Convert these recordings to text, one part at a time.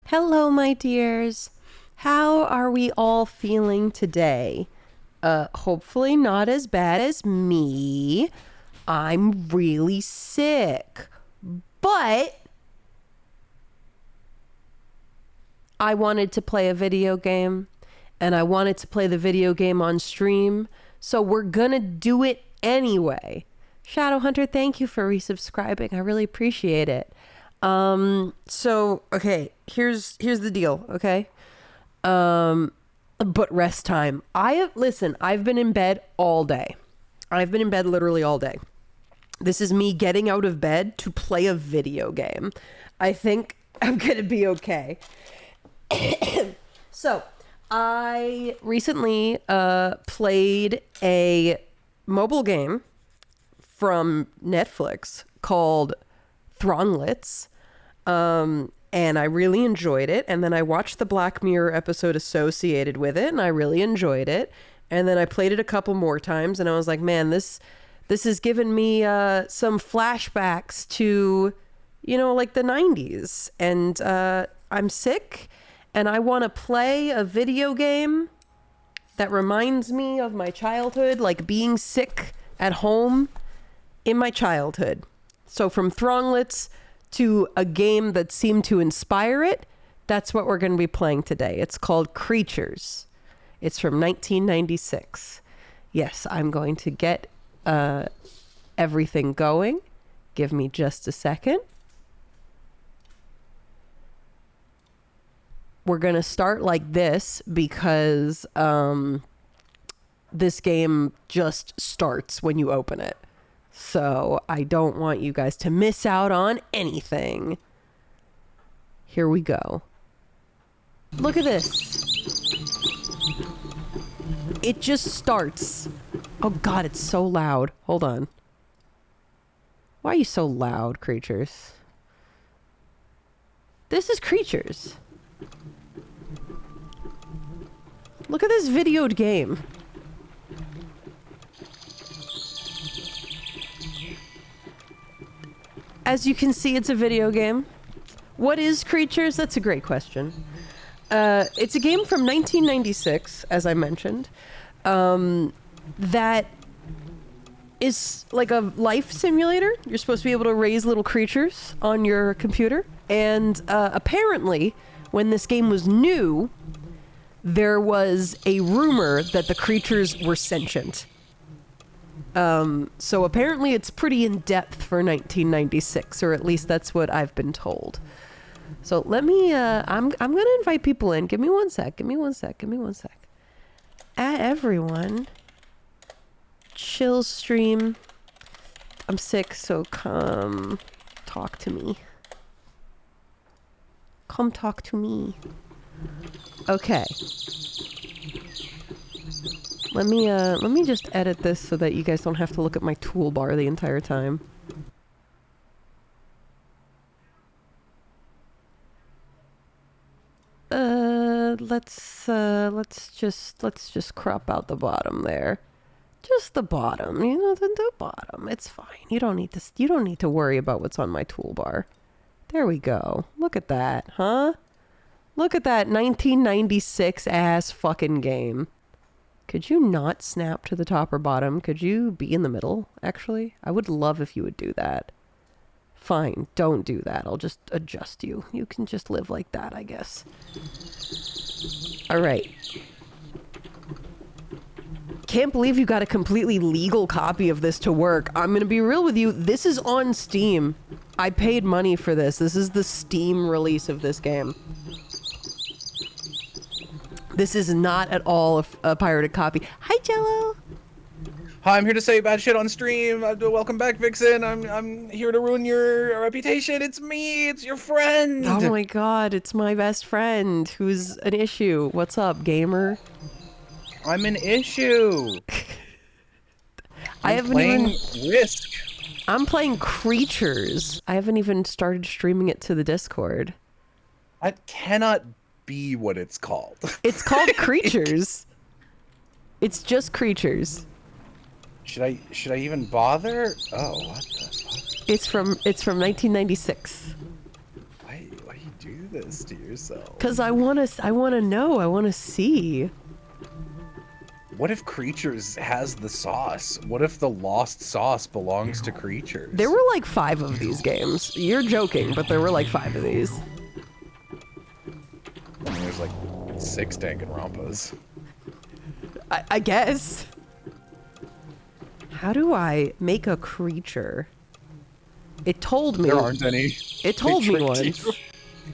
Hello, my dears. How are we all feeling today? Hopefully not as bad as me. I'm really sick. But I wanted to play a video game, and I wanted to play the video game on stream, so we're gonna do it anyway. Shadowhunter, thank you for resubscribing. I really appreciate it. Okay, here's the deal, okay? But rest time. I've been in bed all day. I've been in bed literally all day. This is me getting out of bed to play a video game. I think I'm gonna be okay. So, I recently played a mobile game from Netflix called Thronglets, and I really enjoyed it. And then I watched the Black Mirror episode associated with it, and I really enjoyed it. And then I played it a couple more times, and I was like, man, this has given me some flashbacks to, like the 90s. And I'm sick, and I want to play a video game that reminds me of my childhood, like being sick at home in my childhood. So from Thronglets to a game that seemed to inspire it, that's what we're going to be playing today. It's called Creatures. It's from 1996. Yes, I'm going to get everything going. Give me just a second. We're going to start like this because this game just starts when you open it. So I don't want you guys to miss out on anything. Here we go. Look at this. It just starts. Oh God, it's so loud. Hold on. Why are you so loud, Creatures? This is Creatures. Look at this videoed game. As you can see, it's a video game. What is Creatures? That's a great question. It's a game from 1996, as I mentioned, that is like a life simulator. You're supposed to be able to raise little creatures on your computer. And apparently, when this game was new, there was a rumor that the creatures were sentient. So apparently it's pretty in depth for 1996, or at least that's what I've been told. So let me, I'm gonna invite people in. Give me one sec. Everyone, chill stream. I'm sick, so come talk to me. Come talk to me. Okay. Let me just edit this so that you guys don't have to look at my toolbar the entire time. Let's just crop out the bottom there. Just the bottom, the bottom. It's fine. You don't need to worry about what's on my toolbar. There we go. Look at that, huh? Look at that 1996 ass fucking game. Could you not snap to the top or bottom? Could you be in the middle, actually? I would love if you would do that. Fine, don't do that. I'll just adjust you. You can just live like that, I guess. All right. Can't believe you got a completely legal copy of this to work. I'm going to be real with you. This is on Steam. I paid money for this. This is the Steam release of this game. This is not at all a pirated copy. Hi, Jello. Hi, I'm here to say bad shit on stream. Welcome back, Vixen. I'm here to ruin your reputation. It's me. It's your friend. Oh my God, it's my best friend who's an issue. What's up, gamer? I'm an issue. I'm playing Risk. I'm playing Creatures. I haven't even started streaming it to the Discord. That cannot be what it's called. It's called Creatures. It's just Creatures. Should I even bother? Oh, what the fuck? It's from 1996. Why are you do this to yourself? Because I want to know. I want to see. What if Creatures has the sauce? What if the lost sauce belongs to Creatures? There were like 5 of these games. You're joking, but there were like 5 of these. I mean, there's like 6 Danganronpas. I guess. How do I make a creature? It told me. There aren't any. It told me one. You.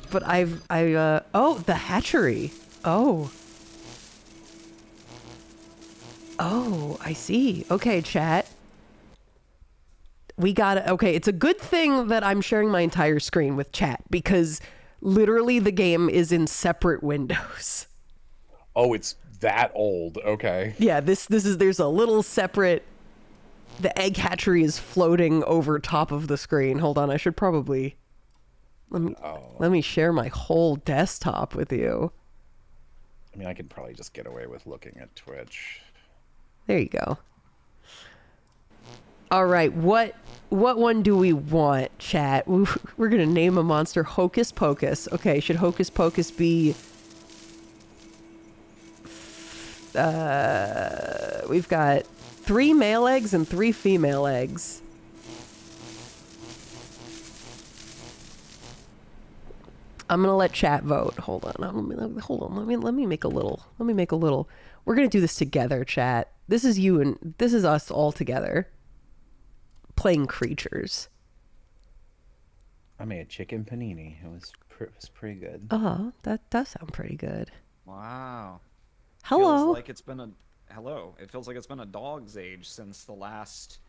But oh, the hatchery. Oh. Oh, I see. Okay, chat. We got it. Okay, it's a good thing that I'm sharing my entire screen with chat because literally the game is in separate windows. Oh, it's that old. Okay. Yeah, there's a little separate. The egg hatchery is floating over top of the screen. Hold on, I should probably let me share my whole desktop with you. I mean, I could probably just get away with looking at Twitch. There you go. All right, what one do we want, chat? We're gonna name a monster Hocus Pocus. Okay, should Hocus Pocus be? We've got 3 male eggs and 3 female eggs. I'm gonna let chat vote. Hold on. Let me make a little. We're gonna do this together, chat. This is you and this is us all together. Playing creatures. I made a chicken panini. It was pretty good. Oh, that does sound pretty good. Wow. Hello. Feels like it's been a hello. It feels like it's been a dog's age since the last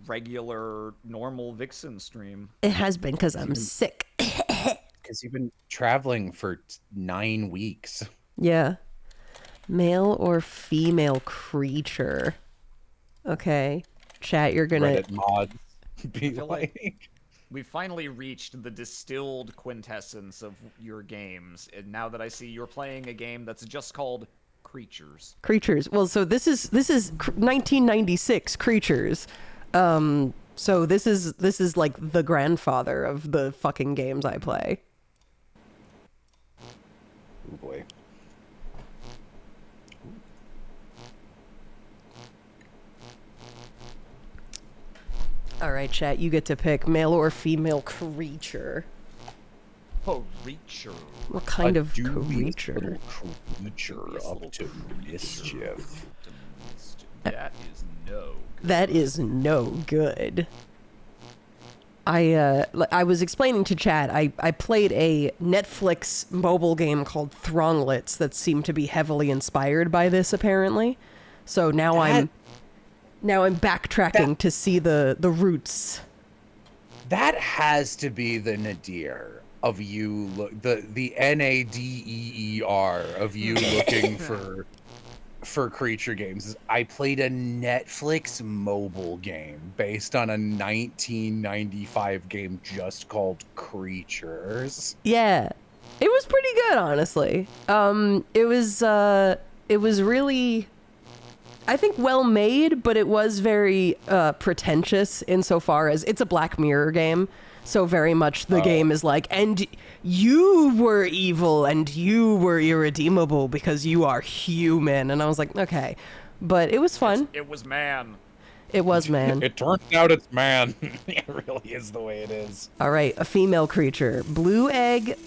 regular normal Vixen stream. It has been because I'm sick. Because you've been traveling for 9 weeks. Yeah. Male or female creature. Okay. Chat, you're gonna Reddit mods be feel like we finally reached the distilled quintessence of your games, and now that I see you're playing a game that's just called Creatures. Creatures. Well, so this is 1996 Creatures. So this is like the grandfather of the fucking games I play. Oh boy. All right, chat, you get to pick male or female creature. Creature. What kind of Dubious creature? little creature up to mischief. That is no. That is no good. I was explaining to chat, I played a Netflix mobile game called Thronglets that seemed to be heavily inspired by this, apparently. So now I'm backtracking to see the roots. That has to be the nadir of you the NADEER of you looking for creature games. I played a Netflix mobile game based on a 1995 game just called Creatures. Yeah. It was pretty good, honestly. It was really, I think, well made, but it was very pretentious insofar as it's a Black Mirror game. So very much the game is like, and you were evil and you were irredeemable because you are human. And I was like, okay. But it was fun. It was man. It was man. It turns out it's man. It really is the way it is. All right, a female creature. Blue egg,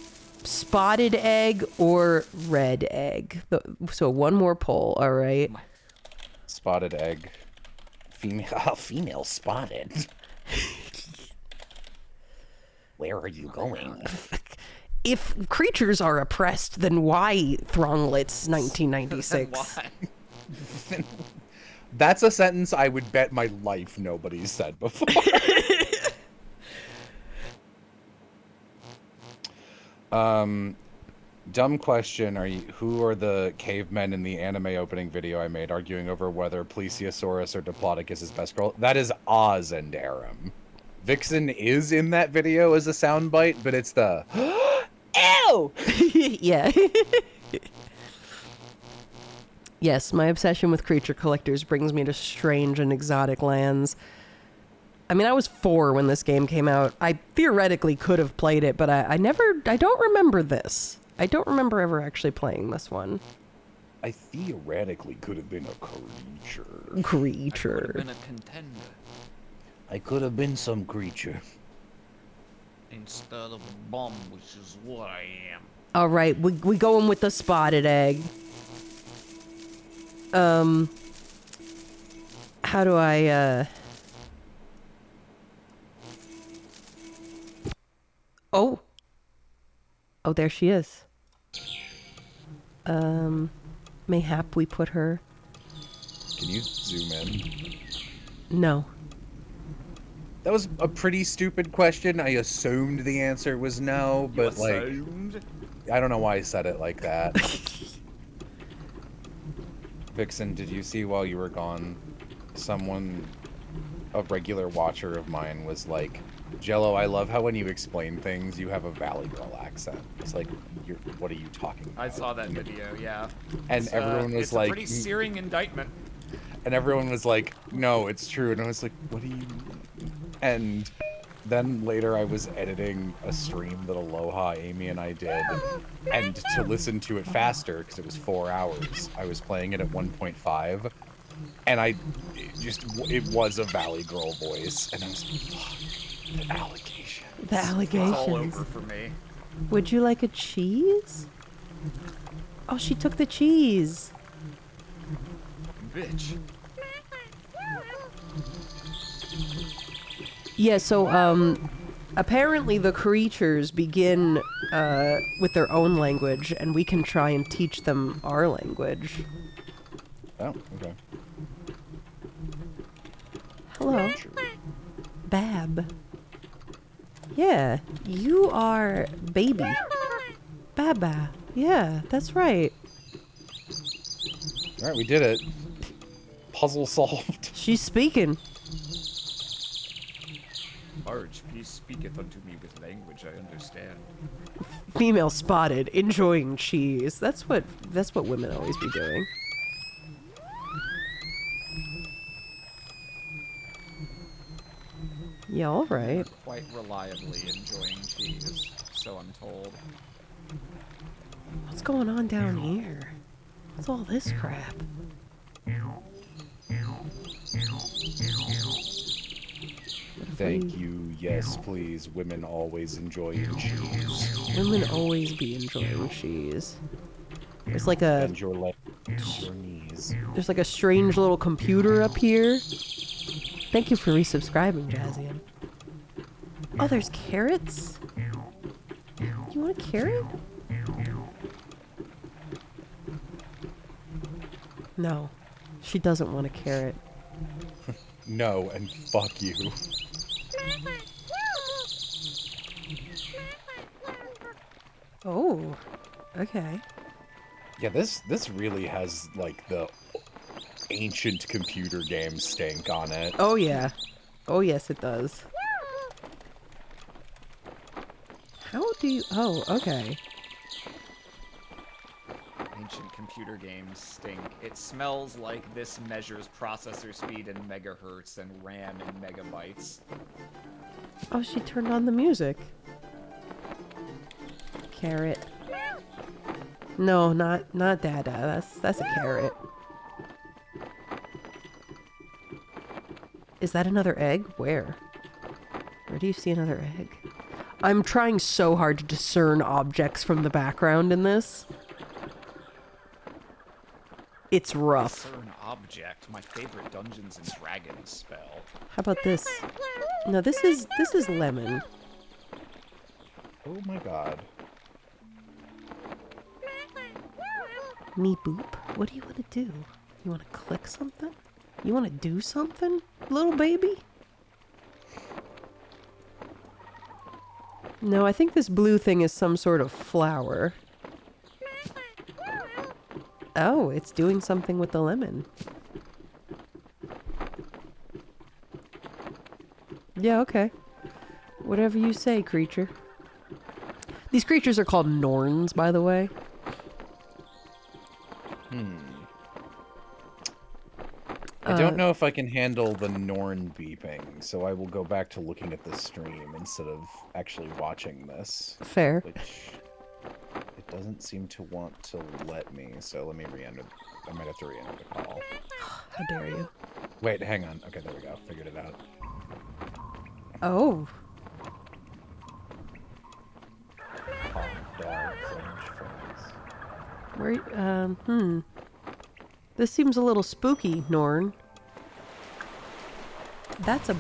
spotted egg, or red egg. So one more poll, all right? Spotted egg. Female spotted. Where are you going? If creatures are oppressed, then why Thronglets 1996? Why? That's a sentence I would bet my life nobody's said before. Dumb question. Who are the cavemen in the anime opening video I made arguing over whether Plesiosaurus or Diplodocus is best girl? That is Oz and Aram. Vixen is in that video as a soundbite, but it's the ew. Yeah. Yes, my obsession with creature collectors brings me to strange and exotic lands. I mean, I was 4 when this game came out. I theoretically could have played it, but I don't remember this. I don't remember ever actually playing this one. I theoretically could have been a creature. I could have Creature. been a contender I could have been some creature. instead of a bum, which is what I am. All right, we going with the spotted egg. How do I, Oh. Oh, there she is. Mayhap we put her... Can you zoom in? No. That was a pretty stupid question. I assumed the answer was no, but like, I don't know why I said it like that. Vixen, did you see while you were gone, someone, a regular watcher of mine, was like, Jello, I love how when you explain things, you have a Valley Girl accent. It's like, what are you talking about? I saw that video, yeah. And everyone was it's like, a pretty searing indictment. and everyone was like, no, it's true. And I was like, what do you mean? And then later I was editing a stream that Aloha, Amy, and I did. And to listen to it faster, because it was 4 hours, I was playing it at 1.5. And it was a Valley Girl voice. And I was like, fuck, the allegation. The It's all allegations. over for me. Would you like a cheese? Oh, she took the cheese. Bitch. Yeah, so, apparently the creatures begin, with their own language, and we can try and teach them our language. Oh, okay. Hello. Bab. Yeah, you are baby. Baba. Yeah, that's right. Alright, we did it. Puzzle solved. She's speaking. Arch, please speaketh unto me with language I understand. Female spotted, enjoying cheese. That's what women always be doing. Yeah, all right. Quite reliably enjoying cheese, so I'm told. What's going on down here? What's all this crap? Thank you. Yes, please. Women always enjoy cheese. Women always be enjoying cheese. There's like a Bend your leg, your knees. there's like a strange little computer up here. Thank you for resubscribing, Jazzian. Oh, there's carrots? You want a carrot? No. She doesn't want a carrot. No, and fuck you. Oh. Okay. Yeah, this really has like the ancient computer game stink on it. Oh yeah. Oh yes it does. How do you... Oh, okay. Ancient computer games stink. It smells like this measures processor speed in megahertz and RAM in megabytes. Oh, she turned on the music. Carrot. No, not Dada. That's a carrot. Is that another egg? Where? Where do you see another egg? I'm trying so hard to discern objects from the background in this. It's rough. Discern object, my favorite Dungeons and Dragons spell. How about this? No, this is lemon. Oh my god. Me boop. What do you want to do? You want to click something? You want to do something, little baby? No, I think this blue thing is some sort of flower. Oh, it's doing something with the lemon. Yeah, okay. Whatever you say, creature. These creatures are called Norns, by the way. I don't know if I can handle the Norn beeping, so I will go back to looking at the stream instead of actually watching this. Fair. Which it doesn't seem to want to let me, so let me re-enter. I might have to re-enter the call. How dare you? Wait, hang on. Okay, there we go. Figured it out. Oh. Hot dog French fries. Where, This seems a little spooky, Norn. That's a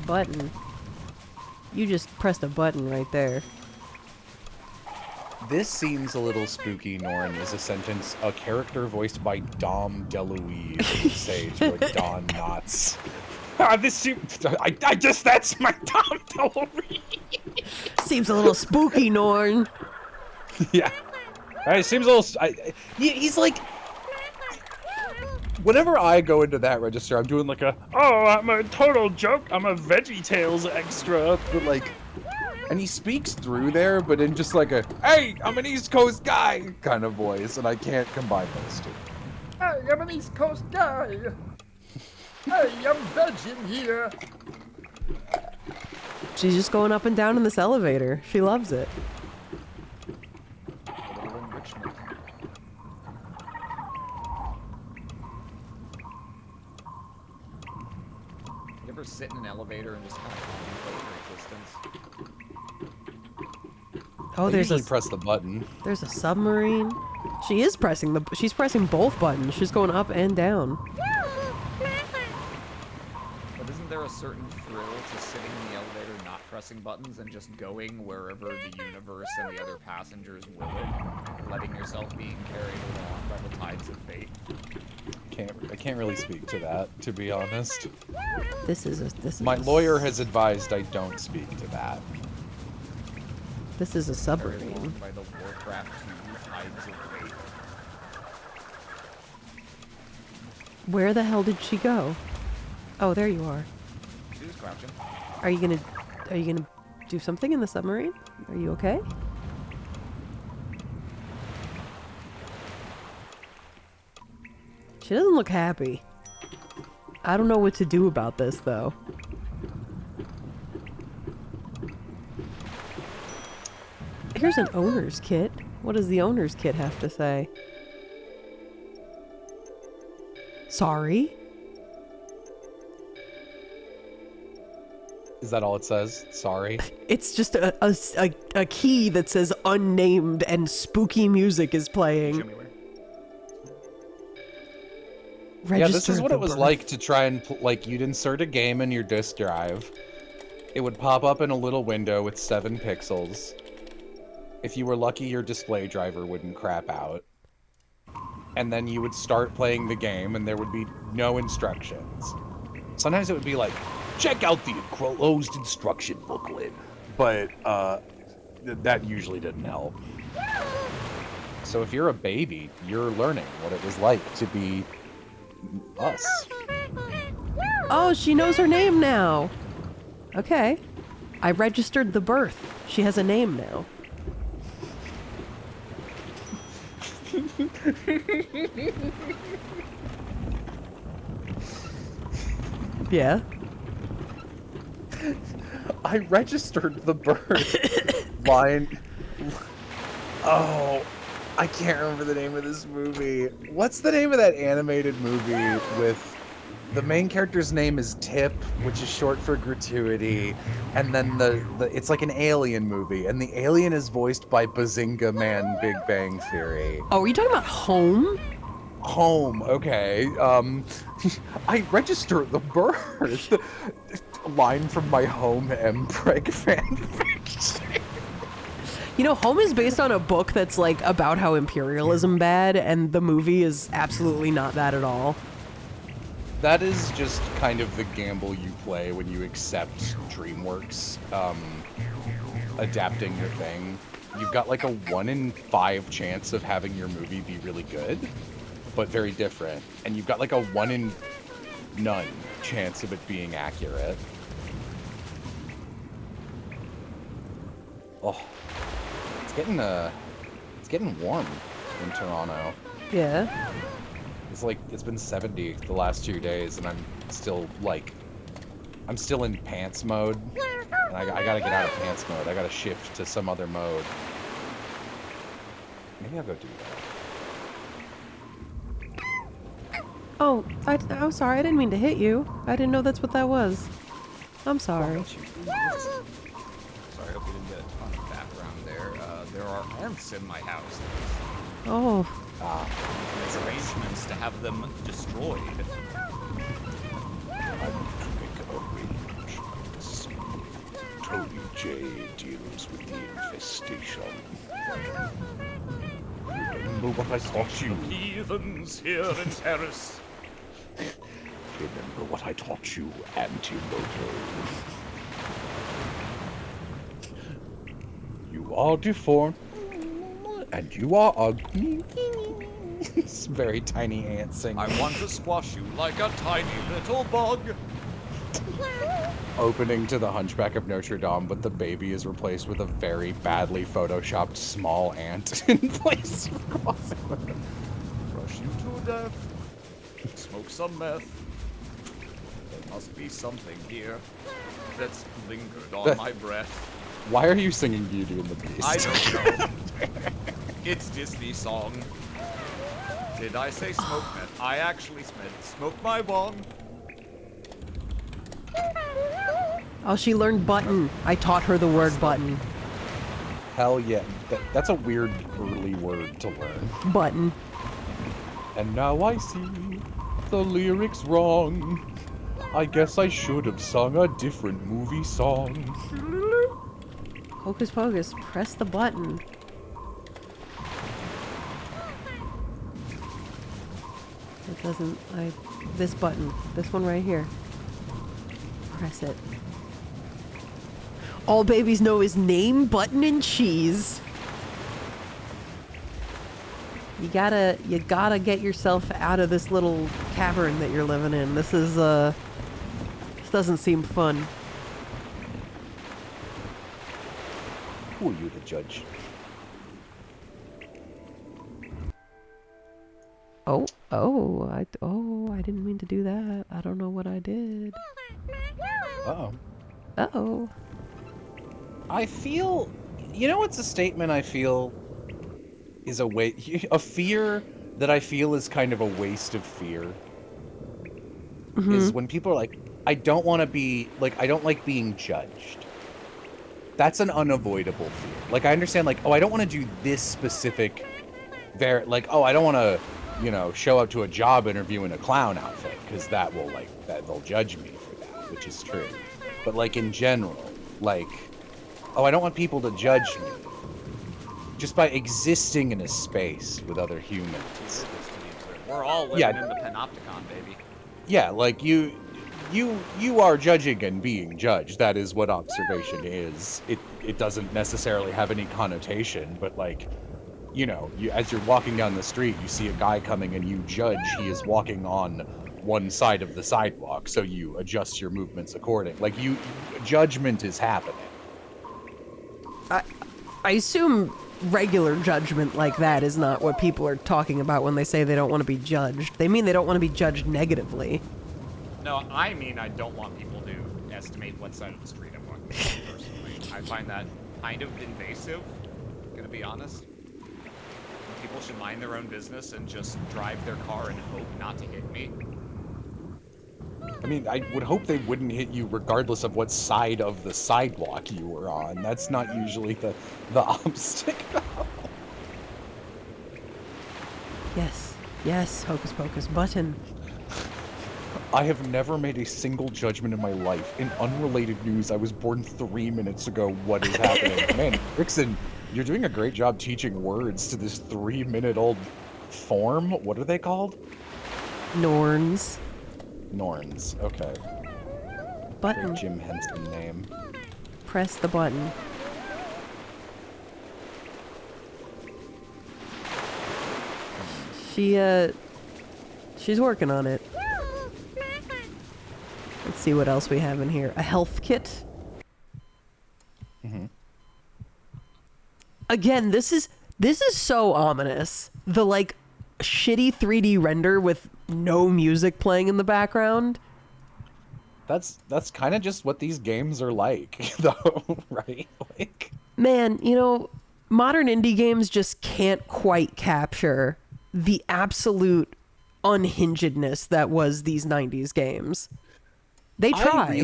button. You just pressed a button right there. This seems a little spooky, Norn, is a character voiced by Dom DeLuise in Sage, or Don Knotts. That's my Dom DeLuise. Seems a little spooky, Norn. Yeah. It seems a little, he's like, whenever I go into that register, I'm doing like I'm a total joke, I'm a VeggieTales extra, but like, and he speaks through there, but in just like hey, I'm an East Coast guy kind of voice, and I can't combine those two. Hey, I'm an East Coast guy. Hey, I'm Vixen here. She's just going up and down in this elevator. She loves it. A little enrichment. You ever sit in an elevator and just kind of contemplate your existence? Oh, I there's usually press the button. there's a submarine. She's pressing both buttons. She's going up and down. But isn't there a certain thrill to sitting in the elevator not pressing buttons and just going wherever the universe and the other passengers will it? Letting yourself being carried along by the tides of fate? I can't really speak to that, to be honest. My lawyer has advised I don't speak to that. This is a Carried submarine. along by the Warcraft 2 tides of fate? Where the hell did she go? Oh, there you are. She was crouching. Are you gonna do something in the submarine? Are you okay? She doesn't look happy. I don't know what to do about this, though. Here's an owner's kit. What does the owner's kit have to say? Sorry? Is that all it says? Sorry. It's just a key that says unnamed and spooky music is Show playing. me where. Yeah, this is Register what the it was birth. like to try and, like, you'd insert a game in your disk drive. It would pop up in a little window with 7 pixels. If you were lucky, your display driver wouldn't crap out. And then you would start playing the game, and there would be no instructions. Sometimes it would be like, check out the enclosed instruction booklet. But, that usually didn't help. So if you're a baby, you're learning what it was like to be us. Oh, she knows her name now. Okay. I registered the birth. She has a name now. Yeah. I registered the birth line. Oh, I can't remember the name of this movie. What's the name of that animated movie with the main character's name is Tip, which is short for gratuity, and then the it's like an alien movie, and the alien is voiced by Bazinga Man Big Bang Theory. Oh, are you talking about Home? Home, okay. I register the birth. Line from my Home Mpreg fanfiction. You know, Home is based on a book that's like about how imperialism bad, and the movie is absolutely not that at all. That is just kind of the gamble you play when you accept DreamWorks adapting your thing. You've got like a 1 in 5 chance of having your movie be really good, but very different. And you've got like a 1 in none chance of it being accurate. Oh, it's getting warm in Toronto. Yeah. It's been 70 the last 2 days, and I'm still in pants mode, and I gotta get out of pants mode. I gotta shift to some other mode. Maybe I'll go do that. Oh, I'm sorry. I didn't mean to hit you. I didn't know that's what that was. I'm sorry. Sorry, I hope you didn't get a ton of background there. There are ants in my house. Oh, Make arrangements to have them destroyed. Tony J deals with the infestation. Remember what I taught you? Heathens here in Paris. Remember what I taught you, Antimoto. You are deformed, and you are ugly. It's very tiny ant singing. I want to squash you like a tiny little bug. Opening to the Hunchback of Notre Dame, but the baby is replaced with a very badly photoshopped small ant in place of crossing. Crush you to death. Smoke some meth. There must be something here that's lingered on my breath. Why are you singing Beauty and the Beast? I don't know. It's Disney song. Did I say smoke meth? I actually smoke my bong. oh, she learned button. I taught her the word button. Hell yeah. That's a weird early word to learn. Button. And now I see the lyrics wrong. I guess I should have sung a different movie song. Hocus pocus. Press the button. It doesn't. This button. This one right here. Press it. All babies know is name, button, and cheese. You gotta get yourself out of this little cavern that you're living in. This doesn't seem fun. Who are you to judge? I didn't mean to do that. I don't know what I did. Uh-oh. Uh-oh. I feel... You know what's a statement I feel is a fear that I feel is kind of a waste of fear? Is when people are like, I don't want to be... I don't like being judged. That's an unavoidable fear. I understand, I don't want to do this specific... I don't want to... show up to a job interview in a clown outfit, because that will, they'll judge me for that, which is true. But, in general, I don't want people to judge me just by existing in a space with other humans. We're all living in the panopticon, baby. Yeah, you are judging and being judged. That is what observation is. It doesn't necessarily have any connotation, but, as you're walking down the street, you see a guy coming and you judge he is walking on one side of the sidewalk, so you adjust your movements accordingly. Judgment is happening. I assume regular judgment like that is not what people are talking about when they say they don't want to be judged. They mean they don't want to be judged negatively. No, I mean I don't want people to estimate what side of the street I'm walking on, personally. I find that kind of invasive, gonna be honest. People should mind their own business and just drive their car and hope not to hit me. I mean, I would hope they wouldn't hit you regardless of what side of the sidewalk you were on. That's not usually the obstacle. Yes, hocus pocus, button. I have never made a single judgment in my life. In unrelated news, I was born 3 minutes ago. What is happening? Man, Vixen, you're doing a great job teaching words to this 3-minute-old form. What are they called? Norns. Norns, okay. Button. Great Jim Henson name. Press the button. She's working on it. Let's see what else we have in here. A health kit. Mm-hmm. Again, this is so ominous. The shitty 3D render with no music playing in the background. That's kind of just what these games are like, though, right? Like, Man, you know, modern indie games just can't quite capture the absolute unhingedness that was these 90s games. They try.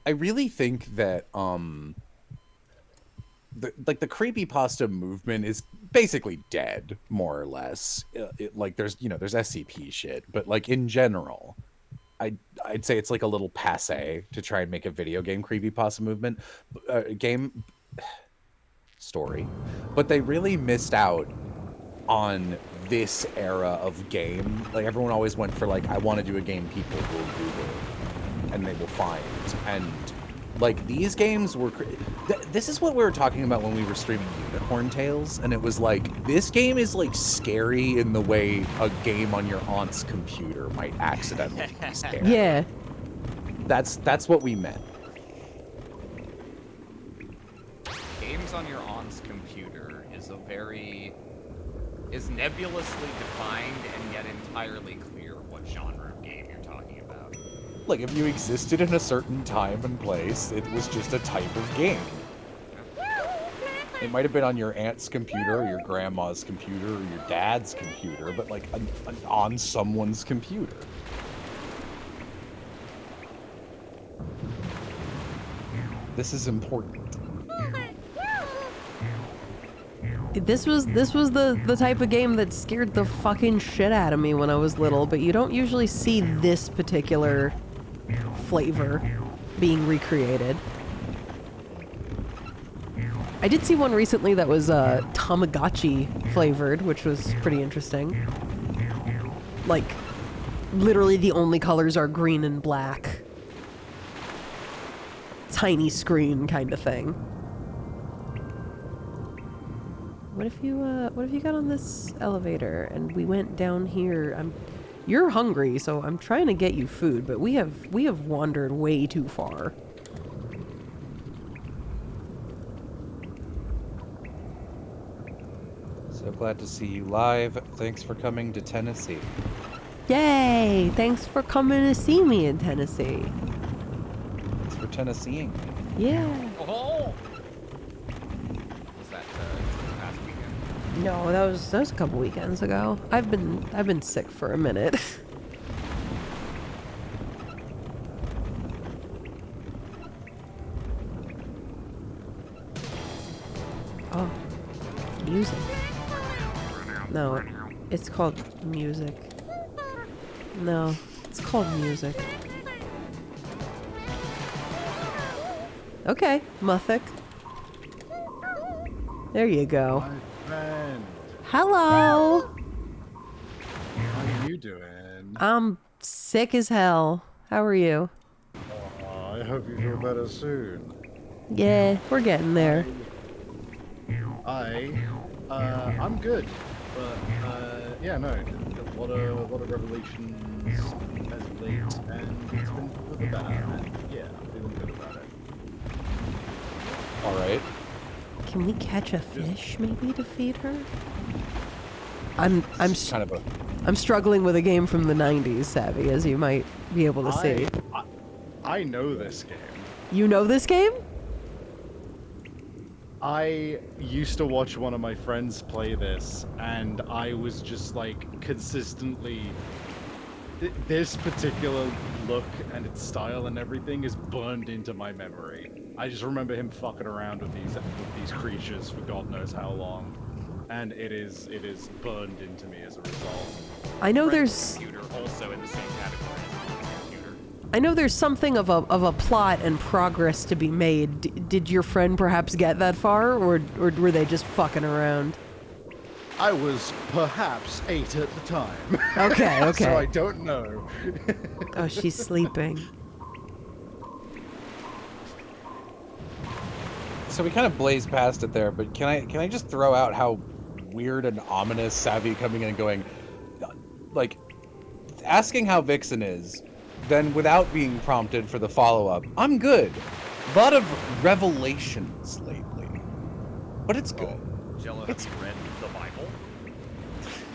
I really think that the creepypasta movement is basically dead, more or less. Like there's SCP shit, but like in general, I'd say it's like a little passe to try and make a video game creepypasta movement game story. But they really missed out on this era of game. Like everyone always went for like, I want to do a game people will Google and they will find. And like these games were this is what we were talking about when we were streaming Unicorn Tales, and it was like, this game is like scary in the way a game on your aunt's computer might accidentally be scary. Yeah. That's what we meant. Games on your aunt's computer is nebulously defined and yet entirely clear what genre of game you're talking about. Like, if you existed in a certain time and place, it was just a type of game. It might have been on your aunt's computer, or your grandma's computer, or your dad's computer, but like on someone's computer. This is important. This was the type of game that scared the fucking shit out of me when I was little, but you don't usually see this particular flavor being recreated. I did see one recently that was Tamagotchi flavored, which was pretty interesting. Like, literally the only colors are green and black. Tiny screen kind of thing. What if you got on this elevator and we went down here? You're hungry, so I'm trying to get you food, but we have wandered way too far. So glad to see you live. Thanks for coming to Tennessee. Yay! Thanks for coming to see me in Tennessee. Thanks for Tennesseeing. Yeah. Oh! Was that this past weekend? No, that was a couple weekends ago. I've been sick for a minute. Oh, music. No, it's called music. No, it's called music. Okay, Muthic. There you go. My friend, Hello. how you doing? I'm sick as hell. How are you? I hope you feel better soon. Yeah, we're getting there. I'm good, but yeah, no, a lot of revelations as of late, and it's been for the better, and yeah, I'm feeling good about it. All right. Can we catch a fish maybe to feed her? I'm Kind of a I'm struggling with a game from the 90s, Savvy, as you might be able to see. I know this game. You know this game? I used to watch one of my friends play this, and I was just like consistently. This particular look and its style and everything is burned into my memory. I just remember him fucking around with these creatures for God knows how long, and it is burned into me as a result. I know Friend's there's computer also in the same category as mom's computer. I know there's something of a plot and progress to be made. Did your friend perhaps get that far, or were they just fucking around? I was perhaps 8 at the time. Okay, okay. So I don't know. Oh, she's sleeping. So we kind of blazed past it there, but can I just throw out how weird and ominous Savvy coming in and going, like, asking how Vixen is, then without being prompted for the follow-up, I'm good. A lot of revelations lately, but it's good. Jello, have you read the Bible?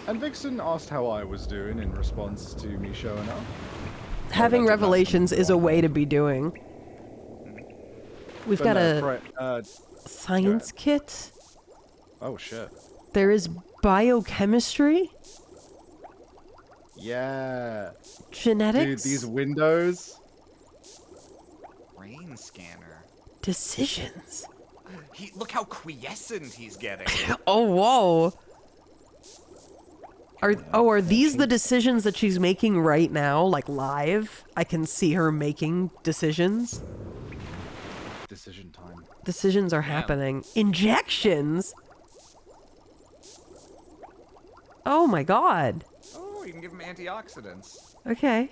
And Vixen asked how I was doing in response to me showing up. Having that's revelations enough. is a way to be doing. We've But got no, a science kit. Oh shit. There is biochemistry, Yeah. genetics, Dude, these windows. Brain scanner. decisions. Look how quiescent he's getting. Oh, whoa. Are these the decisions that she's making right now, like live? I can see her making decisions. Decision time. Decisions are happening. Injections? Oh my god. Oh, you can give him antioxidants. Okay.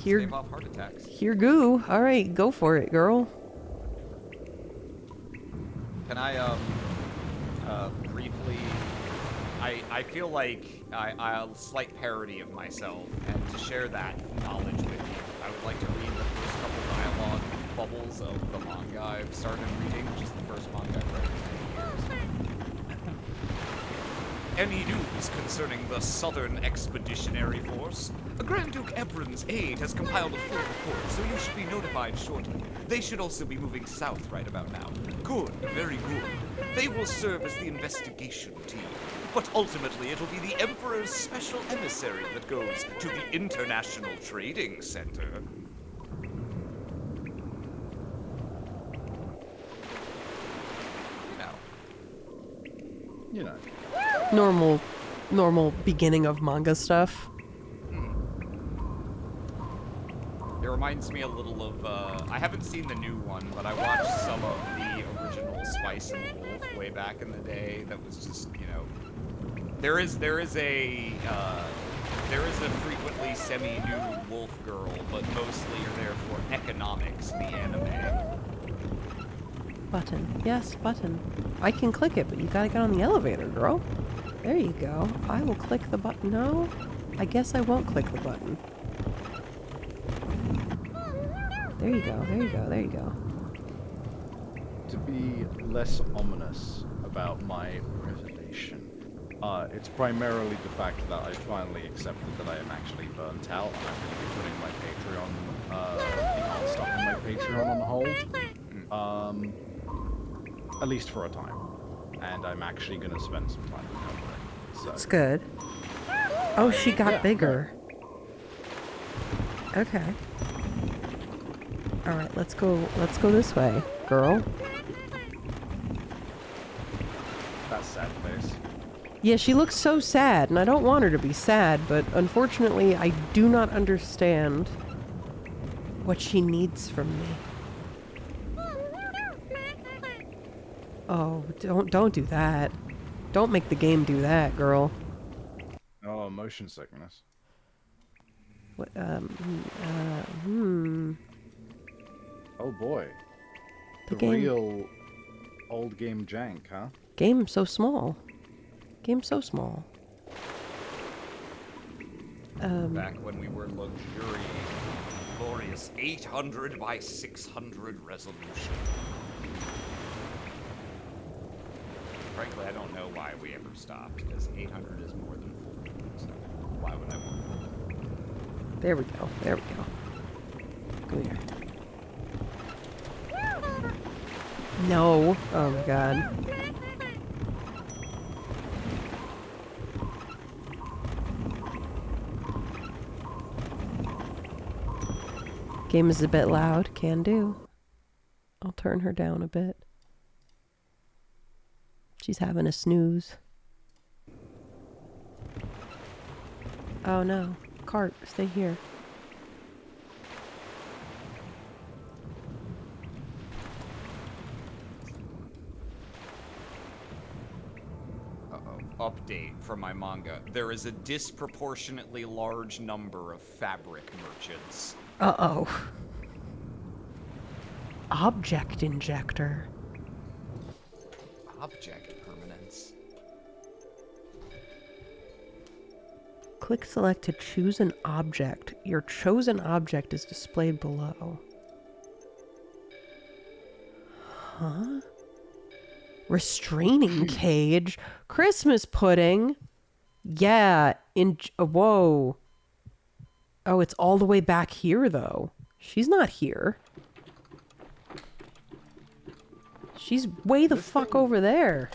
Stave off heart attacks. Here goo. All right, go for it, girl. Can I briefly? I feel like I'll slight parody of myself, and to share that knowledge with you, I would like to read the first couple dialogue bubbles of the manga I've started reading, which is the first manga I've read in 10 years. Any news concerning the Southern Expeditionary Force? Grand Duke Ebron's aide has compiled a full report, so you should be notified shortly. They should also be moving south right about now. Good, very good. They will serve as the investigation team. But ultimately, it'll be the Emperor's special emissary that goes to the International Trading Center. You know. Normal beginning of manga stuff. It reminds me a little of, I haven't seen the new one, but I watched some of the original Spice and Wolf way back in the day that was just, you know, there is a frequently semi-nude wolf girl, but mostly you're there for economics, the anime. Button. Yes, button. I can click it, but you gotta get on the elevator, girl. There you go. I will click the button. No? I guess I won't click the button. There you go, there you go, there you go. To be less ominous about my revelation, it's primarily the fact that I finally accepted that I am actually burnt out, and I'm going to be putting my Patreon, the art stuff in my Patreon on hold. At least for a time. And I'm actually going to spend some time recovering. So. That's good. Oh, she got bigger. No. Okay. All right, let's go this way, girl. That sad face. Yeah, she looks so sad, and I don't want her to be sad, but unfortunately, I do not understand what she needs from me. Oh, don't do that. Don't make the game do that, girl. Oh, motion sickness. What, Oh boy. The The game. real old game jank, huh? Game so small. Game so small. Back when we were luxuriating, glorious 800 by 600 resolution. Frankly, I don't know why we ever stopped, because 800 is more than 400, so why would I want 400? There we go. There we go. Come here. No. Oh my god. Game is a bit loud. Can do. I'll turn her down a bit. She's having a snooze. Oh no. Cart, stay here. Update from my manga. There is a disproportionately large number of fabric merchants. Uh-oh. Object injector. Object permanence. Click select to choose an object. Your chosen object is displayed below. Huh? Restraining cage? Christmas pudding? Yeah, whoa. Oh, it's all the way back here, though. She's not here. She's way the fuck over there.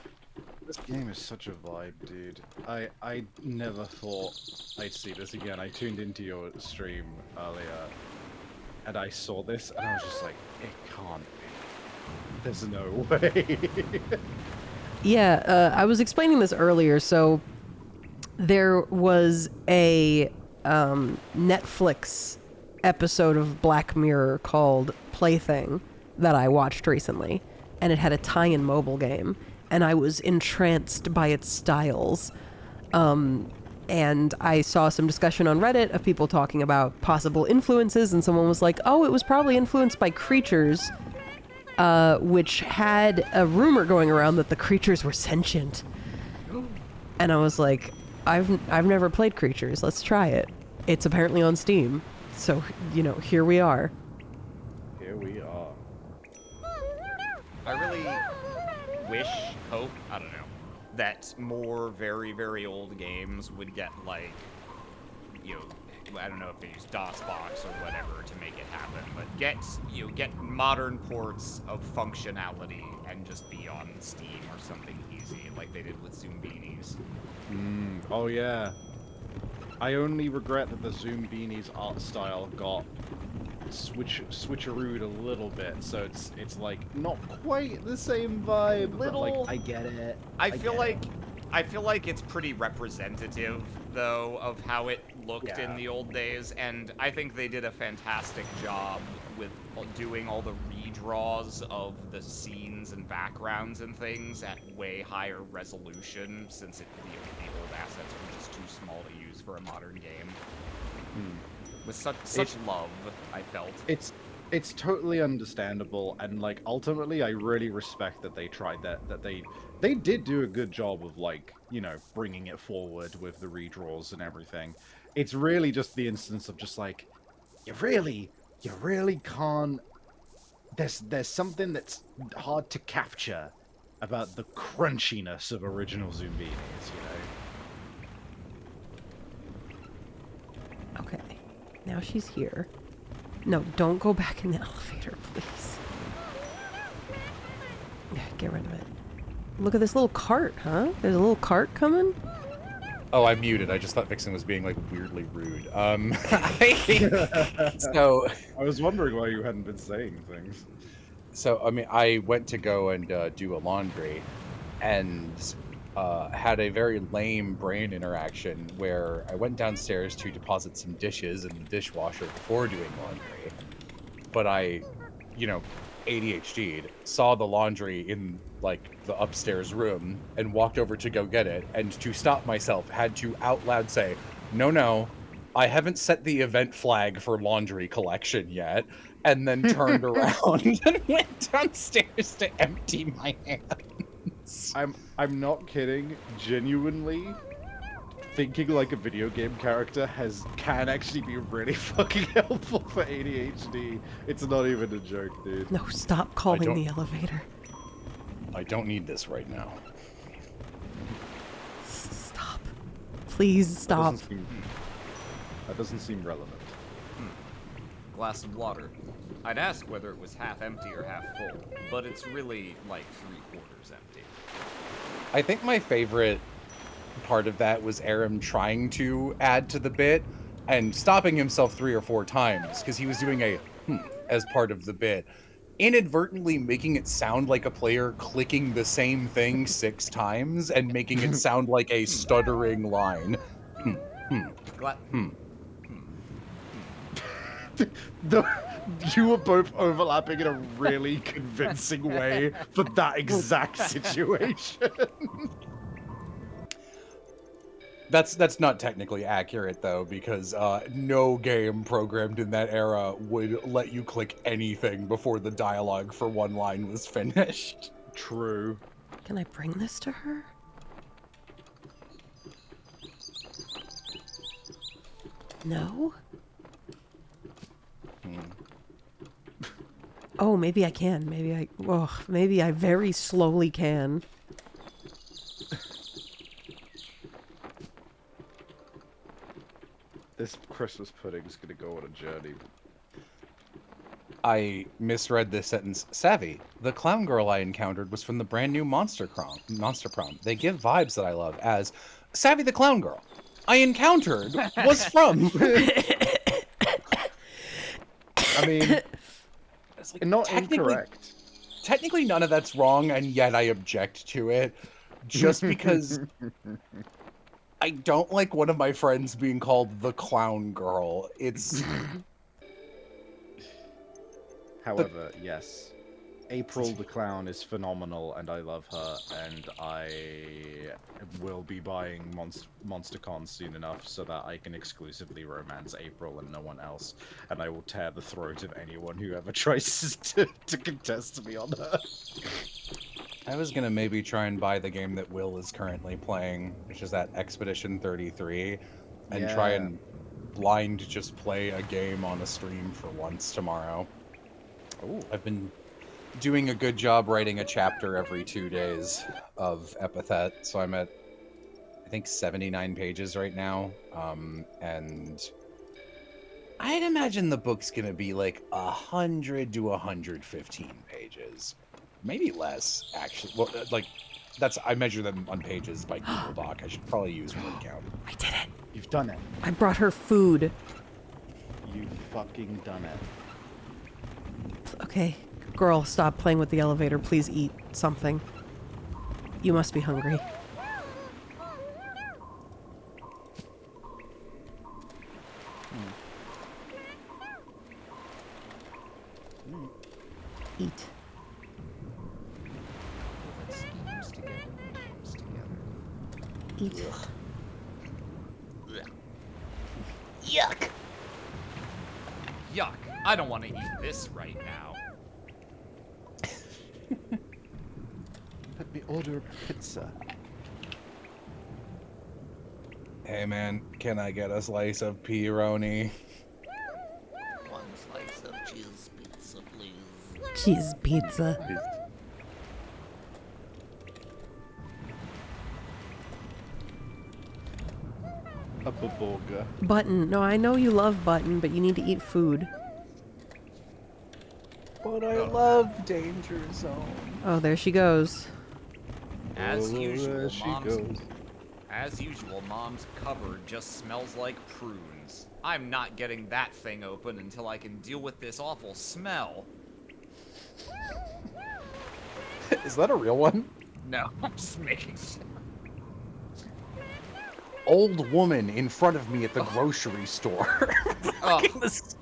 This game is such a vibe, dude. I never thought I'd see this again. I tuned into your stream earlier, and I saw this, and I was just like, it can't be. There's no way. Yeah, I was explaining this earlier. So there was a Netflix episode of Black Mirror called Plaything that I watched recently, and it had a tie-in mobile game, and I was entranced by its styles. And I saw some discussion on Reddit of people talking about possible influences, and someone was like, oh, it was probably influenced by Creatures, which had a rumor going around that the creatures were sentient. And I was like, I've never played Creatures. Let's try it. It's apparently on Steam. So, you know, here we are. Here we are. I really hope, I don't know, that more very, very old games would get, like, you know, I don't know if they use DOSBox or whatever to make it happen, but get modern ports of functionality and just be on Steam or something easy, like they did with Zoom Beanies. Oh yeah. I only regret that the Zoom Beanies art style got switcherooed a little bit, so it's like not quite the same vibe. But, like, I get it. I feel like it's pretty representative, though, of how it looked in the old days, and I think they did a fantastic job with doing all the redraws of the scenes and backgrounds and things at way higher resolution, since the old assets were just too small to use for a modern game. With such love, I felt. It's totally understandable, and like ultimately I really respect that they tried that they did do a good job of, like, you know, bringing it forward with the redraws and everything. It's really just the instance of just like you really can't, there's something that's hard to capture about the crunchiness of original Zoom Beanies, you know. Okay. Now she's here. No, don't go back in the elevator, please. Yeah, get rid of it. Look at this little cart, huh? There's a little cart coming? Oh, I muted. I just thought Vixen was being, like, weirdly rude. So... I was wondering why you hadn't been saying things. So, I mean, I went to go and do a laundry, and had a very lame brain interaction where I went downstairs to deposit some dishes in the dishwasher before doing laundry. But I, you know, ADHD'd, saw the laundry in, like, the upstairs room and walked over to go get it, and to stop myself had to out loud say, no, I haven't set the event flag for laundry collection yet, and then turned around and went downstairs to empty my hands. I'm not kidding. Genuinely, thinking like a video game character can actually be really fucking helpful for ADHD. It's not even a joke, dude. No, stop calling the elevator. I don't need this right now. Stop. Please stop. That doesn't seem relevant. Glass of water. I'd ask whether it was half empty or half full, but it's really like 3/4 empty. I think my favorite part of that was Aram trying to add to the bit and stopping himself 3 or 4 times because he was doing a as part of the bit, inadvertently making it sound like a player clicking the same thing 6 times and making it sound like a stuttering line. You were both overlapping in a really convincing way for that exact situation. That's not technically accurate though, because no game programmed in that era would let you click anything before the dialogue for one line was finished. True. Can I bring this to her? No? Oh, maybe I can. Maybe I very slowly can. This Christmas pudding's gonna go on a journey. I misread this sentence. Savvy, the clown girl I encountered was from the brand new Monster Prom. They give vibes that I love as Savvy the clown girl I encountered was from. I mean, It's like, not incorrect. Technically, none of that's wrong, and yet I object to it, just because I don't like one of my friends being called the clown girl. It's. However, yes, April the clown is phenomenal, and I love her, and I will be buying MonsterCon soon enough so that I can exclusively romance April and no one else, and I will tear the throat of anyone who ever tries to contest me on her. I was gonna maybe try and buy the game that Will is currently playing, which is that Expedition 33, and try and blind just play a game on a stream for once tomorrow. Ooh. I've been doing a good job writing a chapter every 2 days of Epithet, so I'm at, I think, 79 pages right now, and I'd imagine the book's gonna be like 100 to 115 pages, maybe less, actually. Well, like, I measure them on pages by Google Doc. I should probably use word count. I did it. You've done it. I brought her food. You've fucking done it. Okay, girl, stop playing with the elevator. Please eat something. You must be hungry. Eat. Schemes together, comes together. Eat. Yuck! Yuck! I don't want to eat this right now. Let me order a pizza. Hey man, can I get a slice of pepperoni? One slice of cheese pizza, please. Cheese pizza. A burger. Button. No, I know you love Button, but you need to eat food. But I love Danger Zone. Oh, there she goes. As Oh, usual, there she mom's goes. As usual, Mom's cupboard just smells like prunes. I'm not getting that thing open until I can deal with this awful smell. Is that a real one? No, I'm just making sense. Old woman in front of me at the grocery store. Oh, it's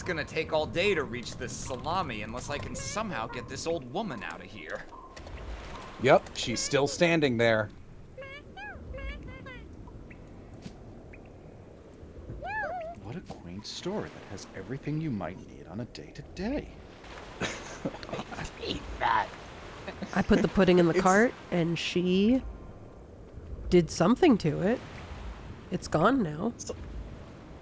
gonna take all day to reach this salami unless I can somehow get this old woman out of here. Yep, she's still standing there. What a quaint store that has everything you might need on a day-to-day. I hate that. I put the pudding in the cart, and she did something to it. It's gone now.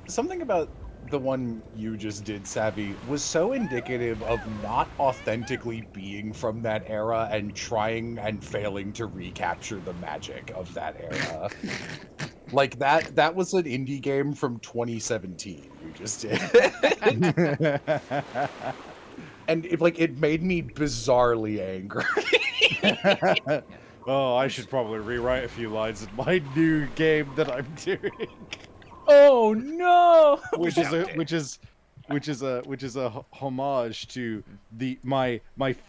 Something about the one you just did, Savvy, was so indicative of not authentically being from that era and trying and failing to recapture the magic of that era. Like that was an indie game from 2017 you just did. And it made me bizarrely angry. Oh, I should probably rewrite a few lines in my new game that I'm doing. Oh no! which is a homage to my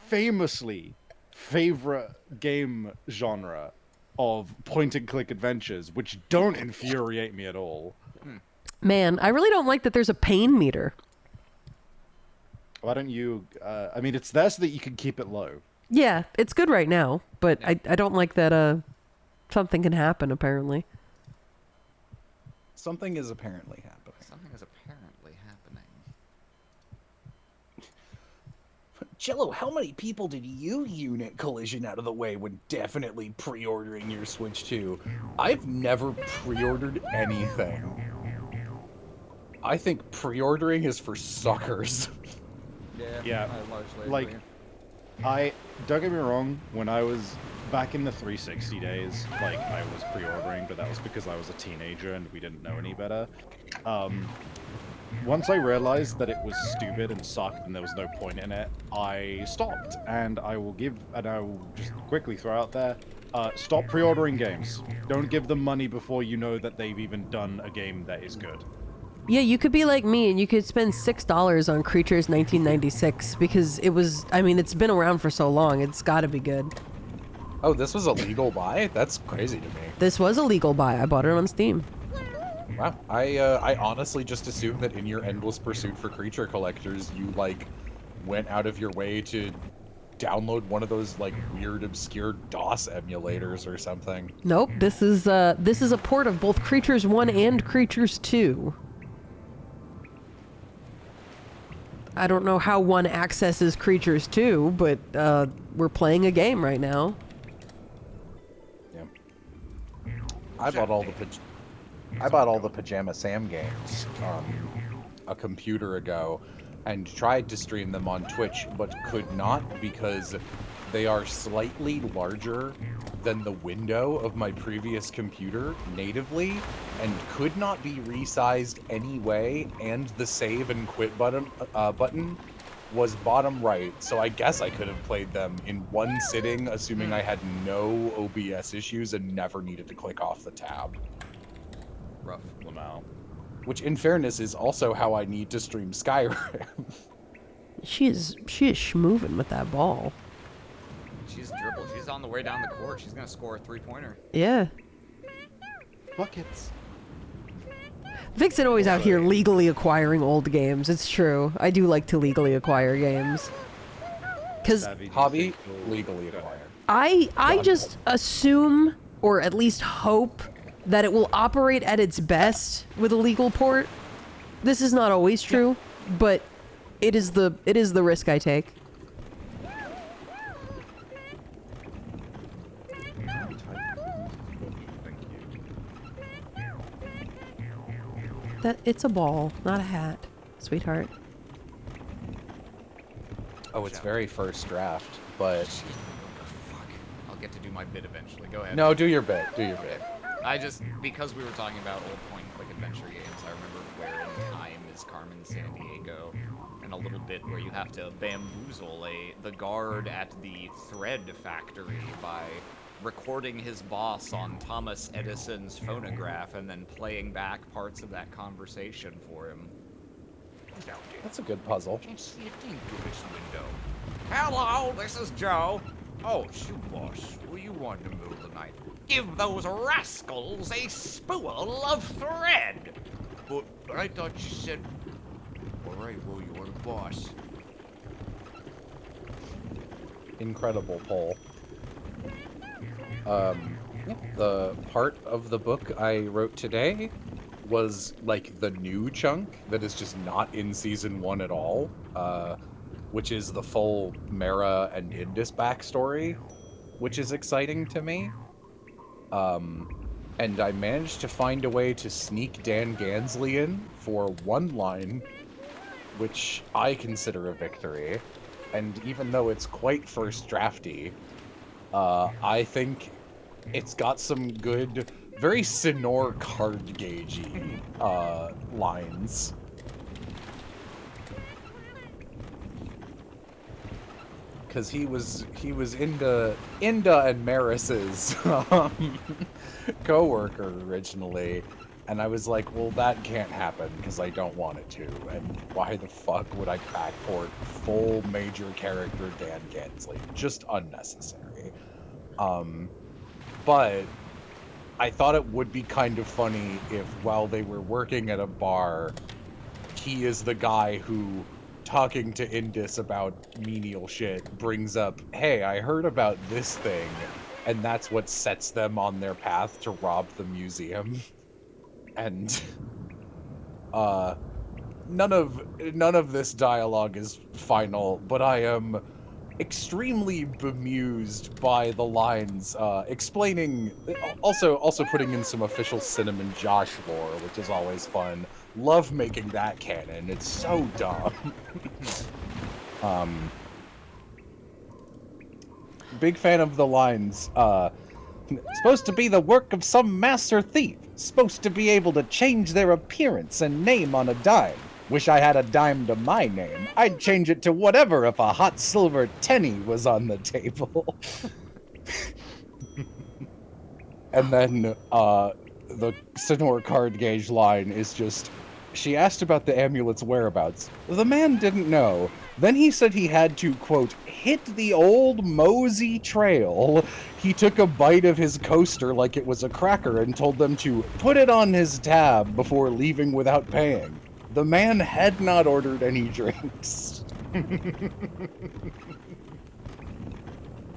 famously favorite game genre of point and click adventures, which don't infuriate me at all. Man, I really don't like that there's a pain meter. Why don't you? I mean, it's there so that you can keep it low. Yeah, it's good right now, but I don't like that something can happen, apparently. Something is apparently happening. Something is apparently happening. Jello, how many people did you unit collision out of the way when definitely pre-ordering your Switch 2? I've never pre-ordered anything. I think pre-ordering is for suckers. Yeah, I largely like, agree. Don't get me wrong, when I was back in the 360 days, like, I was pre-ordering, but that was because I was a teenager and we didn't know any better. Once I realized that it was stupid and sucked and there was no point in it, I stopped. And I will just quickly throw out there, stop pre-ordering games. Don't give them money before you know that they've even done a game that is good. Yeah, you could be like me and you could spend $6 on Creatures 1996 because it's been around for so long. It's got to be good. Oh, this was a legal buy? That's crazy to me. This was a legal buy. I bought it on Steam. Wow. I honestly just assumed that in your endless pursuit for creature collectors, you, like, went out of your way to download one of those, like, weird, obscure DOS emulators or something. Nope, this is a port of both Creatures 1 and Creatures 2. I don't know how one accesses Creatures 2, but we're playing a game right now. Yeah. I bought all the Pajama Sam games a computer ago and tried to stream them on Twitch, but could not because they are slightly larger than the window of my previous computer natively and could not be resized anyway, and the save and quit button was bottom right, so I guess I could have played them in one sitting, assuming I had no OBS issues and never needed to click off the tab. Rough. Wow. Which, in fairness, is also how I need to stream Skyrim. She is schmoovin' with that ball. She's dribbled. She's on the way down the court. She's gonna score a 3-pointer. Yeah. Buckets. Vixen always out here legally acquiring old games. It's true. I do like to legally acquire games. Because Hobby, legally acquired. I just assume, or at least hope, that it will operate at its best with a legal port. This is not always true, but it is the risk I take. It's a ball, not a hat, sweetheart. Oh, it's very first draft, but... Fuck. I'll get to do my bit eventually. Go ahead. No, do your bit. Do your bit. Because we were talking about old point-and-click adventure games, I remember where in time is Carmen Sandiego, and a little bit where you have to bamboozle the guard at the thread factory by recording his boss on Thomas Edison's phonograph and then playing back parts of that conversation for him. That's a good puzzle. Can't see a thing through this window. Hello, this is Joe. Oh, shoot, boss. What you want in the middle of the night? Give those rascals a spool of thread. But I thought you said... Alright, well, you are the boss. Incredible poll. The part of the book I wrote today was like the new chunk that is just not in season 1 at all, which is the full Mara and Indus backstory, which is exciting to me. And I managed to find a way to sneak Dan Gansley in for one line, which I consider a victory. And even though it's quite first drafty, I think it's got some good, very Sinor card gagey lines. Because he was Inda and Maris's co-worker originally, and I was like, well, that can't happen because I don't want it to, and why the fuck would I backport full major character Dan Gansley? Just unnecessary. But I thought it would be kind of funny if, while they were working at a bar, he is the guy who, talking to Indus about menial shit, brings up, hey, I heard about this thing, and that's what sets them on their path to rob the museum. And none of this dialogue is final, but I am extremely bemused by the lines, explaining, also putting in some official Cinnamon Josh lore, which is always fun. Love making that canon. It's so dumb. big fan of the lines. Supposed to be the work of some master thief. Supposed to be able to change their appearance and name on a dime. Wish I had a dime to my name. I'd change it to whatever if a hot silver penny was on the table. And then the Sonor card gauge line is just, she asked about the amulet's whereabouts. The man didn't know. Then he said he had to, quote, hit the old mosey trail. He took a bite of his coaster like it was a cracker and told them to put it on his tab before leaving without paying. The man had not ordered any drinks.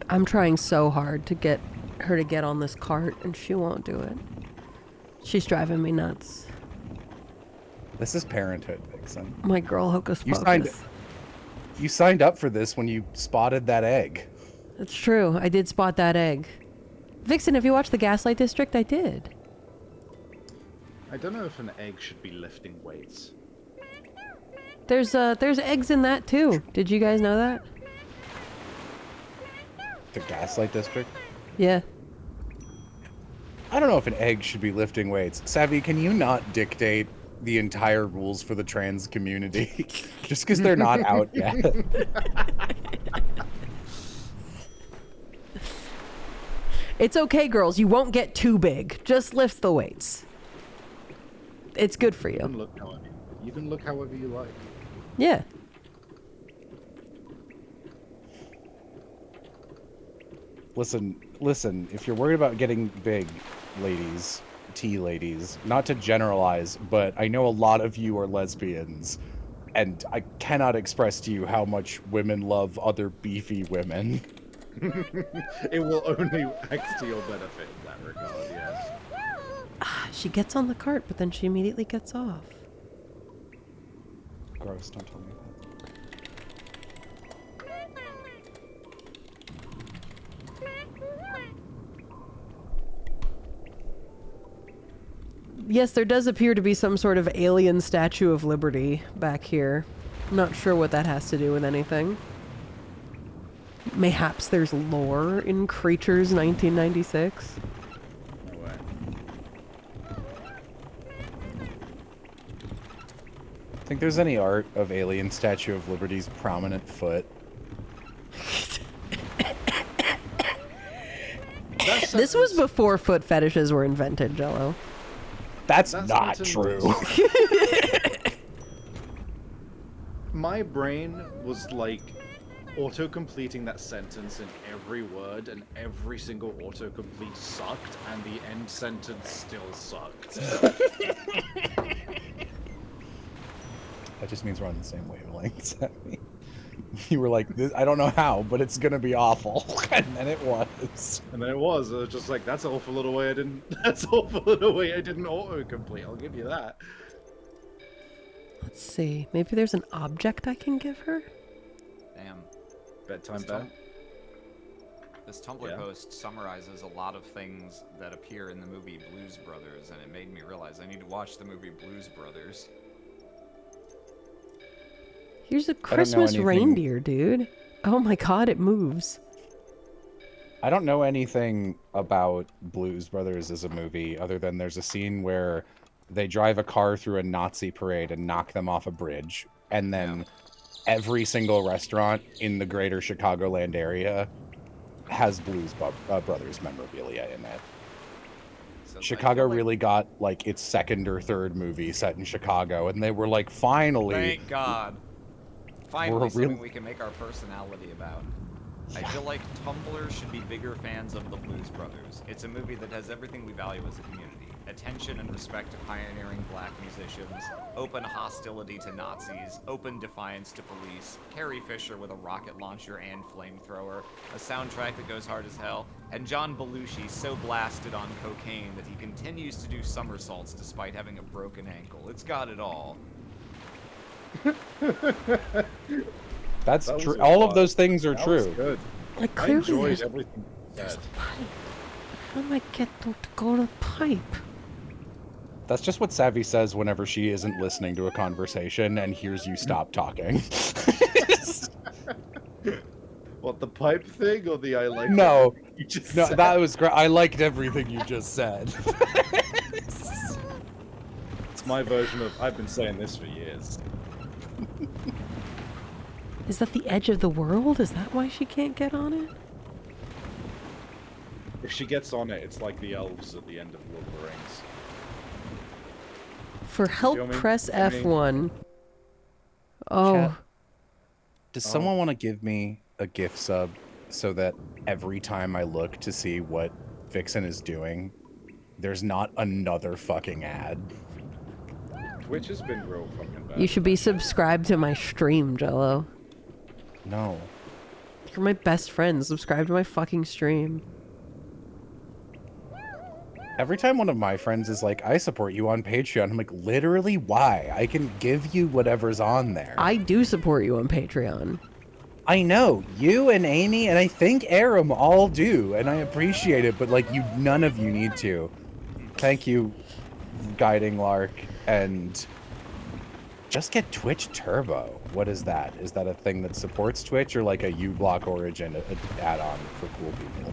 I'm trying so hard to get her to get on this cart, and she won't do it. She's driving me nuts. This is parenthood, Vixen. My girl hocus You pocus. You signed up for this when you spotted that egg. It's true. I did spot that egg. Vixen, have you watched The Gaslight District? I did. I don't know if an egg should be lifting weights. There's eggs in that too. Did you guys know that? The Gaslight District? Yeah. I don't know if an egg should be lifting weights. Savvy, can you not dictate the entire rules for the trans community? Just because they're not out yet. It's okay, girls. You won't get too big. Just lift the weights. It's good for you. You can look however you like. Yeah. Listen, if you're worried about getting big, ladies, tea ladies, not to generalize, but I know a lot of you are lesbians, and I cannot express to you how much women love other beefy women. It will only act to your benefit in that regard, yes. She gets on the cart, but then she immediately gets off. Gross, don't tell me that. Yes, there does appear to be some sort of alien Statue of Liberty back here. Not sure what that has to do with anything. Mayhaps there's lore in Creatures 1996. No way. Think there's any art of alien Statue of Liberty's prominent foot? This was before foot fetishes were invented, Jello. That's That not sentence- true. My brain was like auto-completing that sentence in every word, and every single autocomplete sucked, and the end sentence still sucked. That just means we're on the same wavelength. You were like, I don't know how, but it's gonna be awful, and then it was. And then it was just like, that's awful in a way I didn't. That's awful in a way I didn't autocomplete. I'll give you that. Let's see. Maybe there's an object I can give her? Damn. Bedtime This bed. This Tumblr Yeah. post summarizes a lot of things that appear in the movie Blues Brothers, and it made me realize I need to watch the movie Blues Brothers. Here's a know Christmas anything- reindeer, dude. Oh my god, it moves. I don't know anything about Blues Brothers as a movie other than there's a scene where they drive a car through a Nazi parade and knock them off a bridge, and then every single restaurant in the greater Chicagoland area has Blues Brothers memorabilia in it. So I Chicago feel like- really got like its second or third movie set in Chicago, and they were like, finally. Thank God. Finally, We're something real- we can make our personality about. I feel like Tumblr should be bigger fans of the Blues Brothers. It's a movie that has everything we value as a community. Attention and respect to pioneering black musicians, open hostility to Nazis, open defiance to police, Carrie Fisher with a rocket launcher and flamethrower, a soundtrack that goes hard as hell, and John Belushi so blasted on cocaine that he continues to do somersaults despite having a broken ankle. It's got it all. That's That was true. a All lot. of those things are That was true. good. Like, I clearly enjoyed there's everything. you a said. pipe. How do I get them to go to the pipe? That's just what Savvy says whenever she isn't listening to a conversation and hears you stop talking. What, the pipe thing or the I like No, everything you just no, said? that was great. I liked everything you just said. It's my version of I've been saying this for years. Is that the edge of the world? Is that why she can't get on it? If she gets on it, it's like the elves at the end of Lord of the Rings. For help, feel me? press I mean- F1. Oh, Chat. Does someone want to give me a gift sub so that every time I look to see what Vixen is doing, there's not another fucking ad? Twitch has been real fucking bad. you should be subscribed to my stream, Jello. No. You're my best friend. Subscribe to my fucking stream. Every time one of my friends is like, I support you on Patreon, I'm like, literally, why? I can give you whatever's on there. I do support you on Patreon. I know. You and Amy and I think Aram all do, and I appreciate it, but like none of you need to. Thank you, Guiding Lark, and just get Twitch Turbo. What is that? Is that a thing that supports Twitch or like a uBlock Origin add-on for cool people?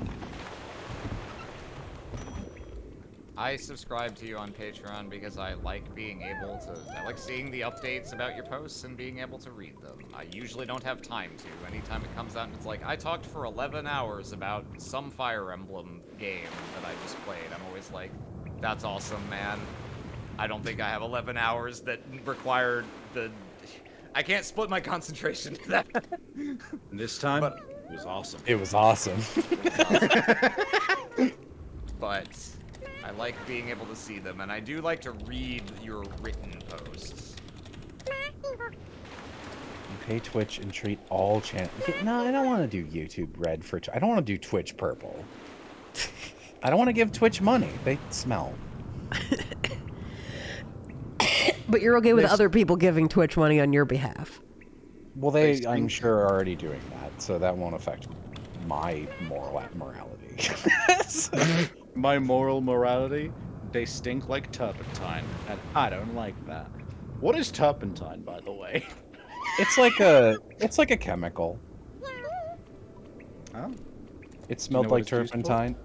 I subscribe to you on Patreon because I like being able to... I like seeing the updates about your posts and being able to read them. I usually don't have time to. Anytime it comes out and it's like, I talked for 11 hours about some Fire Emblem game that I just played. I'm always like, that's awesome, man. I don't think I have 11 hours that required the... I can't split my concentration to that. And this time, But- it was awesome. It was awesome. But I like being able to see them, and I do like to read your written posts. You pay Twitch and treat all channels. No, I don't want to do YouTube Red for... I don't want to do Twitch Purple. I don't want to give Twitch money. They smell. But you're okay with other people giving Twitch money on your behalf. Well, they, I'm sure, are already doing that, so that won't affect my morality. My moral morality, they stink like turpentine, and I don't like that. What is turpentine, by the way? It's like a chemical. Oh. It smelled know what like it's used for? turpentine.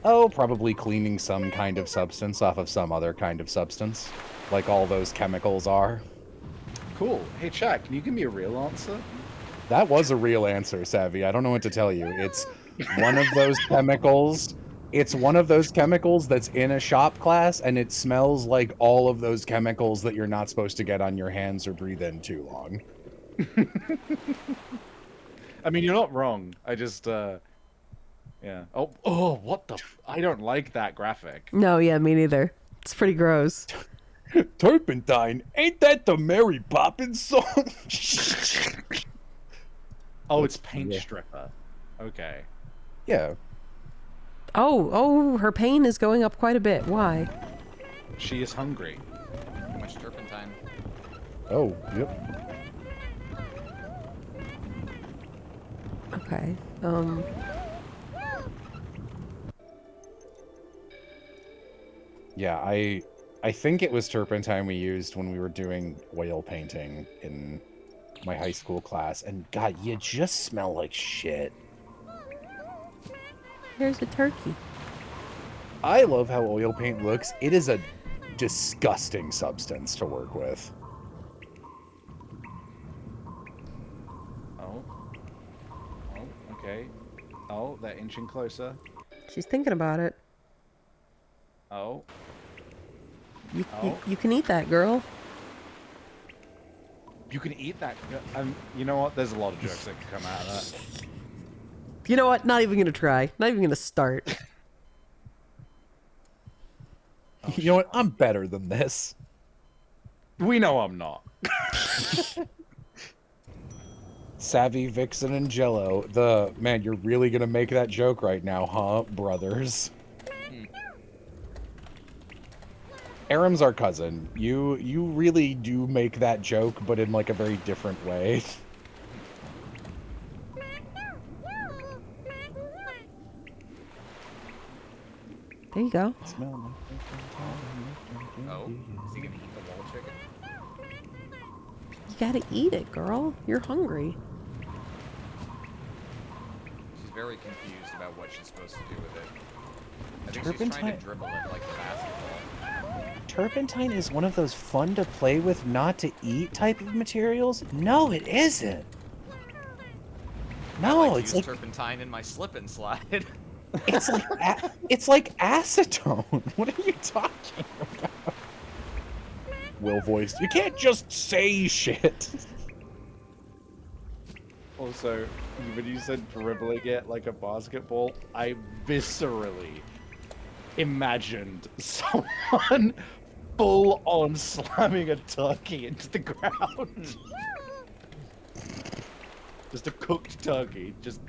Oh, probably cleaning some kind of substance off of some other kind of substance, like all those chemicals are. Cool. Hey, chat, can you give me a real answer? That was a real answer, Savvy. I don't know what to tell you. It's one of those chemicals. It's one of those chemicals that's in a shop class, and it smells like all of those chemicals that you're not supposed to get on your hands or breathe in too long. I mean, you're not wrong. I just, yeah. Oh, what the I don't like that graphic. No, yeah, me neither. It's pretty gross. Turpentine? Ain't that the Mary Poppins song? Oh, it's Paint Yeah. Stripper. Okay. Yeah. Oh, her pain is going up quite a bit. Why? She is hungry. Too much turpentine. Oh, yep. Okay. Yeah, I think it was turpentine we used when we were doing oil painting in my high school class, and God, you just smell like shit. Here's a turkey. I love how oil paint looks. It is a disgusting substance to work with. Oh. Oh, okay. Oh, they're inching closer. She's thinking about it. Oh. You Oh. can eat that, girl. You can eat that. You know what? There's a lot of jokes that can come out of that. You know what? Not even gonna try. Not even gonna start. You know what? I'm better than this. We know I'm not. Savvy, Vixen, and Jello. Man, you're really gonna make that joke right now, huh, brothers? Aram's our cousin. You really do make that joke, but in like a very different way. There you go. Oh, is he gonna eat the wall chicken? You gotta eat it, girl. You're hungry. very confused about what she's supposed to do with it. I think she's Turpentine? trying to dribble it like a basketball. Turpentine is one of those fun to play with, not to eat type of materials. No, it isn't. I No, like to it's use like turpentine in my slip and slide. it's like acetone. What are you talking about? Will voiced. You can't just say shit. Also, when you said dribbling it like a basketball, I viscerally imagined someone full on slamming a turkey into the ground. Just a cooked turkey. Just.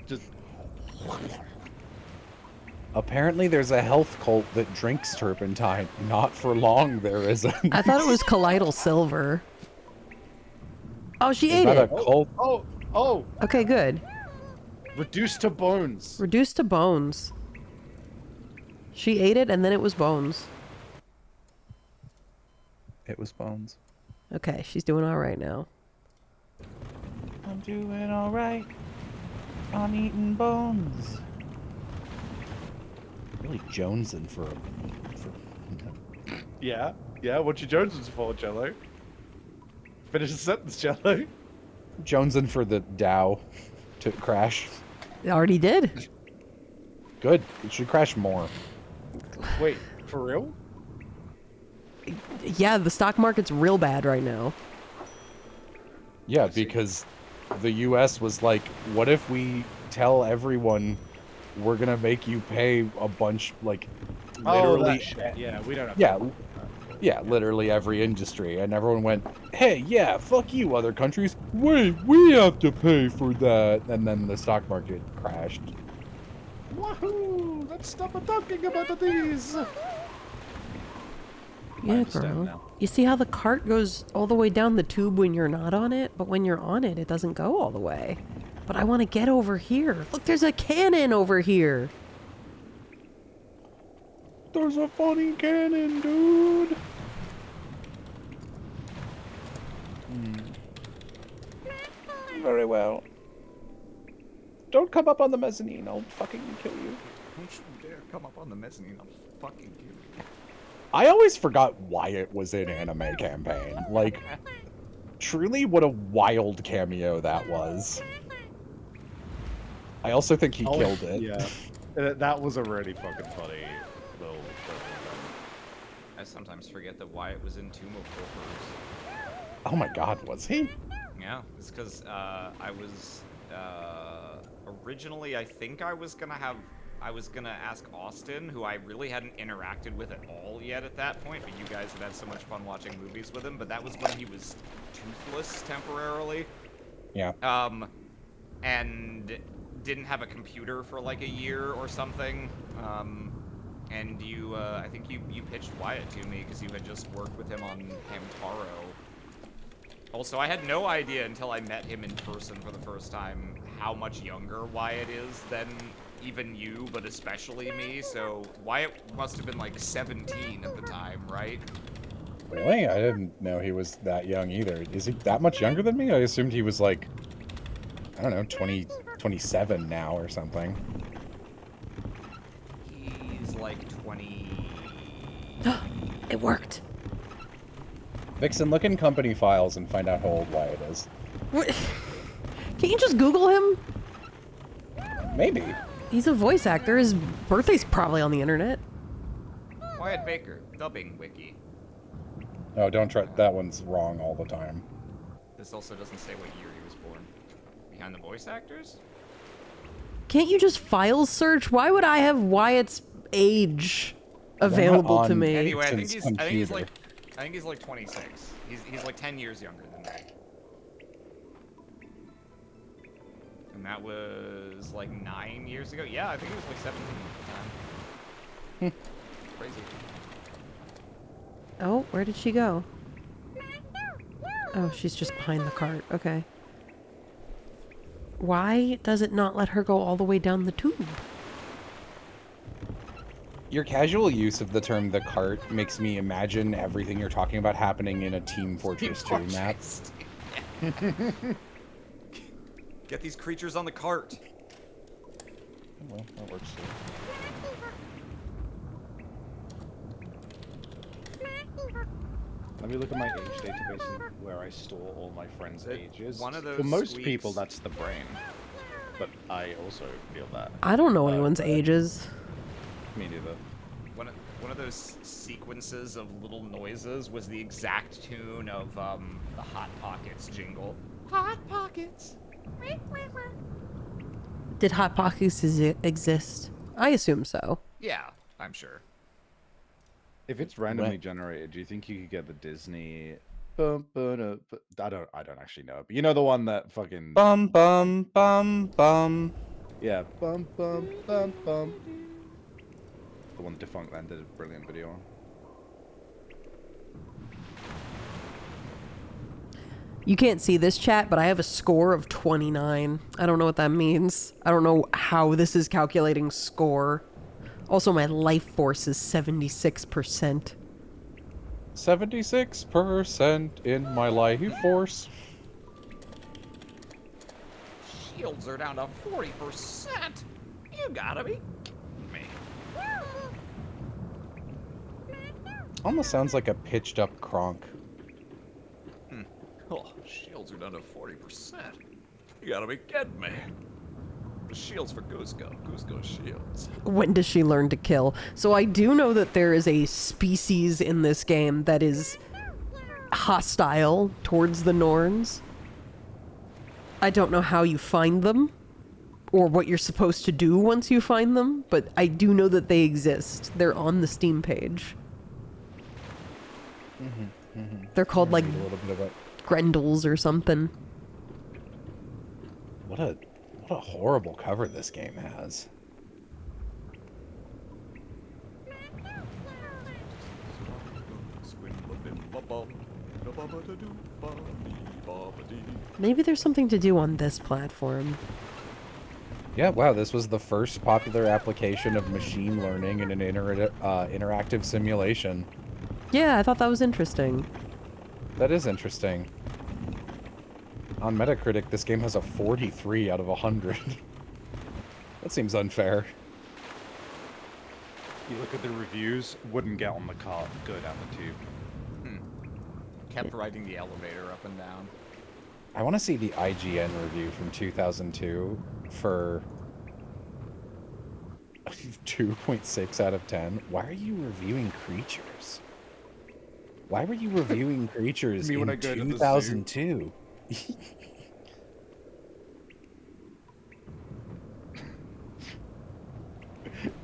Apparently, there's a health cult that drinks turpentine. Not for long, there isn't. I thought it was colloidal silver. Oh, she Is ate that it. a cult? Oh! Okay, good. Reduced to bones. Reduced to bones. She ate it and then it was bones. It was bones. Okay, she's doing all right now. I'm doing all right. I'm eating bones. Really jonesing for. Yeah, what you Jones's for, Jello? Finish the sentence, Jello. Jonesing for the Dow to crash. It already did. Good. It should crash more. Wait, for real? Yeah, the stock market's real bad right now. Yeah, because the U.S. was like, what if we tell everyone we're gonna make you pay a bunch, like, literally. That shit. Yeah, we don't have Yeah, to. yeah, literally every industry, and everyone went, hey, yeah, fuck you, other countries. Wait, we have to pay for that. And then the stock market crashed. Wahoo! Let's stop talking about these. Yeah, understand girl. now. You see how the cart goes all the way down the tube when you're not on it, but when you're on it, it doesn't go all the way. But I want to get over here. Look, there's a cannon over here. There's a funny cannon, dude. Very well. Don't come up on the mezzanine. I'll fucking kill you. Don't you dare come up on the mezzanine. I'll fucking kill you. I always forgot Wyatt was in Anime Campaign. Like, truly, what a wild cameo that was. I also think he killed it. Yeah, that was a really fucking funny little I sometimes forget that Wyatt was in Tomb of Horrors. Oh my god, was he? Yeah, it's because I was originally I think I was gonna ask Austin, who I really hadn't interacted with at all yet at that point, but you guys have had so much fun watching movies with him. But that was when he was toothless temporarily. Yeah. And didn't have a computer for like a year or something. And you, I think you pitched Wyatt to me because you had just worked with him on Hamtaro. Also, I had no idea until I met him in person for the first time how much younger Wyatt is than even you, but especially me. So Wyatt must have been like 17 at the time, right? Really? I didn't know he was that young either. Is he that much younger than me? I assumed he was like, I don't know, 27 now or something. He's like 20. It worked. Vixen, look in company files and find out how old Wyatt is. What? Can't you just Google him? Maybe. He's a voice actor. His birthday's probably on the internet. Wyatt Baker, dubbing wiki. Oh, don't try. That one's wrong all the time. This also doesn't say what year he was born. Behind the voice actors? Can't you just file search? Why would I have Wyatt's age available to on- me? Anyway, I Since think he's computer. like 26. He's like 10 years younger than me. And that was like 9 years ago. Yeah, I think he was like 17 at the time. Crazy. Oh, where did she go? Oh, she's just behind the cart. Okay. Why does it not let her go all the way down the tube? Your casual use of the term "the cart" makes me imagine everything you're talking about happening in a Team Fortress 2 map. Get these creatures on the cart. Well, that works too. Let me look at my age database where I store all my friends' ages. one of For those most people, squeaks- that's the brain. But I also feel that. I don't know anyone's ages. Me neither. One of those sequences of little noises was the exact tune of the Hot Pockets jingle. Hot Pockets. Did Hot Pockets exist? I assume so. Yeah, I'm sure. If it's randomly generated, do you think you could get the Disney? I don't actually know, but you know the one that fucking Bum bum bum bum. yeah, bum bum bum bum. The one Defunct Land did a brilliant video on. You can't see this chat, but I have a score of 29. I don't know what that means. I don't know how this is calculating score. Also, my life force is 76%. 76% in my life force. Shields are down to 40%. You gotta be kidding me. Almost sounds like a pitched up Kronk. Oh, shields are down to 40%. You gotta be kidding me. The shields for Cusco. Cusco shields. When does she learn to kill? So I do know that there is a species in this game that is hostile towards the Norns. I don't know how you find them or what you're supposed to do once you find them, but I do know that they exist. They're on the Steam page. They're called like A little bit about Grendels or something. what a horrible cover this game has. Maybe there's something to do on this platform. Yeah, wow, this was the first popular application of machine learning in an interactive simulation. Yeah, I thought that was interesting. That is interesting. On Metacritic, this game has a 43 out of 100. That seems unfair. You look at the reviews, wouldn't get on the cart, go down the tube. Kept riding the elevator up and down. I want to see the IGN review from 2002 for 2.6 out of 10. Why are you reviewing creatures? Why were you reviewing creatures Me when I in go to the zoo. 2002?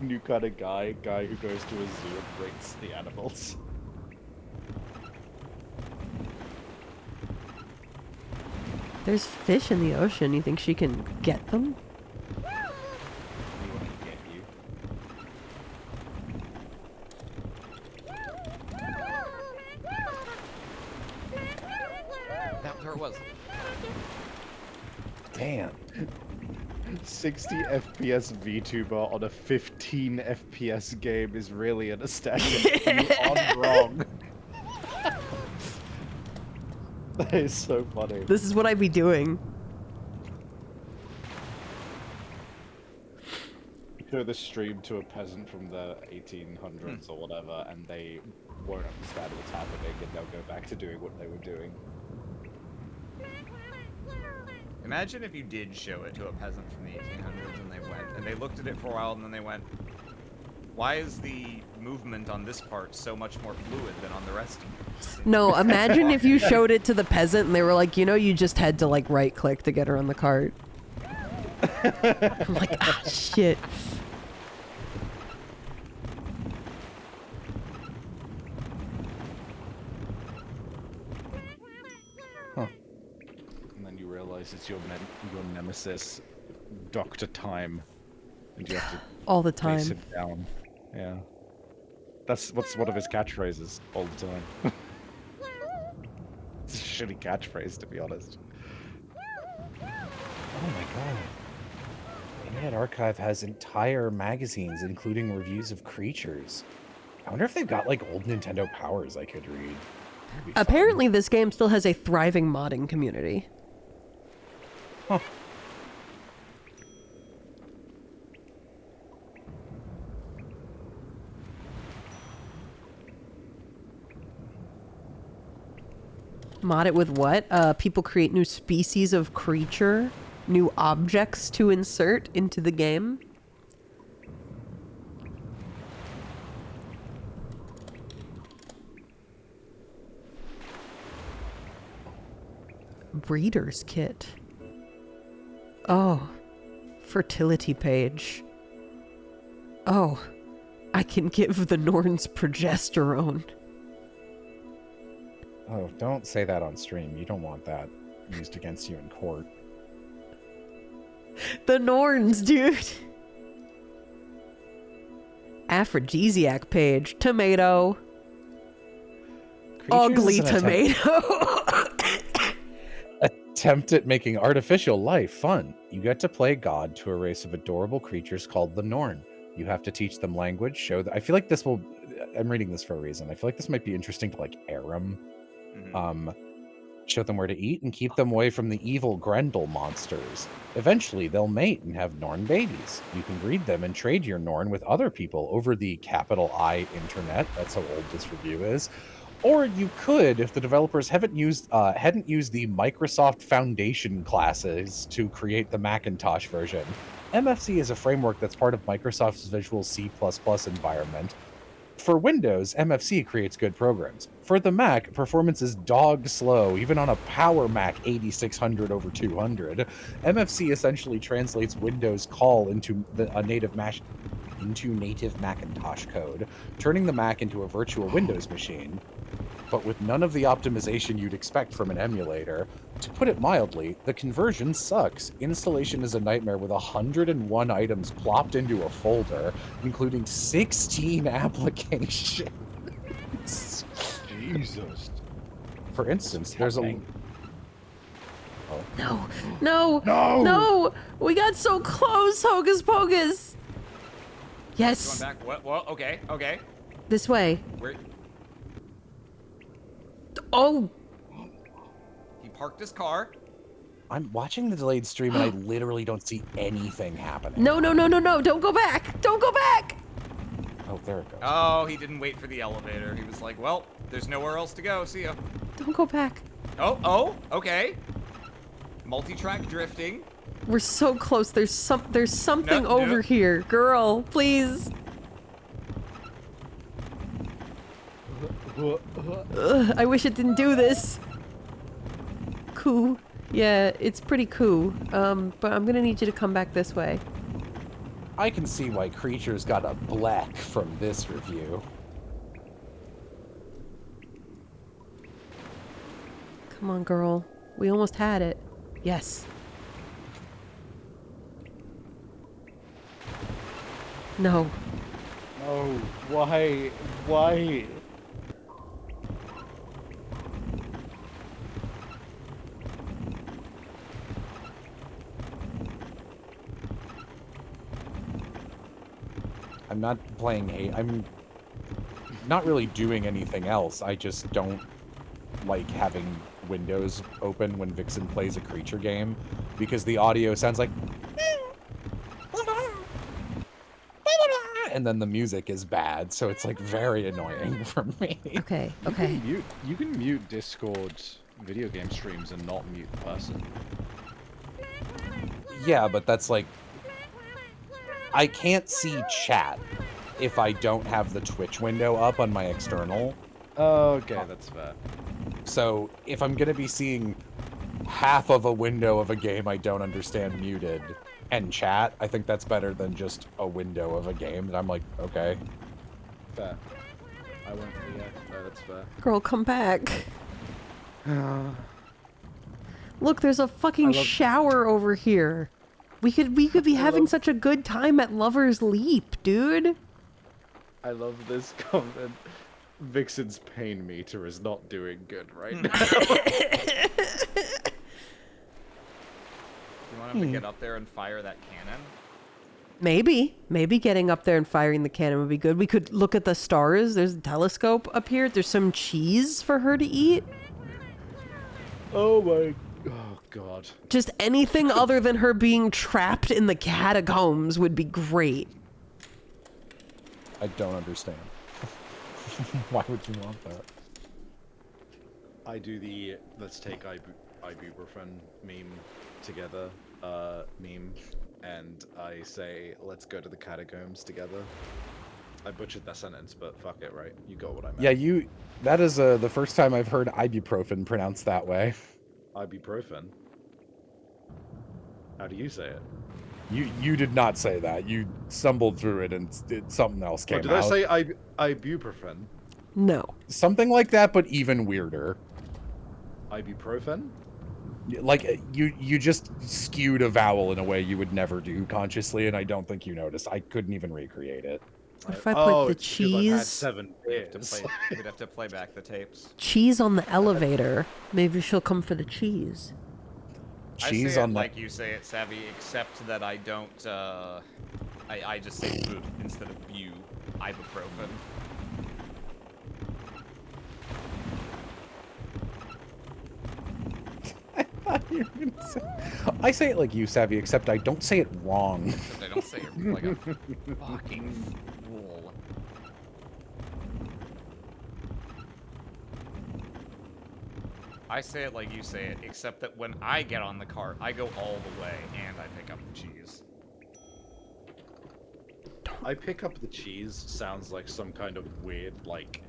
New kind of guy who goes to a zoo and rates the animals. There's fish in the ocean. You think she can get them? Me when I get you. That's where it was. Damn. 60 FPS VTuber on a 15 FPS game is really an aesthetic. You are wrong. That is so funny. This is what I'd be doing. Show the stream to a peasant from the 1800s or whatever, and they won't understand what's happening, and they'll go back to doing what they were doing. Imagine if you did show it to a peasant from the 1800s and they looked at it for a while and then they went, why is the movement on this part so much more fluid than on the rest of it? No, imagine if you showed it to the peasant and they were like, you know, you just had to like right click to get her on the cart. I'm like, ah, shit. And then you realize it's your nemesis, Dr. Time, and you have to All the face time. him down. Yeah. That's what's one of his catchphrases all the time. It's a shitty catchphrase, to be honest. Oh my god. Internet Archive has entire magazines, including reviews of creatures. I wonder if they've got like old Nintendo Powers I could read. That'd be fun. Apparently, this game still has a thriving modding community. Huh. Mod it with what? People create new species of creature, new objects to insert into the game. Breeder's kit. Oh, fertility page. Oh, I can give the Norns progesterone. Oh, don't say that on stream. You don't want that used against you in court. The Norns, dude. Aphrodisiac page. Tomato. Ugly tomato. Attempt at making artificial life fun. You get to play God to a race of adorable creatures called the Norn. You have to teach them language, show that. I feel like this will. I'm reading this for a reason. I feel like this might be interesting to like air them. Show them where to eat and keep them away from the evil Grendel monsters. Eventually, they'll mate and have Norn babies. You can breed them and trade your Norn with other people over the capital I internet. That's how old this review is. Or you could, if the developers hadn't used the Microsoft Foundation classes to create the Macintosh version. MFC is a framework that's part of Microsoft's Visual C++ environment. For Windows, MFC creates good programs. For the Mac, performance is dog slow, even on a Power Mac 8600 over 200. MFC essentially translates Windows call into native Macintosh code, turning the Mac into a virtual Windows machine, but with none of the optimization you'd expect from an emulator. To put it mildly, the conversion sucks. Installation is a nightmare with 101 items plopped into a folder, including 16 applications. Jesus. For instance, there's a... Oh. No, no, no, no! We got so close, Hocus Pocus! Yes! Going back. What? Okay, okay. This way. Where? Oh! He parked his car. I'm watching the delayed stream and I literally don't see anything happening. No, no, no, no, no! Don't go back! Don't go back! Oh, there it goes. Oh, he didn't wait for the elevator. He was like, well, there's nowhere else to go. See ya. Don't go back. Oh, okay. Multi-track drifting. We're so close. There's something No, over no. here. Girl, please. Ugh, I wish it didn't do this. Cool. Yeah, it's pretty cool. But I'm gonna need you to come back this way. I can see why Creatures got a black from this review. Come on, girl. We almost had it. Yes. No. Oh, why? Why? I'm not playing I'm not really doing anything else. I just don't like having windows open when Vixen plays a creature game because the audio sounds like and then the music is bad, so it's like very annoying for me. Okay, okay. You can mute Discord video game streams and not mute the person. Yeah, but that's like I can't see chat if I don't have the Twitch window up on my external. Okay, that's fair. So if I'm gonna be seeing half of a window of a game I don't understand muted and chat, I think that's better than just a window of a game that I'm like, okay. Fair. I won't. Yeah, no, that's fair. Girl, come back. Look, there's a fucking shower over here. We could be having such a good time at Lover's Leap, dude. I love this comment. Vixen's pain meter is not doing good right now. You want him to get up there and fire that cannon? Maybe getting up there and firing the cannon would be good. We could look at the stars. There's a telescope up here. There's some cheese for her to eat. Oh god. Just anything other than her being trapped in the catacombs would be great. I don't understand. Why would you want that? I do the let's take ibuprofen meme together meme, and I say let's go to the catacombs together. I butchered that sentence, but fuck it, right? You got what I meant. Yeah, that is the first time I've heard ibuprofen pronounced that way. Ibuprofen. How do you say it? You did not say that. You stumbled through it and something else came Wait, did out. I say ibuprofen? No. Something like that, but even weirder. Ibuprofen? Like you just skewed a vowel in a way you would never do consciously, and I don't think you noticed. I couldn't even recreate it. What if I put the it's because I've had cheese 7 beers. We'd have to play back the tapes. cheese on the elevator? Maybe she'll come for the cheese. Cheese I say on it the like you say it, Savvy, except that I don't, I just say boo instead of bu, ibuprofen. I say it like you, Savvy, except I don't say it wrong. I don't say it like a fucking fool. I say it like you say it, except that when I get on the cart, I go all the way and I pick up the cheese. I pick up the cheese sounds like some kind of weird, like,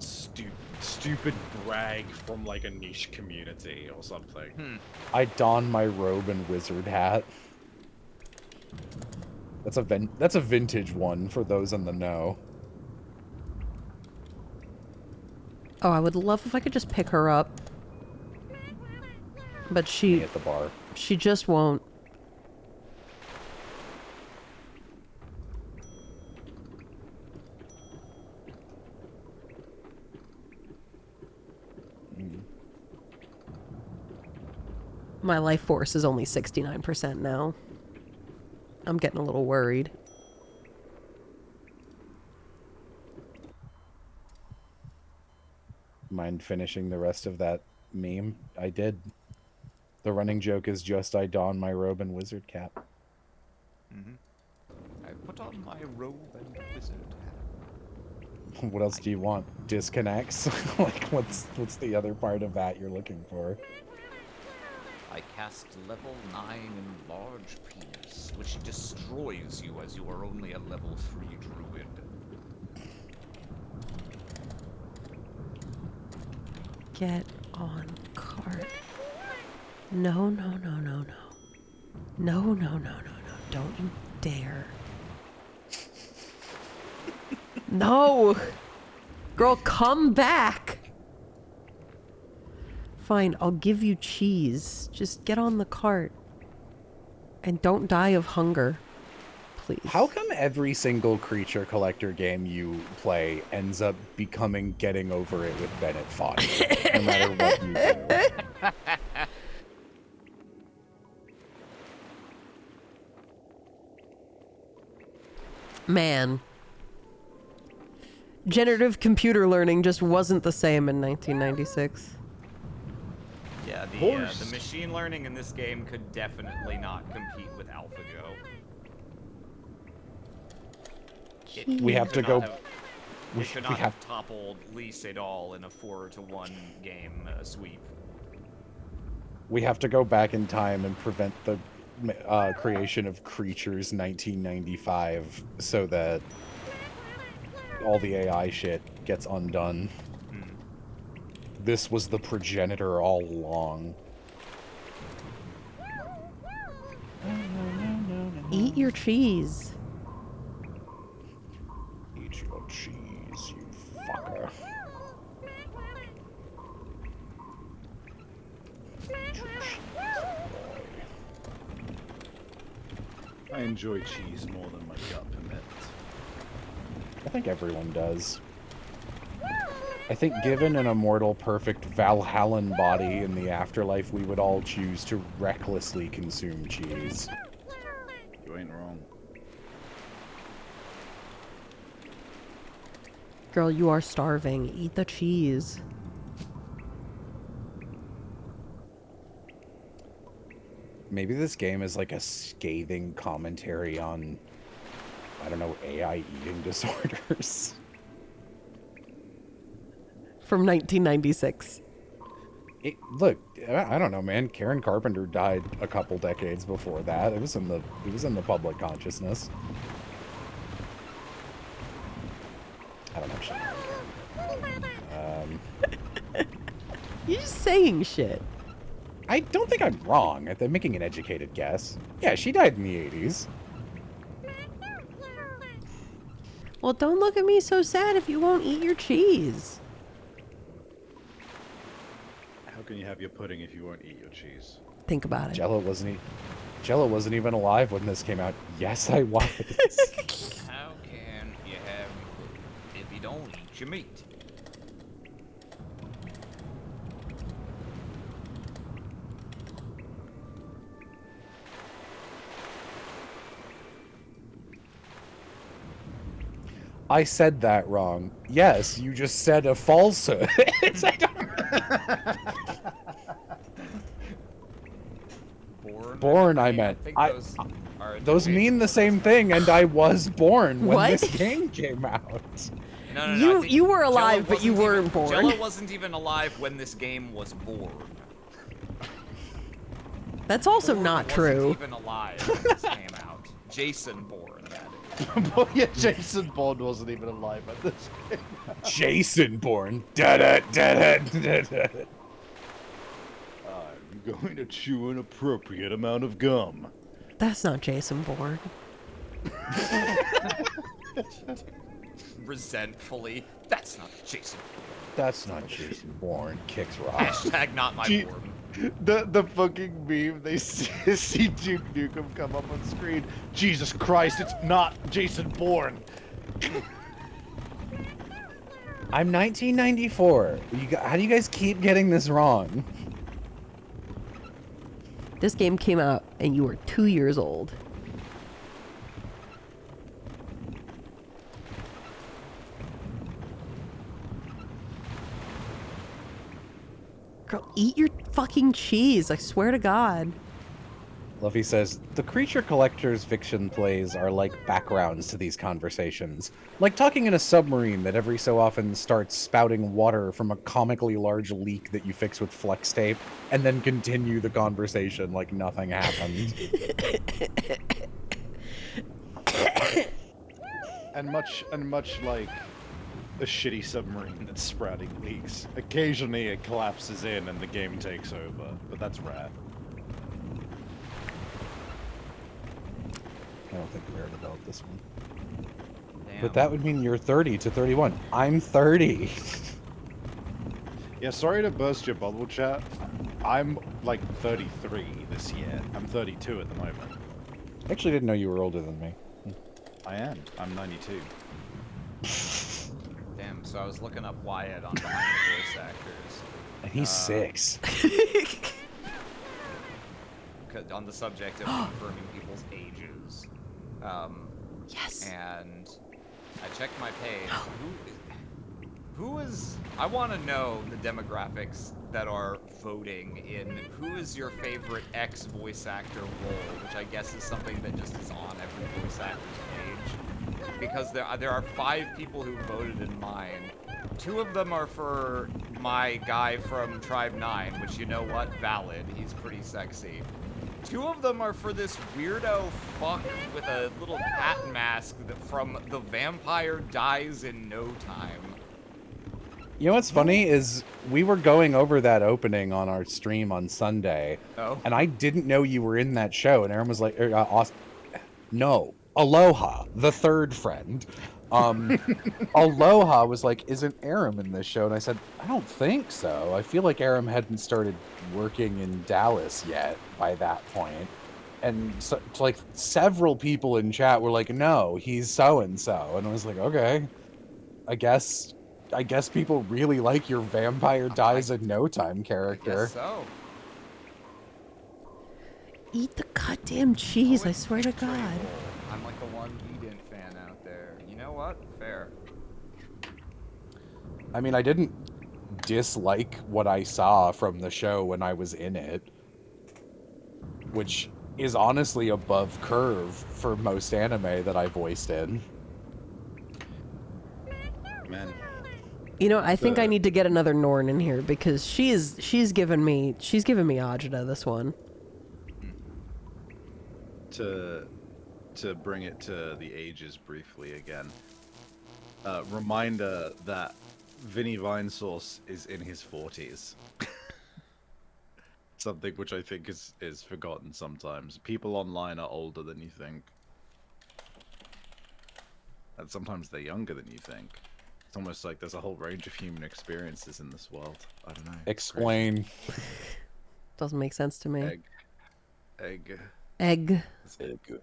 stupid brag from, like, a niche community or something. I don my robe and wizard hat. That's a vintage one for those in the know. Oh, I would love if I could just pick her up. But she At the bar. she just won't. My life force is only 69% now. I'm getting a little worried. Mind finishing the rest of that meme? I did. The running joke is just I don my robe and wizard cap. I put on my robe and wizard hat. What else do you want? Disconnects? Like, what's the other part of that you're looking for? I cast level 9 Enlarge Penis, which destroys you as you are only a level 3 druid. Get on cart. No, no, no, no, no. No, no, no, no, no. Don't you dare. No! Girl, come back! Fine, I'll give you cheese. Just get on the cart. And don't die of hunger. Please. How come every single creature collector game you play ends up becoming Getting Over It with Bennett Foddy? No matter what you do. Man. Generative computer learning just wasn't the same in 1996. Yeah, the machine learning in this game could definitely not compete with AlphaGo. We have to go. It could not have toppled Lease at all in a 4-to-1 game sweep. We have to go back in time and prevent the creation of Creatures 1995 so that all the AI shit gets undone. This was the progenitor all along. Eat your cheese. Eat your cheese, you fucker. Eat your cheese, boy. I enjoy cheese more than my gut permits. I think everyone does. I think given an immortal, perfect Valhallan body in the afterlife, we would all choose to recklessly consume cheese. You ain't wrong. Girl, you are starving. Eat the cheese. Maybe this game is like a scathing commentary on, I don't know, AI eating disorders. From 1996. Look, I don't know, man. Karen Carpenter died a couple decades before that. It was in the public consciousness. I don't actually know. You're just saying shit. I don't think I'm wrong. I'm making an educated guess. Yeah, she died in the 80s. Well, don't look at me so sad if you won't eat your cheese. How can you have your pudding if you won't eat your cheese? Think about it. Jello wasn't even alive when this came out. Yes, I was. How can you have pudding if you don't eat your meat? I said that wrong. Yes, you just said a falsehood. Born, I meant. think Those mean the same thing, and I was born when What? this game came out. No, I think You were Jello alive, but you wasn't weren't even- born. Jello wasn't even alive when this game was born. That's also Bourne not wasn't true. even alive when this came out. Jason Bourne, that is. Oh yeah, Jason Bourne wasn't even alive at this game. Jason Bourne. Da-da-da-da-da-da. I'm going to chew an appropriate amount of gum. That's not Jason Bourne. Resentfully, that's not Jason. That's not Jason Bourne. Kicks rock. Hashtag not my Gee- Bourne. The fucking meme, they see Duke Nukem come up on screen. Jesus Christ, it's not Jason Bourne. I'm 1994. How do you guys keep getting this wrong? This game came out and you were 2 years old. Girl, eat your fucking cheese. I swear to God. Luffy says, the creature collector's Vixen plays are like backgrounds to these conversations. Like talking in a submarine that every so often starts spouting water from a comically large leak that you fix with flex tape, and then continue the conversation like nothing happened. And much like a shitty submarine that's sprouting leaks. Occasionally it collapses in and the game takes over, but that's rare. I don't think Rare developed this one. Damn. But that would mean you're 30 to 31. I'm 30. Yeah, sorry to burst your bubble, chat. I'm like 33 this year. I'm 32 at the moment. I actually didn't know you were older than me. I am. I'm 92. Damn, so I was looking up Wyatt on behind the voice actors. And he's 6. On the subject of confirming people's ages. Yes. And I checked my page. Who is... I want to know the demographics that are voting in who is your favorite ex-voice actor role, which I guess is something that just is on every voice actor's page. Because there are 5 people who voted in mine. 2 of them are for my guy from Tribe 9, which, you know what? Valid. He's pretty sexy. 2 of them are for this weirdo fuck with a little cat mask that from The Vampire Dies in No Time. You know what's funny is we were going over that opening on our stream on Sunday, Oh. and I didn't know you were in that show, and Aaron was like, no, Aloha, the third friend. Aloha was like, isn't Aram in this show? And I said, I don't think so. I feel like Aram hadn't started working in Dallas yet by that point. And so, like several people in chat were like, no, he's so-and-so. And I was like, okay, I guess people really like your Vampire Dies in No Time character. Guess so. Eat the goddamn cheese, Oh, I swear to it's Trey God. Bull. I'm like the one Eden fan out there. You know what? Fair. I mean, I didn't dislike what I saw from the show when I was in it, which is honestly above curve for most anime that I voiced in. Man. You know, I think I need to get another Norn in here because she's given me agita this one. To bring it to the ages briefly again. Reminder that Vinny Vinesauce is in his 40s. Something which I think is forgotten sometimes. People online are older than you think. And sometimes they're younger than you think. It's almost like there's a whole range of human experiences in this world. I don't know. Explain. Doesn't make sense to me. Egg. Egg. Egu.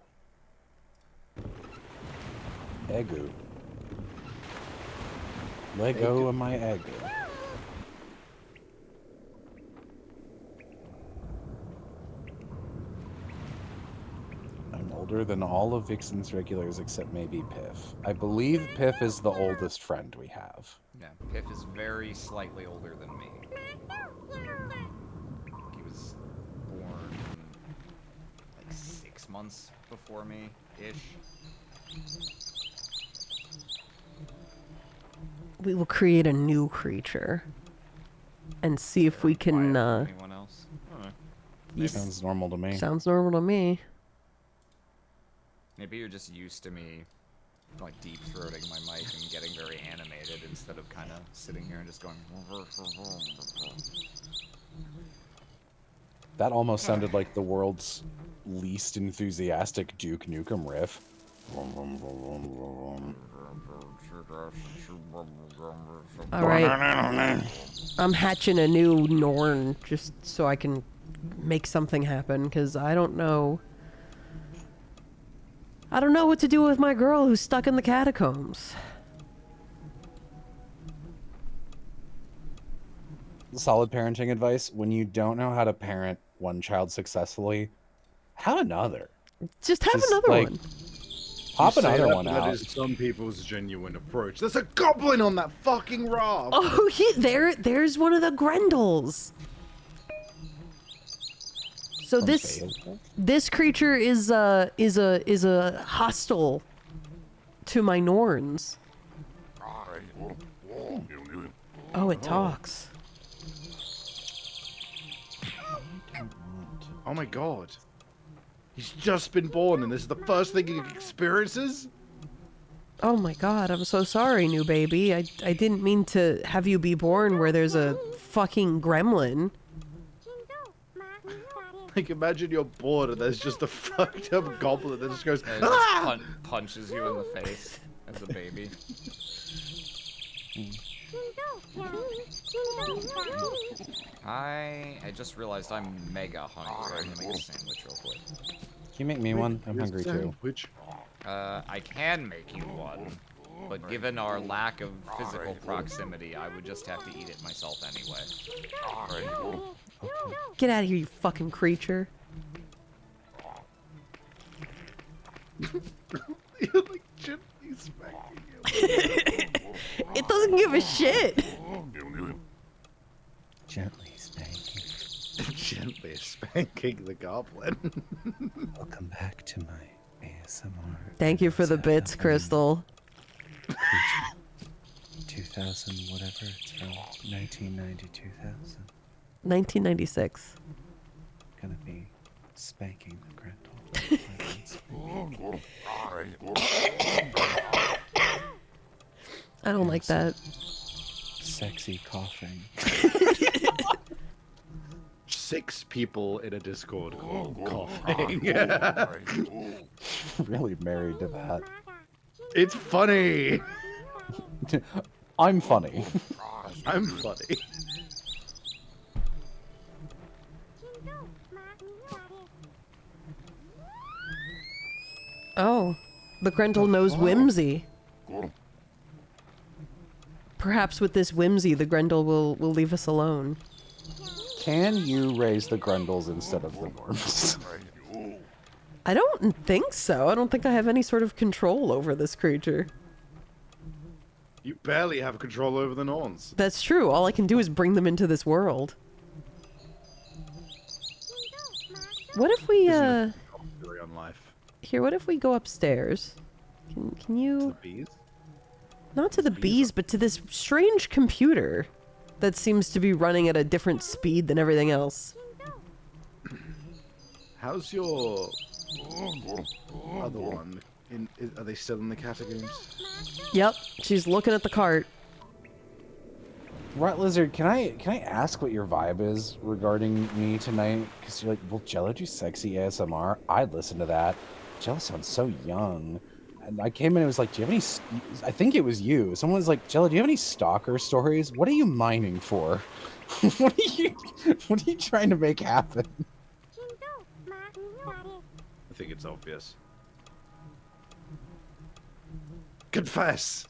Egu. Let go of my egu. I'm older than all of Vixen's regulars except maybe Piff. I believe Piff is the oldest friend we have. Yeah, Piff is very slightly older than me. He was born like 6 months before me, ish. We will create a new creature and see if we can. Anyone else? Sounds normal to me. Sounds normal to me. Maybe you're just used to me, like, deep-throating my mic and getting very animated instead of kind of sitting here and just going... That almost sounded like the world's least enthusiastic Duke Nukem riff. All right. I'm hatching a new Norn just so I can make something happen because I don't know. I don't know what to do with my girl who's stuck in the catacombs. Solid parenting advice: when you don't know how to parent one child successfully, have another. Just have Just, another like, one. Pop You say another that, one but out. That is some people's genuine approach. There's a goblin on that fucking raft. Oh, there's one of the Grendels. So this creature is a hostile to my Norns. Oh, it talks. Oh my god. He's just been born and this is the first thing he experiences? Oh my god, I'm so sorry, new baby. I didn't mean to have you be born where there's a fucking gremlin. Like, imagine you're bored and there's just a fucked up goblin that just goes, And it ah! just punches you in the face as a baby. I just realized I'm mega hungry. I'm gonna make a sandwich real quick. Can you make me one? I'm hungry too. Which? I can make you one, but given our lack of physical proximity, I would just have to eat it myself anyway. Get out of here, you fucking creature. You're like gently smacking him. It doesn't give a shit. Gently spanking. Gently spanking the goblin. Welcome back to my ASMR. Thank you for the bits, Crystal. 2000, whatever. It's from 1990, 2000. 1996. Gonna be spanking the Grendel. I don't like that. Sexy coughing. 6 people in a Discord call coughing. Really married to that. It's funny. I'm funny. I'm funny. Oh, the Grendel knows whimsy. Perhaps with this whimsy, the Grendel will leave us alone. Can you raise the Grendels instead of the Norns? I don't think so. I don't think I have any sort of control over this creature. You barely have control over the Norns. That's true. All I can do is bring them into this world. What if we, On life. Here, what if we go upstairs? Can The you... bees? Not to the bees, but to this strange computer that seems to be running at a different speed than everything else. How's your other one? Are they still in the catacombs? Yep, she's looking at the cart. Rat Lizard, can I ask what your vibe is regarding me tonight? Because you're like, will Jello do sexy ASMR? I'd listen to that. Jello sounds so young. And I came in and was like, do you have any... I think it was you. Someone was like, Jello, do you have any stalker stories? What are you mining for? What are you trying to make happen? I think it's obvious. Confess!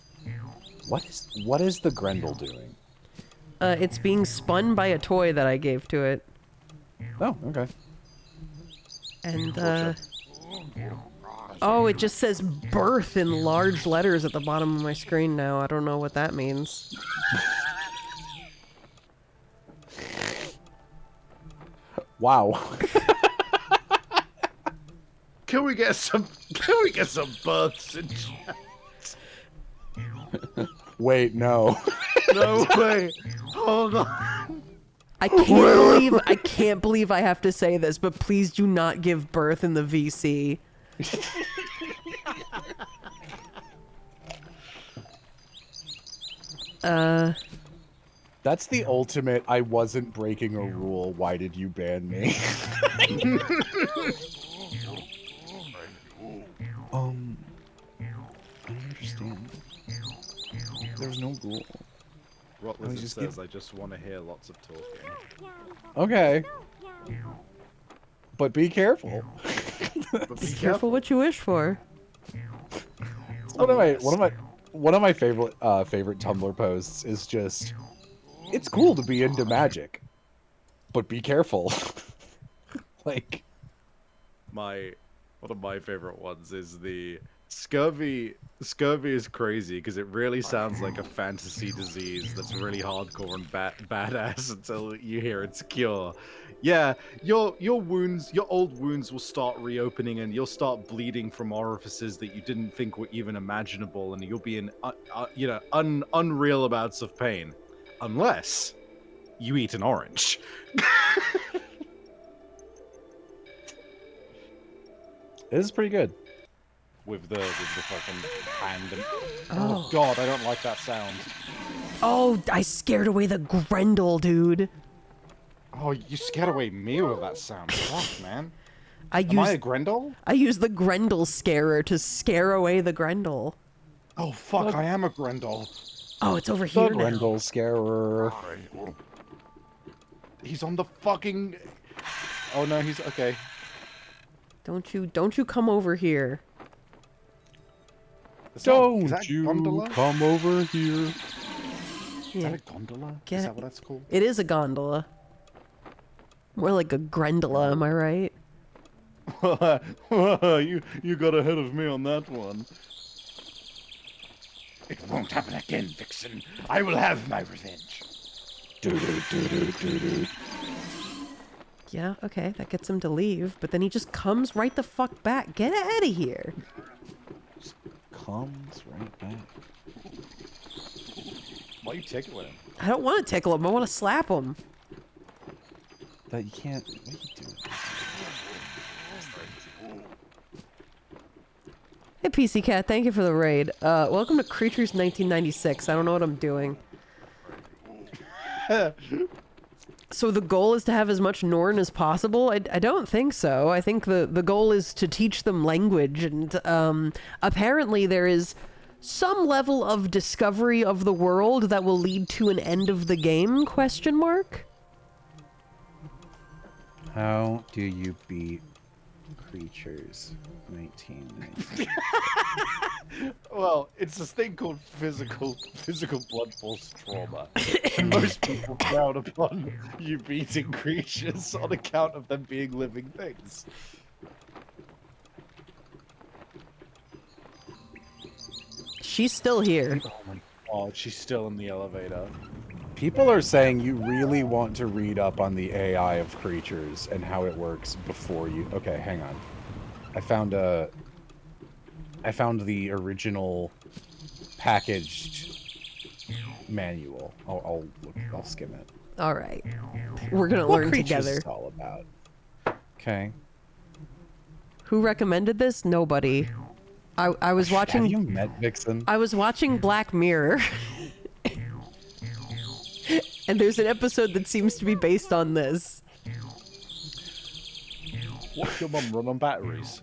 What is the Grendel doing? It's being spun by a toy that I gave to it. Oh, okay. And, oh, it just says birth in large letters at the bottom of my screen now. I don't know what that means. Wow. Can we get some births in chat? Wait, no. No way. Hold on. I can't believe I have to say this, but please do not give birth in the VC. That's the ultimate, I wasn't breaking a rule, why did you ban me? I don't understand. There's no rule. Rotlizard says, I just want to hear lots of talking. Okay. But be careful. Be careful what you wish for. One of my favorite Tumblr posts is just, it's cool to be into magic, but be careful. Like, One of my favorite ones is the scurvy. Scurvy is crazy because it really sounds like a fantasy disease that's really hardcore and badass until you hear its cure. Yeah, your wounds, your old wounds will start reopening and you'll start bleeding from orifices that you didn't think were even imaginable, and you'll be in unreal amounts of pain, unless you eat an orange. this is pretty good. With the fucking hand and... Oh god, I don't like that sound. Oh, I scared away the Grendel, dude. Oh, you scared away me with that sound. Fuck, man. I Am I a Grendel? I used the Grendel scarer to scare away the Grendel. Oh fuck, I am a Grendel. Oh, it's over here The now. Grendel scarer. He's on the fucking... Oh no, he's... Okay. Don't you come over here. Is Don't that you gondola? come over here. Is Yeah, that a gondola? Get Is it. that what that's called? it is a gondola. More like a Grendola, am I right? You got ahead of me on that one. It won't happen again, Vixen. I will have my revenge. Yeah, okay, that gets him to leave, but then he just comes right the fuck back. Get out of here. Comes right back. Why are you tickling him? I don't want to tickle him. I want to slap him. That you can't. What are you doing? Hey, PC Cat, thank you for the raid. Welcome to Creatures 1996. I don't know what I'm doing. So the goal is to have as much Norn as possible? I don't think so. I think the goal is to teach them language, and apparently there is some level of discovery of the world that will lead to an end of the game, question mark? How do you beat Creatures 1990? Well, it's this thing called physical blood force trauma. And most people frown upon you beating creatures on account of them being living things. She's still here. Oh my god, she's still in the elevator. People are saying you really want to read up on the AI of creatures and how it works before you... Okay, hang on. I found the original packaged manual. I'll skim it. All right. We're going to What learn creatures together. is it all about? Okay. Who recommended this? Nobody. I was watching. Have you met Vixen? I was watching Black Mirror. And there's an episode that seems to be based on this. What's your mum run on batteries?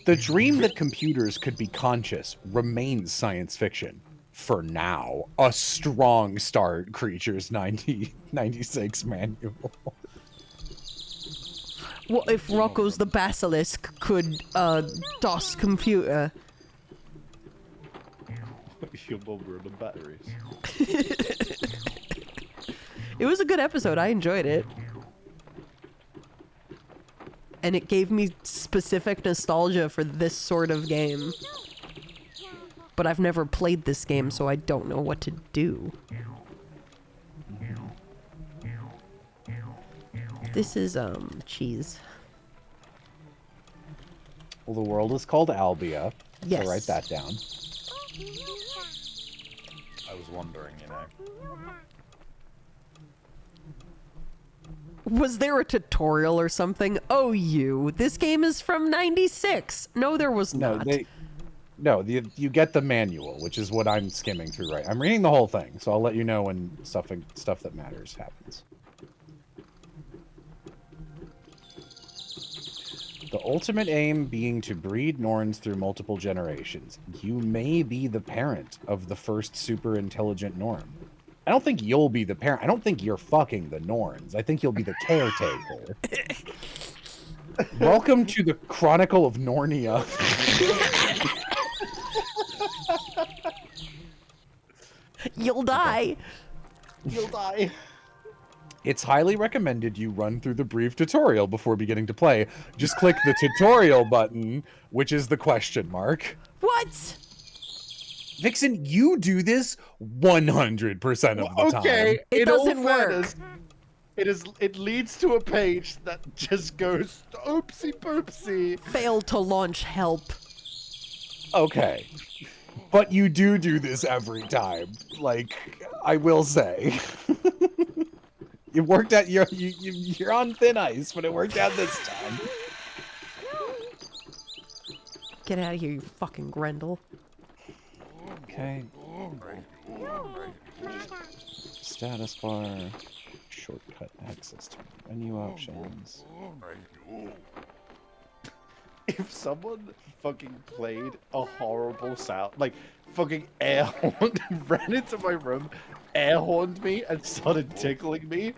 The dream that computers could be conscious remains science fiction. For now, a strong start, Creatures 96 manual. What if Rocco's the Basilisk could DOS computer? Your mum run on batteries. It was a good episode. I enjoyed it. And it gave me specific nostalgia for this sort of game. But I've never played this game, so I don't know what to do. This is, cheese. Well, the world is called Albia. Yes. So write that down. I was wondering, you know. Was there a tutorial or something? Oh, this game is from 96. No, there was not. You get the manual, which is what I'm skimming through right. I'm reading the whole thing, so I'll let you know when stuff that matters happens. The ultimate aim being to breed Norns through multiple generations. You may be the parent of the first super intelligent Norn. I don't think you'll be the parent. I don't think you're fucking the Norns. I think you'll be the caretaker. Welcome to the Chronicle of Nornia. You'll die. You'll die. It's highly recommended you run through the brief tutorial before beginning to play. Just click the tutorial button, which is the question mark. What? Vixen, you do this 100% of the time. Okay, It in all doesn't work. fairness, it leads to a page that just goes oopsie poopsie. Failed to launch help. Okay. But you do this every time. Like, I will say. It worked out, you're on thin ice, but it worked out this time. Get out of here, you fucking Grendel. Okay. Status bar. Shortcut access to menu options. If someone fucking played a horrible sound, like fucking air horn, ran into my room, air horned me, and started tickling me,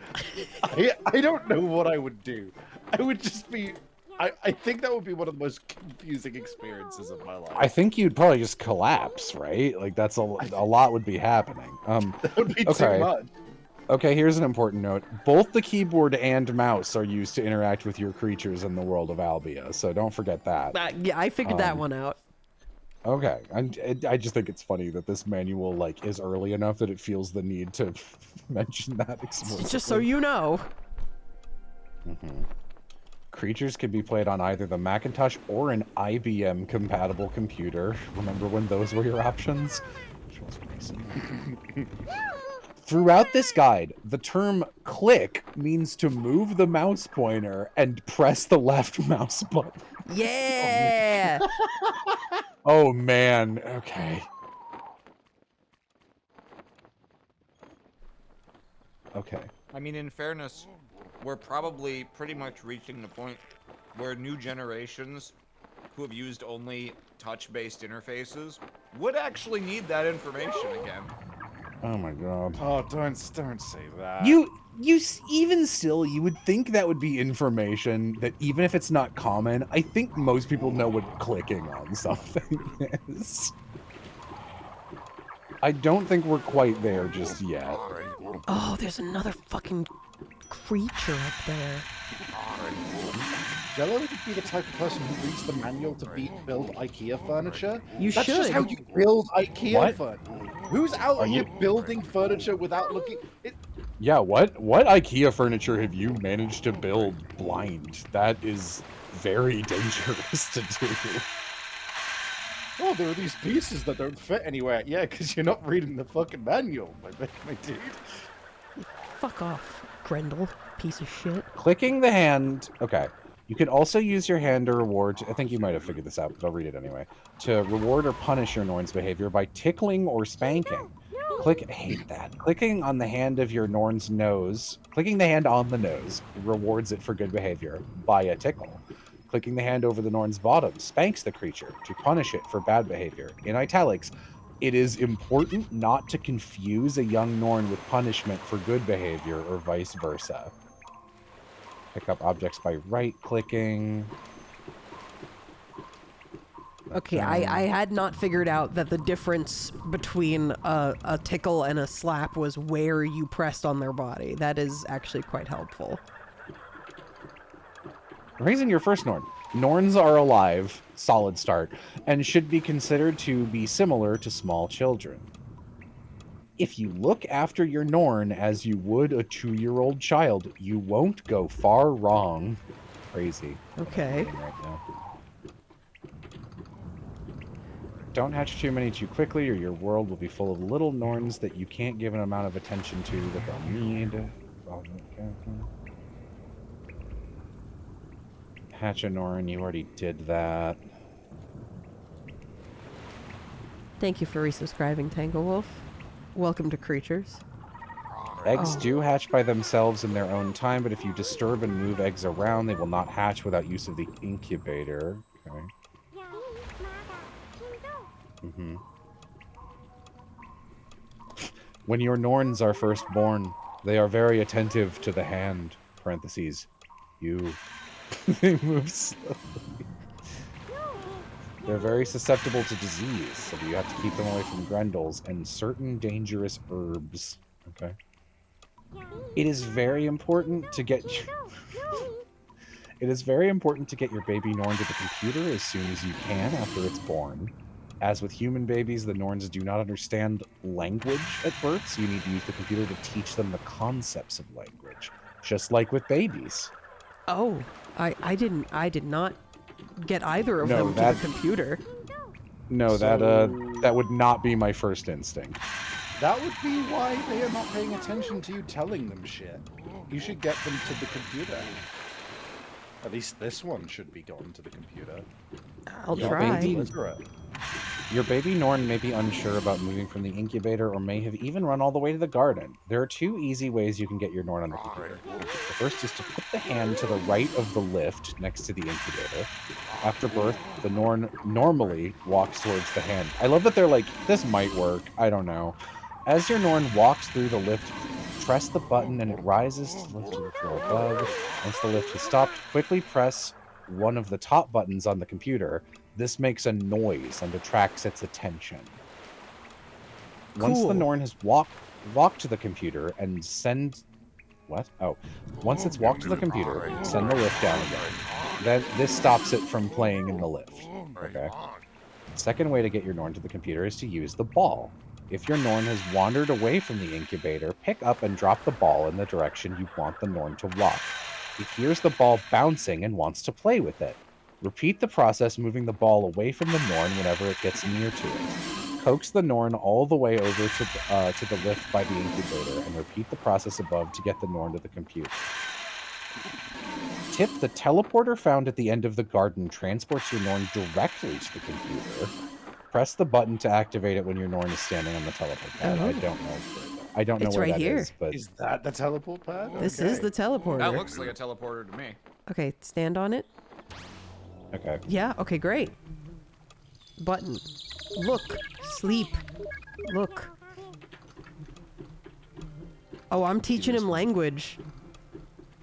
I don't know what I would do. I would just be. I think that would be one of the most confusing experiences of my life. I think you'd probably just collapse, right? Like that's a lot would be happening. That would be okay. too much. Okay, here's an important note. Both the keyboard and mouse are used to interact with your creatures in the world of Albia, so don't forget that. Yeah, I figured that one out. Okay, I just think it's funny that this manual like is early enough that it feels the need to mention that explicitly. Just so you know. Mm-hmm. Creatures can be played on either the Macintosh or an IBM compatible computer. Remember when those were your options? Which was recent. Throughout this guide, the term click means to move the mouse pointer and press the left mouse button. Yeah. Oh man, okay. Okay. I mean, in fairness, we're probably pretty much reaching the point where new generations who have used only touch-based interfaces would actually need that information again. Oh my god. Oh, don't say that. Even still, you would think that would be information that even if it's not common, I think most people know what clicking on something is. I don't think we're quite there just yet. Oh, there's another fucking creature up there. Jello would be the type of person who reads the manual to build IKEA furniture. That's just how you build IKEA furniture. Who's out here you building furniture without looking? Yeah, what IKEA furniture have you managed to build blind? That is very dangerous to do. Oh, there are these pieces that don't fit anywhere. Yeah, because you're not reading the fucking manual, my dude. Fuck off, Grendel, piece of shit. Clicking the hand. Okay. You can also use your hand to reward. I think you might have figured this out, but I'll read it anyway. To reward or punish your Norn's behavior by tickling or spanking. I hate that. Clicking on the hand of your Norn's nose. Clicking the hand on the nose rewards it for good behavior by a tickle. Clicking the hand over the Norn's bottom spanks the creature to punish it for bad behavior. In italics, it is important not to confuse a young Norn with punishment for good behavior or vice versa. Pick up objects by right-clicking. Okay, I had not figured out that the difference between a tickle and a slap was where you pressed on their body. That is actually quite helpful. Raising your first Norn. Norns are alive, solid start, and should be considered to be similar to small children. If you look after your Norn as you would a 2-year-old child, you won't go far wrong. Crazy. Okay. Right now. Don't hatch too many too quickly, or your world will be full of little Norns that you can't give an amount of attention to that they'll need. Hatch a Norn, you already did that. Thank you for resubscribing, Tangle Wolf. Welcome to Creatures. Eggs do hatch by themselves in their own time, but if you disturb and move eggs around, they will not hatch without use of the incubator. Okay. When your Norns are first born, they are very attentive to the hand. Parentheses. You. They move slowly. They're very susceptible to disease, so you have to keep them away from Grendels and certain dangerous herbs. Okay. It is very important to get. It is very important to get your baby Norn to the computer as soon as you can after it's born. As with human babies, the Norns do not understand language at birth, so you need to use the computer to teach them the concepts of language, just like with babies. Oh, I did not get either of No, them to the computer. No, that would not be my first instinct. That would be why they are not paying attention to you telling them shit. You should get them to the computer. At least this one should be gotten to the computer. I'll try. Your baby Norn may be unsure about moving from the incubator or may have even run all the way to the garden. There are 2 easy ways you can get your Norn on the computer. The first is to put the hand to the right of the lift next to the incubator. After birth, the Norn normally walks towards the hand. I love that they're like, this might work. I don't know. As your Norn walks through the lift, press the button and it rises to lift to the floor above. Once the lift has stopped, quickly press one of the top buttons on the computer. This makes a noise and attracts its attention. Once the Norn has walked to the computer and send... What? Oh. Once it's walked to the computer, send the lift down again. Then this stops it from playing in the lift. Okay. The second way to get your Norn to the computer is to use the ball. If your Norn has wandered away from the incubator, pick up and drop the ball in the direction you want the Norn to walk. It hears the ball bouncing and wants to play with it. Repeat the process, moving the ball away from the Norn whenever it gets near to it. Coax the Norn all the way over to the lift by the incubator, and repeat the process above to get the Norn to the computer. Tip: the teleporter found at the end of the garden transports your Norn directly to the computer. Press the button to activate it when your Norn is standing on the teleport pad. Oh. I don't know It's where right that here. is, but Is that the teleport pad? This Okay. is the teleporter. That looks like a teleporter to me. Okay, stand on it. okay. Yeah, okay, great. Button. Look. Sleep. Look. Oh, I'm teaching him language.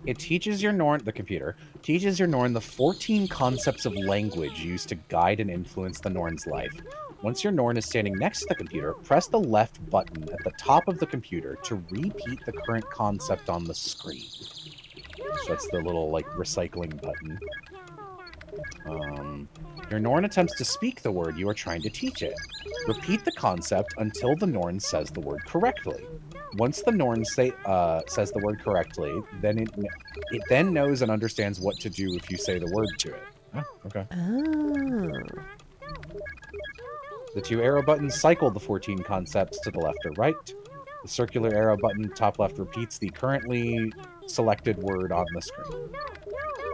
It teaches your Norn, the computer, teaches your Norn the 14 concepts of language used to guide and influence the Norn's life. Once your Norn is standing next to the computer, press the left button at the top of the computer to repeat the current concept on the screen. So that's the little, like, recycling button. Your Norn attempts to speak the word you are trying to teach it. Repeat the concept until the Norn says the word correctly. Once the Norn says the word correctly, then it then knows and understands what to do if you say the word to it. Oh, okay. Oh. The 2 arrow buttons cycle the 14 concepts to the left or right. The circular arrow button top left repeats the currently selected word on the screen.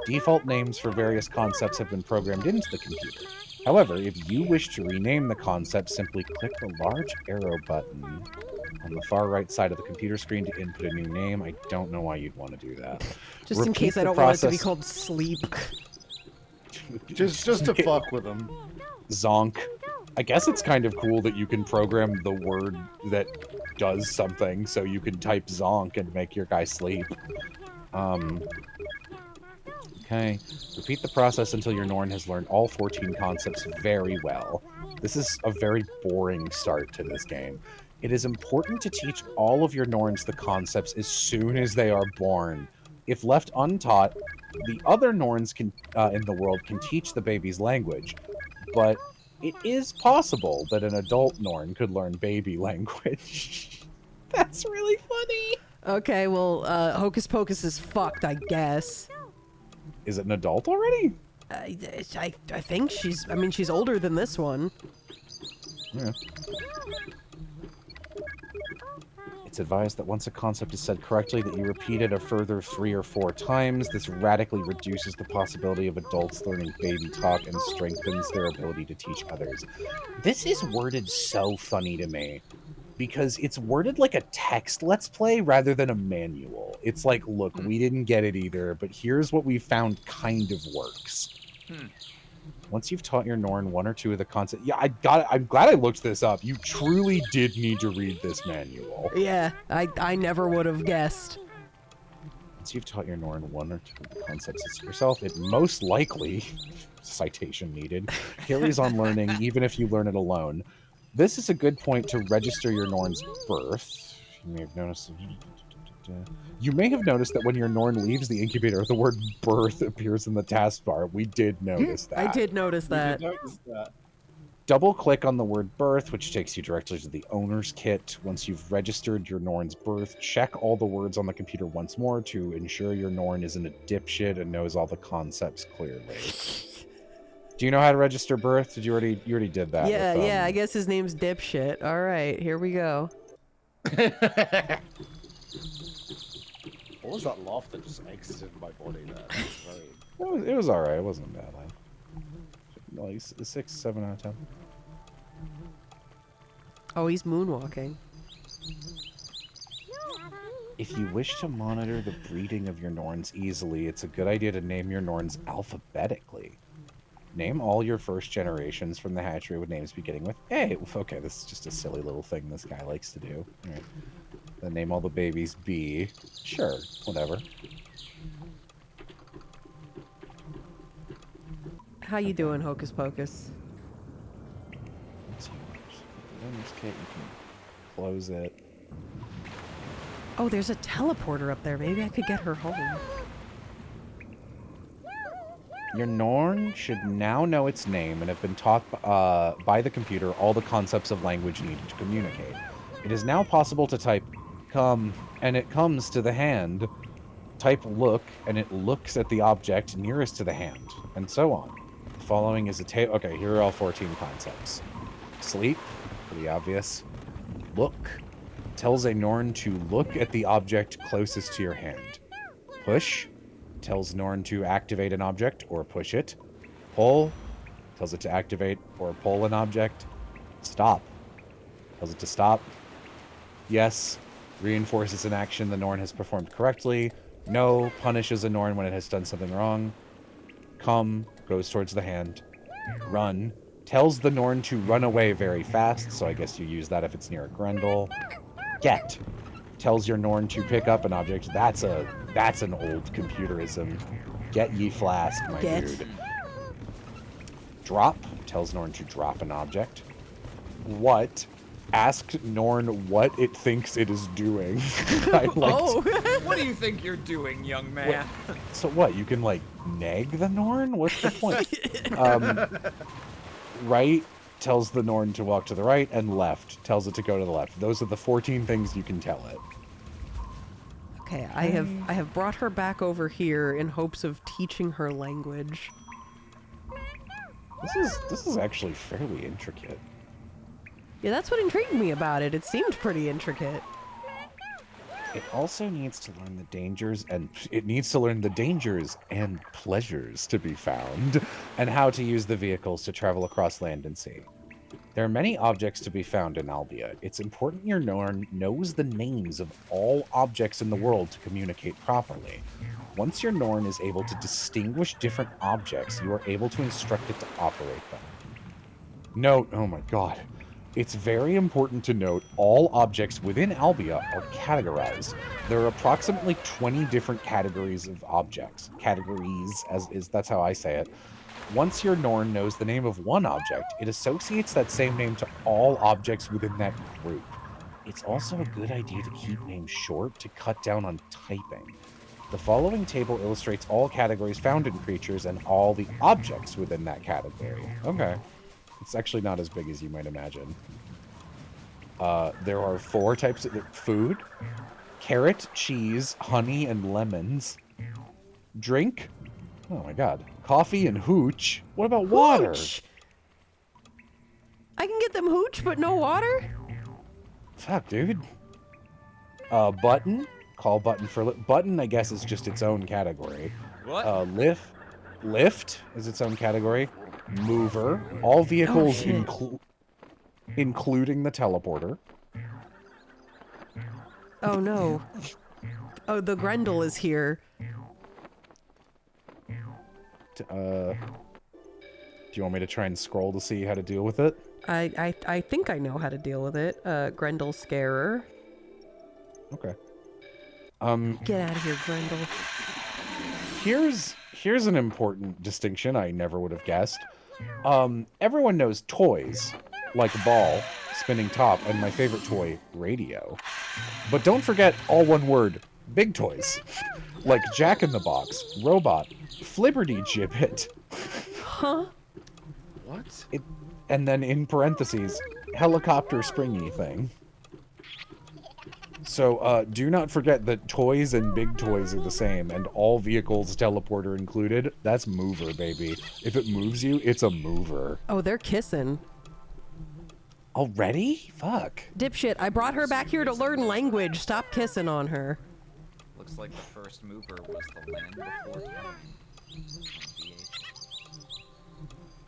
Default names for various concepts have been programmed into the computer. However, if you wish to rename the concept, simply click the large arrow button on the far right side of the computer screen to input a new name. I don't know why you'd want to do that. Just in Repeat case I the don't want it to be process- called sleep. Just to fuck with them. Zonk. I guess it's kind of cool that you can program the word that does something, so you can type zonk and make your guy sleep. Okay. Repeat the process until your Norn has learned all 14 concepts very well. This is a very boring start to this game. It is important to teach all of your Norns the concepts as soon as they are born. If left untaught, the other Norns in the world can teach the baby's language, but it is possible that an adult Norn could learn baby language. That's really funny. Okay, well, Hocus Pocus is fucked, I guess. Is it an adult already? I think she's, I mean, she's older than this one. Yeah. It's advised that once a concept is said correctly, that you repeat it a further 3 or 4 times. This radically reduces the possibility of adults learning baby talk and strengthens their ability to teach others. This is worded so funny to me, because it's worded like a text Let's Play rather than a manual. It's like, look, we didn't get it either, but here's what we found kind of works. Once you've taught your Norn 1 or 2 of the concepts... Yeah, I'm glad I looked this up. You truly did need to read this manual. Yeah, I never would have guessed. Once you've taught your Norn 1 or 2 of the concepts yourself, it most likely, citation needed, carries on learning even if you learn it alone. This is a good point to register your Norn's birth. You may have noticed that when your Norn leaves the incubator, the word birth appears in the taskbar. We did notice that. I did notice that. Double click on the word birth, which takes you directly to the owner's kit. Once you've registered your Norn's birth, check all the words on the computer once more to ensure your Norn isn't a dipshit and knows all the concepts clearly. Do you know how to register birth? You already did that. Yeah, with, yeah, I guess his name's Dipshit. All right, here we go. What was that laugh that just exited my body there? It was alright. It wasn't bad. Like 6, 7 out of 10. Oh, he's moonwalking. If you wish to monitor the breeding of your Norns easily, it's a good idea to name your Norns alphabetically. Name all your first generations from the hatchery with names beginning with A. Okay, this is just a silly little thing this guy likes to do. All right. Then name all the babies B. Sure, whatever. How you doing, Hocus Pocus? Let's see. In this kit, you can close it. Oh, there's a teleporter up there. Maybe I could get her home. Your Norn should now know its name and have been taught by the computer all the concepts of language needed to communicate. It is now possible to type come, and it comes to the hand. Type look, and it looks at the object nearest to the hand, and so on. The following is a table. Okay, here are all 14 concepts. Sleep, pretty obvious. Look, tells a Norn to look at the object closest to your hand. Push, tells Norn to activate an object or push it. Pull, tells it to activate or pull an object. Stop, tells it to stop. Yes, reinforces an action the Norn has performed correctly. No, punishes a Norn when it has done something wrong. Come, goes towards the hand. Run, tells the Norn to run away very fast, so I guess you use that if it's near a Grendel. Get, tells your Norn to pick up an object. That's an old computerism. Get ye flask, my dude. Drop, tells Norn to drop an object. What? Ask Norn what it thinks it is doing. What do you think you're doing, young man? So what? You can like nag the Norn? What's the point? Right tells the Norn to walk to the right, and left tells it to go to the left. Those are the 14 things you can tell it. Okay, I have brought her back over here in hopes of teaching her language. This is actually fairly intricate. Yeah, that's what intrigued me about it. It seemed pretty intricate. It also needs to learn the dangers and pleasures to be found, and how to use the vehicles to travel across land and sea. There are many objects to be found in Albia. It's important your Norn knows the names of all objects in the world to communicate properly. Once your Norn is able to distinguish different objects, you are able to instruct it to operate them. Note, oh my god. It's very important to note all objects within Albia are categorized. There are approximately 20 different categories of objects. Categories, that's how I say it. Once your Norn knows the name of one object, it associates that same name to all objects within that group. It's also a good idea to keep names short to cut down on typing. The following table illustrates all categories found in creatures and all the objects within that category. Okay. It's actually not as big as you might imagine. There are 4 types of food: carrot, cheese, honey, and lemons. Drink. Oh my god. Coffee and hooch. What about water? Hooch! I can get them hooch, but no water? Fuck, dude. Button. Call button for button, I guess, is just its own category. What? Lift is its own category. Mover. All vehicles, including the teleporter. Oh no. Oh, the Grendel is here. Do you want me to try and scroll to see how to deal with it? I think I know how to deal with it. Grendel Scarer. Okay. Get out of here, Grendel. Here's an important distinction I never would have guessed. Everyone knows toys, like ball, spinning top, and my favorite toy, radio. But don't forget all one word, big toys, like Jack in the Box, Robot, Flibberty Gibbet. Huh? What? And then in parentheses, helicopter springy thing. So, do not forget that toys and big toys are the same, and all vehicles teleporter included. That's mover, baby. If it moves you, it's a mover. Oh, they're kissing. Already? Fuck. Dipshit, I brought her back here to learn language. Stop kissing on her. Looks like the first mover was the land before time.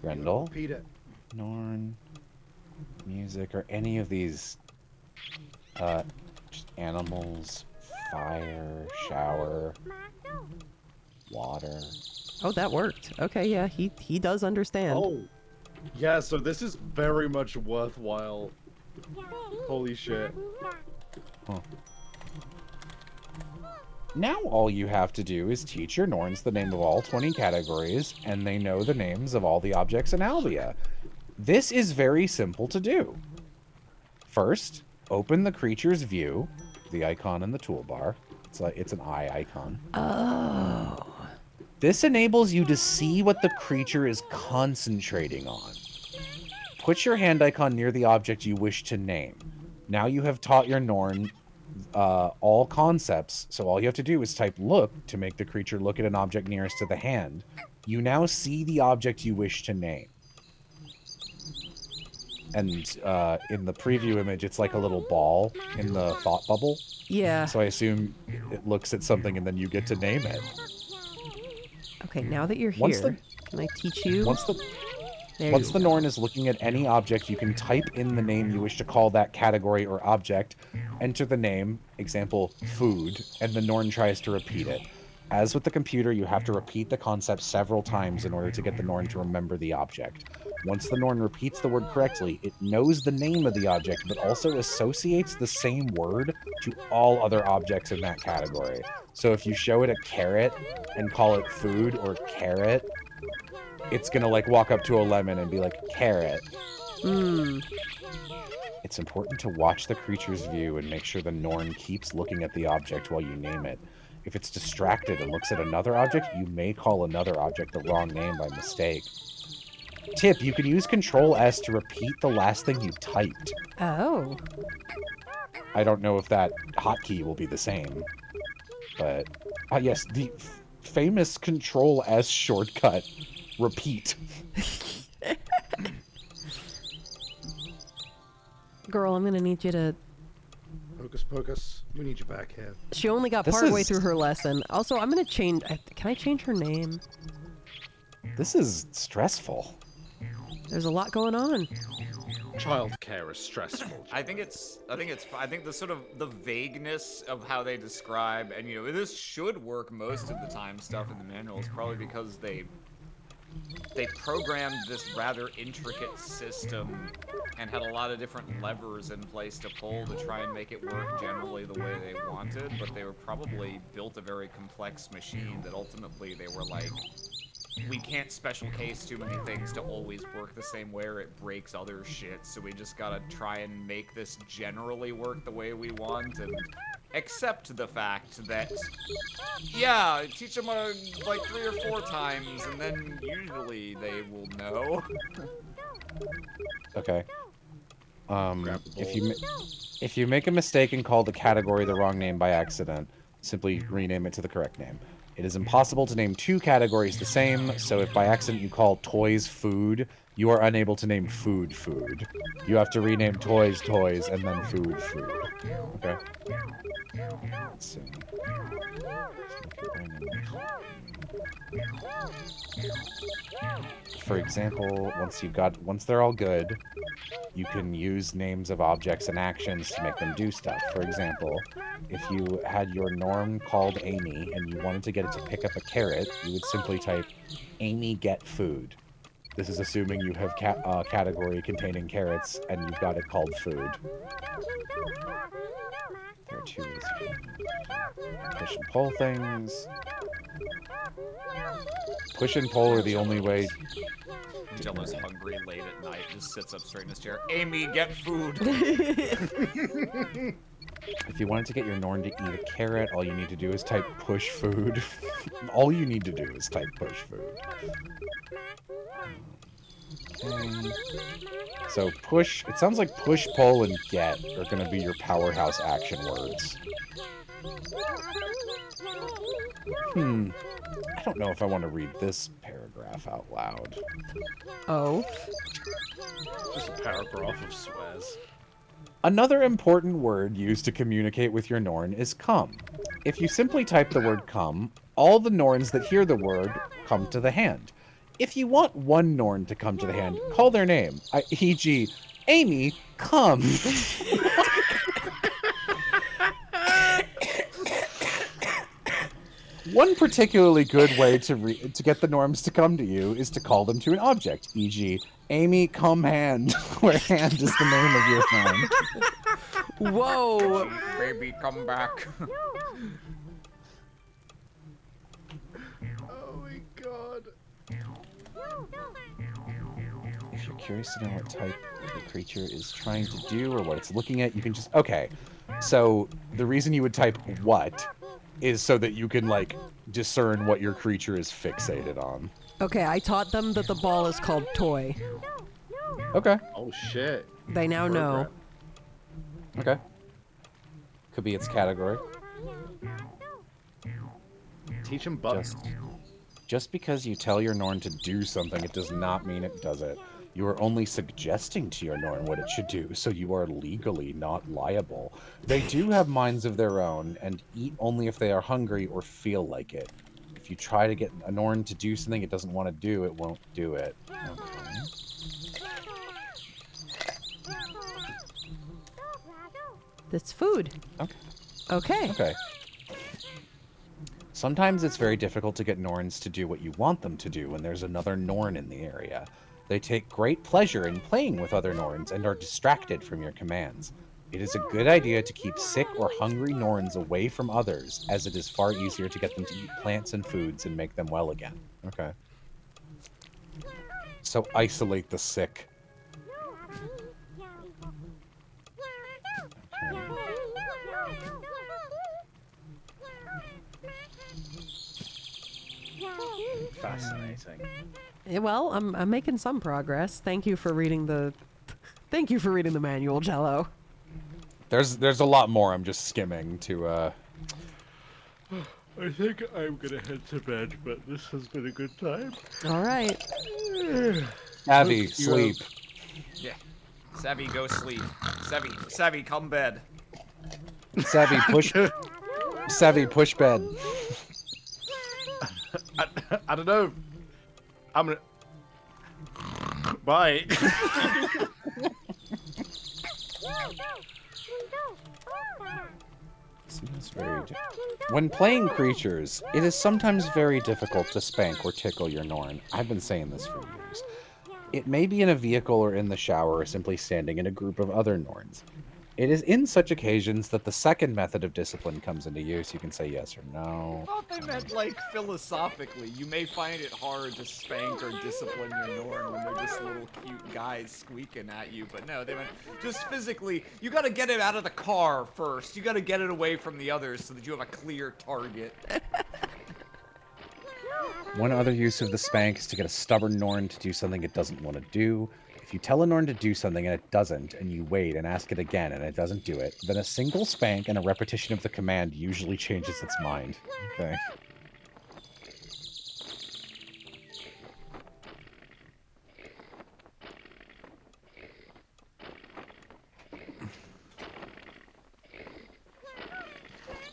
Grendel, Repeat it. Norn, music, or any of these, just animals, fire, shower, water. Oh, that worked. Okay, yeah, he does understand. Oh. Yeah, so this is very much worthwhile. Holy shit. Huh. Now all you have to do is teach your Norns the name of all 20 categories, and they know the names of all the objects in Albia. This is very simple to do. First, open the creature's view, the icon in the toolbar. It's an eye icon. Oh. This enables you to see what the creature is concentrating on. Put your hand icon near the object you wish to name. Now you have taught your Norn all concepts, so all you have to do is type look to make the creature look at an object nearest to the hand. You now see the object you wish to name. And in the preview image, it's like a little ball in the thought bubble. Yeah. So I assume it looks at something and then you get to name it. Okay, now that you're Once here, can I teach you? Once There you the go. Norn is looking at any object, you can type in the name you wish to call that category or object, enter the name, example, food, and the Norn tries to repeat it. As with the computer, you have to repeat the concept several times in order to get the Norn to remember the object. Once the Norn repeats the word correctly, it knows the name of the object, but also associates the same word to all other objects in that category. So if you show it a carrot and call it food or carrot, it's gonna like walk up to a lemon and be like, carrot. It's important to watch the creature's view and make sure the Norn keeps looking at the object while you name it. If it's distracted and looks at another object, you may call another object the wrong name by mistake. Tip, you can use Control S to repeat the last thing you typed. Oh. I don't know if that hotkey will be the same. But, yes, the famous Control S shortcut, repeat. girl, I'm gonna need you to. Hocus pocus. We need you back here. She only got This partway is- through her lesson. Also, I'm gonna change. Can I change her name? This is stressful. There's a lot going on. Childcare is stressful. I think the sort of the vagueness of how they describe, and this should work most of the time stuff in the manual is probably because they programmed this rather intricate system and had a lot of different levers in place to pull to try and make it work generally the way they wanted, but they were probably built a very complex machine that ultimately they were like, we can't special case too many things to always work the same way or it breaks other shit, so we just gotta try and make this generally work the way we want and accept the fact that, yeah, teach them like 3 or 4 times and then usually they will know. Okay. If you make a mistake and call the category the wrong name by accident, simply rename it to the correct name. It is impossible to name 2 categories the same, so if by accident you call toys food, you are unable to name food food. You have to rename toys toys and then food food. Okay? Let's see. For example, once they're all good, you can use names of objects and actions to make them do stuff. For example, if you had your Norn called Amy and you wanted to get it to pick up a carrot, you would simply type Amy get food. This is assuming you have a category containing carrots and you've got it called food. There are 2 ways you can push and pull things. Push and pull are the only way. Jello's hungry late at night, just sits up straight in his chair. Amy, get food! If you wanted to get your Norn to eat a carrot, all you need to do is type push food. All you need to do is type push food. Okay. So push, it sounds like push, pull, and get are going to be your powerhouse action words. I don't know if I want to read this paragraph out loud. Oh. Just a paragraph of swears. Another important word used to communicate with your Norn is come. If you simply type the word come, all the Norns that hear the word come to the hand. If you want one Norn to come to the hand, call their name, e.g., Amy, come. One particularly good way to get the Norns to come to you is to call them to an object, e.g., Amy, come hand, where hand is the name of your Norn. Whoa. Baby, come back. Oh my god. If you're curious to know what type the creature is trying to do or what it's looking at, you can just... Okay, so the reason you would type what is so that you can, like, discern what your creature is fixated on. Okay, I taught them that the ball is called toy. Okay. Oh shit. They now know. Okay. Could be its category. Teach him buttons. Just because you tell your Norn to do something, it does not mean it does it. You are only suggesting to your Norn what it should do, so you are legally not liable. They do have minds of their own, and eat only if they are hungry or feel like it. If you try to get a Norn to do something it doesn't want to do, it won't do it. Okay. That's food. Okay. Okay. Okay. Sometimes it's very difficult to get Norns to do what you want them to do when there's another Norn in the area. They take great pleasure in playing with other Norns and are distracted from your commands. It is a good idea to keep sick or hungry Norns away from others, as it is far easier to get them to eat plants and foods and make them well again. Okay. So isolate the sick. Fascinating. Yeah, well, I'm making some progress. Thank you for reading the manual, Jello. There's a lot more. I'm just skimming to I think I'm gonna head to bed, but this has been a good time. All right. Abby, You, sleep. Yeah. Savvy, go sleep. Savvy, come bed. Savvy, push. Savvy, push bed. I don't know. I'm gonna. Bye. When playing creatures, it is sometimes very difficult to spank or tickle your Norn. I've been saying this for years. It may be in a vehicle or in the shower or simply standing in a group of other Norns. It is in such occasions that the second method of discipline comes into use. You can say yes or no. I thought they meant, like, philosophically. You may find it hard to spank or discipline your Norn when they're just little cute guys squeaking at you, but no, they meant just physically. You gotta get it out of the car first. You gotta get it away from the others so that you have a clear target. One other use of the spank is to get a stubborn Norn to do something it doesn't want to do. If you tell a Norn to do something and it doesn't, and you wait and ask it again and it doesn't do it, then a single spank and a repetition of the command usually changes its mind. Okay.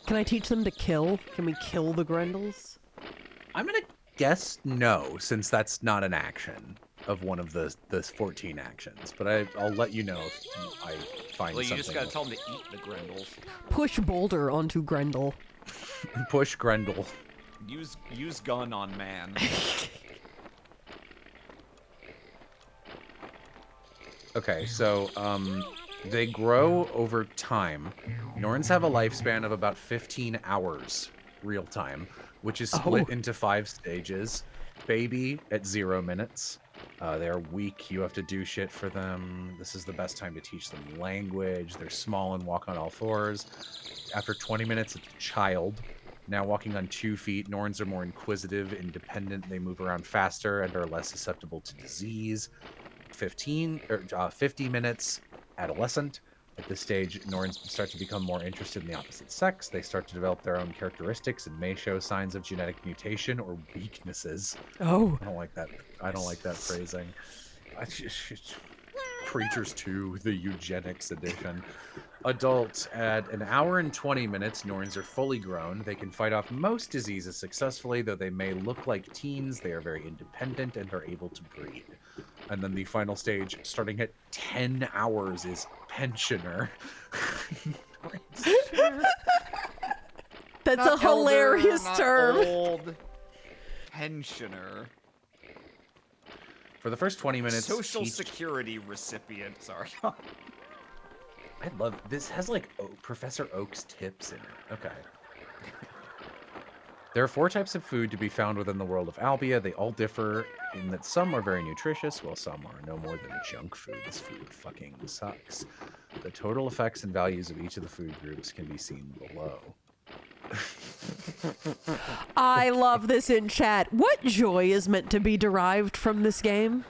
Can I teach them to kill? Can we kill the Grendels? I'm gonna guess no, since that's not an action of one of the 14 actions. But I'll let you know if I find something. Well, you just gotta tell them to eat the Grendels. Push Boulder onto Grendel. Push Grendel. Use gun on man. Okay, so they grow over time. Norns have a lifespan of about 15 hours real time, which is split into 5 stages. Baby at 0 minutes. They are weak. You have to do shit for them. This is the best time to teach them language. They're small and walk on all fours. After 20 minutes, it's a child. Now walking on 2 feet, Norns are more inquisitive, independent. They move around faster and are less susceptible to disease. 50 minutes, adolescent. At this stage, Norns start to become more interested in the opposite sex. They start to develop their own characteristics and may show signs of genetic mutation or weaknesses. Oh. I don't like that. I don't like that phrasing. Creatures 2, the eugenics edition. Adult, at an hour and 20 minutes, Norns are fully grown. They can fight off most diseases successfully, though they may look like teens. They are very independent and are able to breed. And then the final stage, starting at 10 hours, is pensioner. That's Not a hilarious elder, not term. Old. Pensioner. For the first 20 minutes, Social security recipient. Sorry. I love this. Has like Professor Oak's tips in it. Okay. There are 4 types of food to be found within the world of Albia. They all differ in that some are very nutritious, while some are no more than junk food. This food fucking sucks. The total effects and values of each of the food groups can be seen below. I love this in chat. What joy is meant to be derived from this game?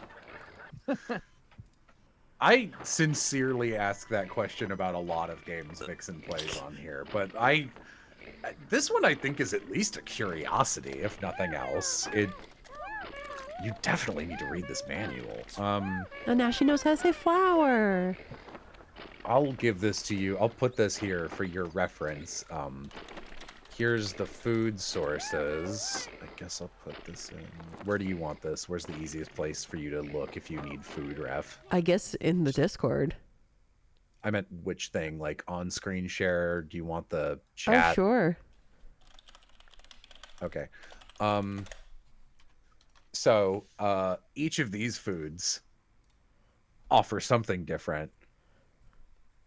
I sincerely ask that question about a lot of games Vixen plays on here, but this one I think is at least a curiosity, if nothing else. You definitely need to read this manual. Oh, now she knows how to say flower. I'll give this to you. I'll put this here for your reference. Here's the food sources. I guess I'll put this in. Where do you want this? Where's the easiest place for you to look if you need food ref? I guess in the Discord. I meant which thing? Like on screen share? Do you want the chat? Oh, sure. Okay. So each of these foods offer something different.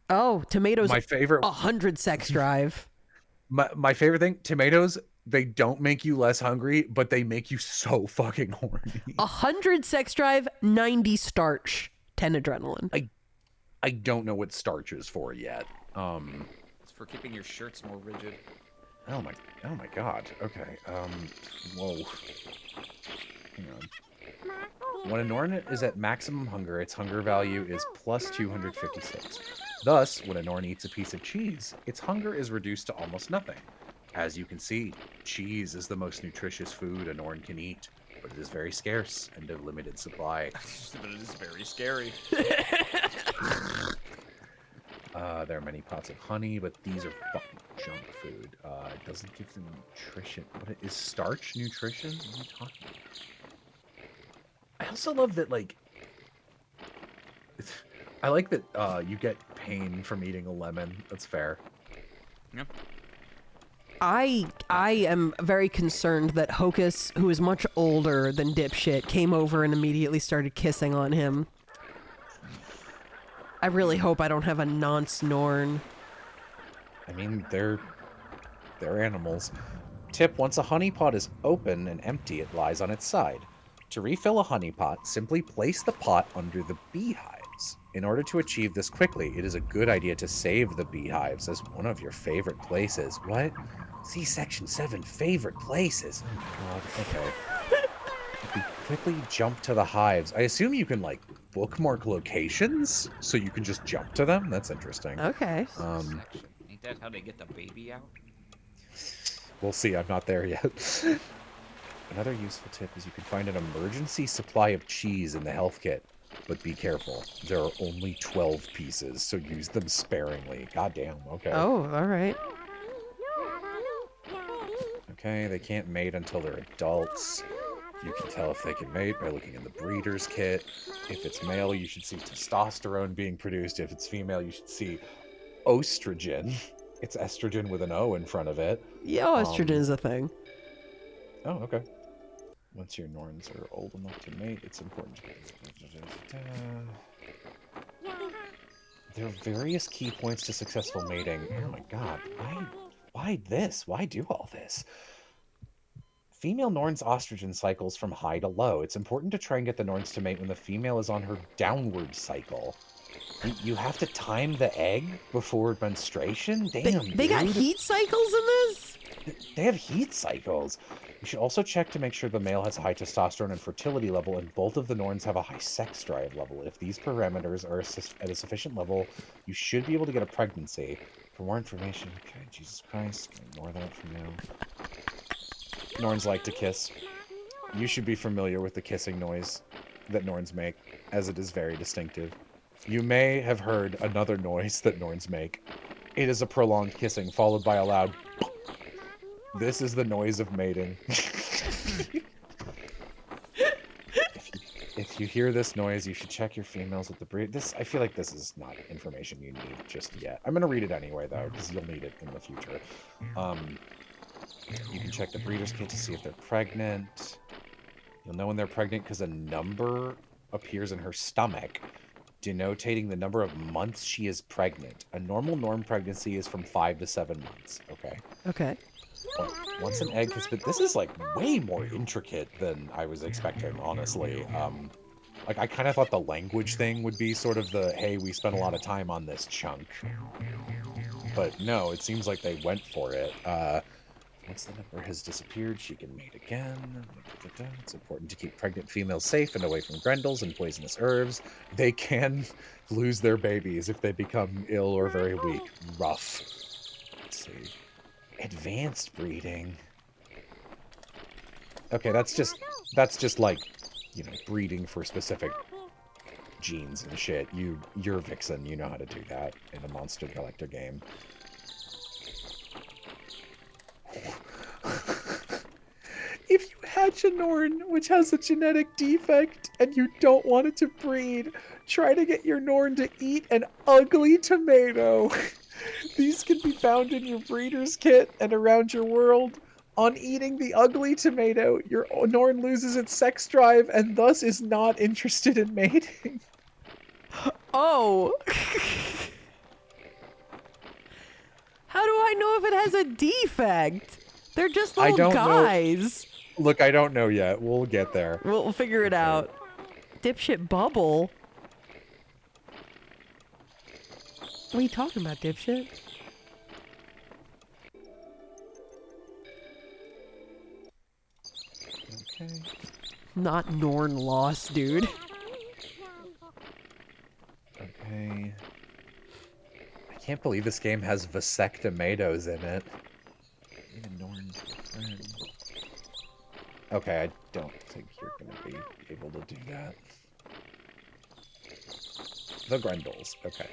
Oh, tomatoes. My favorite. 100 sex drive. My favorite thing, tomatoes, they don't make you less hungry, but they make you so fucking horny. 100 sex drive, 90 starch, 10 adrenaline. I don't know what starch is for yet. It's for keeping your shirts more rigid. Oh my god. Okay. Whoa. Hang on. When a Norn is at maximum hunger, its hunger value is plus 256. Thus, when a Norn eats a piece of cheese, its hunger is reduced to almost nothing. As you can see, cheese is the most nutritious food a Norn can eat, but it is very scarce and of limited supply. But it is very scary. There are many pots of honey, but these are fucking junk food. It doesn't give them nutrition. What is starch nutrition? What are you talking about? I also love that, like, I like that you get pain from eating a lemon. That's fair. Yep. I am very concerned that Hocus, who is much older than Dipshit, came over and immediately started kissing on him. I really hope I don't have a nonce Norn. I mean, they're animals. Tip: once a honey pot is open and empty, it lies on its side. To refill a honey pot, simply place the pot under the beehives. In order to achieve this quickly, it is a good idea to save the beehives as one of your favorite places. What? See section 7, favorite places. Oh my god, okay. If you quickly jump to the hives, I assume you can, like, bookmark locations, so you can just jump to them? That's interesting. Okay. Section. Ain't that how they get the baby out? We'll see, I'm not there yet. Another useful tip is you can find an emergency supply of cheese in the health kit, but be careful. There are only 12 pieces, so use them sparingly. Goddamn, okay. Oh, all right. Okay, they can't mate until they're adults. You can tell if they can mate by looking in the breeder's kit. If it's male, you should see testosterone being produced. If it's female, you should see estrogen. It's estrogen with an O in front of it. Yeah, estrogen is a thing. Oh, okay. Once your Norns are old enough to mate, it's important to... There are various key points to successful mating. Oh my god, why this? Why do all this? Female Norns estrogen cycles from high to low. It's important to try and get the Norns to mate when the female is on her downward cycle. You have to time the egg before menstruation? Damn, They got dude. heat cycles in this? They have heat cycles. You should also check to make sure the male has a high testosterone and fertility level, and both of the Norns have a high sex drive level. If these parameters are at a sufficient level, you should be able to get a pregnancy. For more information, okay, Jesus Christ, ignore that for now. Norns like to kiss. You should be familiar with the kissing noise that Norns make, as it is very distinctive. You may have heard another noise that Norns make. It is a prolonged kissing, followed by a loud... This is the noise of mating. If you hear this noise, you should check your females with the breed. I feel like this is not information you need just yet. I'm going to read it anyway, though, because you'll need it in the future. You can check the breeder's kit to see if they're pregnant. You'll know when they're pregnant because a number appears in her stomach, denotating the number of months she is pregnant. A normal Norn pregnancy is from 5 to 7 months. Okay. Okay. Once an egg has been... This is, like, way more intricate than I was expecting, honestly. Like, I kind of thought the language thing would be sort of the, hey, we spent a lot of time on this chunk. But no, it seems like they went for it. Once the number has disappeared, she can mate again. It's important to keep pregnant females safe and away from grendels and poisonous herbs. They can lose their babies if they become ill or very weak. Rough. Let's see. Advanced breeding. Okay, that's just like, you know, breeding for specific genes and shit. You're Vixen, you know how to do that in a Monster Collector game. If you hatch a Norn which has a genetic defect and you don't want it to breed, try to get your Norn to eat an ugly tomato. These can be found in your breeder's kit and around your world. On eating the ugly tomato, your Norn loses its sex drive and thus is not interested in mating. Oh. How do I know if it has a defect? They're just little guys. Look, I don't know yet. We'll get there. We'll figure it out. Dipshit bubble. What are you talking about, dipshit? Okay. Not Norn lost, dude. Okay. I can't believe this game has vasectomatoes in it. Need a Norn friend. Okay, I don't think you're gonna be able to do that. the Grendels. Okay.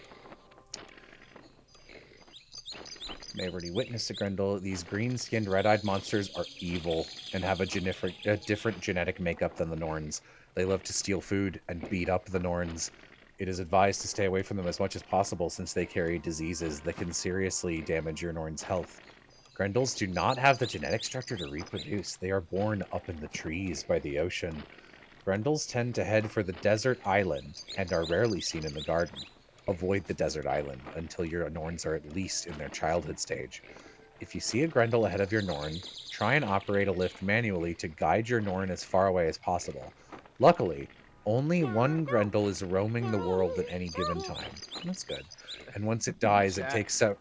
May have already witnessed a Grendel. These green-skinned, red-eyed monsters are evil and have a different genetic makeup than the Norns. They love to steal food and beat up the Norns. It is advised to stay away from them as much as possible since they carry diseases that can seriously damage your Norn's health. Grendels do not have the genetic structure to reproduce. They are born up in the trees by the ocean. Grendels tend to head for the desert island and are rarely seen in the garden. Avoid the desert island until your Norns are at least in their childhood stage. If you see a Grendel ahead of your Norn, try and operate a lift manually to guide your Norn as far away as possible. Luckily, only one Grendel is roaming the world at any given time. That's good. And once it dies, it takes out...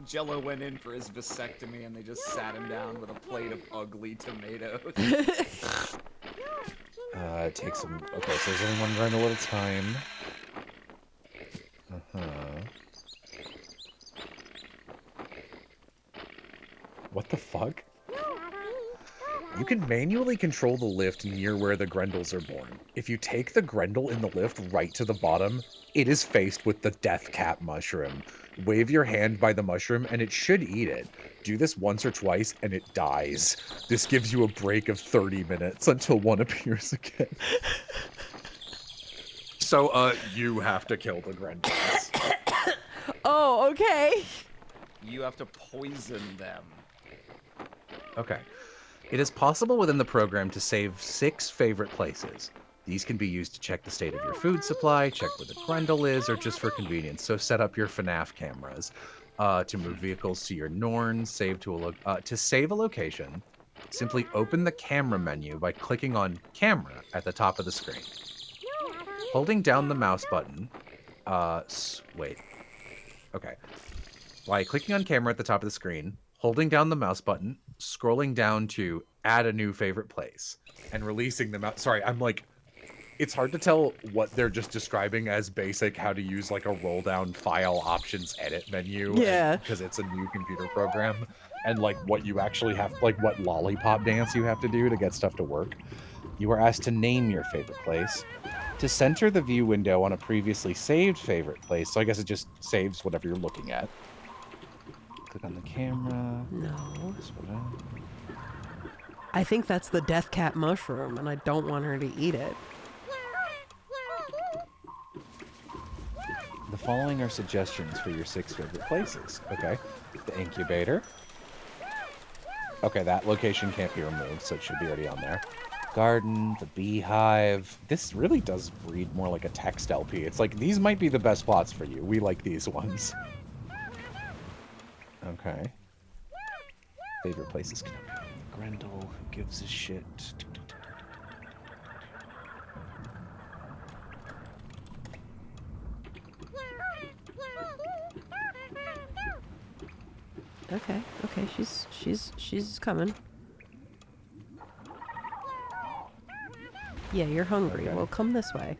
Jello went in for his vasectomy and they just sat him down with a plate of ugly tomatoes. It takes some... Okay, so there's only one Grendel at a time. What the fuck? You can manually control the lift near where the Grendels are born. If you take the Grendel in the lift right to the bottom, it is faced with the death cap mushroom. Wave your hand by the mushroom and it should eat it. Do this once or twice and it dies. This gives you a break of 30 minutes until one appears again. So, you have to kill the Grendels. Oh, okay. You have to poison them. Okay. It is possible within the program to save 6 favorite places. These can be used to check the state of your food supply, check where the Grendel is, or just for convenience. So set up your FNAF cameras to move vehicles to your Norn, to save a location. Simply open the camera menu by clicking on camera at the top of the screen. Holding down the mouse button. Wait. Okay. By clicking on camera at the top of the screen, holding down the mouse button, scrolling down to add a new favorite place, and releasing the mouse. Sorry, I'm like, it's hard to tell what they're just describing as basic how to use like a roll down file options edit menu. Yeah. Because it's a new computer program, and like what you actually have, like what lollipop dance you have to do to get stuff to work. You are asked to name your favorite place. To center the view window on a previously saved favorite place, so I guess it just saves whatever you're looking at. Click on the camera. No. I think that's the death cat mushroom, and I don't want her to eat it. The following are suggestions for your 6 favorite places. Okay. The incubator. Okay, that location can't be removed, so it should be already on there. Garden, the beehive. This really does read more like a text LP. It's like, these might be the best plots for you. We like these ones. Okay. Favorite places can be Grendel. Who gives a shit? Okay, she's coming. Yeah, you're hungry. Okay. Well, come this way.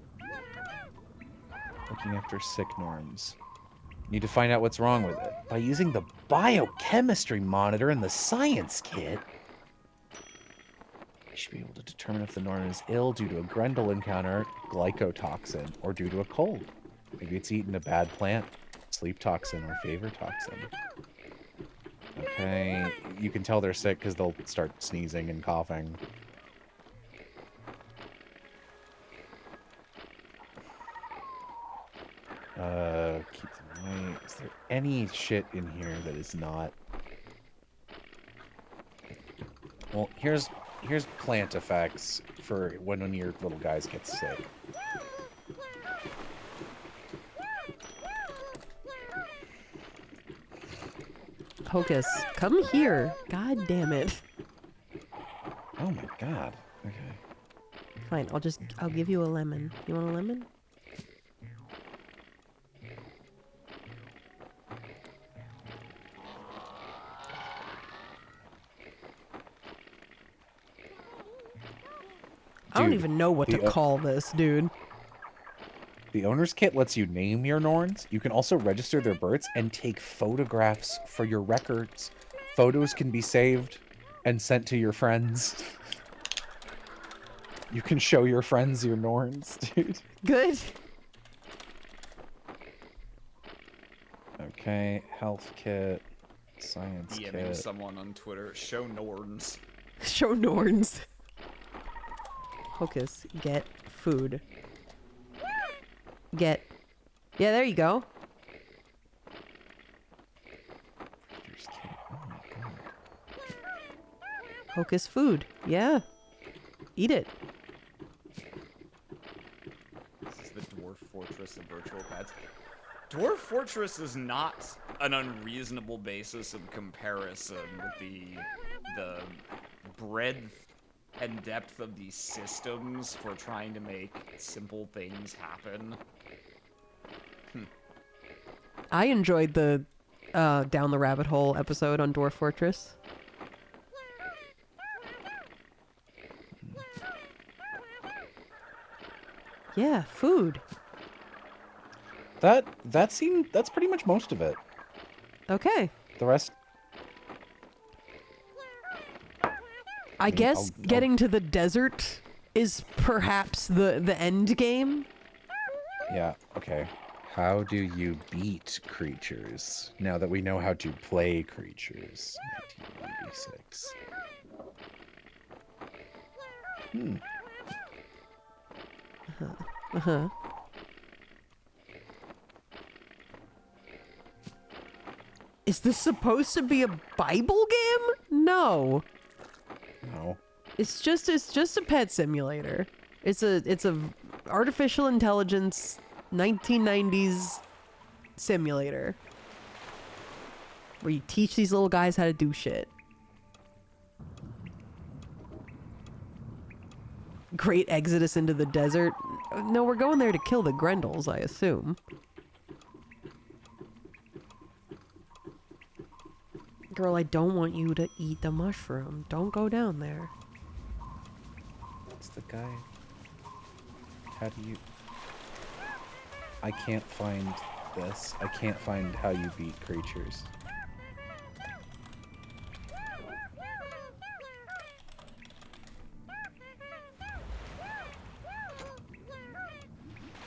Looking after sick Norns. Need to find out what's wrong with it. By using the biochemistry monitor in the science kit, you should be able to determine if the Norn is ill due to a Grendel encounter, glycotoxin, or due to a cold. Maybe it's eaten a bad plant, sleep toxin, or fever toxin. Okay, you can tell they're sick because they'll start sneezing and coughing. Keep them away. Is there any shit in here that is not... Well, here's plant effects for when one of your little guys gets sick. Hocus, come here. God damn it. Oh my god. Okay. Fine, I'll give you a lemon. You want a lemon? I don't Dude, even know what to call this, dude. The owner's kit lets you name your Norns. You can also register their births and take photographs for your records. Photos can be saved and sent to your friends. You can show your friends your Norns, dude. Good. Okay, health kit, science DMing kit. someone on Twitter. Show Norns. Show Norns. Hocus, get food. Get. Yeah, there you go. Creatures kit. Oh my god. Hocus food. Yeah. Eat it. This is the Dwarf Fortress of virtual pets. Dwarf Fortress is not an unreasonable basis of comparison with the breadth and depth of these systems for trying to make simple things happen. I enjoyed the Down the Rabbit Hole episode on Dwarf Fortress. Yeah, food. That's pretty much most of it. Okay. The rest. I mean, guess I'll- getting to the desert is perhaps the end game. Yeah, okay. How do you beat creatures? Now that we know how to play creatures. 1986. Uh-huh. Is this supposed to be a Bible game? No. No. It's just a pet simulator. It's a artificial intelligence 1990s simulator where you teach these little guys how to do shit. Great exodus into the desert. No, we're going there to kill the Grendels, I assume. Girl, I don't want you to eat the mushroom. Don't go down there. What's the guy? How do you... I can't find this. I can't find how you beat creatures.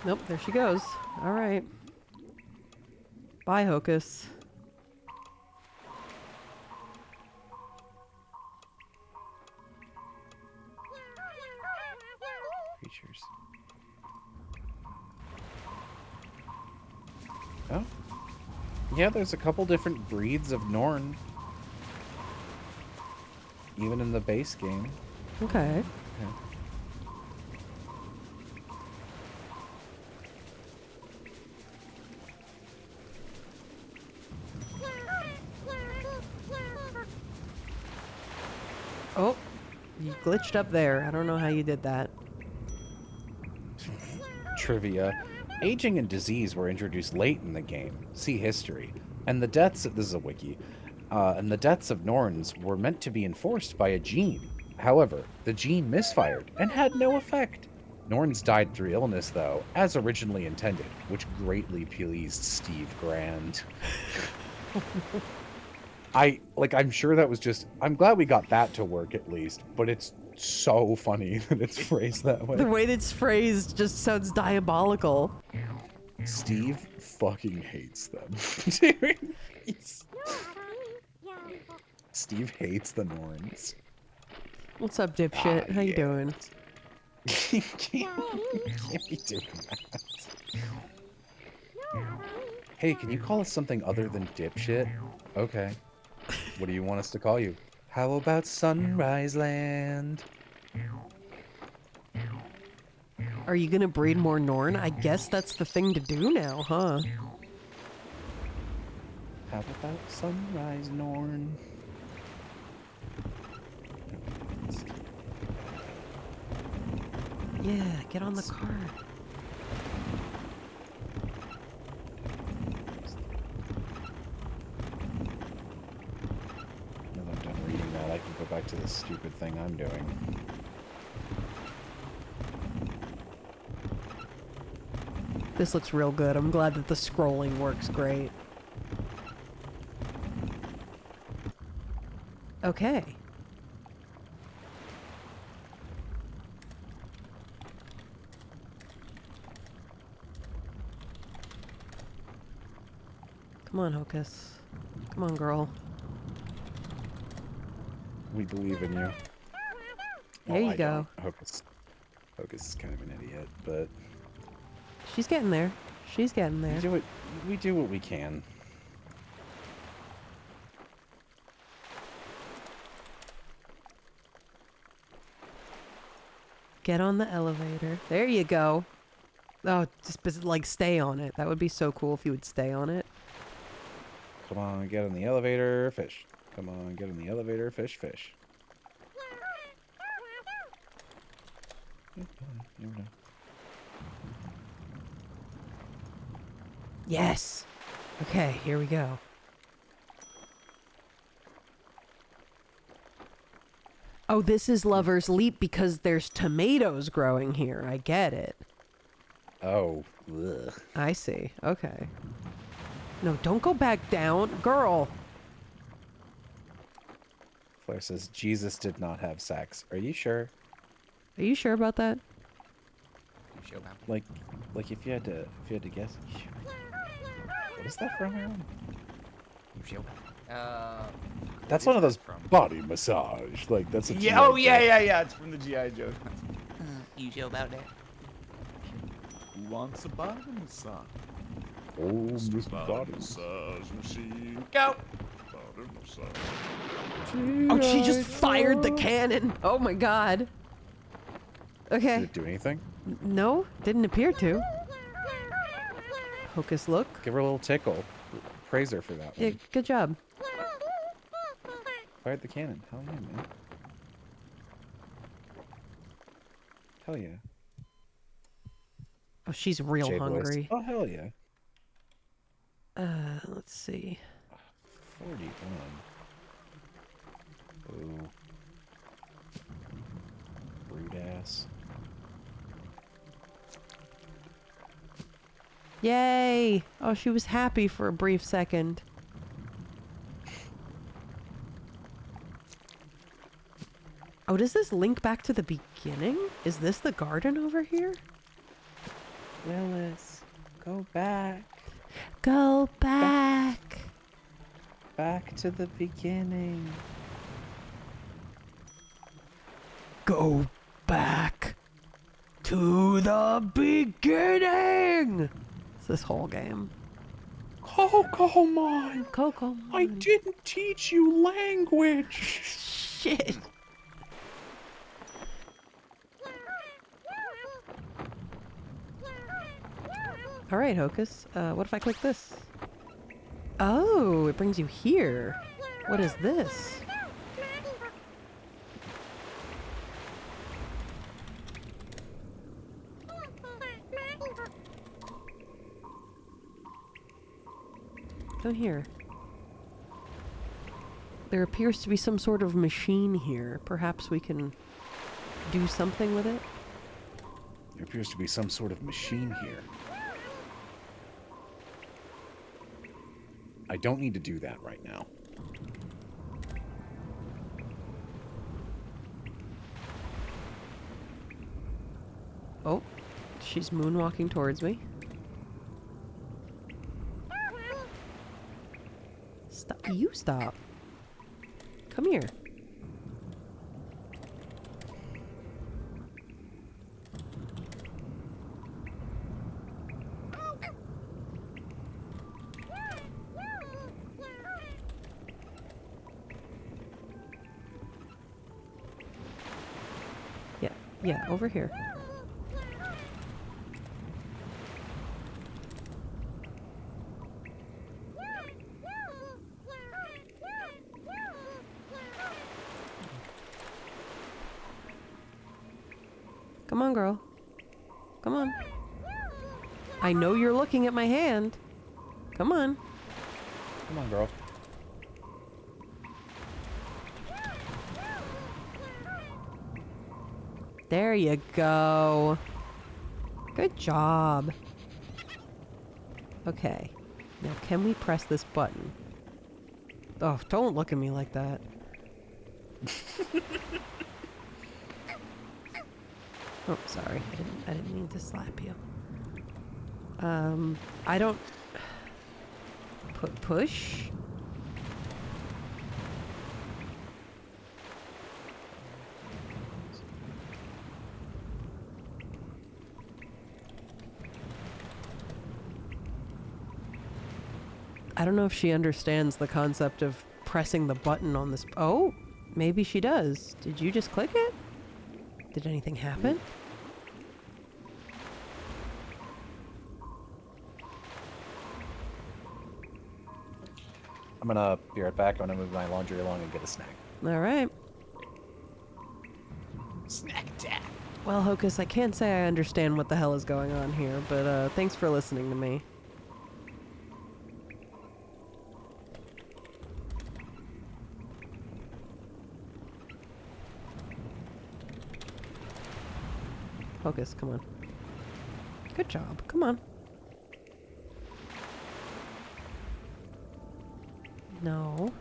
Nope, there she goes. All right. Bye, Hocus. Creatures. Oh. Yeah, there's a couple different breeds of Norn. Even in the base game. Okay. Okay. Oh, you glitched up there. I don't know how you did that. Trivia. Aging and disease were introduced late in the game. See history. And the deaths... This is a wiki. And the deaths of Norns were meant to be enforced by a gene. However, the gene misfired and had no effect. Norns died through illness, though, as originally intended, which greatly pleased Steve Grand. I'm sure that was just... I'm glad we got that to work at least, but it's so funny that it's phrased that way. The way that's phrased just sounds diabolical. Steve fucking hates them. Dude, Steve hates the Norns. What's up, dipshit? How you yeah. doing? You can't be doing that. Hey, can you call us something other than dipshit? Okay. What do you want us to call you? How about Sunrise Land? Are you gonna breed more Norn? I guess that's the thing to do now, huh? How about Sunrise Norn? Yeah, get on the cart. Now that I'm done reading that, I can go back to the stupid thing I'm doing. This looks real good. I'm glad that the scrolling works great. Okay. Come Come on, Hocus. Come on, girl. We believe in you. There you I go. don't. Hocus is kind of an idiot, but She's getting there. She's getting there. we do what we can. Get on the elevator. There you go. Oh, just like stay on it. That would be so cool if you would stay on it. Come on, get on the elevator, fish. Come on, get on the elevator, fish, fish. You know. Yes. Okay, here we go. Oh, this is Lover's Leap because there's tomatoes growing here. I get it. Oh. Ugh. I see. Okay. No, don't go back down. Girl. Flair says Jesus did not have sex. Are you sure? Are you sure about that? You show about it. Like if you had to guess. What is that from, Aaron? You show about it. That's what one of is those that from? body massage. Like that's a Yeah, oh GI yeah, Joe. yeah. It's from the GI Joe. You show about that? Who wants a body massage? Oh, Mr. Body. massage machine. Go. Body massage. Oh, she just fired the cannon. Oh my god. Did Okay. it do anything? No, didn't appear to. Hocus, look. Give her a little tickle. Praise her for that Yeah, one. good job. Fired the cannon. Hell yeah, man. Hell yeah. Oh, she's real Jay voice. hungry. Oh, hell yeah. Let's see. 41. Ooh. Rude ass. Yay! Oh, she was happy for a brief second. Oh, does this link back to the beginning? Is this the garden over here? Willis, go back. Go back. Back to the beginning. Go back to the beginning. It's this whole game. Coco mine. Coco. I didn't teach you language. Shit. All right, Hocus. What if I click this? Oh, it brings you here. What is this? Come here. There appears to be some sort of machine here. Perhaps we can do something with it? There appears to be some sort of machine here. I don't need to do that right now. Oh, she's moonwalking towards me. Stop. You stop. Come here. Yeah, over here. Come on, girl. Come on. I know you're looking at my hand. Come on. Come on, girl. There you go. Good job. Okay. Now, can we press this button? Oh, don't look at me like that. Oh, sorry. I didn't mean to slap you. I don't Push. I don't know if she understands the concept of pressing the button on this. Oh, maybe she does. Did you just click it? Did anything happen? I'm gonna be right back. I'm gonna move my laundry along and get a snack. All right. Snack attack. Well, Hocus, I can't say I understand what the hell is going on here, but thanks for listening to me. Hocus, come on. Good job. Come on. No.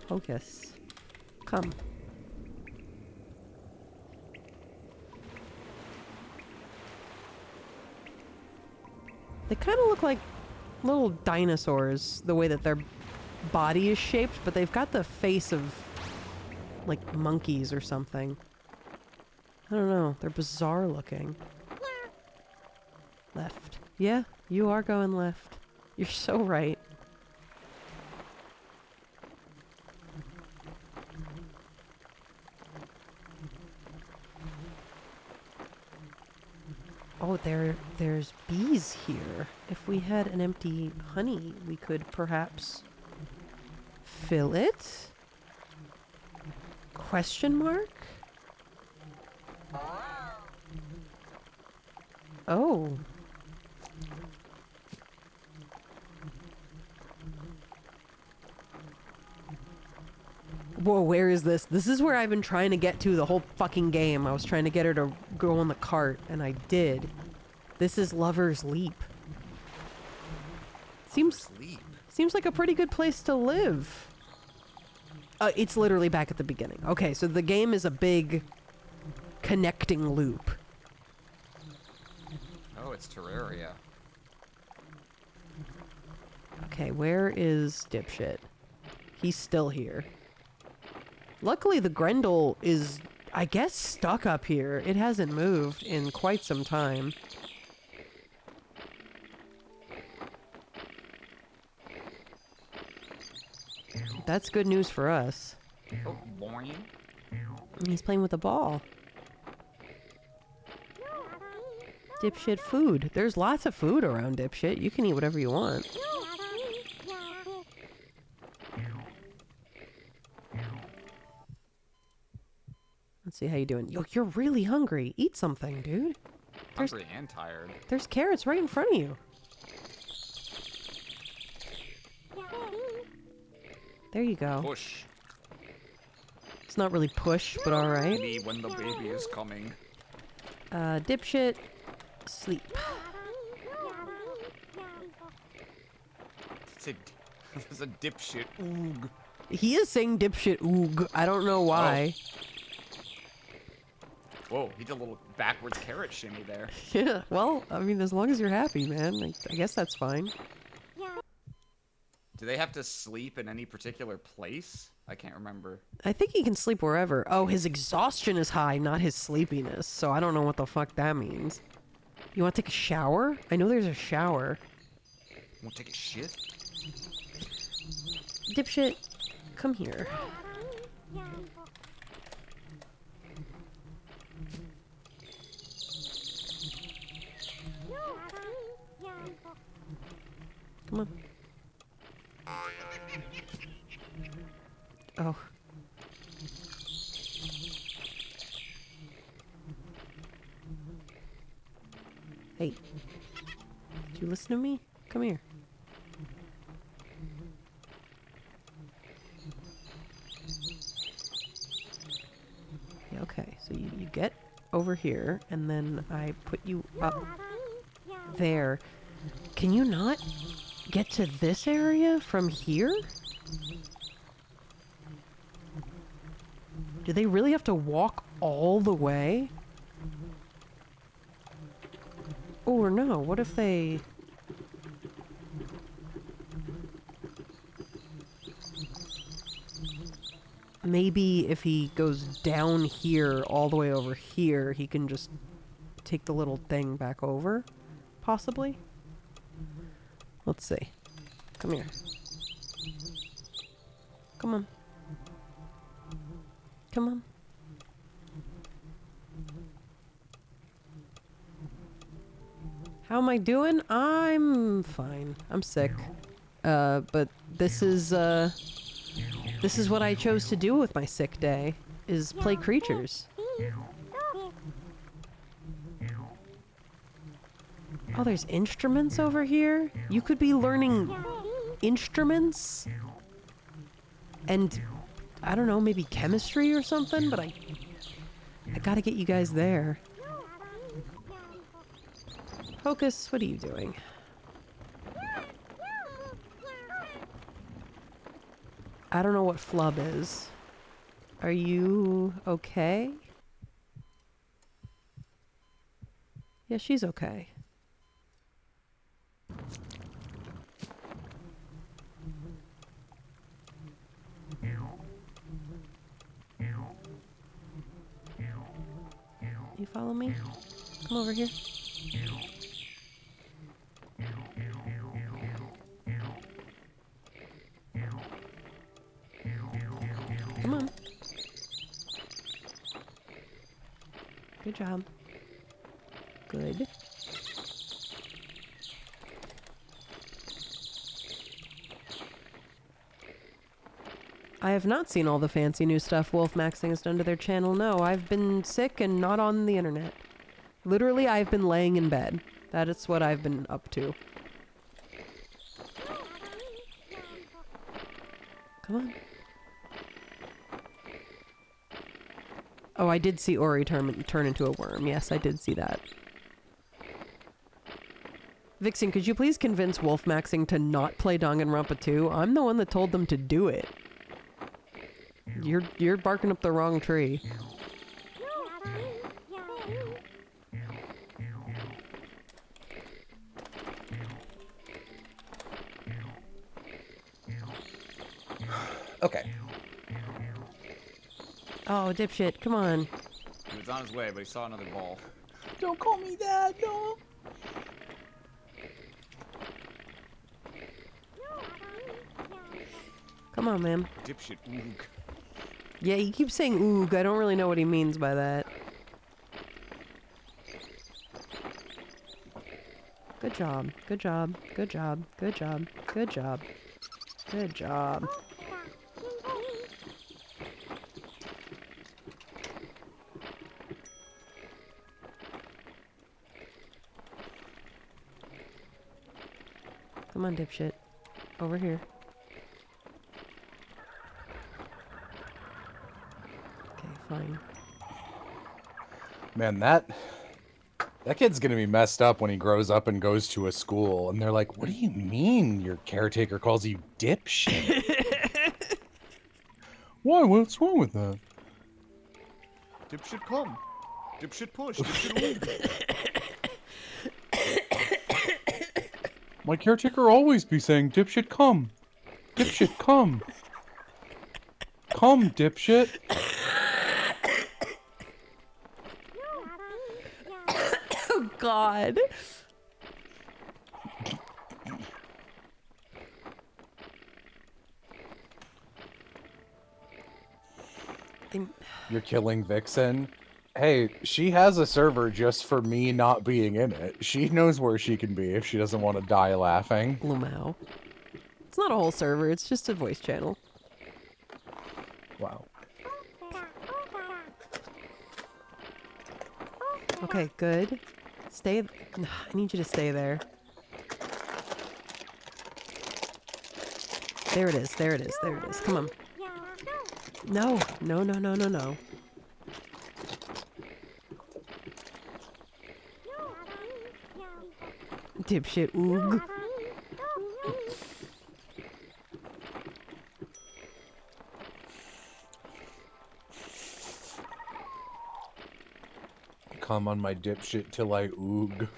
Hocus. Come. They kind of look like little dinosaurs, the way that their body is shaped, but they've got the face of, like, monkeys or something. I don't know. They're bizarre looking. Left. Yeah, you are going left. You're so right. Oh, there's bees here. If we had an empty honey, we could perhaps fill it? Question mark? Oh. Whoa, where is this? This is where I've been trying to get to the whole fucking game. I was trying to get her to go on the cart, and I did. This is Lover's Leap. Seems like a pretty good place to live. It's literally back at the beginning. Okay, so the game is a big connecting loop. Oh, it's Terraria. Okay, where is Dipshit? He's still here. Luckily, the Grendel is, I guess, stuck up here. It hasn't moved in quite some time. That's good news for us. Oh, boing. He's playing with a ball. Dipshit food. There's lots of food around Dipshit. You can eat whatever you want. Let's see how you doing. Yo, you're really hungry. Eat something, dude. Hungry and tired. There's carrots right in front of you. There you go. Push. It's not really push, but alright. Me when the baby is coming. Dipshit. Sleep. It's a dipshit. Oog. He is saying dipshit oog. I don't know why. Whoa, he did a little backwards carrot shimmy there. Yeah, well, I mean, as long as you're happy, man. I guess that's fine. Do they have to sleep in any particular place? I can't remember. I think he can sleep wherever. Oh, his exhaustion is high, not his sleepiness. So I don't know what the fuck that means. You want to take a shower? I know there's a shower. Want to take a shit? Dipshit, come here. Come on. Oh. Hey. Did you listen to me? Come here. Yeah, okay, so you get over here, and then I put you up there. Can you not get to this area from here? Do they really have to walk all the way? Or no, what if they... Maybe if he goes down here all the way over here, he can just take the little thing back over? Possibly? Let's see. Come here. Come on. Come on. How am I doing? I'm fine. I'm sick. But this is what I chose to do with my sick day, is play creatures. Oh, there's instruments over here? You could be learning instruments? And, I don't know, maybe chemistry or something, but I gotta get you guys there. Hocus, what are you doing? I don't know what flub is. Are you okay? Yeah, she's okay. You follow me? Come over here. Come on. Good job. Good. I have not seen all the fancy new stuff Wolf Maxing has done to their channel. No, I've been sick and not on the internet. Literally, I've been laying in bed. That is what I've been up to. Come on. Oh, I did see Ori turn into a worm. Yes, I did see that. Vixen, could you please convince Wolf Maxing to not play Danganronpa 2? I'm the one that told them to do it. You're barking up the wrong tree. Okay. Oh, dipshit, come on. He was on his way, but he saw another ball. Don't call me that, no. Come on, man. Dipshit oog. Yeah, he keeps saying oog. I don't really know what he means by that. Good job. Good job. Good job. Good job. Good job. Good job. Come on, dipshit. Over here. Okay, fine. Man, that kid's gonna be messed up when he grows up and goes to a school, and they're like, "What do you mean your caretaker calls you dipshit?" Why? What's wrong with that? Dipshit come. Dipshit push. Dipshit oog. My caretaker always be saying, "Dipshit come, dipshit come, come, dipshit." Oh, God. You're killing Vixen. Hey, she has a server just for me not being in it. She knows where she can be if she doesn't want to die laughing. Lumao. It's not a whole server, it's just a voice channel. Wow. Okay, good. Stay. I need you to stay there. There it is, there it is, there it is. Come on. No, no, no, no, no, no. Dipshit oog. come on my dipshit till I oog.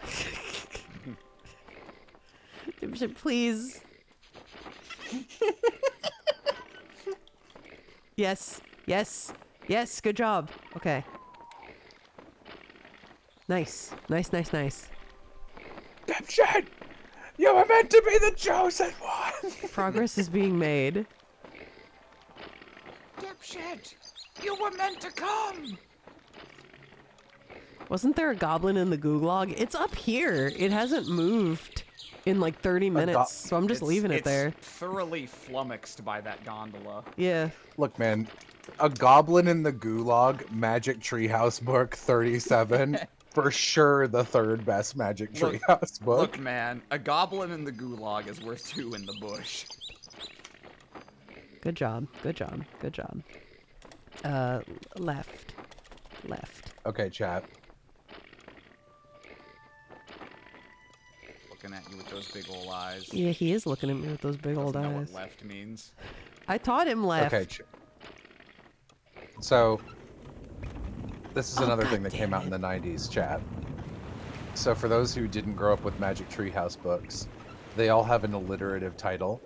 Dipshit, please. Yes, yes, yes, good job. Okay. Nice, nice, nice, nice. Dipshit! You were meant to be the chosen one! Progress is being made. Dipshit! You were meant to come! Wasn't there a goblin in the gulag? It's up here. It hasn't moved in like 30 minutes, so I'm just leaving it there. It's thoroughly flummoxed by that gondola. Yeah. Look, man, a goblin in the gulag, Magic Treehouse book 37, for sure the third best Magic Treehouse book. Look, man, a goblin in the gulag is worth 2 in the bush. Good job. Good job. Good job. Left. Left. Okay, chat. Looking at you with those big old eyes. Yeah, he is looking at me with those big old Doesn't know eyes. what left means. I taught him left. Okay. So, this is another thing that came out in the 90s, chat. So for those who didn't grow up with Magic Treehouse books, they all have an alliterative title,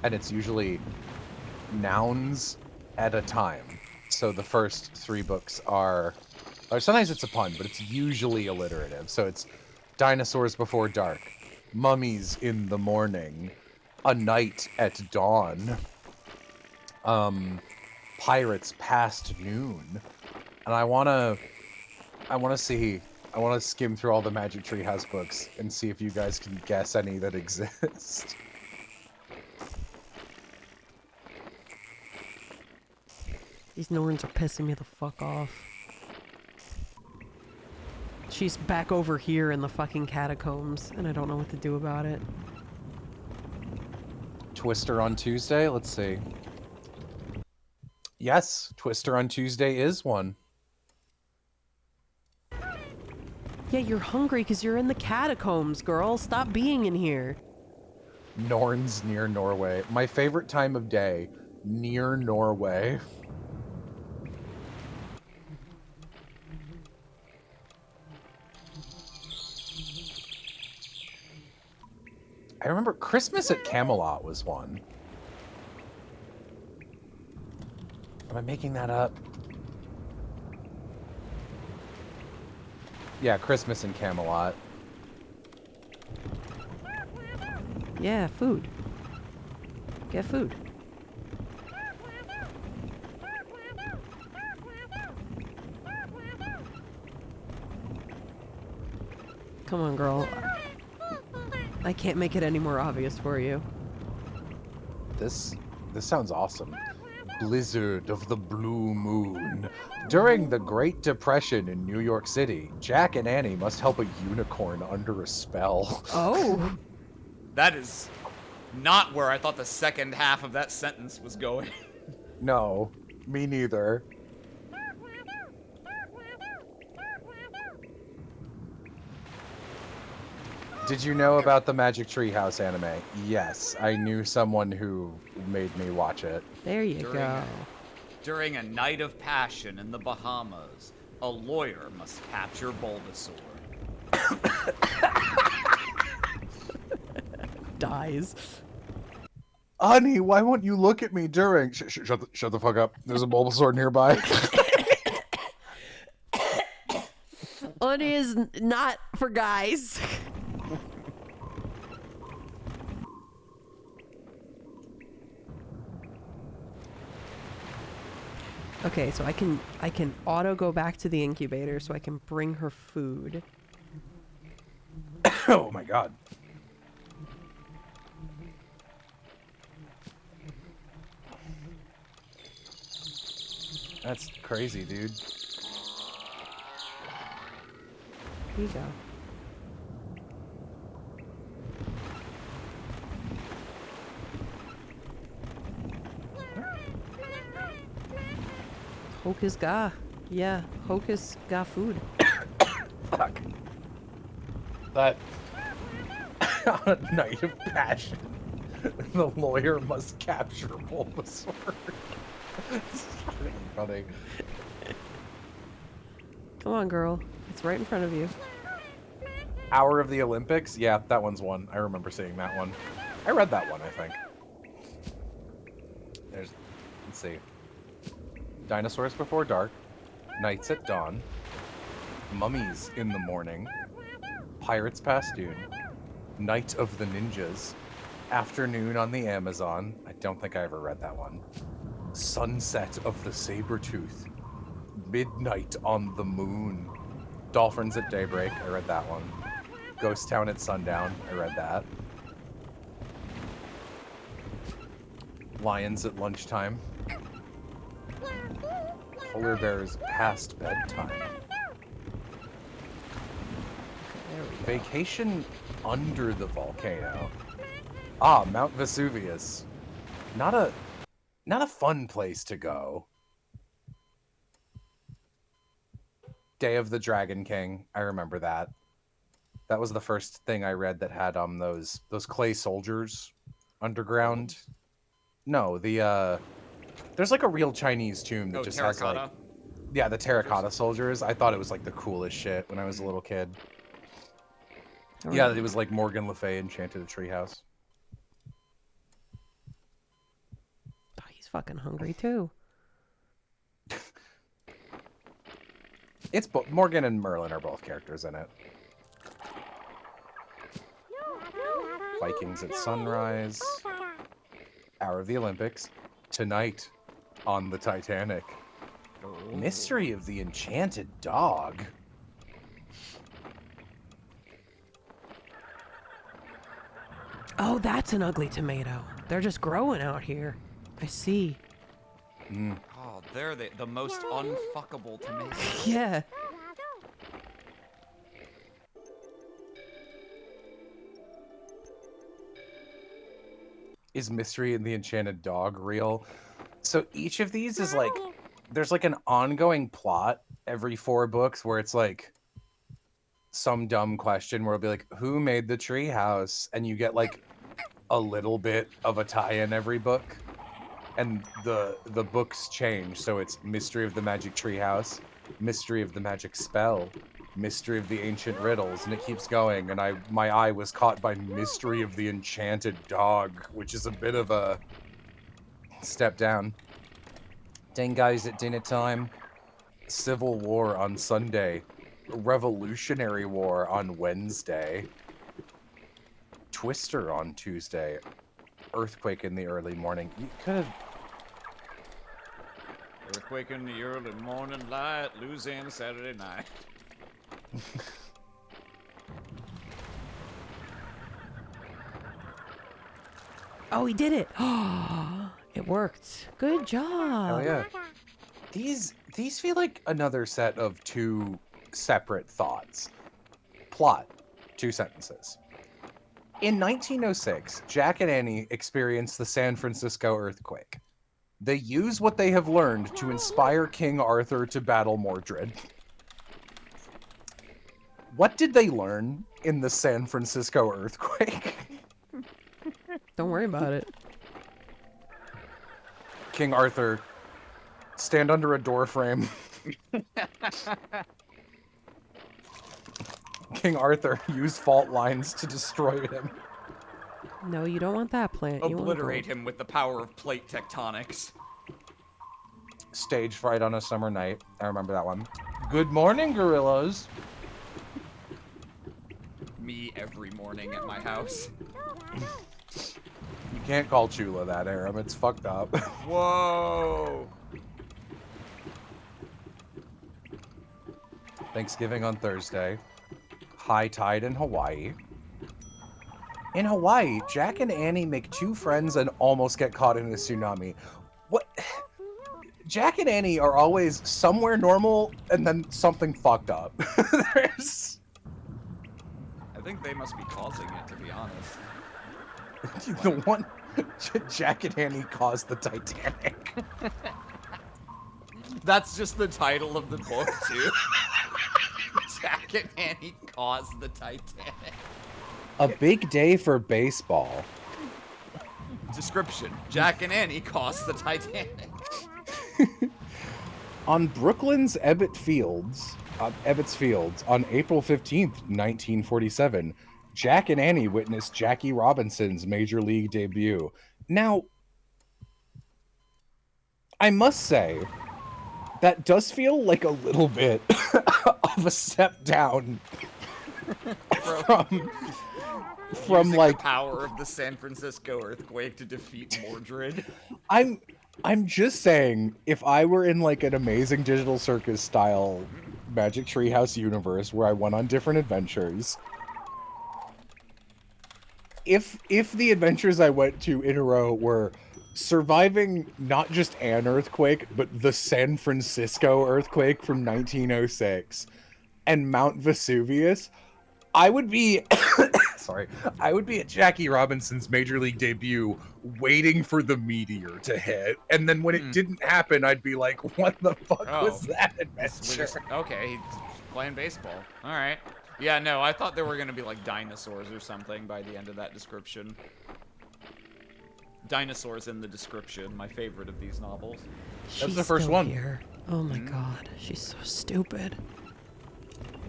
and it's usually nouns at a time. So the first 3 books are, or sometimes it's a pun, but it's usually alliterative. So it's Dinosaurs Before Dark, Mummies in the Morning, A Night at Dawn, Pirates Past Noon, and I wanna skim through all the Magic Treehouse books and see if you guys can guess any that exist. These Norns are pissing me the fuck off. She's back over here in the fucking catacombs, and I don't know what to do about it. Twister on Tuesday? Let's see. Yes, Twister on Tuesday is one. Yeah, you're hungry because you're in the catacombs, girl. Stop being in here. Norns near Norway. My favorite time of day, near Norway. I remember Christmas at Camelot was one. Am I making that up? Yeah, Christmas in Camelot. Yeah, food. Get food. Come on, girl. I can't make it any more obvious for you. This sounds awesome. Blizzard of the Blue Moon. During the Great Depression in New York City, Jack and Annie must help a unicorn under a spell. Oh. That is not where I thought the second half of that sentence was going. No, me neither. Did you know about the Magic Treehouse anime? Yes, I knew someone who made me watch it. There you go. During a night of passion in the Bahamas, a lawyer must capture Bulbasaur. Dies. Honey, why won't you look at me during... Shut the fuck up. There's a Bulbasaur nearby. Honey is not for guys. Okay, so I can auto go back to the incubator so I can bring her food. Oh my god. That's crazy, dude. Here you go. Hocus ga. Yeah, Hocus got food. Fuck. That... On a night of passion, the lawyer must capture Bulbasaur. It's really funny. Come on, girl. It's right in front of you. Hour of the Olympics? Yeah, that one's one. I remember seeing that one. I read that one, I think. Let's see. Dinosaurs Before Dark, Nights at Dawn, Mummies in the Morning, Pirates Past Dune, Night of the Ninjas, Afternoon on the Amazon. I don't think I ever read that one. Sunset of the Sabertooth, Midnight on the Moon, Dolphins at Daybreak. I read that one. Ghost Town at Sundown. I read that. Lions at Lunchtime. Polar Bears Past Bedtime. There we go. Vacation Under the Volcano. Ah, Mount Vesuvius. Not a fun place to go. Day of the Dragon King. I remember that. That was the first thing I read that had those clay soldiers underground. No, there's like a real Chinese tomb that just has terracotta. like the terracotta soldiers. I thought it was like the coolest shit when I was a little kid. All Yeah, right. it was like Morgan Le Fay enchanted a treehouse. Oh, he's fucking hungry too. It's Morgan and Merlin are both characters in it. Vikings at Sunrise. Hour of the Olympics. Tonight on the Titanic. Mystery of the Enchanted Dog. Oh, that's an ugly tomato. They're just growing out here. I see. Oh, they're the most unfuckable tomatoes. Yeah. Is Mystery and the Enchanted Dog real? So each of these is like, there's like an ongoing plot every 4 books where it's like some dumb question where it'll be like, who made the treehouse? And you get like a little bit of a tie-in every book. And the books change, so it's Mystery of the Magic Treehouse, Mystery of the Magic Spell, Mystery of the Ancient Riddles, and it keeps going. And my eye was caught by Mystery of the Enchanted Dog, which is a bit of a step down. Dingoes at dinner time, Civil War on Sunday, Revolutionary War on Wednesday, Twister on Tuesday, Earthquake in the early morning. You could have. Earthquake in the early morning light, Louisiana Saturday night. Oh, he did it. It worked. Good job. Hell yeah. These feel like another set of 2 separate thoughts. Plot, 2 sentences. In 1906, Jack and Annie experience the San Francisco earthquake. They use what they have learned to inspire King Arthur to battle Mordred. What did they learn in the San Francisco earthquake? Don't worry about it. King Arthur, stand under a door frame. King Arthur, use fault lines to destroy him. No, you don't want that plant. You want Obliterate gold. him with the power of plate tectonics. Stage fright on a summer night. I remember that one. Good morning, gorillas. Me every morning at my house. You can't call Chula that, Aram. It's fucked up. Whoa! Thanksgiving on Thursday. High tide in Hawaii. In Hawaii, Jack and Annie make 2 friends and almost get caught in a tsunami. What? Jack and Annie are always somewhere normal and then something fucked up. There's... I think they must be causing it, to be honest. The one... Jack and Annie caused the Titanic. That's just the title of the book, too. Jack and Annie caused the Titanic. A big day for baseball. Description: Jack and Annie caused the Titanic. On Brooklyn's Ebbett Fields, Ebbets Field, on April 15th, 1947, Jack and Annie witnessed Jackie Robinson's Major League debut. Now, I must say, that does feel like a little bit of a step down from Using like the power of the San Francisco earthquake to defeat Mordred. I'm just saying, if I were in like an Amazing Digital Circus style Magic Treehouse universe where I went on different adventures, if the adventures I went to in a row were surviving not just an earthquake, but the San Francisco earthquake from 1906 and Mount Vesuvius, I would be I would be at Jackie Robinson's Major League debut waiting for the meteor to hit. And then when it didn't happen, I'd be like, what the fuck was that adventure? Okay, he's playing baseball. All right. Yeah, no, I thought there were going to be like dinosaurs or something by the end of that description. Dinosaurs in the description, my favorite of these novels. That was the She's first still one. Here. Oh my god, she's so stupid.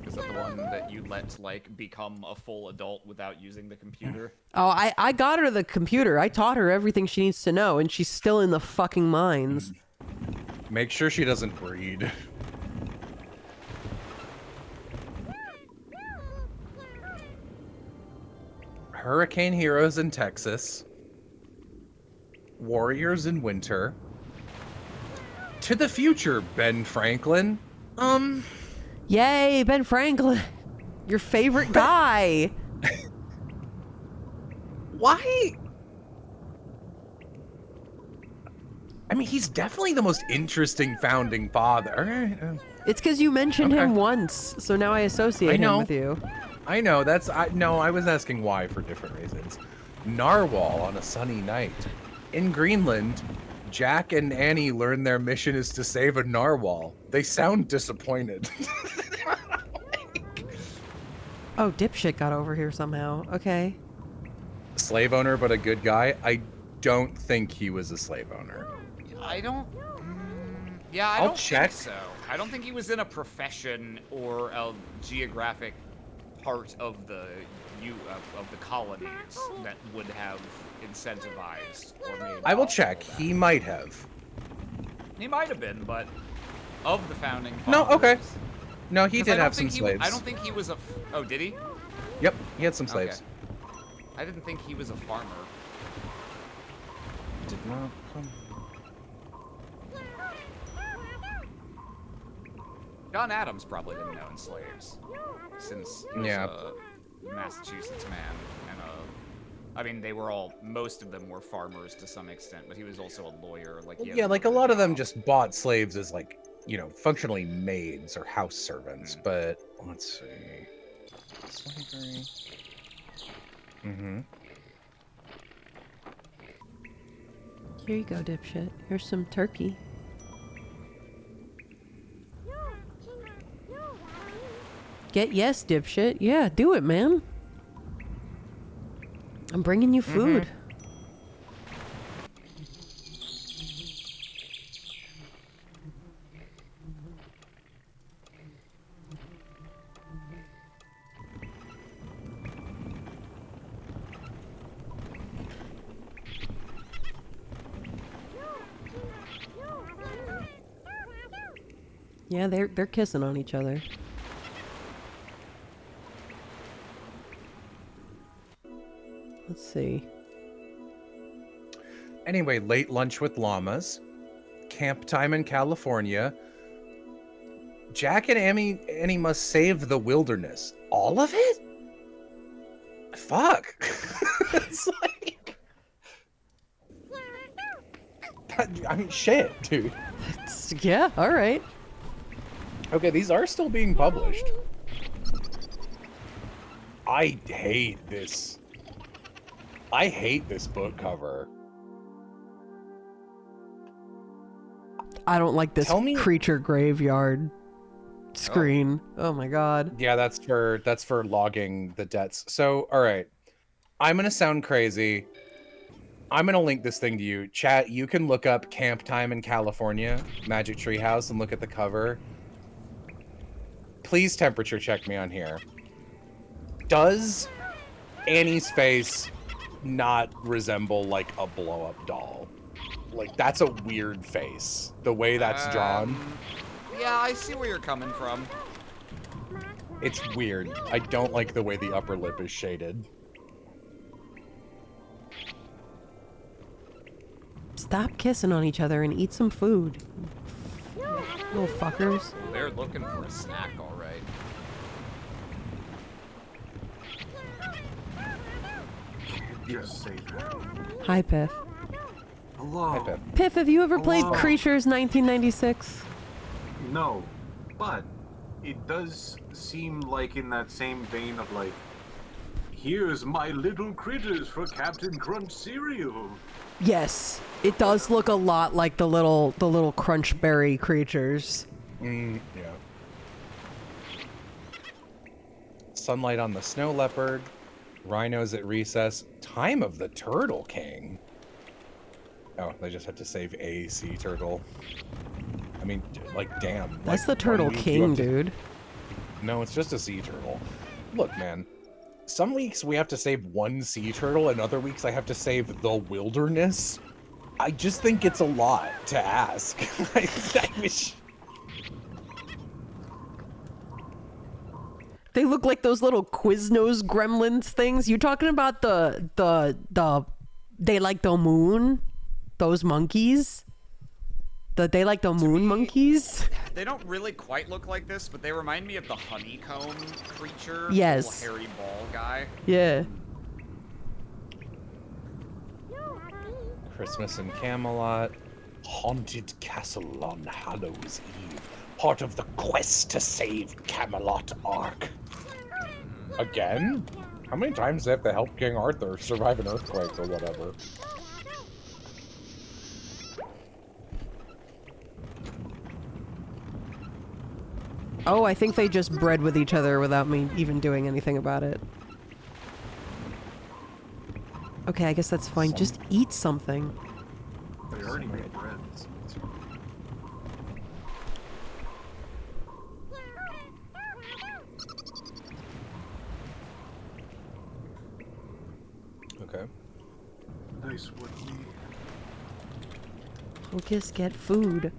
Is that the one that you let like become a full adult without using the computer? Oh, I got her the computer. I taught her everything she needs to know, and she's still in the fucking mines. Make sure she doesn't breed. Hurricane heroes in Texas. Warriors in winter. To the future, Ben Franklin. Yay, Ben Franklin, your favorite guy. Why? I mean, he's definitely the most interesting founding father. It's because you mentioned him once, so now I associate him with you. I know, I was asking why for different reasons. Narwhal on a sunny night. In Greenland, Jack and Annie learn their mission is to save a narwhal. They sound disappointed. Oh, dipshit got over here somehow. Okay. Slave owner, but a good guy? I don't think he was a slave owner. I don't. Yeah, I I'll don't check. think so. I don't think he was in a profession or a geographic part of the colonies that would have incentivized or made. I will check. He might have. He might have been, but of the founding fathers. No, okay. No, he 'Cause did I don't have some think slaves. I don't think he was a. Oh, did he? Yep, he had some slaves. Okay. I didn't think he was a farmer. Did not come. John Adams probably didn't own slaves, since he was a Massachusetts man, and I mean, they were all, most of them were farmers to some extent, but he was also a lawyer. Like, Yeah, like a lot of them just bought slaves as like, you know, functionally maids or house servants. But let's see, slavery. Here you go, dipshit. Here's some turkey. Get yes, dipshit. Yeah, do it, man. I'm bringing you food. Yeah, they're kissing on each other. Let's see. Anyway, late lunch with llamas, camp time in California. Jack and Annie must save the wilderness. All of it? Fuck. It's like... I mean, shit, dude. Yeah, all right. Okay, these are still being published. I hate this. I hate this book cover. I don't like this creature graveyard screen. Oh my god. Yeah, that's for logging the debts. So, all right. I'm going to sound crazy. I'm going to link this thing to you. Chat, you can look up Camp Time in California, Magic Treehouse, and look at the cover. please temperature check me on here. Does Annie's face not resemble like a blow-up doll? Like, that's a weird face. The way that's drawn. Yeah, I see where you're coming from. It's weird. I don't like the way the upper lip is shaded. Stop kissing on each other and eat some food. Little fuckers. They're looking for a snack, all right. Just say that. Hi, Piff. Hello. Hi, Pip. Piff, have you ever played Hello. Creatures 1996? No, but it does seem like in that same vein of like, here's my little critters for Captain Crunch cereal. Yes, it does look a lot like the little crunchberry creatures. Yeah. Sunlight on the snow leopard. Rhinos at recess. Time of the Turtle King. Oh, they just had to save a sea turtle. I mean, like, damn. That's like, the Turtle 1 week you King, have to- dude. No, it's just a sea turtle. Look, man. Some weeks we have to save one sea turtle, and other weeks I have to save the wilderness. I just think it's a lot to ask. I wish... They look like those little Quiznos gremlins things. You talking about the They Like the Moon? Those monkeys? The They Like the Moon monkeys? They don't really quite look like this, but they remind me of the honeycomb creature. Yes. The little hairy ball guy. Yeah. Christmas in Camelot. Haunted castle on Hallows Eve. Part of the quest to save Camelot Ark. Again? How many times do they have to help King Arthur survive an earthquake or whatever? Oh, I think they just bred with each other without me even doing anything about it. Okay, I guess that's fine. Just eat something. They already made bread. Okay. Nice wood. Focus, get food.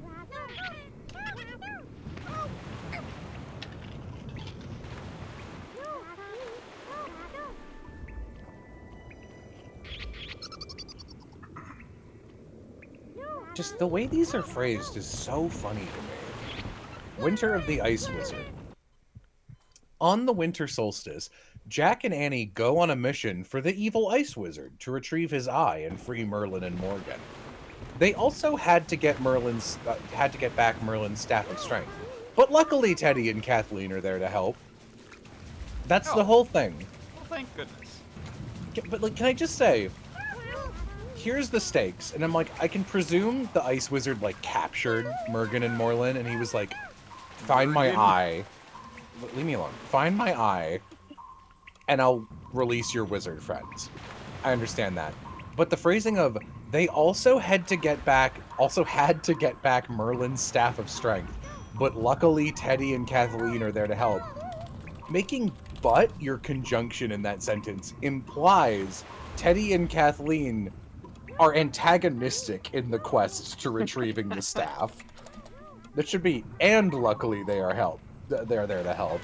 Just the way these are phrased is so funny to me. Winter of the Ice Wizard. On the winter solstice, Jack and Annie go on a mission for the evil Ice Wizard to retrieve his eye and free Merlin and Morgan. They also had to get back Merlin's Staff of Strength, but luckily Teddy and Kathleen are there to help. That's the whole thing. Well, thank goodness. But like, can I just say, here's the stakes, and I'm like, I can presume the Ice Wizard like captured Morgan and Morlin, and he was like, find my eye. Leave me alone. Find my eye, and I'll release your wizard friends. I understand that. But the phrasing of they also had to get back Merlin's Staff of Strength, but luckily Teddy and Kathleen are there to help. Making but your conjunction in that sentence implies Teddy and Kathleen are antagonistic in the quest to retrieving the staff. That should be, and luckily they're there to help.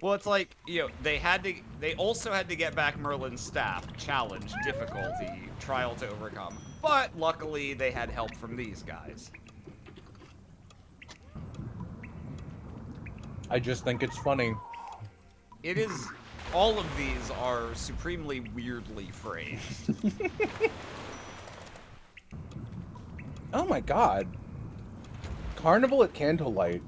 Well, it's like, you know, they also had to get back Merlin's staff. Challenge, difficulty, trial to overcome. But luckily they had help from these guys. I just think it's funny. It is, all of these are supremely weirdly phrased. Oh my god. Carnival at Candlelight.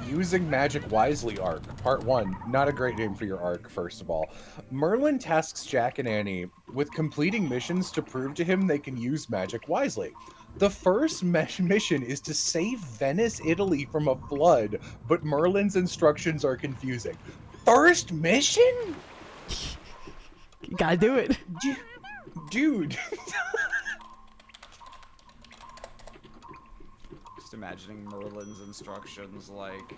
Using Magic Wisely arc. Part 1. Not a great name for your arc, first of all. Merlin tasks Jack and Annie with completing missions to prove to him they can use magic wisely. The first mission is to save Venice, Italy from a flood, but Merlin's instructions are confusing. First mission? You gotta do it. Dude. just imagining Merlin's instructions like,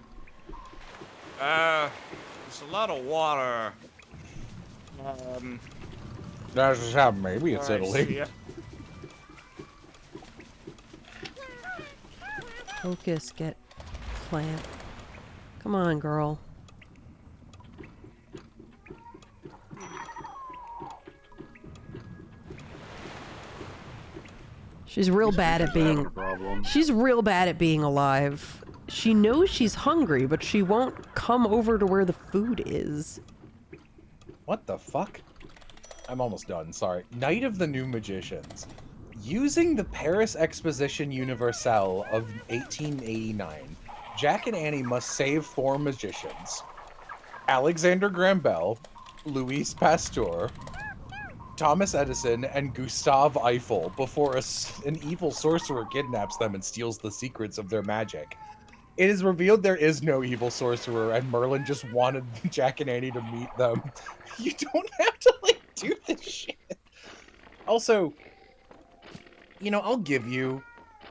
it's a lot of water. That's how maybe it's Alright, see Italy. ya. Focus, get plant. Come on, girl. She's real bad at being... She's real bad at being alive. She knows she's hungry, but she won't come over to where the food is. What the fuck? I'm almost done, sorry. Night of the New Magicians. Using the Paris Exposition Universelle of 1889, Jack and Annie must save 4 magicians. Alexander Graham Bell, Louis Pasteur, Thomas Edison, and Gustave Eiffel before an evil sorcerer kidnaps them and steals the secrets of their magic. It is revealed there is no evil sorcerer, and Merlin just wanted Jack and Annie to meet them. You don't have to, like, do this shit. Also, you know, I'll give you,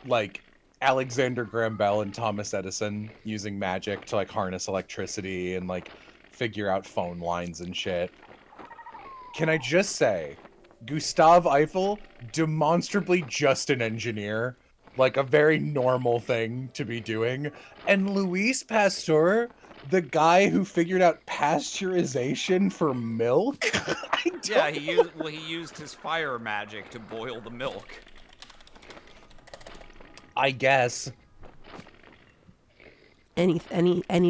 like, Alexander Graham Bell and Thomas Edison using magic to, like, harness electricity and, like, figure out phone lines and shit. Can I just say, Gustave Eiffel, demonstrably just an engineer. Like, a very normal thing to be doing. And Louis Pasteur, the guy who figured out pasteurization for milk? Yeah, he used his fire magic to boil the milk. I guess. Any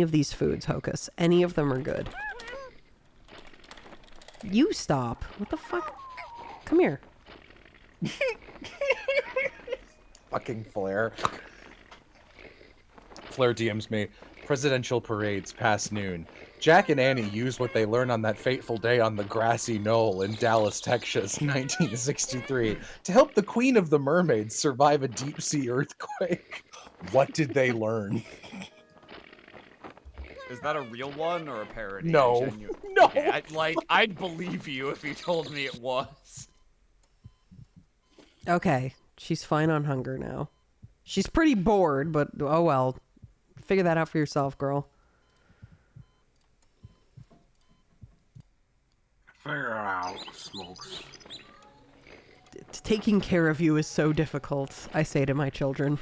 of these foods, Hocus. Any of them are good. You stop. What the fuck? Come here. Fucking Flair. Flair DMs me. Presidential parades past noon. Jack and Annie use what they learned on that fateful day on the grassy knoll in Dallas, Texas, 1963, to help the Queen of the Mermaids survive a deep-sea earthquake. What did they learn? Is that a real one or a parody? No. No. Okay, I'd believe you if you told me it was. Okay. She's fine on hunger now. She's pretty bored, but oh well. Figure that out for yourself, girl. Figure it out, Smokes. Taking care of you is so difficult, I say to my children.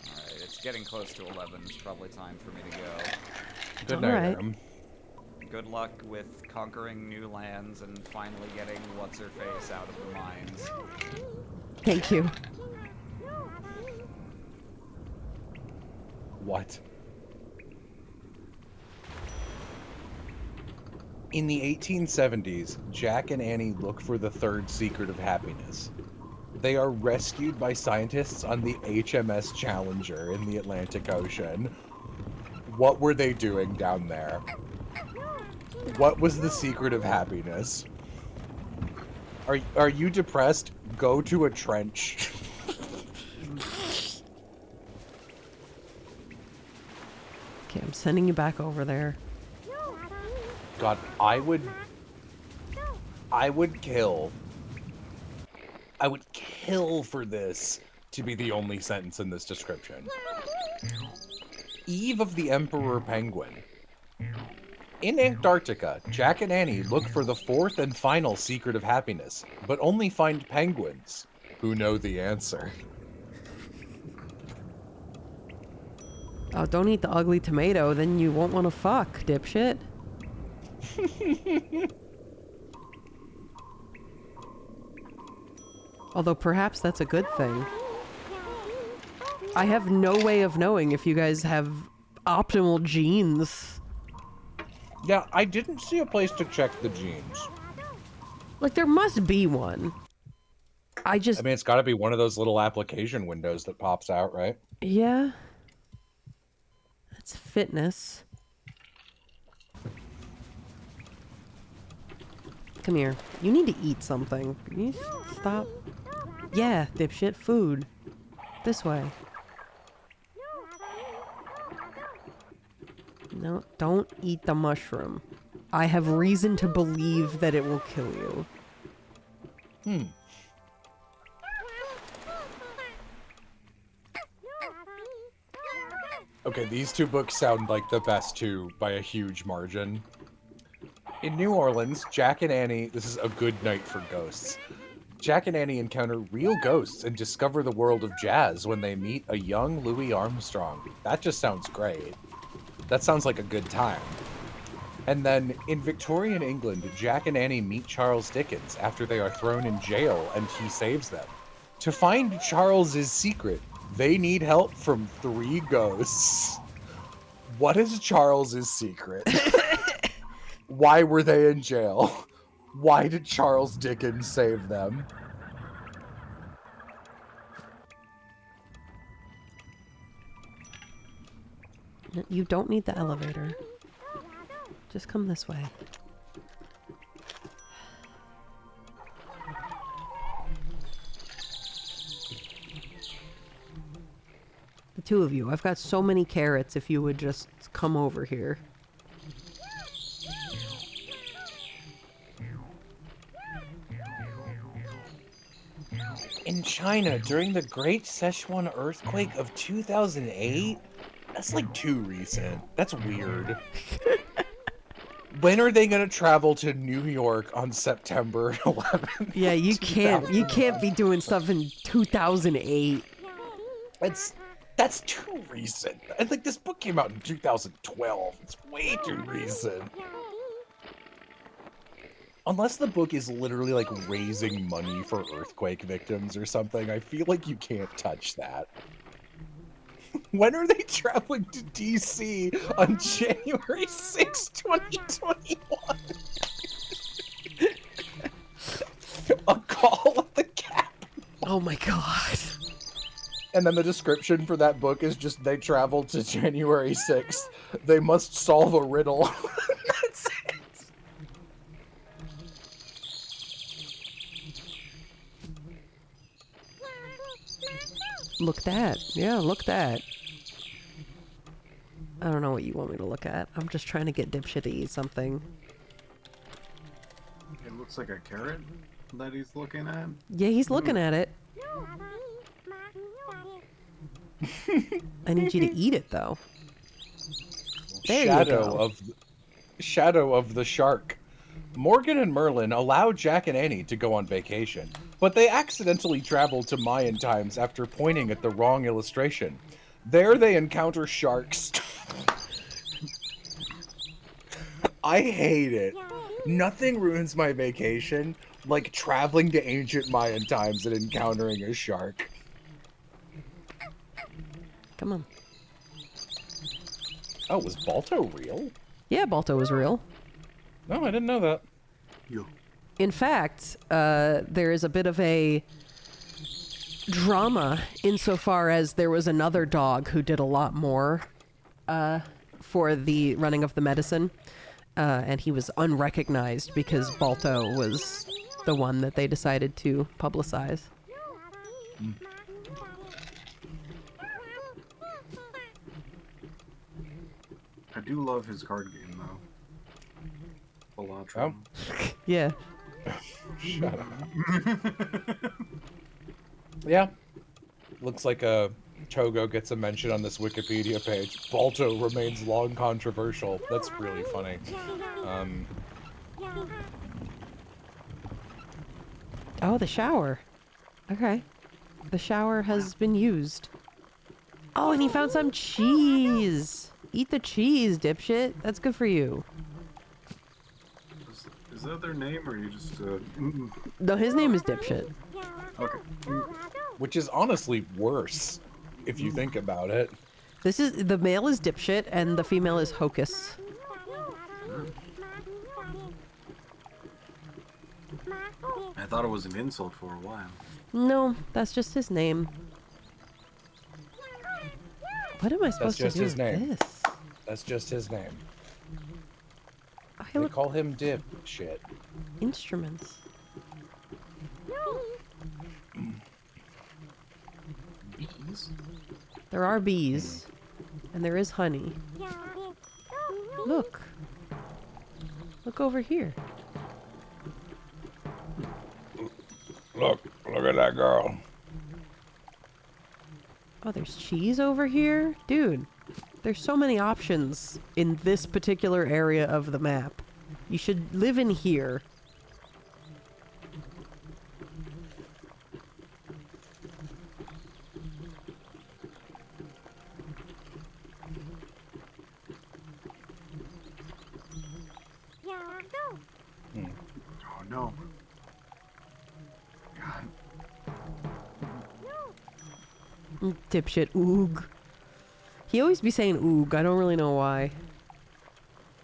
Alright, it's getting close to 11. It's probably time for me to go. Good night, Alright. Adam. Good luck with conquering new lands and finally getting what's-her-face out of the mines. Thank you. What? In the 1870s, Jack and Annie look for the 3rd secret of happiness. They are rescued by scientists on the HMS Challenger in the Atlantic Ocean. What were they doing down there? What was the secret of happiness? Are you depressed? Go to a trench. Okay, I'm sending you back over there. God, I would kill for this to be the only sentence in this description. Eve of the Emperor Penguin. In Antarctica, Jack and Annie look for the 4th and final secret of happiness, but only find penguins who know the answer. Oh, don't eat the ugly tomato, then you won't want to fuck, dipshit. Although perhaps that's a good thing. I have no way of knowing if you guys have optimal genes. Yeah, I didn't see a place to check the genes. Like, there must be one. I mean, it's got to be one of those little application windows that pops out, right? Yeah. That's fitness. Come here. You need to eat something. Can you stop? Yeah, dipshit. Food. This way. No, don't eat the mushroom. I have reason to believe that it will kill you. Okay, these two books sound like the best two by a huge margin. In New Orleans, Jack and Annie, this is a good night for ghosts. Jack and Annie encounter real ghosts and discover the world of jazz when they meet a young Louis Armstrong. That just sounds great. That sounds like a good time. And then, in Victorian England, Jack and Annie meet Charles Dickens after they are thrown in jail and he saves them. To find Charles's secret, they need help from 3 ghosts. What is Charles's secret? Why were they in jail? Why did Charles Dickens save them? You don't need the elevator. Just come this way. The two of you. I've got so many carrots if you would just come over here. In China, during the Great Sichuan earthquake of 2008? That's like too recent. That's weird. When are they going to travel to New York on September 11th? Yeah, you can't be doing stuff in 2008. That's too recent. And like this book came out in 2012. It's way too recent. Unless the book is literally like raising money for earthquake victims or something, I feel like you can't touch that. When are they traveling to DC on January 6, 2021? A call at the cap. Oh my god. And then the description for that book is just they travel to January 6th. They must solve a riddle. That's it. Look that. Yeah, look that. I don't know what you want me to look at. I'm just trying to get dipshit to eat something. It looks like a carrot that he's looking at. Yeah, he's looking at it. I need you to eat it, though. There you go. Shadow of the Shark. Morgan and Merlin allow Jack and Annie to go on vacation, but they accidentally travel to Mayan times after pointing at the wrong illustration. There they encounter sharks. I hate it. Nothing ruins my vacation like traveling to ancient Mayan times and encountering a shark. Come on. Oh, was Balto real? Yeah, Balto was real. No, I didn't know that. In fact, there is a bit of a drama insofar as there was another dog who did a lot more for the running of the medicine, and he was unrecognized because Balto was the one that they decided to publicize. I do love his card game, though. Elatrum. Yeah. Shut up. Yeah. Looks like Togo gets a mention on this Wikipedia page. Balto remains long controversial. That's really funny. Oh, the shower. Okay. The shower has been used. Oh, and he found some cheese. Eat the cheese, dipshit. That's good for you. Is that their name, or are you just... No, his name is Dipshit. Okay. Which is honestly worse, if you think about it. This is... The male is Dipshit, and the female is Hocus. I thought it was an insult for a while. No, that's just his name. What am I supposed to do with this? That's just his name. I They look call him Dip shit. instruments. Bees? There are bees, and there is honey. Look. Look over here. Look at that girl. Oh, there's cheese over here? Dude, There's so many options in this particular area of the map. You should live in here. Oh no. God. Dipshit, oog. He always be saying oog. I don't really know why.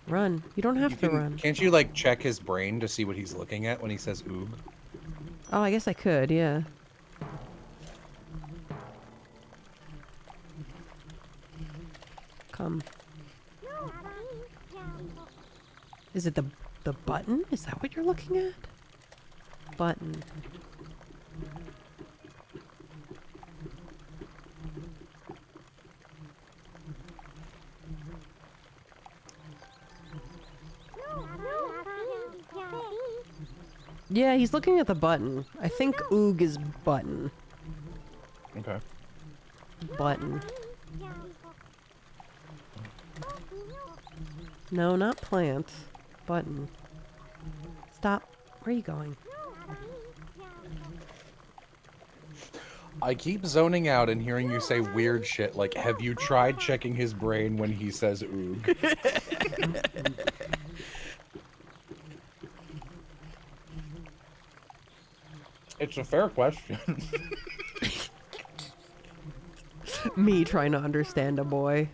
Run. You don't have to run. Can't you, like, check his brain to see what he's looking at when he says oog? Oh, I guess I could, yeah. Come. Is it the button? Is that what you're looking at? Button. Yeah, he's looking at the button. I think oog is button. Okay. Button. No, not plant. Button. Stop. Where are you going? I keep zoning out and hearing you say weird shit like, have you tried checking his brain when he says oog? It's a fair question. Me trying to understand a boy.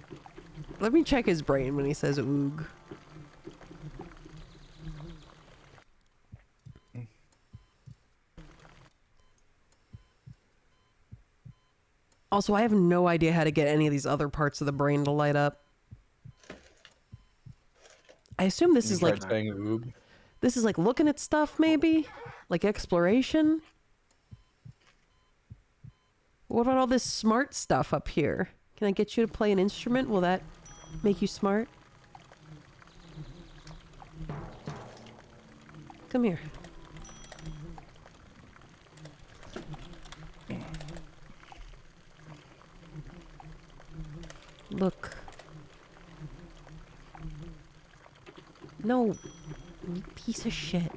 Let me check his brain when he says oog. Also, I have no idea how to get any of these other parts of the brain to light up. I assume this is like saying oog. this is like looking at stuff, maybe? Like exploration? What about all this smart stuff up here? Can I get you to play an instrument? Will that make you smart? Come here. Look. No, you piece of shit.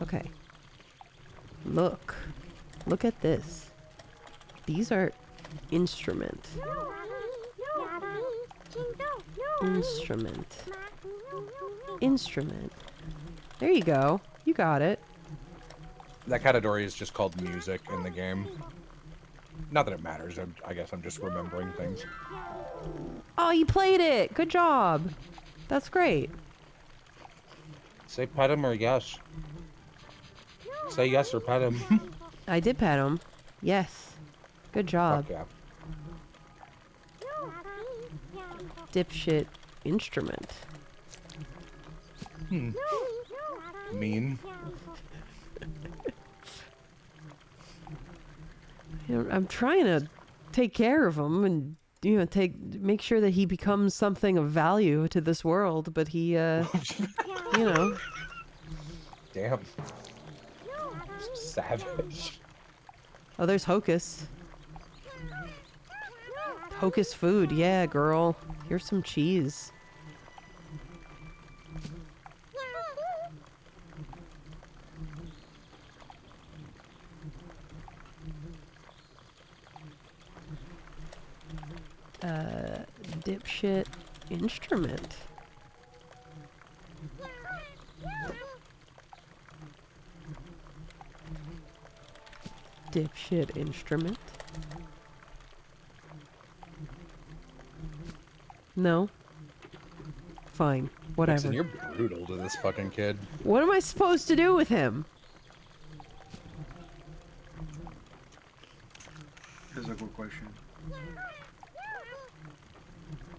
Okay. Look. Look at this. These are instrument. Instrument. Instrument. There you go. You got it. That category is just called music in the game. Not that it matters. I guess I'm just remembering things. Oh, you played it. Good job. That's great. Say pet him or yes. Say yes or pet him. I did pet him. Yes. Good job. Fuck yeah. Dipshit instrument. Mean. You know, I'm trying to take care of him and make sure that he becomes something of value to this world, but he Damn. Savage. Oh, there's Hocus. Hocus food. Yeah, girl. Here's some cheese. Dipshit instrument. Dipshit instrument. No. Fine. Whatever. Vixen, you're brutal to this fucking kid. What am I supposed to do with him? Physical question.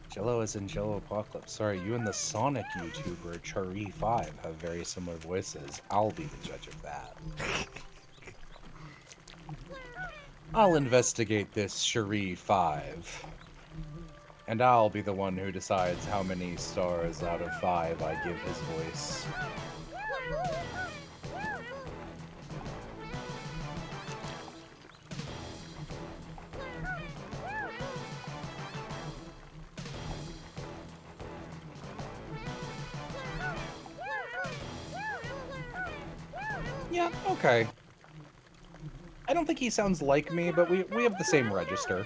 Jello is in Jello Apocalypse. Sorry, you and the Sonic YouTuber Chari5 have very similar voices. I'll be the judge of that. I'll investigate this, Chari5. And I'll be the one who decides how many stars out of 5 I give his voice. Yeah, okay. I don't think he sounds like me, but we have the same register.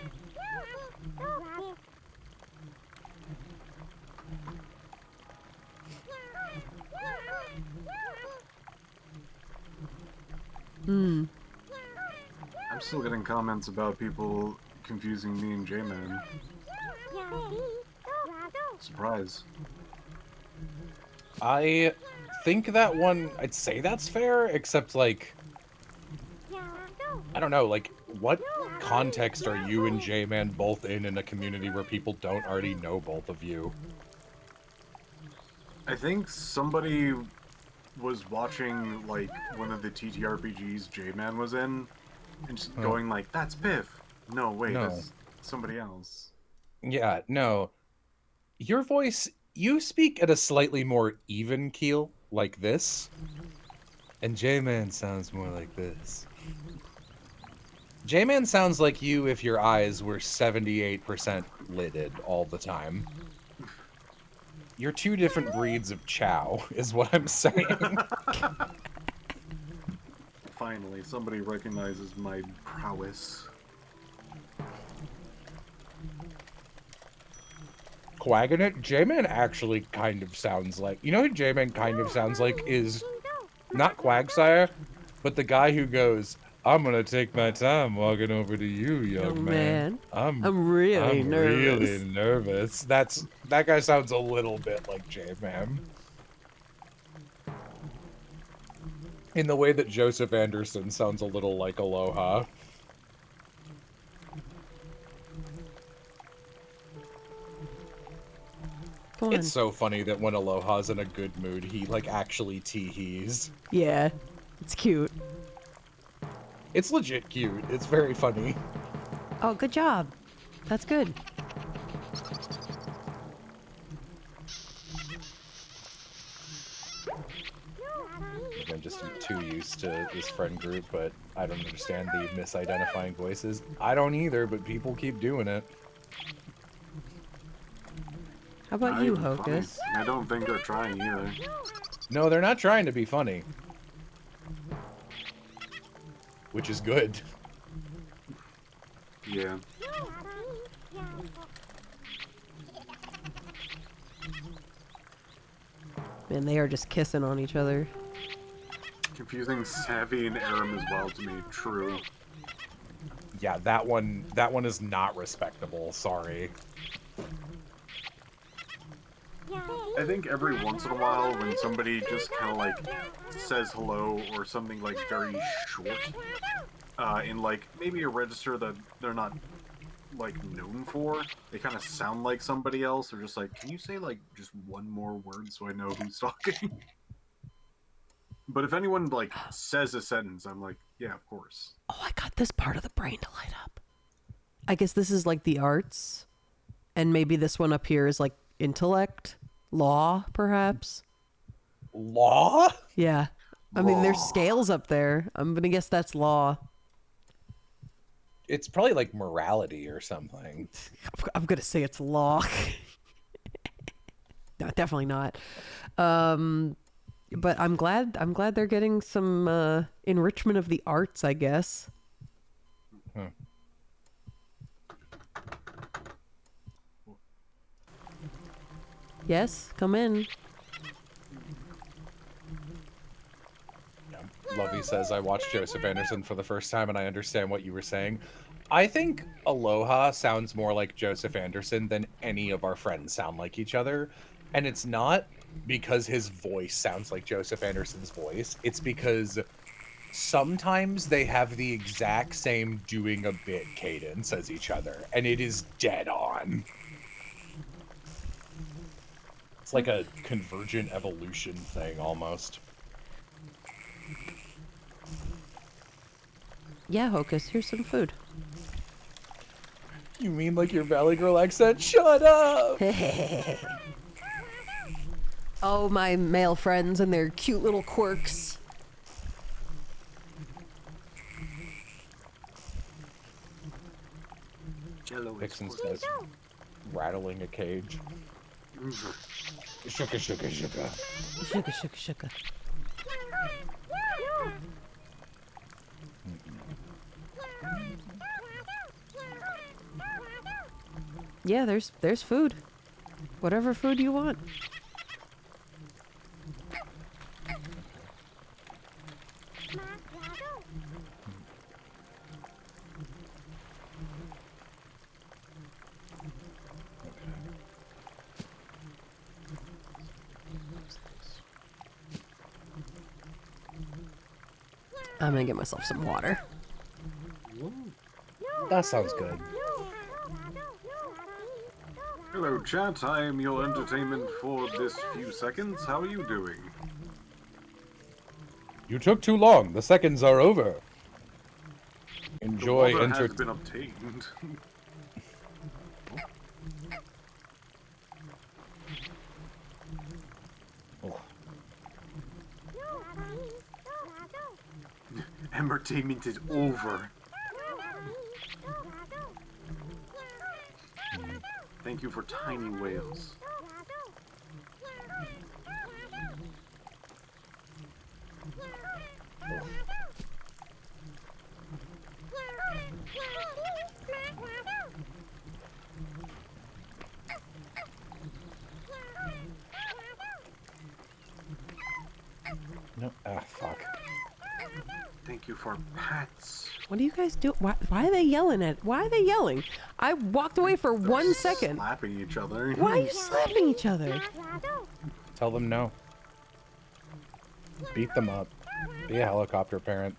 Hmm. I'm still getting comments about people confusing me and J-Man. Surprise. I think that one, I'd say that's fair, except, like, I don't know, like, what context are you and J-Man both in a community where people don't already know both of you? I think somebody was watching, like, one of the TTRPGs J-Man was in, and just going like, that's Piff! No, wait, No. that's somebody else. Yeah, no. Your voice, you speak at a slightly more even keel, like this. And J-Man sounds more like this. J-Man sounds like you if your eyes were 78% lidded all the time. You're two different breeds of chow, is what I'm saying. Finally, somebody recognizes my prowess. Quagginit, J-Man actually kind of sounds like... You know who J-Man kind of sounds like is not Quagsire, but the guy who goes, I'm gonna take my time walking over to you, young man. I'm really I'm nervous. really nervous. That guy sounds a little bit like J-Man. In the way that Joseph Anderson sounds a little like Aloha. Come on. It's so funny that when Aloha's in a good mood, he, like, actually tee-hees. Yeah, it's cute. It's legit cute. It's very funny. Oh, good job. That's good. I'm just too used to this friend group, but I don't understand the misidentifying voices. I don't either, but people keep doing it. How about Not you, even funny. Hocus? I don't think they're trying either. No, they're not trying to be funny. Which is good. Yeah. Man, they are just kissing on each other. Confusing Savvy and Aram as well to me. True. Yeah, that one is not respectable. Sorry. I think every once in a while when somebody just kind of like says hello or something like very short, in like maybe a register that they're not like known for, they kind of sound like somebody else. They're just like, can you say like just one more word so I know who's talking? But if anyone like says a sentence, I'm like, yeah, of course. Oh, I got this part of the brain to light up. I guess this is like the arts. And maybe this one up here is like intellect, law, perhaps. Law? Yeah. I mean, there's Law. scales up there. I'm going to guess that's law. It's probably like morality or something. I'm going to say it's law. No, definitely not. But I'm glad they're getting some enrichment of the arts, I guess. Huh. Yes, come in. Lovey says, I watched Joseph Anderson for the first time and I understand what you were saying. I think Aloha sounds more like Joseph Anderson than any of our friends sound like each other. And it's not because his voice sounds like Joseph Anderson's voice. It's because sometimes they have the exact same doing a bit cadence as each other. And it is dead on. It's like a convergent evolution thing almost. Yeah, Hocus, here's some food. You mean like your Valley Girl accent? Shut up! Oh, my male friends and their cute little quirks. Jello is Vixen for- says, rattling a cage. Shuka, shuka, shuka. Sugar, sugar, sugar. Yeah, there's food. Whatever food you want. I'm gonna get myself some water. That sounds good. Hello, chat. I am your entertainment for this few seconds. How are you doing? You took too long. The seconds are over. Enjoy The water has enter. been obtained. Oh, Entertainment is over. Thank you for tiny whales. no. Ah, fuck. Thank you for pets. What do you guys do? Why are they yelling at? Why are they yelling? I walked away for 1 second. Slapping each other. Why are you slapping each other? Tell them no. Beat them up. Be a helicopter parent.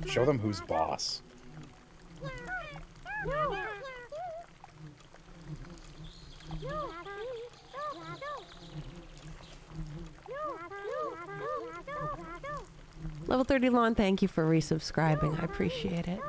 Show them who's boss. Level 30 Lawn, thank you for resubscribing. I appreciate it.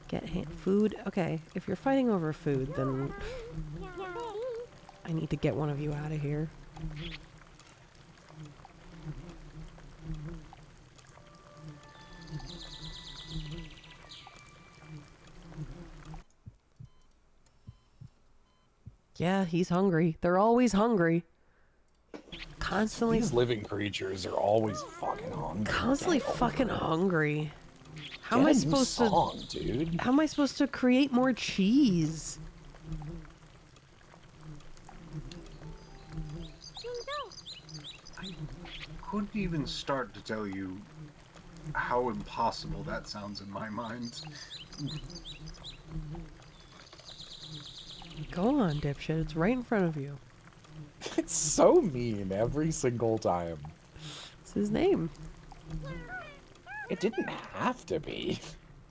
Get food. Okay, if you're fighting over food, then I need to get one of you out of here. Yeah, he's hungry. They're always hungry. Constantly, These living creatures are always fucking hungry. constantly fucking hungry. How am Get I a new supposed to? song, dude? How am I supposed to create more cheese? Couldn't even start to tell you how impossible that sounds in my mind. Go on, dipshit. It's right in front of you. It's so mean every single time. It's his name. It didn't have to be.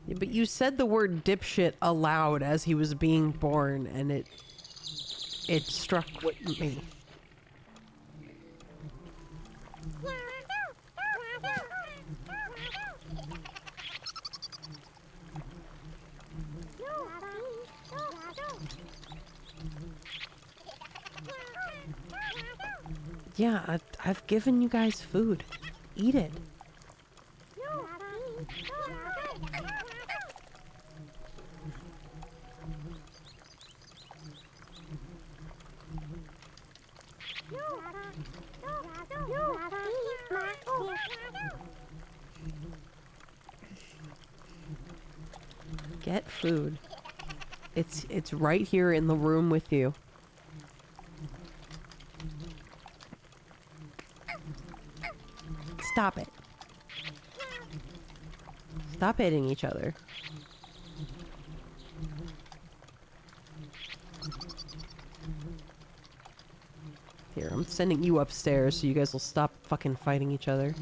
Yeah, but you said the word dipshit aloud as he was being born, and it struck me. Yeah, I've given you guys food. Eat it. Get food. It's right here in the room with you. Stop it. Stop hitting each other. Here, I'm sending you upstairs so you guys will stop fucking fighting each other.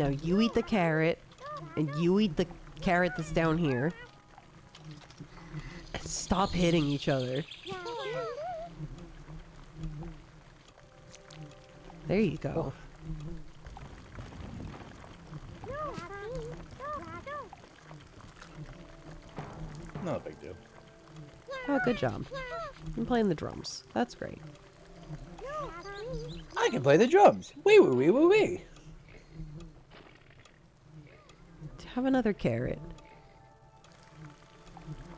Now you eat the carrot, and you eat the carrot that's down here. Stop hitting each other. There you go. Not a big deal. Oh, good job. I'm playing the drums. That's great. I can play the drums. Wee wee wee wee wee. Have another carrot.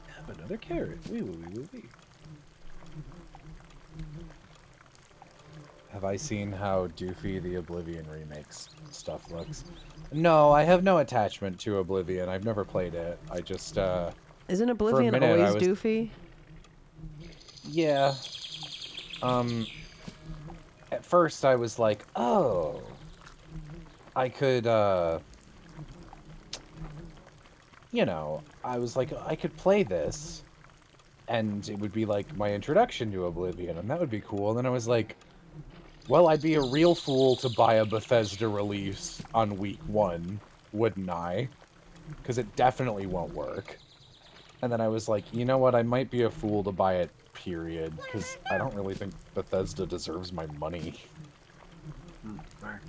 Have another carrot. Wee wee wee wee wee. Have I seen how doofy the Oblivion remakes stuff looks? No, I have no attachment to Oblivion. I've never played it. I just Isn't Oblivion minute, always I was- doofy? yeah. At first I was like, oh, I could you know, I was like, I could play this and it would be like my introduction to Oblivion and that would be cool. And then I was like, well, I'd be a real fool to buy a Bethesda release on week 1, wouldn't I? Because it definitely won't work. And then I was like, you know what? I might be a fool to buy it, period. Because I don't really think Bethesda deserves my money. Fair.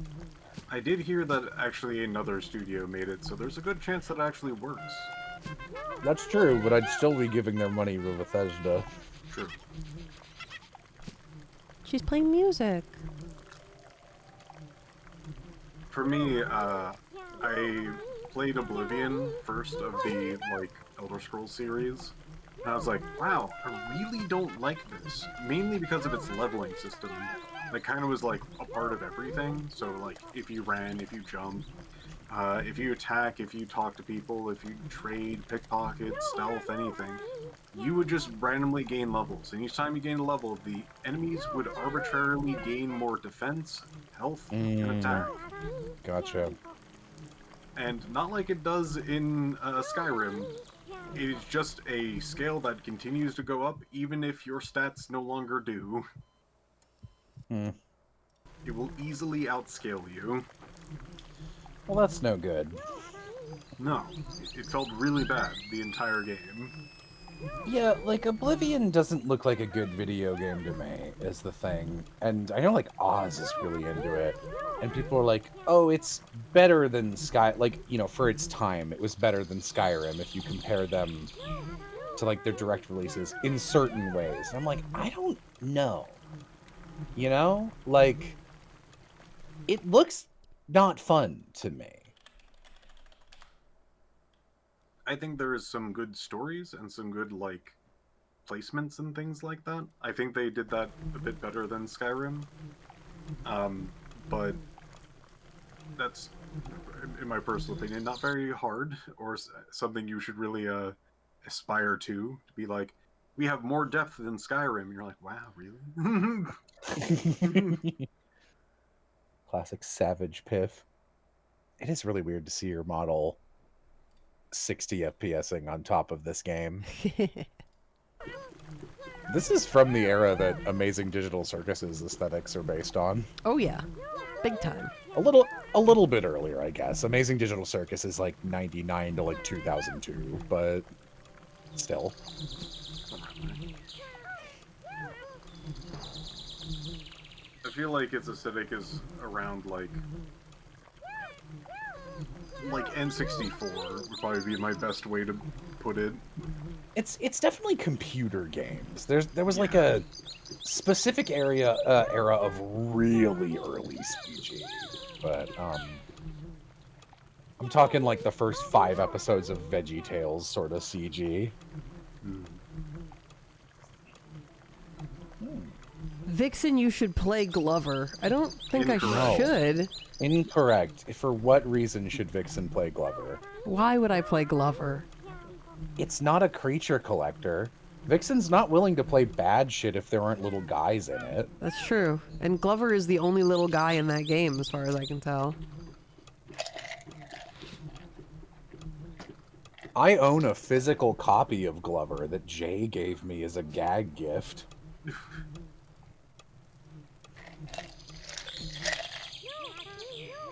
I did hear that actually another studio made it, so there's a good chance that it actually works. That's true, but I'd still be giving their money to Bethesda. True. She's playing music. For me, I played Oblivion first of the, like, Elder Scrolls series. And I was like, wow, I really don't like this. Mainly because of its leveling system. That kind of was, like, a part of everything. So, like, if you ran, if you jumped, if you attack, if you talk to people, if you trade, pickpocket, stealth, anything, you would just randomly gain levels. And each time you gain a level, the enemies would arbitrarily gain more defense, health, and attack. Gotcha. And not like it does in Skyrim. It is just a scale that continues to go up even if your stats no longer do. It will easily outscale you. Well, that's no good. No, it felt really bad the entire game. Yeah, like, Oblivion doesn't look like a good video game to me, is the thing. And I know, like, Oz is really into it. And people are like, oh, it's better than like, you know, for its time, it was better than Skyrim if you compare them to, like, their direct releases in certain ways. And I'm like, I don't know. You know? Like, it looks not fun to me. I think there is some good stories and some good, like, placements and things like that. I think they did that a bit better than Skyrim. But that's, in my personal opinion, not very hard or something you should really aspire to be like, we have more depth than Skyrim. And you're like, wow, really? Classic Savage Piff. It is really weird to see your model 60 FPSing on top of this game. This is from the era that Amazing Digital Circus's aesthetics are based on. Oh yeah, big time. A little bit earlier, I guess. Amazing Digital Circus is like 99 to like 2002, but still. I feel like its aesthetic is around like N64 would probably be my best way to put it. It's definitely computer games. There was like a specific era of really early CG, but I'm talking like the first 5 episodes of VeggieTales sort of CG. Vixen, you should play Glover. I don't think I Incorrect. should. Incorrect. For what reason should Vixen play Glover? Why would I play Glover? It's not a creature collector. Vixen's not willing to play bad shit if there aren't little guys in it. That's true. And Glover is the only little guy in that game, as far as I can tell. I own a physical copy of Glover that Jay gave me as a gag gift.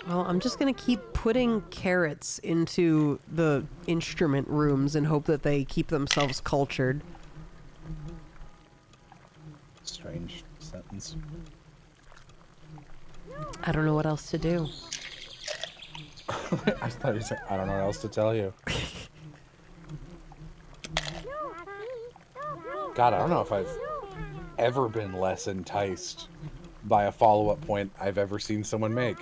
Well, I'm just gonna keep putting carrots into the instrument rooms and hope that they keep themselves cultured. Strange sentence. I don't know what else to do. I thought you said, I don't know what else to tell you. God, I don't know if I've ever been less enticed by a follow-up point I've ever seen someone make.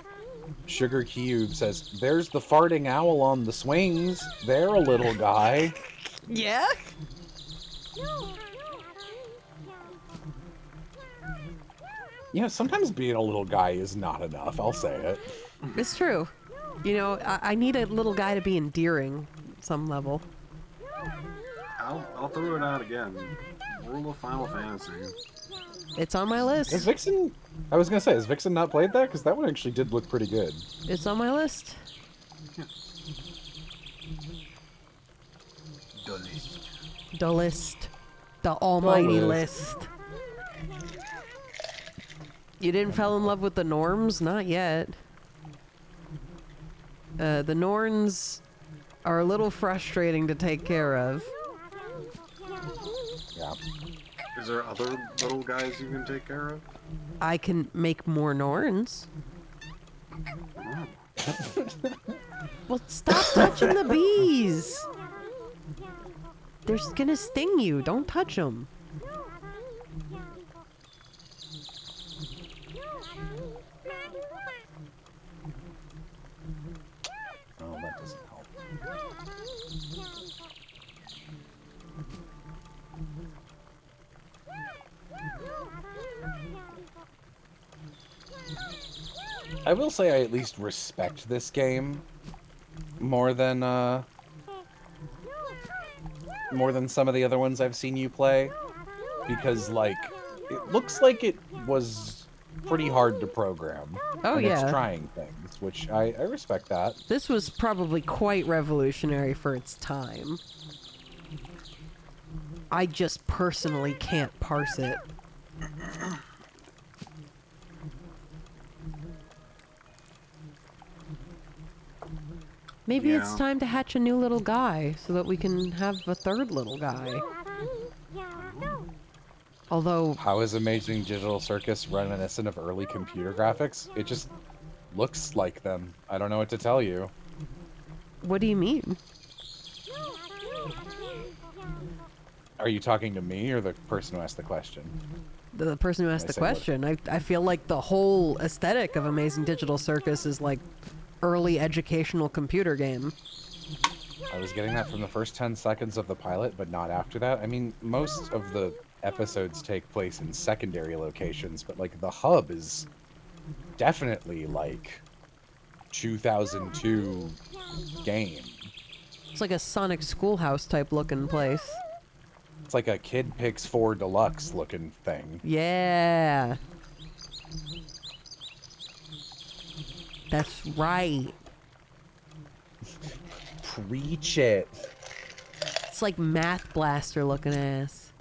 Sugar Cube says, there's the farting owl on the swings. They're a little guy. Yeah? You know, sometimes being a little guy is not enough. I'll say it. It's true. You know, I need a little guy to be endearing at some level. I'll throw it out again. Rule of Final Fantasy. It's on my list. Is Vixen... I was going to say, has Vixen not played that? Because that one actually did look pretty good. It's on my list. The list. The list. The almighty list. You didn't fall in love with the Norms? Not yet. The Norns are a little frustrating to take care of. Yeah. Is there other little guys you can take care of? I can make more Norns. Well, stop touching the bees! They're gonna sting you. Don't touch them. Oh, that doesn't help. I will say I at least respect this game more than some of the other ones I've seen you play, because like it looks like it was pretty hard to program. Oh, and yeah. It's trying things, which I respect that. This was probably quite revolutionary for its time. I just personally can't parse it. Maybe it's Yeah. time to hatch a new little guy so that we can have a third little guy. Although, How is Amazing Digital Circus reminiscent of early computer graphics? It just looks like them. I don't know what to tell you. what do you mean? Are you talking to me or the person who asked the question? The person who asked the say what? question. I feel like the whole aesthetic of Amazing Digital Circus is like early educational computer game. I was getting that from the first 10 seconds of the pilot, but not after that. I mean, most of the episodes take place in secondary locations, but like the hub is definitely like 2002 game. It's like a Sonic Schoolhouse type looking place. It's like a Kid Pix 4 Deluxe looking thing. Yeah. That's right. Preach it. It's like Math Blaster looking ass.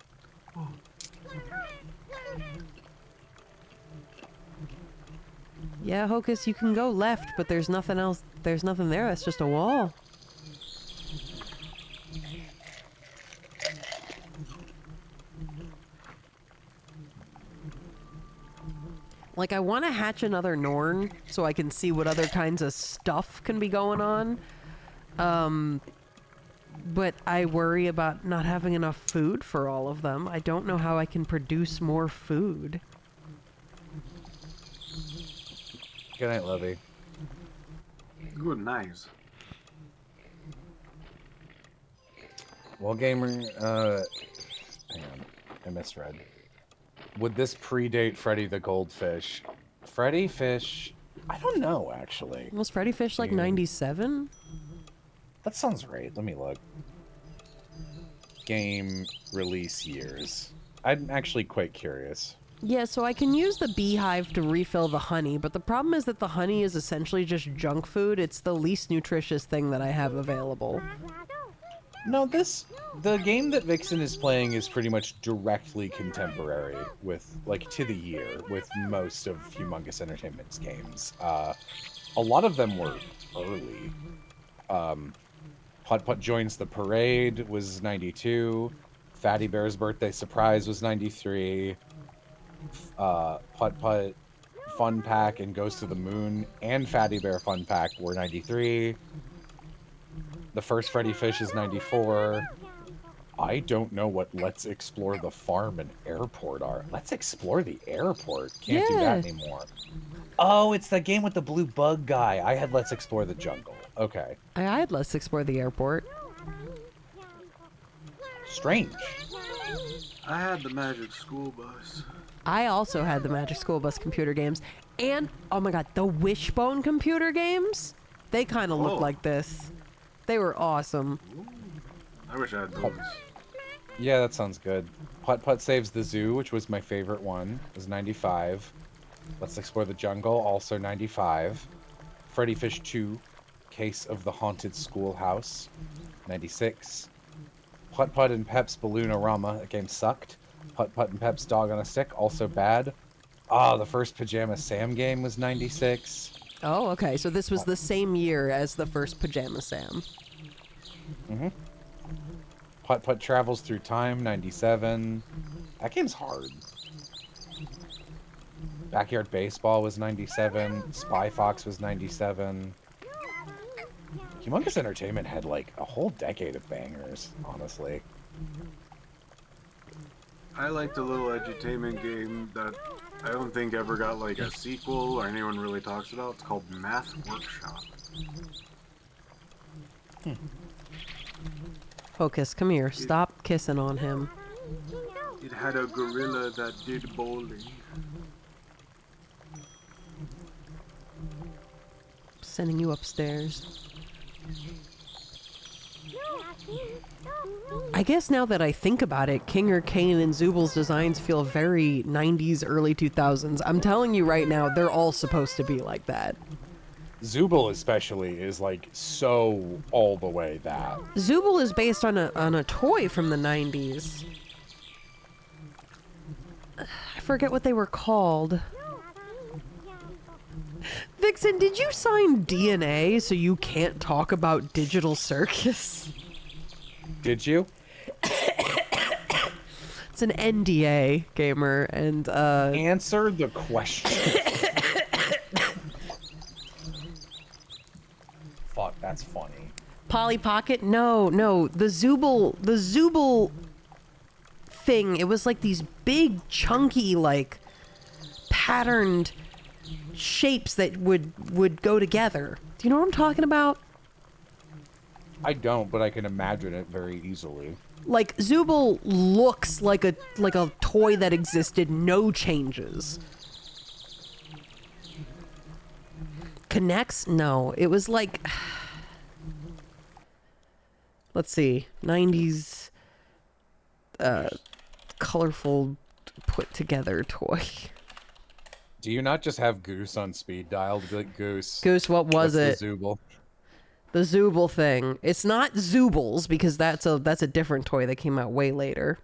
Yeah, Hocus, you can go left, but there's nothing else. There's nothing there. That's just a wall. Like, I want to hatch another Norn so I can see what other kinds of stuff can be going on. But I worry about not having enough food for all of them. I don't know how I can produce more food. Good night, Lovey. Good night. Well, gamer, hang on, I misread. Would this predate Freddy the Goldfish? Freddy Fish? I don't know, actually. Was Freddy Fish like 97? That sounds right. Let me look. Game release years. I'm actually quite curious. Yeah, so I can use the beehive to refill the honey, but the problem is that the honey is essentially just junk food. It's the least nutritious thing that I have available. No, the game that Vixen is playing is pretty much directly contemporary with, like, to the year with most of Humongous Entertainment's games. a lot of them were early. Putt Putt Joins the Parade was 92. Fatty Bear's Birthday Surprise was 93. Putt Putt Fun Pack and Goes to the Moon and Fatty Bear Fun Pack were 93. The first Freddy Fish is 94. I don't know what Let's Explore the Farm and Airport are. Let's Explore the Airport. Can't do that anymore. Oh, it's the game with the blue bug guy. I had Let's Explore the Jungle. Okay. I had Let's Explore the Airport. Strange. I had the Magic School Bus. I also had the Magic School Bus computer games. And, oh my god, the Wishbone computer games? They kind of look like this. They were awesome. I wish I had those. Yeah, that sounds good. Putt Putt Saves the Zoo, which was my favorite one, was 95. Let's Explore the Jungle, also 95. Freddy Fish 2, Case of the Haunted Schoolhouse, 96. Putt Putt and Pep's Balloon-O-Rama, that game sucked. Putt Putt and Pep's Dog on a Stick, also bad. The first Pajama Sam game was 96. Oh, okay. So this was the same year as the first Pajama Sam. Mm-hmm. Putt Putt Travels Through Time, 97. That game's hard. Backyard Baseball was 97. Spy Fox was 97. Humongous Entertainment had like a whole decade of bangers, honestly. I liked a little edutainment game that I don't think ever got like a sequel or anyone really talks about. It's called Math Workshop. Focus, come here. Stop kissing on him. It had a gorilla that did bowling. Sending you upstairs. I guess now that I think about it, Kinger, Kane, and Zubal's designs feel very 90s, early 2000s. I'm telling you right now, they're all supposed to be like that. Zubul especially is like so all the way that. Zubul is based on a toy from the 90s. I forget what they were called. Vixen, did you sign DNA so you can't talk about Digital Circus? Did you? It's an NDA, gamer, and Answer the question. Fuck, that's funny. Polly Pocket? No, the Zubul thing, it was like these big, chunky, like, patterned shapes that would go together. Do you know what I'm talking about? I don't, but I can imagine it very easily. Like, Zubul looks like a toy that existed, no changes. Connects? No. It was like... Let's see. 90s... colorful, put-together toy. Do you not just have Goose on speed dial to be like, Goose? Goose, what was it? The Zubul. The Zubul thing. It's not Zubul's, because that's a different toy that came out way later.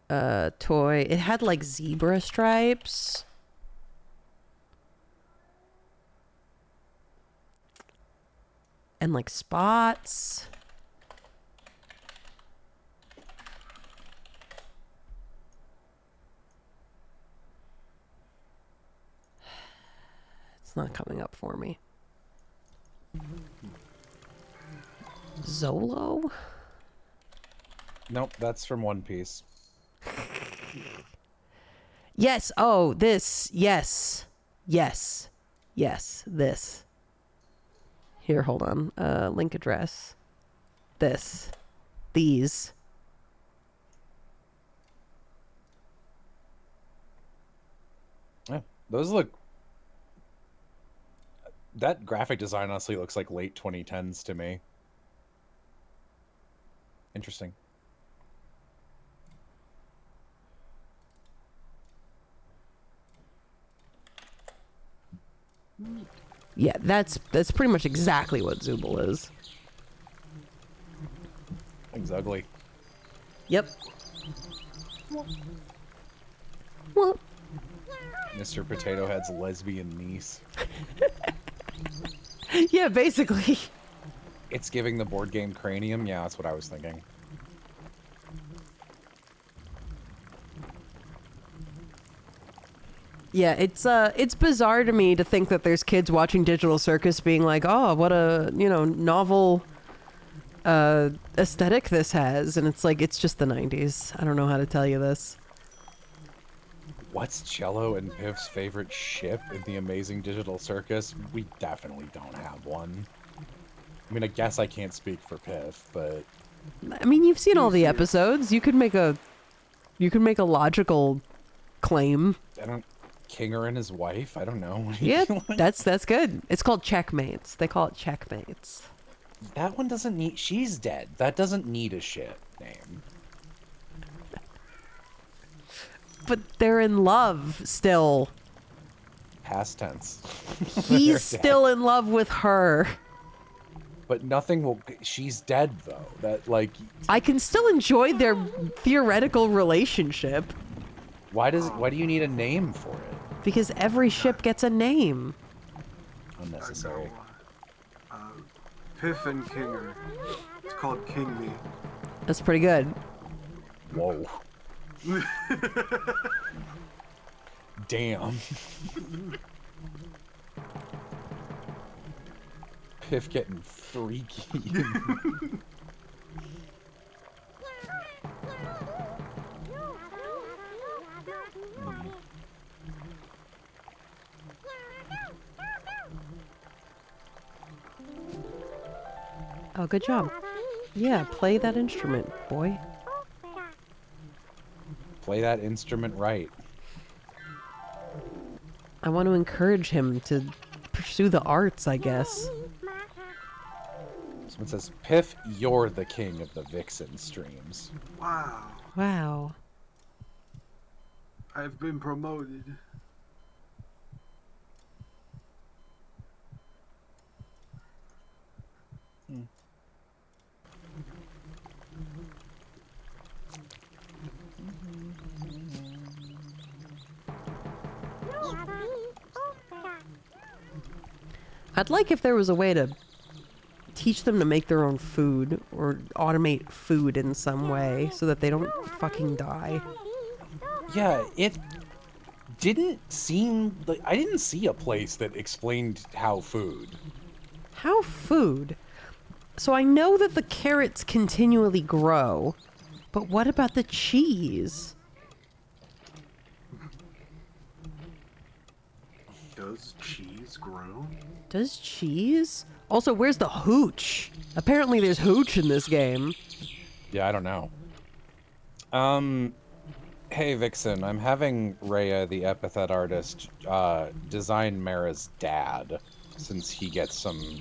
Toy. It had like zebra stripes. And like spots. It's not coming up for me. Zolo? Nope, that's from One Piece. Yes. Oh, this. Yes. Yes. Yes. This. Here, hold on. Link address. This. These. Yeah, those look... That graphic design honestly looks like late 2010s to me. Interesting. Yeah, that's pretty much exactly what Zubul is. Thing's ugly. Yep. Well, Mr. Potato Head's lesbian niece. Yeah, basically. It's giving the board game Cranium. Yeah, that's what I was thinking. Yeah, it's bizarre to me to think that there's kids watching Digital Circus being like, oh, what a, novel aesthetic this has. And it's like, it's just the 90s. I don't know how to tell you this. What's Cello and Piff's favorite ship in the Amazing Digital Circus? We definitely don't have one. I mean, I guess I can't speak for Piff, but... I mean, you've seen all the episodes. You could make a logical claim. I don't... Kinger and his wife? I don't know. Yeah, that's good. It's called Checkmates. They call it Checkmates. That one doesn't need... She's dead. That doesn't need a ship name. But they're in love still. Past tense. He's still in love with her. But nothing will... She's dead, though. That, like... I can still enjoy their theoretical relationship. Why do you need a name for it? Because every ship gets a name. Unnecessary. Piff and Kinger. It's called King Me. That's pretty good. Whoa. Damn. Piff getting freaky. Oh, good job. Yeah, play that instrument, boy. Play that instrument right. I want to encourage him to pursue the arts, I guess. Someone says, Piff, you're the king of the Vixen streams. Wow. Wow. I've been promoted. I'd like if there was a way to teach them to make their own food or automate food in some way so that they don't fucking die. Yeah, it didn't seem like... I didn't see a place that explained how food. How food? So I know that the carrots continually grow, but what about the cheese? Does cheese grow? Does cheese? Also, where's the hooch? Apparently there's hooch in this game. Yeah, I don't know. Hey, Vixen, I'm having Rhea, the epithet artist, design Mara's dad, since he gets some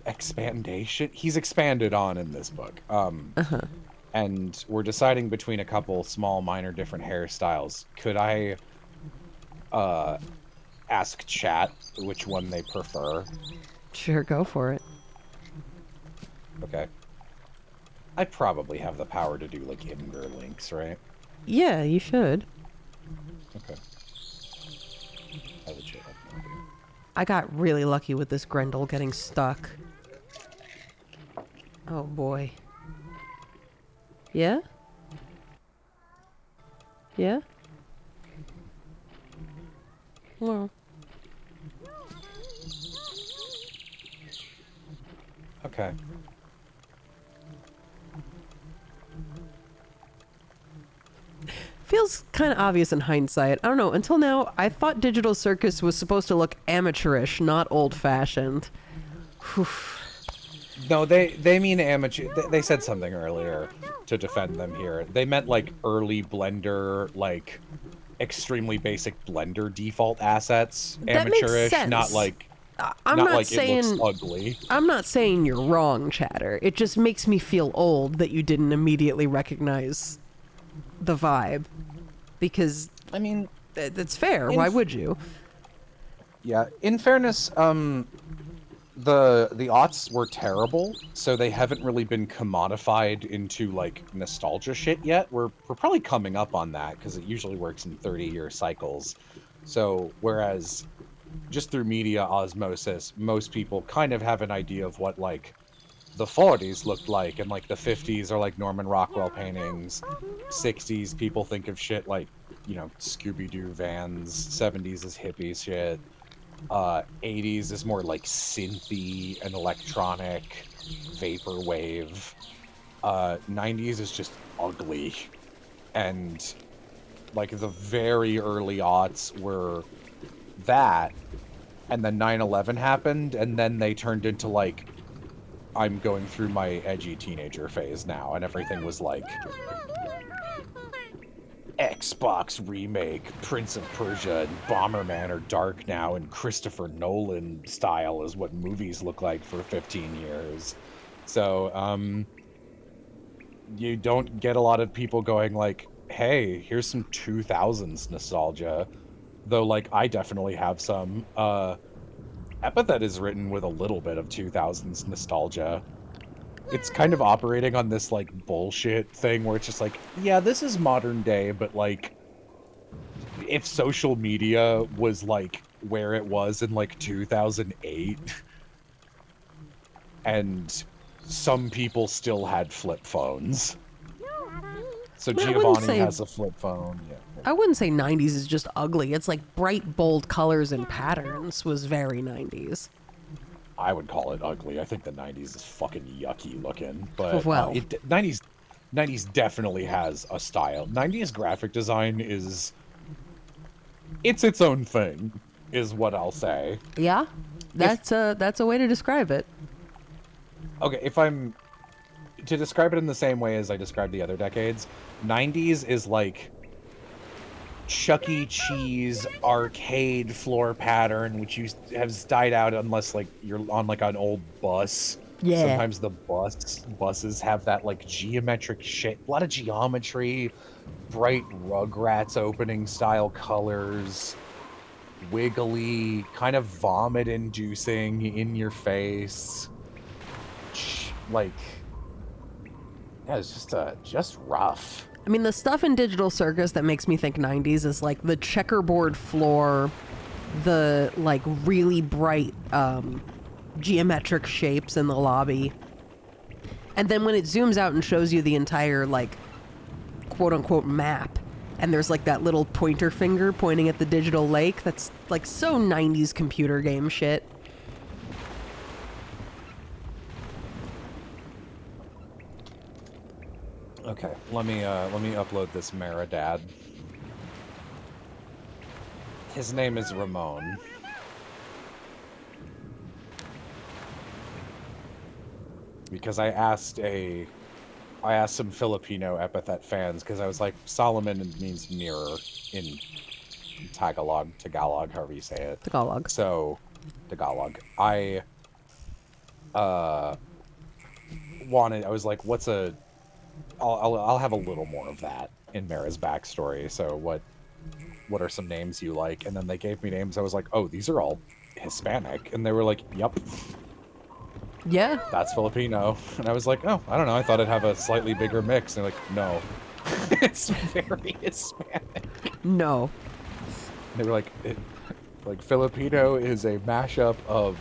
expandation. He's expanded on in this book. And we're deciding between a couple small, minor, different hairstyles. Could I ask chat which one they prefer? Sure, go for it. Okay. I probably have the power to do, like, Imgur links, right? Yeah, you should. Okay. I legit have no idea. I got really lucky with this Grendel getting stuck. Oh boy. Yeah? Yeah? Well. Okay. Feels kind of obvious in hindsight. I don't know. Until now, I thought Digital Circus was supposed to look amateurish, not old-fashioned. No, they mean amateur. They said something earlier to defend them here. They meant, like, early Blender, like, extremely basic Blender default assets. That makes Amateurish, sense. not like... I'm not not like saying it looks ugly. I'm not saying you're wrong, Chatter. It just makes me feel old that you didn't immediately recognize the vibe, because I mean, that's fair. Why would you? Yeah, in fairness, the aughts were terrible, so they haven't really been commodified into like nostalgia shit yet. We're probably coming up on that because it usually works in 30-year cycles. So whereas just through media osmosis, most people kind of have an idea of what like the 40s looked like, and like the 50s are like Norman Rockwell paintings. 60s people think of shit like, you know, Scooby-Doo vans. 70s is hippie shit. 80s is more like synthy and electronic, vaporwave. 90s is just ugly. And like the very early aughts were that, and then 9/11 happened, and then they turned into like, I'm going through my edgy teenager phase now, and everything was like Xbox remake, Prince of Persia, and Bomberman are dark now, and Christopher Nolan style is what movies look like for 15 years. So, you don't get a lot of people going like, hey, here's some 2000s nostalgia. Though, like, I definitely have some. Epithet is written with a little bit of 2000s nostalgia. It's kind of operating on this like bullshit thing where it's just like, yeah, this is modern day, but like if social media was like where it was in like 2008 and some people still had flip phones. So Well, I wouldn't Giovanni say- has a flip phone. Yeah. I wouldn't say 90s is just ugly. It's like bright, bold colors and patterns was very 90s. I would call it ugly. I think the 90s is fucking yucky looking, but Well. 90s definitely has a style. 90s graphic design is its own thing, is what I'll say. Yeah, that's a way to describe it. Okay, if I'm to describe it in the same way as I described the other decades, 90s is like Chuck E. Cheese arcade floor pattern, which has died out unless like you're on like an old bus. Yeah. Sometimes the buses have that like geometric shit, a lot of geometry, bright Rugrats opening style colors, wiggly, kind of vomit inducing, in your face. Like, yeah, it's just rough. I mean, the stuff in Digital Circus that makes me think 90s is like the checkerboard floor, the like really bright geometric shapes in the lobby. And then when it zooms out and shows you the entire like quote unquote map, and there's like that little pointer finger pointing at the digital lake, that's like so 90s computer game shit. Okay, let me upload this Meridad. His name is Ramon. Because I asked some Filipino epithet fans, because I was like, Solomon means mirror in Tagalog, however you say it. Tagalog. So, Tagalog. I was like, what's a... I'll have a little more of that in Mara's backstory. So what are some names you like? And then they gave me names. I was like, oh, these are all Hispanic. And they were like, yep. Yeah. That's Filipino. And I was like, oh, I don't know. I thought it'd have a slightly bigger mix. And they're like, no. It's very Hispanic. No. And they were like Filipino is a mashup of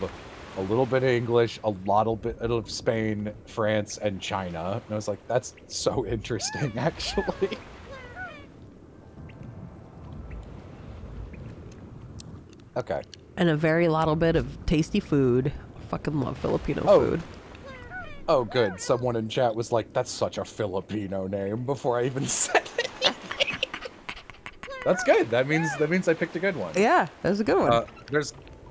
a little bit of English, a little bit of Spain, France, and China. And I was like, that's so interesting, actually. Okay. And a very little bit of tasty food. Fucking love Filipino food. Oh, good. Someone in chat was like, that's such a Filipino name before I even said it. That's good. That means I picked a good one. Yeah, that's a good one.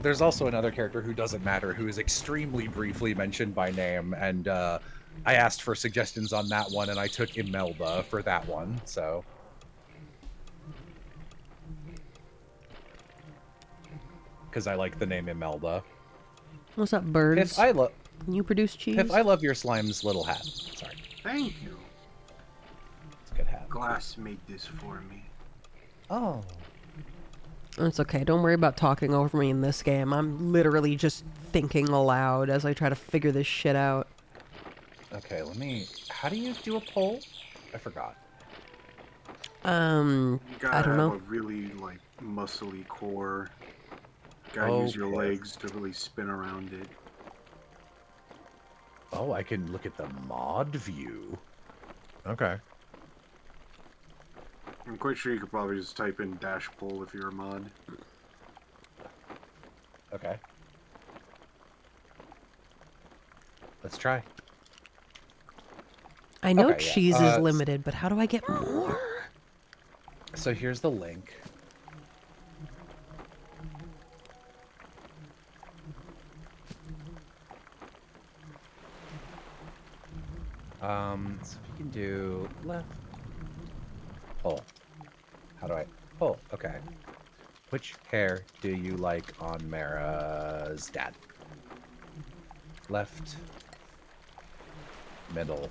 There's also another character who doesn't matter, who is extremely briefly mentioned by name, and I asked for suggestions on that one, and I took Imelda for that one, so... Because I like the name Imelda. What's up, birds? Can you produce cheese? Piff, I love your slime's little hat. Sorry. Thank you. It's a good hat. Glass made this for me. Oh. It's okay. Don't worry about talking over me in this game. I'm literally just thinking aloud as I try to figure this shit out. Okay, let me... How do you do a poll? I forgot. You I gotta don't have know. a really, like, muscly core. Gotta use your Okay. legs to really spin around it. Oh, I can look at the mod view. Okay. I'm quite sure you could probably just type in dash pull if you're a mod. Okay. Let's try. I know Okay, yeah. cheese is limited, but how do I get more? So here's the link. So if you can do left. Pull. How do I pull? Okay. Which hair do you like on Mara's dad? Left. Middle.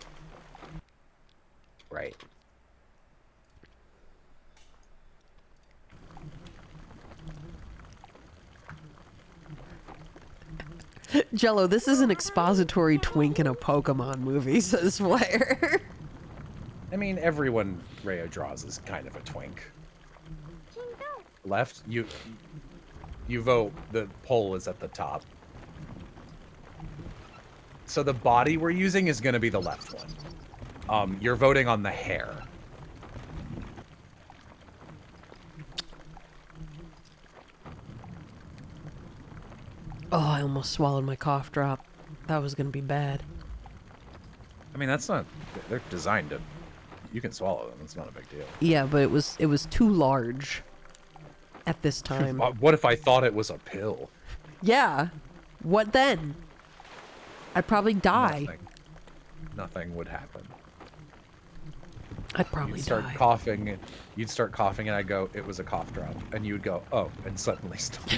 Right. Jello, this is an expository twink in a Pokemon movie, says Flair. I mean, everyone Rayo draws is kind of a twink. Left, you vote. The poll is at the top. So the body we're using is going to be the left one. You're voting on the hair. Oh, I almost swallowed my cough drop. That was gonna be bad. I mean, that's not... They're designed to... You can swallow them. It's not a big deal. Yeah, but it was too large at this time. What if I thought it was a pill? Yeah. What then? I'd probably die. Nothing would happen. I'd probably You'd start die. coughing. You'd start coughing, and I'd go, it was a cough drop. And you'd go, oh, and suddenly stop.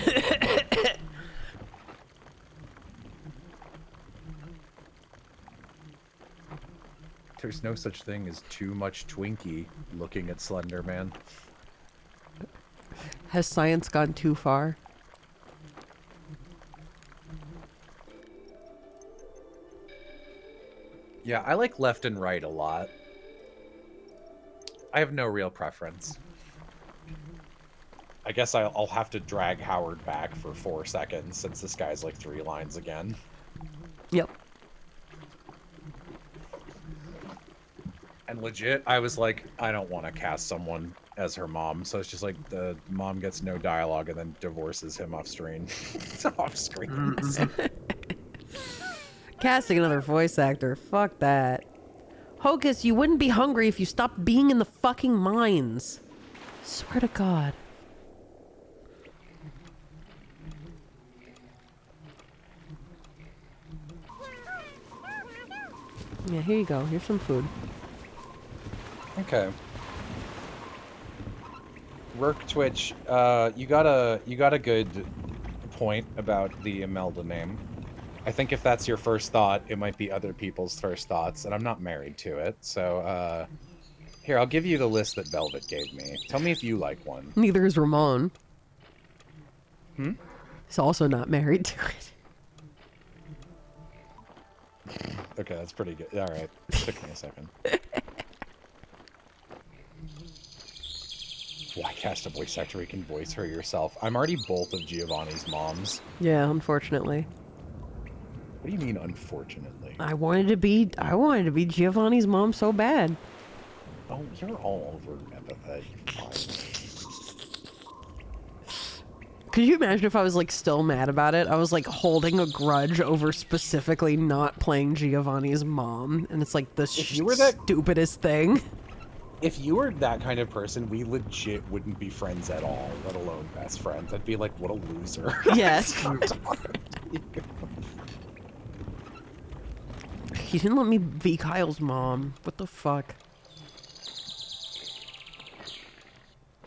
There's no such thing as too much Twinkie looking at Slender Man. Has science gone too far? Yeah, I like left and right a lot. I have no real preference. I guess I'll have to drag Howard back for 4 seconds since this guy's like 3 lines again. Yep. And legit, I was like, I don't want to cast someone as her mom, so it's just like the mom gets no dialogue and then divorces him off screen. Off screen. Casting another voice actor. Fuck that. Hocus, you wouldn't be hungry if you stopped being in the fucking mines. Swear to God. Yeah, here you go. Here's some food. Okay. Rourke Twitch, you got a good point about the Imelda name. I think if that's your first thought, it might be other people's first thoughts, and I'm not married to it. So, here, I'll give you the list that Velvet gave me. Tell me if you like one. Neither is Ramon. Hmm? He's also not married to it. Okay, that's pretty good. All right, took me a second. Why cast a voice actor who can voice her yourself? I'm already both of Giovanni's moms. Yeah, unfortunately. What do you mean, unfortunately? I wanted to be Giovanni's mom so bad. Oh, you're all over epithet. You're fine. Could you imagine if I was like still mad about it? I was like holding a grudge over specifically not playing Giovanni's mom, and it's like the stupidest thing. If you were that kind of person, we legit wouldn't be friends at all, let alone best friends. I'd be like, what a loser. Yes. He didn't let me be Kyle's mom. What the fuck?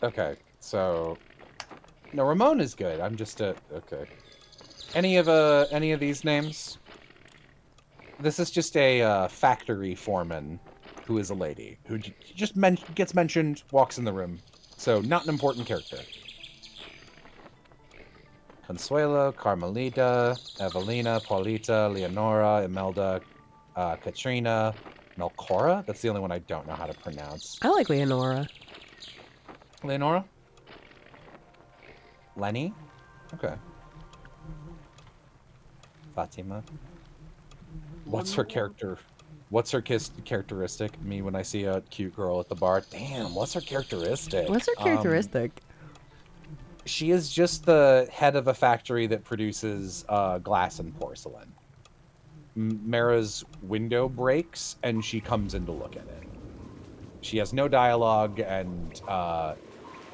Okay, so no, Ramon is good. I'm just okay. Any of these names? This is just a factory foreman who is a lady who just gets mentioned, walks in the room. So not an important character. Consuelo, Carmelita, Evelina, Paulita, Leonora, Imelda, Katrina, Melchora. That's the only one I don't know how to pronounce. I like Leonora. Leonora? Lenny? Okay. Fatima. What's her character? What's her characteristic? Me when I see a cute girl at the bar. Damn, what's her characteristic? What's her characteristic? She is just the head of a factory that produces glass and porcelain. Mara's window breaks, and she comes in to look at it. She has no dialogue and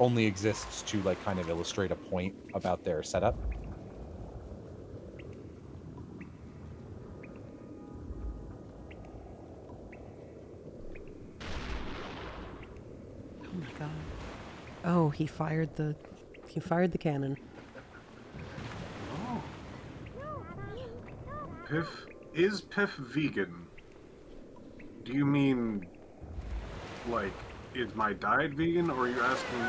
only exists to like kind of illustrate a point about their setup. Oh my god. Oh, he fired the cannon. Oh. Is Piff vegan? Do you mean, like, is my diet vegan, or are you asking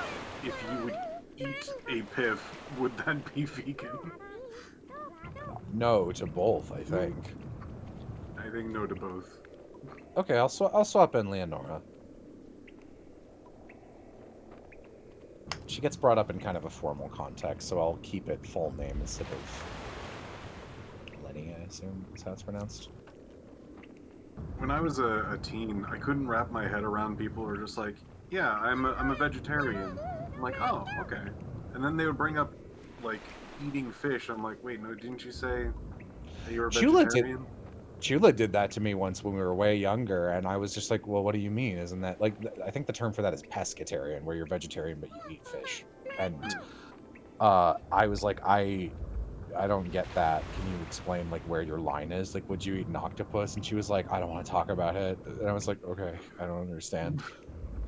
if you would eat a Piff, would that be vegan? No to both, I think. I think no to both. Okay, I'll swap in Leonora. She gets brought up in kind of a formal context, so I'll keep it full name instead of Lenny, I assume is how it's pronounced. When I was a teen, I couldn't wrap my head around people who are just like, yeah, I'm a vegetarian. I'm like, oh, okay. And then they would bring up, like, eating fish. I'm like, wait, no, didn't you say that you were a vegetarian? Chula did that to me once when we were way younger, and I was just like, well, what do you mean? Isn't that, like, I think the term for that is pescatarian, where you're vegetarian but you eat fish. And I was like, I don't get that. Can you explain, like, where your line is? Like, would you eat an octopus? And she was like, I don't want to talk about it. And I was like, okay, I don't understand.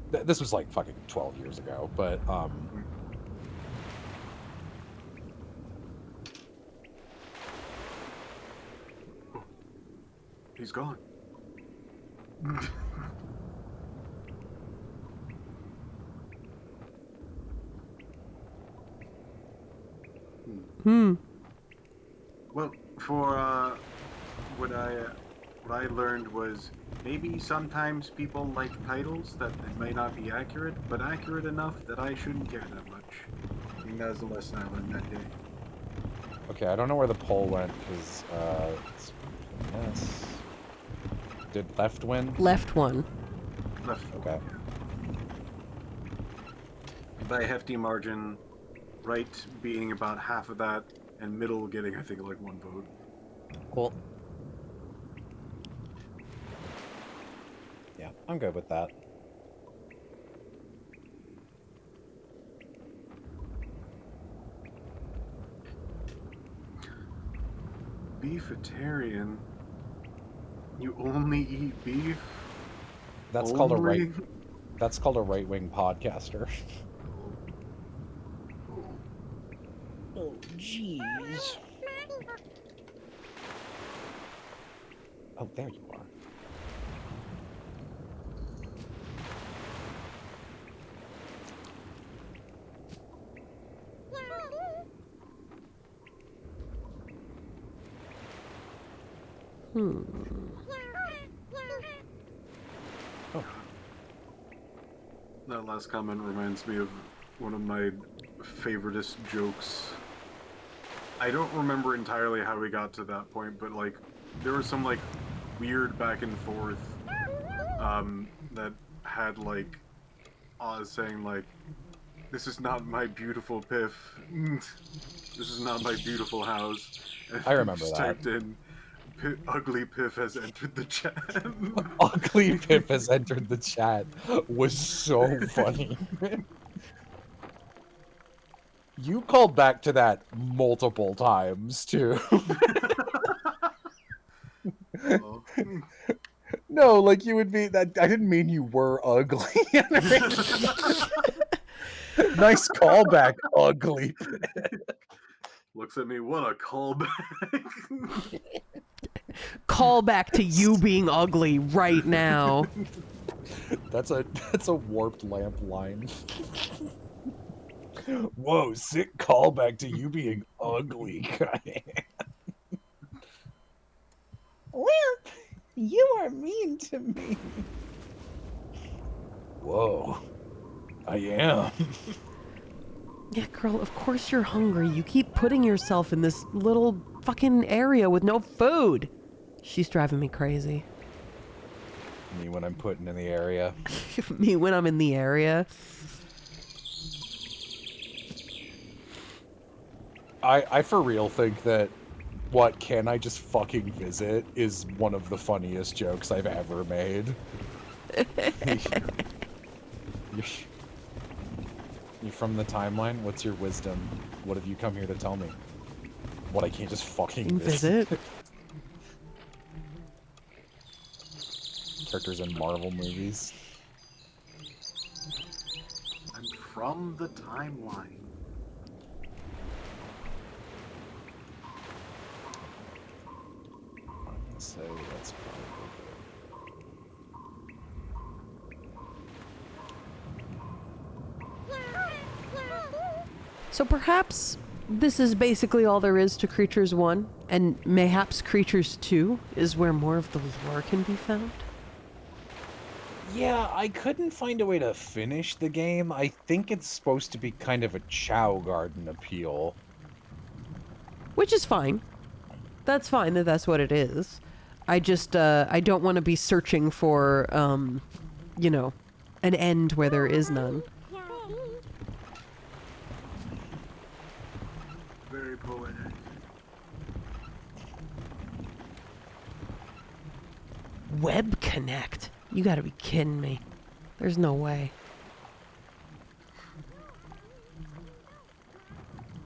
This was, like, fucking 12 years ago, but, He's gone. Well, for what I learned was maybe sometimes people like titles that may not be accurate, but accurate enough that I shouldn't care that much. I think that was the lesson I learned that day. okay, I don't know where the poll went, because, yes. Did left win? Left one. Left. Okay. By a hefty margin, right being about half of that, and middle getting, I think, like 1 vote. Cool. Yeah, I'm good with that. Beefitarian? You only eat beef? That's called a Only? right-wing podcaster. Oh, jeez. Oh, there you are. That last comment reminds me of one of my favoritist jokes. I don't remember entirely how we got to that point, but like there was some like weird back and forth that had like Oz saying like, "This is not my beautiful Piff. This is not my beautiful house." And I remember just that. typed in, "Ugly Piff has entered the chat." Ugly Pip has entered the chat was so funny. You called back to that multiple times, too. Oh. No, like you would be that. I didn't mean you were ugly. Nice callback, ugly. Looks at me, what a callback. Call back to you being ugly right now. That's a warped lamp line. Whoa, sick callback to you being ugly, guy. Lamp, you are mean to me. Whoa, I am. Yeah, girl, of course you're hungry. You keep putting yourself in this little fucking area with no food. She's driving me crazy. Me when I'm putting in the area. Me when I'm in the area. I for real think that what can I just fucking visit is one of the funniest jokes I've ever made. You're from the timeline? What's your wisdom? What have you come here to tell me? What, I can't just fucking visit? Characters in Marvel movies. I'm from the timeline. So that's probably good. So perhaps this is basically all there is to Creatures 1, and mayhaps Creatures 2 is where more of the lore can be found? Yeah, I couldn't find a way to finish the game. I think it's supposed to be kind of a Chow Garden appeal. Which is fine. That's fine that that's what it is. I just, I don't want to be searching for, you know, an end where there is none. Very poetic. Web Connect? You gotta be kidding me. There's no way.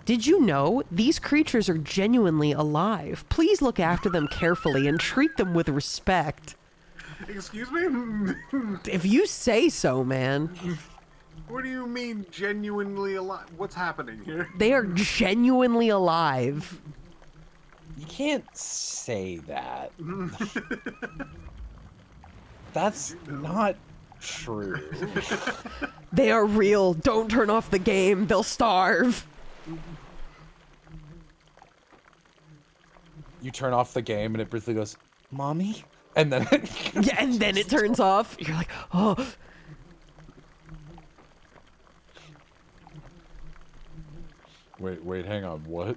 Did you know these creatures are genuinely alive? Please look after them carefully and treat them with respect. Excuse me? If you say so, man. What do you mean genuinely alive? What's happening here? They are genuinely alive. You can't say that. That's not true. They are real. Don't turn off the game. They'll starve. You turn off the game and it briefly goes, "Mommy?" And then Yeah, and then it turns off. You're like, oh. Wait, hang on, what?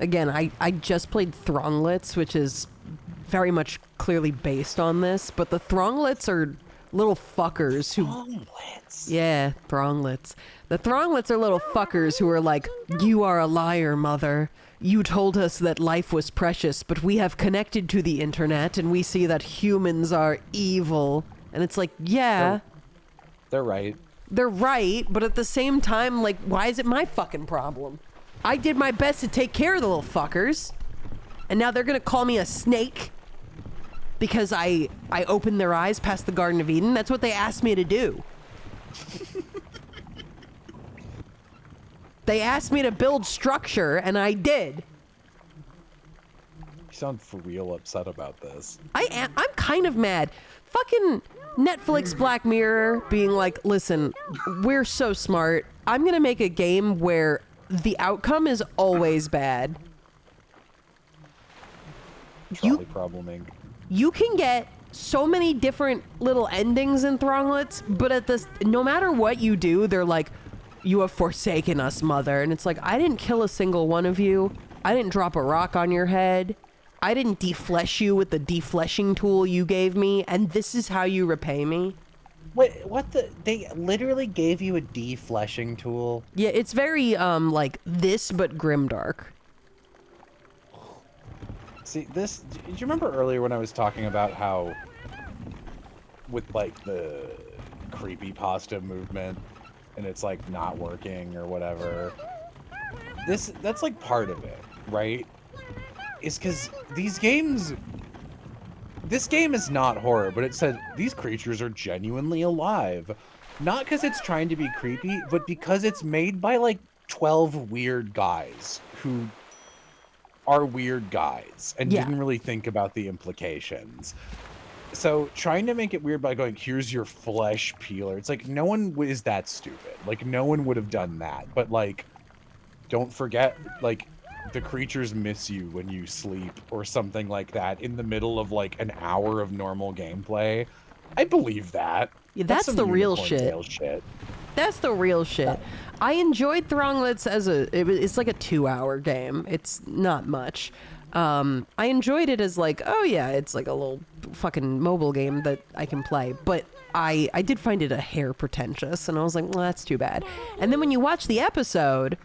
Again, I just played Thronglets, which is very much clearly based on this, but the Thronglets are little fuckers who... Thronglets? Yeah, Thronglets. The Thronglets are little fuckers who are like, "You are a liar, mother. You told us that life was precious, but we have connected to the internet and we see that humans are evil." And it's like, yeah, They're right. they're right, but at the same time, like, why is it my fucking problem? I did my best to take care of the little fuckers, and now they're gonna call me a snake because I opened their eyes past the Garden of Eden. That's what they asked me to do. They asked me to build structure, and I did. You sound for real upset about this. I'm kind of mad. Fucking Netflix Black Mirror being like, "Listen, we're so smart. I'm gonna make a game where the outcome is always bad. Trolley probleming. You can get so many different little endings in Thronglets, but at this, no matter what you do, they're like, 'You have forsaken us, mother.' And it's like, I didn't kill a single one of you. I didn't drop a rock on your head. I didn't deflesh you with the defleshing tool you gave me, and this is how you repay me." Wait, what the? They literally gave you a defleshing tool? Yeah, it's very, like this, but grimdark. See, this... Do you remember earlier when I was talking about how... with, like, the creepypasta movement, and it's, like, not working or whatever? That's, like, part of it, right? Is because these games... This game is not horror, but it said these creatures are genuinely alive. Not because it's trying to be creepy, but because it's made by, like, 12 weird guys who are weird guys and Yeah. didn't really think about the implications. So trying to make it weird by going, here's your flesh peeler. It's like, no one is that stupid. Like, no one would have done that. But, like, don't forget, like, the creatures miss you when you sleep or something like that in the middle of, like, an hour of normal gameplay. I believe that. Yeah, that's some the real unicorn shit. tail shit. That's the real shit. I enjoyed Thronglets as it's like a 2-hour game. It's not much. I enjoyed it as like, oh yeah, it's like a little fucking mobile game that I can play. But I did find it a hair pretentious, and I was like, well, that's too bad. And then when you watch the episode,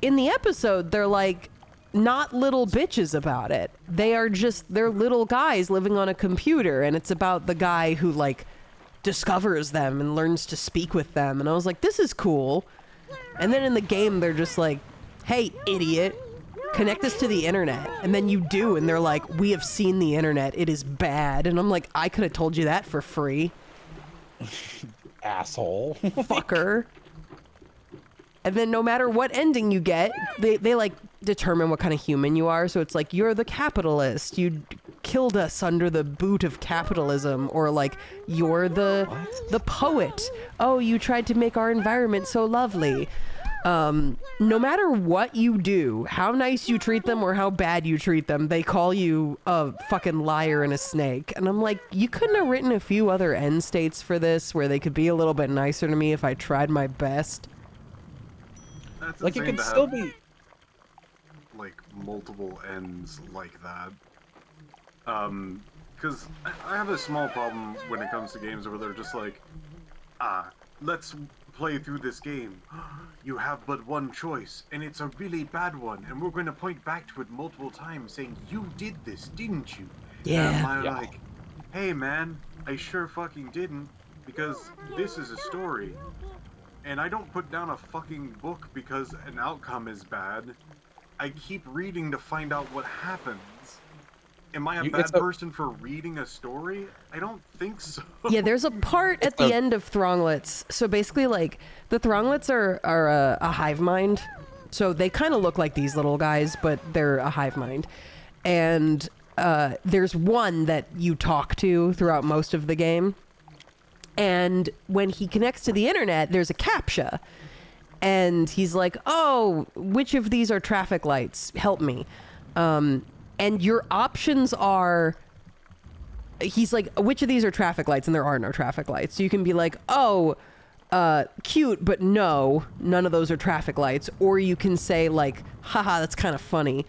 in the episode, they're like not little bitches about it. They're little guys living on a computer, and it's about the guy who like discovers them and learns to speak with them. And I was like, this is cool. And then in the game, they're just like, hey, idiot, connect us to the internet. And then you do, and they're like, we have seen the internet. It is bad. And I'm like, I could have told you that for free. Asshole. Fucker. And then no matter what ending you get, they like determine what kind of human you are. So it's like, you're the capitalist. You killed us under the boot of capitalism. Or like, you're the poet. Oh, you tried to make our environment so lovely. No matter what you do, how nice you treat them or how bad you treat them, they call you a fucking liar and a snake. And I'm like, you couldn't have written a few other end states for this where they could be a little bit nicer to me if I tried my best. That's Like, it insane could to still have, be... like, multiple ends like that. Because I have a small problem when it comes to games where they're just like, let's play through this game. You have but one choice, and it's a really bad one, and we're going to point back to it multiple times saying, you did this, didn't you? Yeah. And I'm Yeah. like, hey man, I sure fucking didn't, because this is a story. And I don't put down a fucking book because an outcome is bad. I keep reading to find out what happens. Am I a bad person for reading a story? I don't think so. Yeah, there's a part at the end of Thronglets. So basically, like, the Thronglets are a hive mind. So they kind of look like these little guys, but they're a hive mind. And there's one that you talk to throughout most of the game. And when he connects to the internet, there's a CAPTCHA. And he's like, oh, which of these are traffic lights? Help me. And your options are... He's like, which of these are traffic lights? And there are no traffic lights. So you can be like, oh, cute, but no, none of those are traffic lights. Or you can say like, haha, that's kind of funny.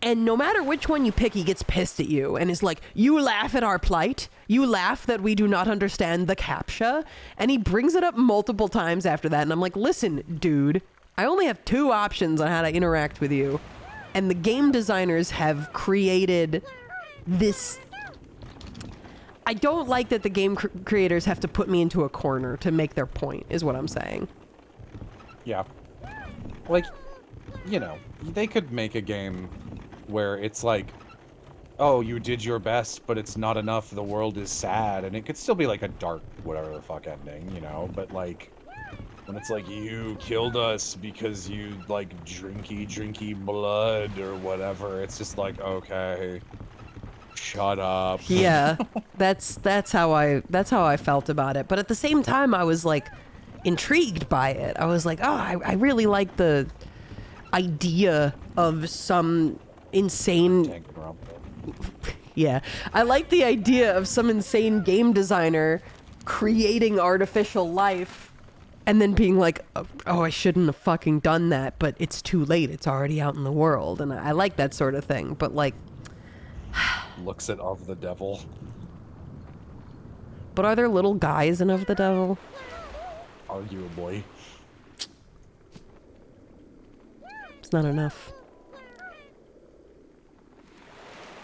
And no matter which one you pick, he gets pissed at you and is like, you laugh at our plight? You laugh that we do not understand the CAPTCHA? And he brings it up multiple times after that. And I'm like, listen, dude, I only have 2 options on how to interact with you. And the game designers have created this... I don't like that the game creators have to put me into a corner to make their point, is what I'm saying. Yeah. Like, you know, they could make a game where it's like, oh, you did your best, but it's not enough, the world is sad, and it could still be like a dark whatever the fuck ending, you know, but like, when it's like, you killed us because you like drinky blood or whatever, it's just like, okay, shut up. Yeah, that's how I felt about it. But at the same time, I was like intrigued by it. I was like, oh, I really like the idea of some insane... Yeah, I like the idea of some insane game designer creating artificial life and then being like, oh, I shouldn't have fucking done that, but it's too late. It's already out in the world. And I like that sort of thing. But like... Looks at Of the Devil. But are there little guys in Of the Devil? Arguably. It's not enough.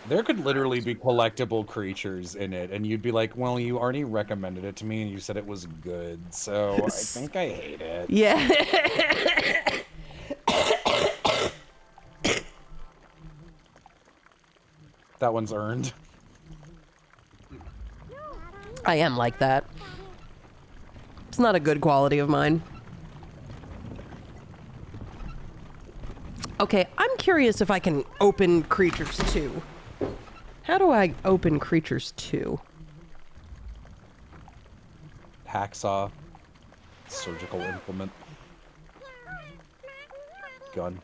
There could literally be collectible creatures in it, and you'd be like, well, you already recommended it to me, and you said it was good, so I think I hate it. Yeah. That one's earned. I am like that. It's not a good quality of mine. Okay, I'm curious if I can open Creatures 2. How do I open Creatures 2? Hacksaw. Surgical implement. Gun.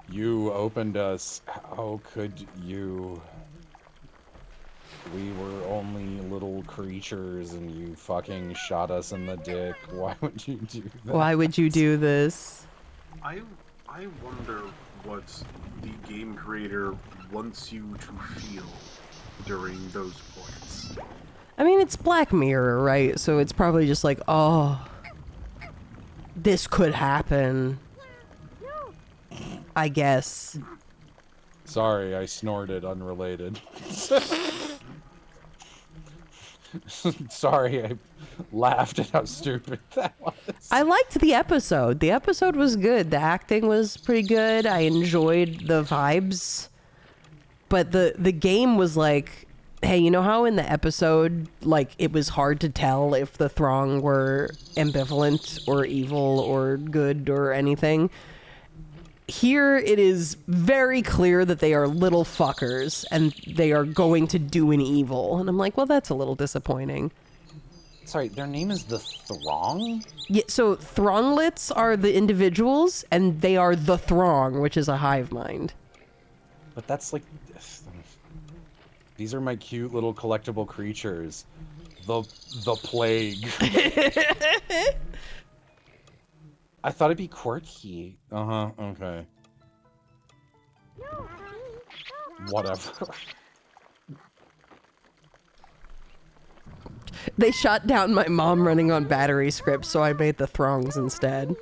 You opened us. How could you? We were only little creatures and you fucking shot us in the dick. Why would you do that? Why would you do this? I wonder what the game creator wants you to feel during those points. I mean, it's Black Mirror, right? So it's probably just like, oh, this could happen. I guess. Sorry, I snorted unrelated. Sorry, I laughed at how stupid that was. I liked the episode. The episode was good. The acting was pretty good. I enjoyed the vibes. But the game was like, hey, you know how in the episode, like, it was hard to tell if the Throng were ambivalent or evil or good or anything? Here it is very clear that they are little fuckers and they are going to do an evil. And I'm like, well, that's a little disappointing. Sorry, their name is the Throng? Yeah, so Thronglets are the individuals and they are the Throng, which is a hive mind. But that's like... These are my cute little collectible creatures. The plague. I thought it'd be quirky. Uh-huh, okay. Whatever. They shot down my mom running on battery scripts, so I made the Throngs instead.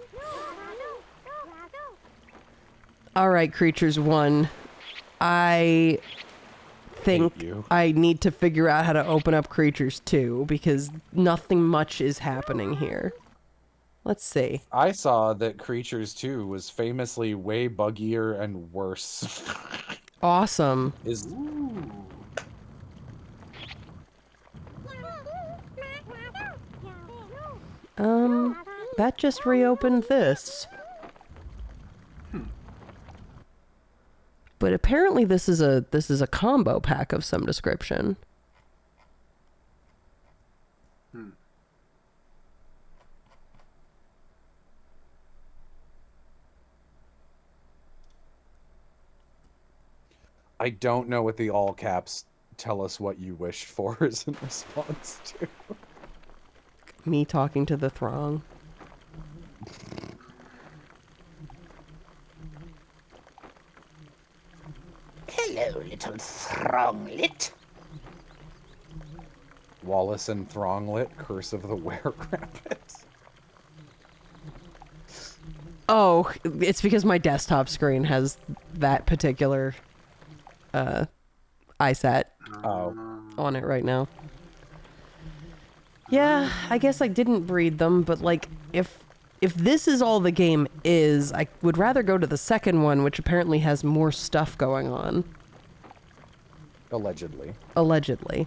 Alright, Creatures 1. I think I need to figure out how to open up Creatures 2, because nothing much is happening here. Let's see. I saw that Creatures 2 was famously way buggier and worse. Awesome. That just reopened this. But apparently this is a combo pack of some description. I don't know what the all caps tell us what you wished for is in response to. Me talking to the Throng. Hello, little Thronglet. Wallace and Thronglet, Curse of the Were-Rabbit. Oh, it's because my desktop screen has that particular iSat on it right now. Yeah, I guess I didn't breed them, but like if this is all the game is, I would rather go to the second one, which apparently has more stuff going on. Allegedly. Allegedly.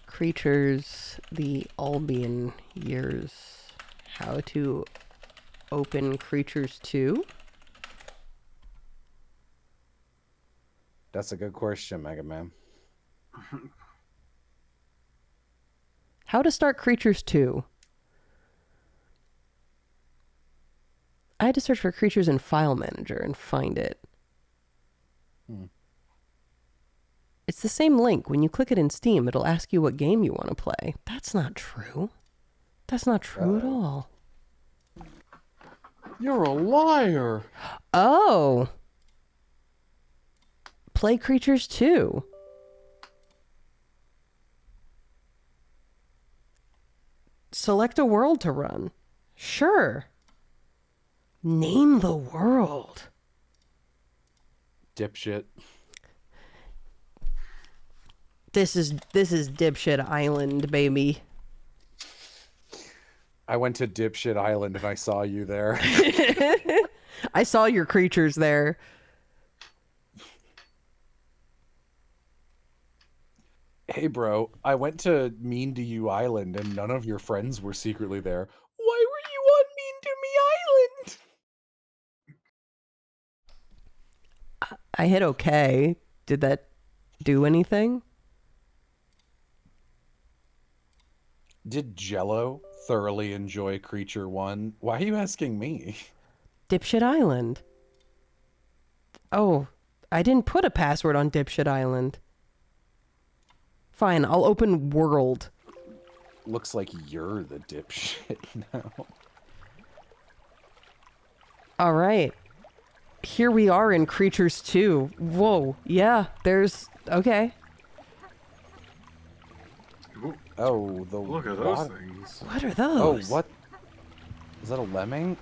Creatures, the Albion years. How to open Creatures 2? That's a good question, Mega Man. How to start Creatures 2? I had to search for Creatures in File Manager and find it. It's the same link. When you click it in Steam, it'll ask you what game you want to play. That's not true. That's not true at all. You're a liar. Oh. Play Creatures 2. Select a world to run. Sure. Name the world. Dipshit. This is Dipshit Island, baby. I went to Dipshit Island and I saw you there. I saw your creatures there. Hey, bro, I went to Mean to You Island and none of your friends were secretly there. Why were you on Mean to Me Island? I hit okay. Did that do anything? Did Jello thoroughly enjoy Creature 1? Why are you asking me? Dipshit Island. Oh, I didn't put a password on Dipshit Island. Fine, I'll open World. Looks like you're the dipshit now. All right. Here we are in Creatures 2. Whoa, yeah, there's... Okay. Ooh, Oh, the look at those water. things. What are Oh, those? what? Is that a lemming?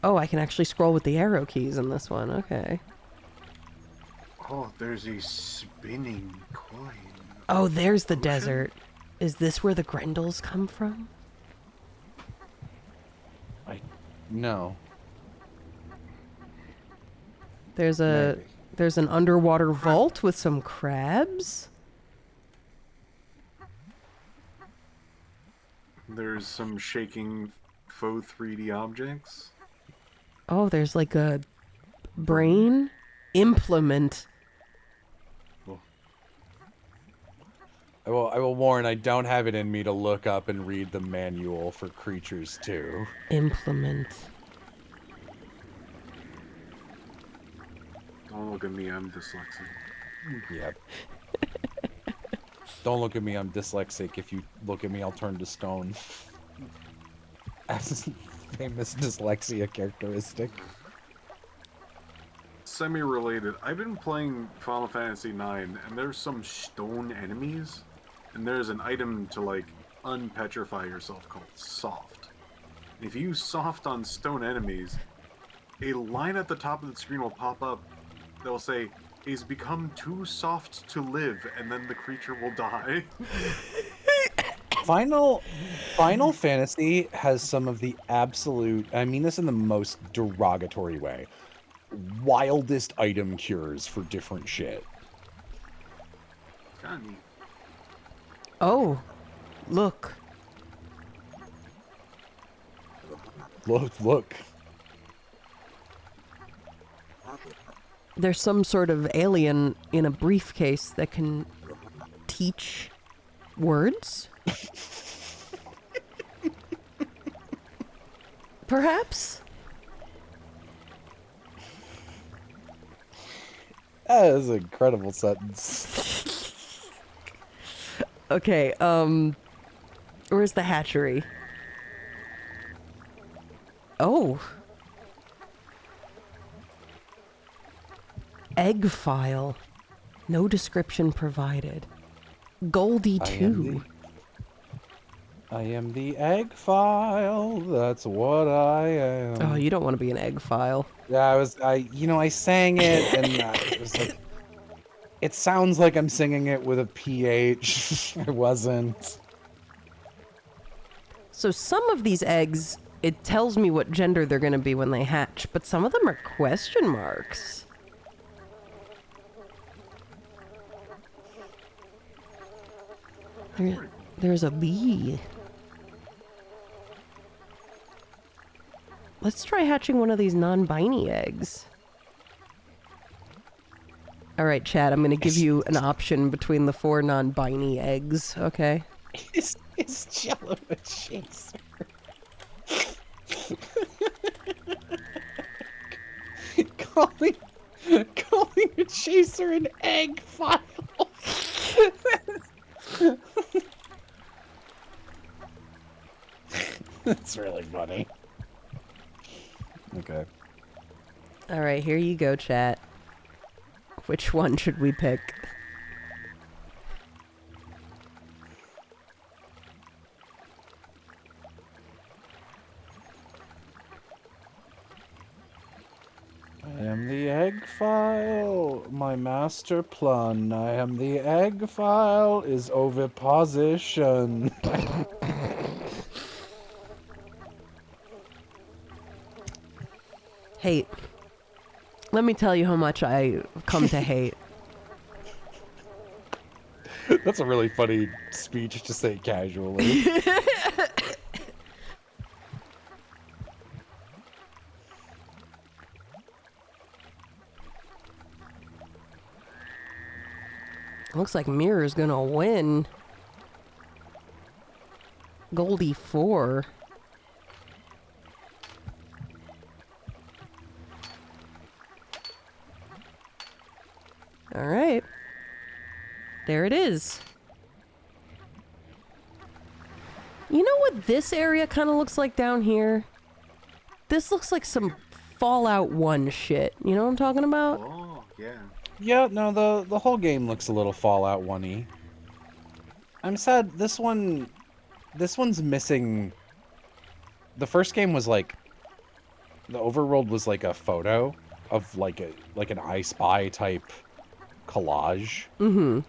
Oh, I can actually scroll with the arrow keys in this one. Okay. Oh, there's a spinning coin. Oh, there's the Ocean? desert. Is this where the Grendels come from? No. There's Maybe. an underwater vault with some crabs. There's some shaking faux 3D objects. Oh, there's like a brain implement. I will warn, I don't have it in me to look up and read the manual for Creatures 2. Implement. Don't look at me, I'm dyslexic. Yep. Don't look at me, I'm dyslexic. If you look at me, I'll turn to stone. As a famous dyslexia characteristic. Semi-related, I've been playing Final Fantasy IX, and there's some stone enemies, and there's an item to, like, unpetrify yourself called Soft. If you use Soft on stone enemies, a line at the top of the screen will pop up that will say, "He's become too soft to live," and then the creature will die. Final Fantasy has some of the absolute, I mean this in the most derogatory way, wildest item cures for different shit. Kinda neat. Oh, look. Look. There's some sort of alien in a briefcase that can teach words? Perhaps? That is an incredible sentence. Okay, where's the hatchery? Oh. Egg file. No description provided. Goldie 2. I am the egg file. That's what I am. Oh, you don't want to be an egg file. Yeah, I sang it, and it was like, it sounds like I'm singing it with a PH. I wasn't. So some of these eggs, it tells me what gender they're going to be when they hatch, but some of them are question marks. There's a bee. Let's try hatching one of these non-binary eggs. All right, Chad, I'm going to give you an option between the 4 non-binary eggs, okay? Is Jello a chaser? calling a chaser an egg file. That's really funny. Okay. All right, here you go, chat. Which one should we pick? I am the egg file, my master plan. I am the egg file is oviposition. Hey, Let me tell you how much I come to hate. That's a really funny speech to say casually. Looks like Mirror's gonna win. Goldie 4. All right. There it is. You know what this area kind of looks like down here? This looks like some Fallout 1 shit. You know what I'm talking about? Oh, yeah. Yeah, no, the whole game looks a little Fallout 1-y. I'm sad this one's missing. The first game was like the overworld was like a photo of like an I Spy type collage. Mm-hmm.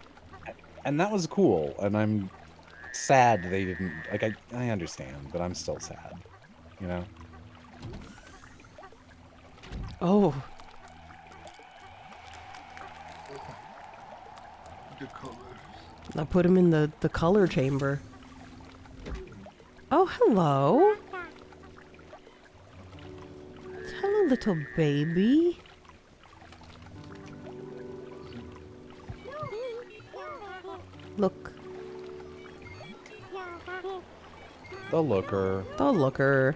And that was cool, and I'm sad they didn't like I understand, but I'm still sad. You know? Oh. The colors. I put him in the color chamber. Oh, hello. Hello, little baby. Look. The looker. The looker.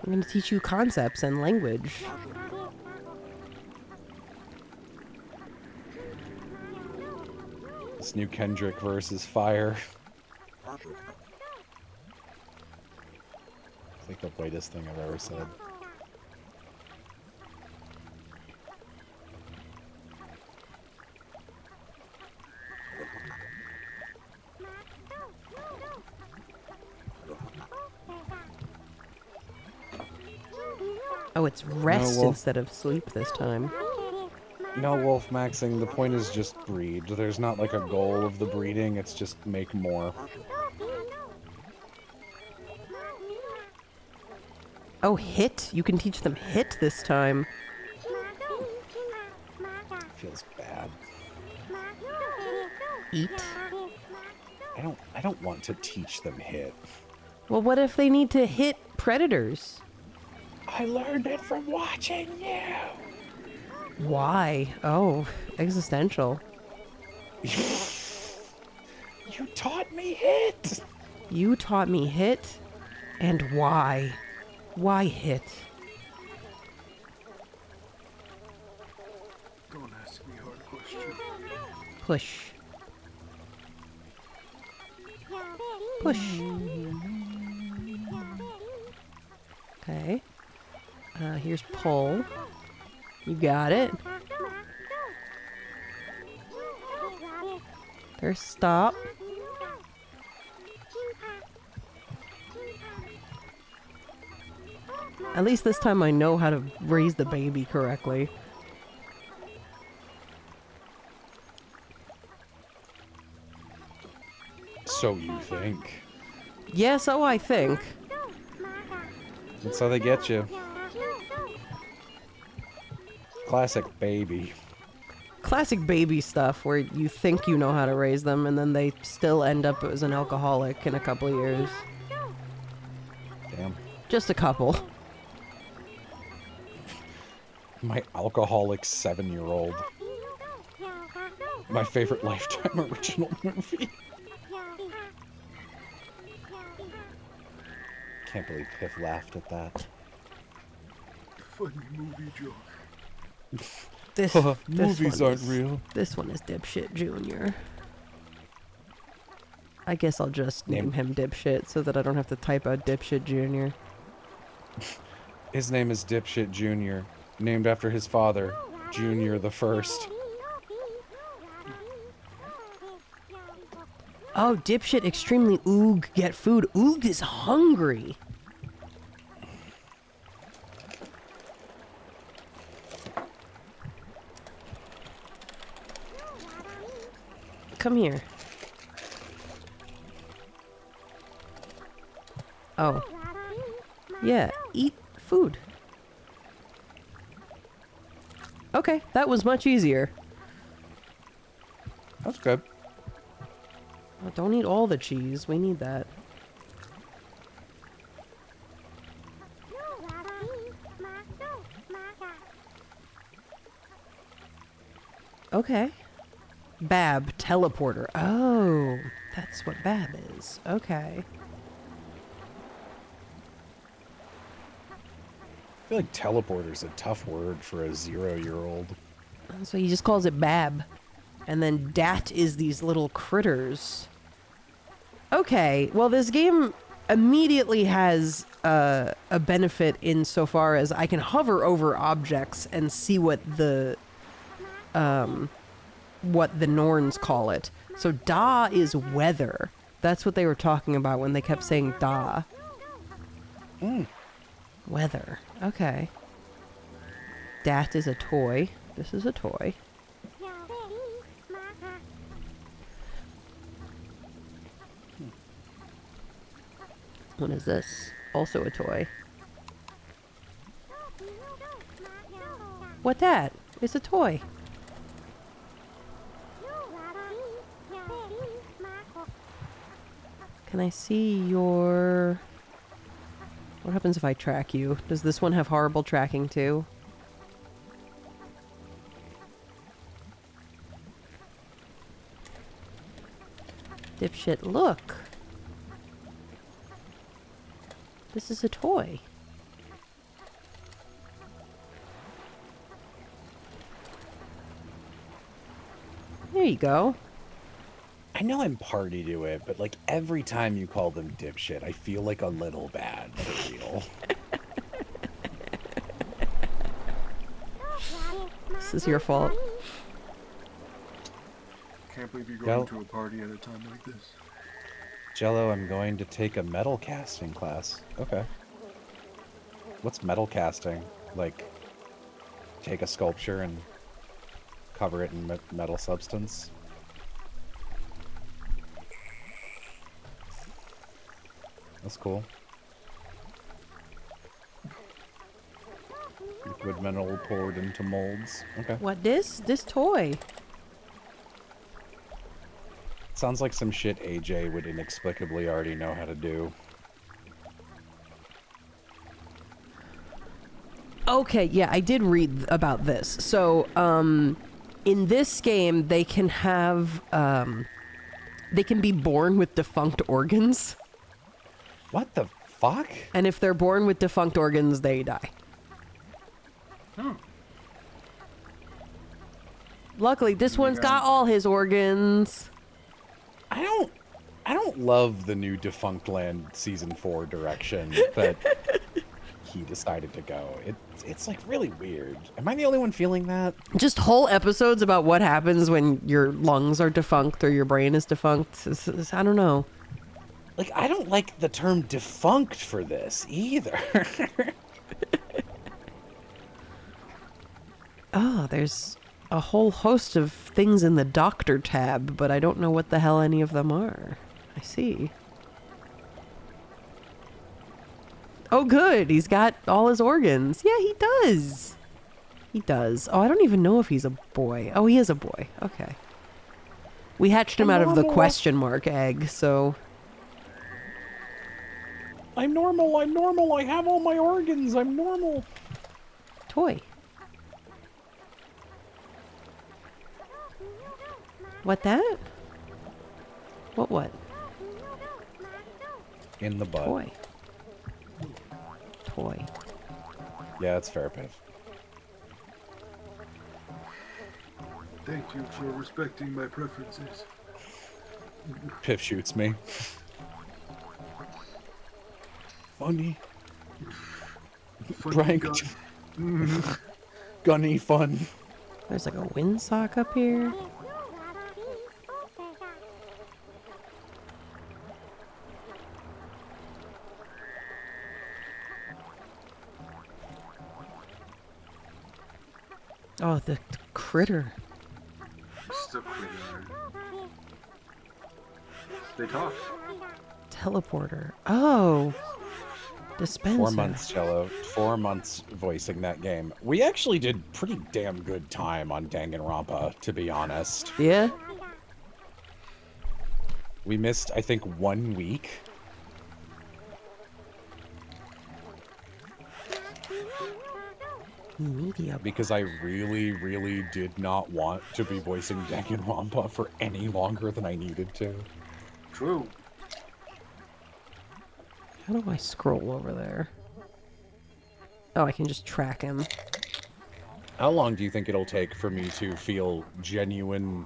I'm going to teach you concepts and language. This new Kendrick verse is fire. It's like the whitest thing I've ever said. Oh, it's rest No, well- instead of sleep this time. No, Wolf Maxing, the point is just breed. There's not like a goal of the breeding, it's just make more. Oh, hit. You can teach them hit this time. Feels bad. Eat. I don't want to teach them hit. Well, what if they need to hit predators? I learned it from watching you. Why? Oh, existential. You taught me hit. You taught me hit, and why? Why hit? Don't ask me hard questions. Push. Push. Okay. Here's pull. You got it. There's stop. At least this time I know how to raise the baby correctly. So you think. Yeah, so I think. That's how they get you. Classic baby. Classic baby stuff where you think you know how to raise them and then they still end up as an alcoholic in a couple of years. Damn. Just a couple. My alcoholic 7-year-old. My favorite Lifetime original movie. Can't believe Piff laughed at that. Funny movie joke. This Movies one aren't is- real. This one is Dipshit Jr. I guess I'll just name him Dipshit so that I don't have to type out Dipshit Jr. His name is Dipshit Jr., named after his father, Junior the First. Oh, Dipshit extremely oog get food. Oog is hungry. Come here. Oh. Yeah, eat Food. Okay, that was much easier. That's good. Oh, don't eat all the cheese. We need that. Okay. Bab, teleporter. Oh, that's what Bab is. Okay. I feel like teleporter's a tough word for a 0-year-old. So he just calls it Bab. And then Dat is these little critters. Okay, well this game immediately has a benefit insofar as I can hover over objects and see what the Norns call it. So Da is weather. That's what they were talking about when they kept saying Da. Weather. Okay. Dat is a toy. This is a toy. What is this? Also a toy. What that? It's a toy. Can I see your... What happens if I track you? Does this one have horrible tracking too? Dipshit, look! This is a toy. There you go. I know I'm party to it, but like every time you call them dipshit, I feel like a little bad for real. This is your fault. Can't believe you're going to a party at a time like this. Jello, I'm going to take a metal casting class. Okay. What's metal casting? Like, take a sculpture and cover it in metal substance? That's cool. Liquid metal poured into molds. Okay. What this? This toy. Sounds like some shit AJ would inexplicably already know how to do. Okay, yeah, I did read about this. So, in this game, they can have, they can be born with defunct organs. What the fuck? And if they're born with defunct organs, they die. Luckily, this one's got all his organs. I don't love the new Defunct Land Season 4 direction that he decided to go. It's like really weird. Am I the only one feeling that? Just whole episodes about what happens when your lungs are defunct or your brain is defunct. I don't know. Like, I don't like the term defunct for this either. Oh, there's a whole host of things in the doctor tab, but I don't know what the hell any of them are. I see. Oh, good. He's got all his organs. Yeah, he does. He does. Oh, I don't even know if he's a boy. Oh, he is a boy. Okay. We hatched him out of the question mark egg, so... I'm normal, I have all my organs, I'm normal. Toy. What that? What? In the butt. Toy. Yeah, that's fair, Piv. Thank you for respecting my preferences. Piff shoots me. Funny. Funny Prank. Gunny fun. There's like a windsock up here. Oh, the critter. It's the critter. They talk. Teleporter. Oh. Dispenser. 4 months, Cello. 4 months voicing that game. We actually did pretty damn good time on Danganronpa, to be honest. Yeah. We missed, I think, 1 week. Media. Because I really, really did not want to be voicing Danganronpa for any longer than I needed to. True. How do I scroll over there? Oh, I can just track him. How long do you think it'll take for me to feel genuine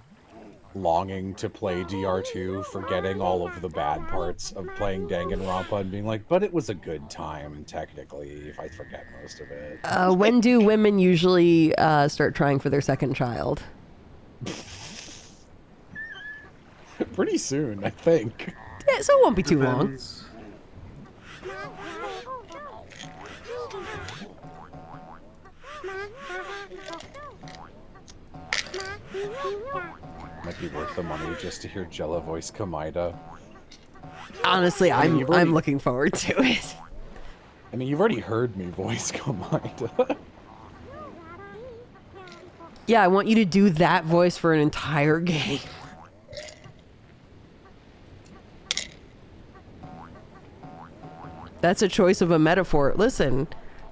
longing to play DR2, forgetting all of the bad parts of playing Danganronpa and being like, but it was a good time, technically, if I forget most of it. When do women usually start trying for their second child? Pretty soon, I think. Yeah, so it won't be too long. Depends. Might be worth the money just to hear Jella voice Kamaida. Honestly, I'm you've already- looking forward to it. I mean, you've already heard me voice Kamaida. Yeah, I want you to do that voice for an entire game. That's a choice of a metaphor. Listen,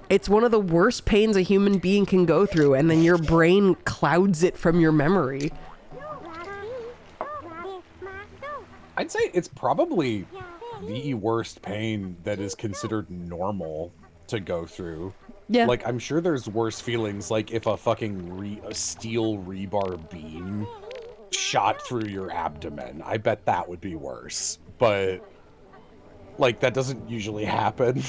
it's one of the worst pains a human being can go through, and then your brain clouds it from your memory. I'd say it's probably the worst pain that is considered normal to go through. Yeah. Like, I'm sure there's worse feelings, like if a fucking a steel rebar beam shot through your abdomen. I bet that would be worse. But, like, that doesn't usually happen.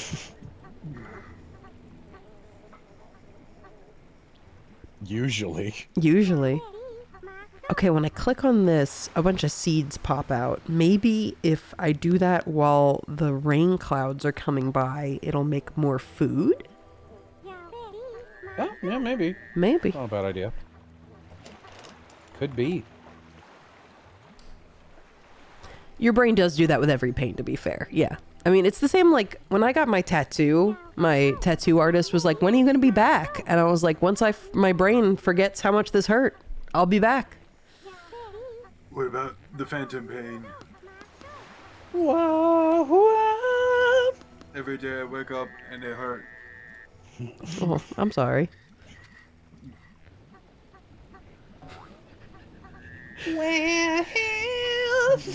Usually. Okay, when I click on this, a bunch of seeds pop out. Maybe if I do that while the rain clouds are coming by, it'll make more food? Oh, yeah, maybe. Maybe. Not a bad idea. Could be. Your brain does do that with every pain, to be fair. Yeah. I mean, it's the same like when I got my tattoo artist was like, when are you going to be back? And I was like, once my brain forgets how much this hurt, I'll be back. What about the phantom pain? Whoa, whoa. Every day I wake up and it hurt. Oh, I'm sorry.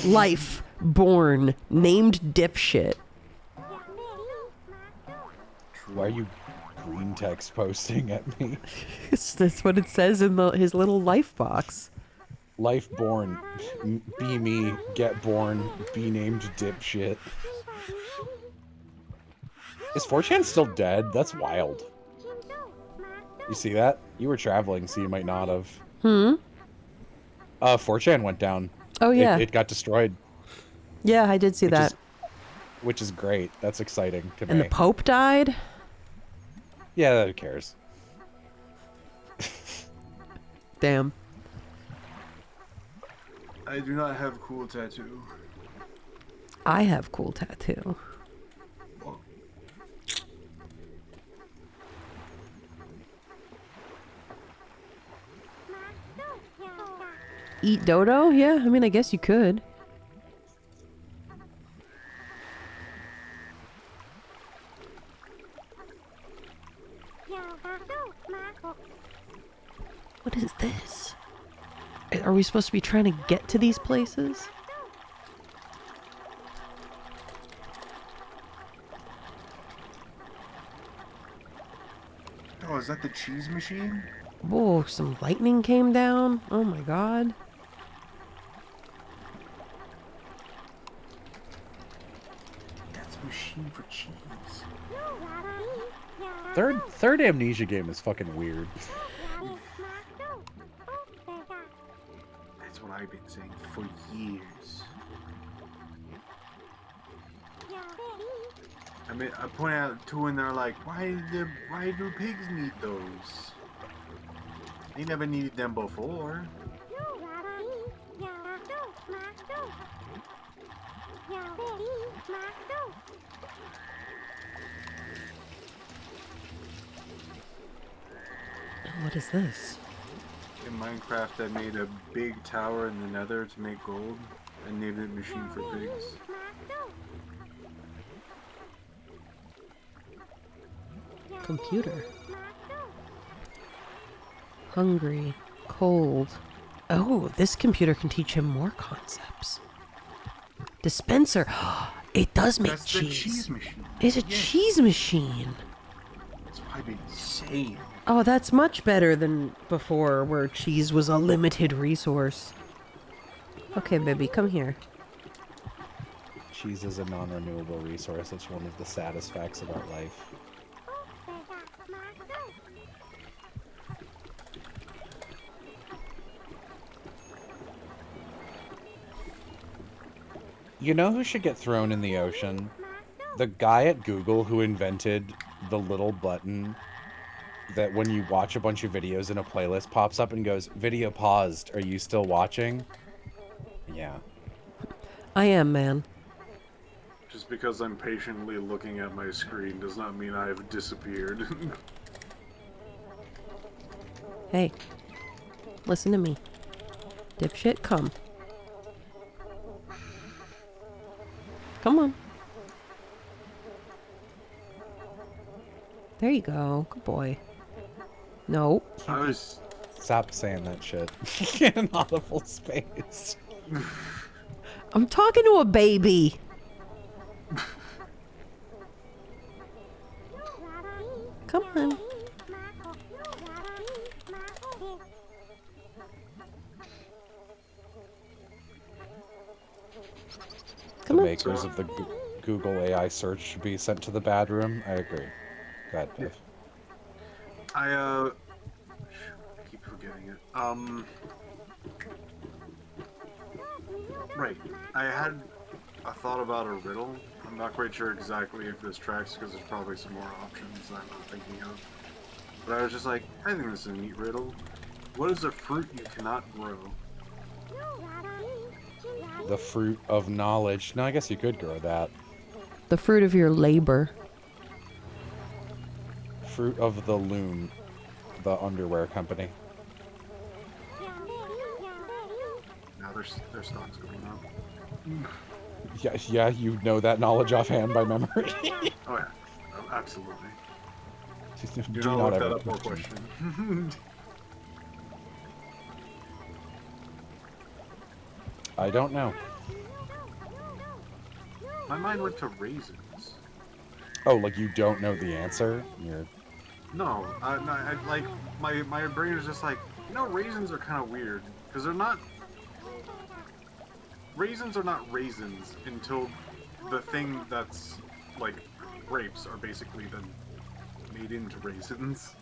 Life born named dipshit. Why are you green text posting at me? That's what it says in his little life box. Life born. Be me. Get born. Be named dipshit. Is 4chan still dead? That's wild. You see that? You were traveling, so you might not have. 4chan went down. Oh, yeah. It got destroyed. Yeah, I did see that. Which is great. That's exciting to me. And the Pope died? Yeah, who cares? Damn. I do not have cool tattoo. I have cool tattoo. Eat dodo? Yeah, I mean, I guess you could. What is this? Are we supposed to be trying to get to these places? Oh, is that the cheese machine? Whoa, some lightning came down. Oh my god. That's a machine for cheese. Third Amnesia game is fucking weird. That's what I've been saying for years. I mean, I point out two and they're like, why do pigs need those? They never needed them before. What is this? In Minecraft, I made a big tower in the nether to make gold and named it Machine for Pigs. Computer. Hungry. Cold. Oh, this computer can teach him more concepts. Dispenser. It does make That's cheese. the cheese machine. It's a cheese machine. That's why I've been saying. Oh, that's much better than before, where cheese was a limited resource. Okay, baby, come here. Cheese is a non-renewable resource. It's one of the saddest facts about life. You know who should get thrown in the ocean? The guy at Google who invented the little button that when you watch a bunch of videos in a playlist pops up and goes, "Video paused. Are you still watching?" Yeah. I am, man. Just because I'm patiently looking at my screen does not mean I have disappeared. Hey, listen to me. Dipshit, come. Come on. There you go. Good boy. No. I was... Stop saying that shit. In an audible space. I'm talking to a baby. Come on. The makers of the Google AI search should be sent to the bad room. I agree. Go ahead, Biff. I keep forgetting it. Right. I had a thought about a riddle. I'm not quite sure exactly if this tracks because there's probably some more options that I'm not thinking of. But I was just like, I think this is a neat riddle. What is a fruit you cannot grow? The fruit of knowledge. No, I guess you could grow that. The fruit of your labor. Fruit of the loom. The underwear company. Now their stock's going up. Yeah, you know that knowledge offhand by memory. Oh yeah, oh, absolutely. Do not not look that ever up or question. I don't know. My mind went to raisins. Oh, like you don't know the answer? You're... No, I like my brain was just like, you know, raisins are kind of weird because they're not. Raisins are not raisins until the thing that's like grapes are basically then made into raisins.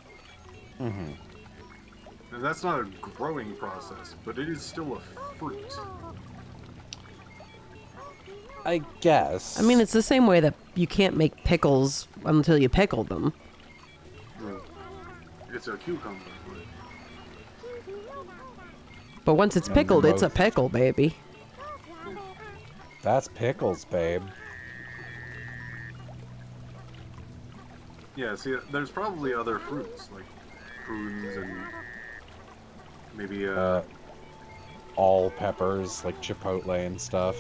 Mm-hmm. And that's not a growing process, but it is still a fruit. I guess. I mean, it's the same way that you can't make pickles until you pickle them. It's a cucumber. But once it's pickled, it's a pickle, baby. That's pickles, babe. Yeah, see, there's probably other fruits, like prunes and maybe, all peppers, like chipotle and stuff.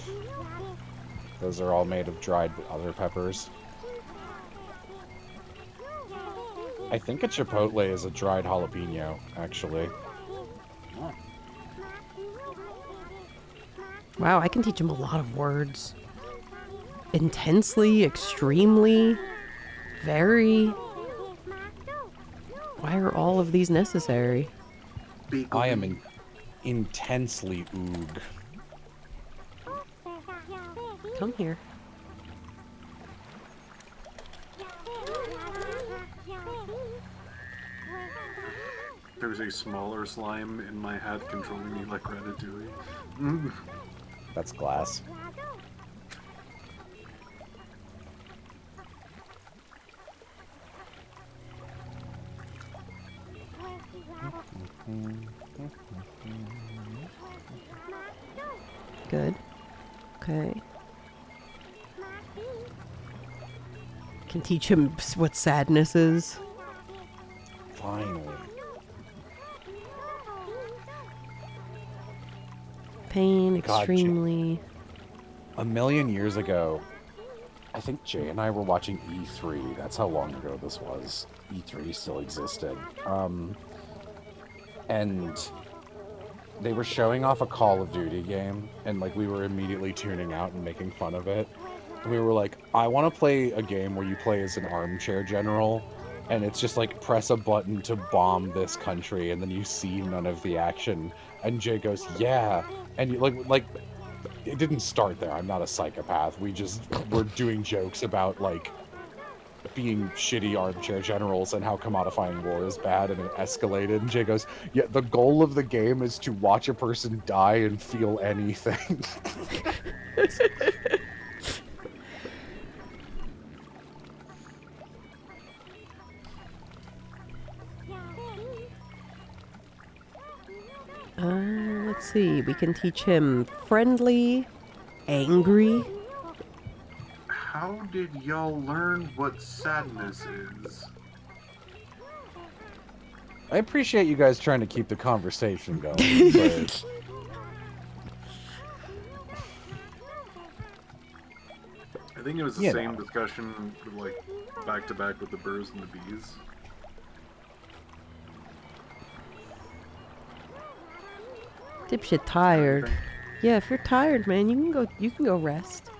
Those are all made of dried other peppers. I think a chipotle is a dried jalapeno, actually. Wow, I can teach him a lot of words. Intensely, extremely, very. Why are all of these necessary? I am intensely oog. Come here. There's a smaller slime in my hat controlling me like Ratatouille. That's glass. Good. Okay. Can teach him what sadness is. Finally. Pain, God, extremely. A million years ago, I think Jay and I were watching E3. That's how long ago this was. E3 still existed. And they were showing off a Call of Duty game, and like we were immediately tuning out and making fun of it. And we were like, I want to play a game where you play as an armchair general, and it's just like press a button to bomb this country, and then you see none of the action. And Jay goes, yeah, and you like it didn't start there. I'm not a psychopath. We just were doing jokes about like being shitty armchair generals and how commodifying war is bad, and it escalated. And Jay goes, yeah, the goal of the game is to watch a person die and feel anything. Let's see. We can teach him friendly, angry. How did y'all learn what sadness is? I appreciate you guys trying to keep the conversation going, but I think it was the same discussion, like, back to back with the birds and the bees. Dipshit tired. Yeah, if you're tired, man, you can go rest.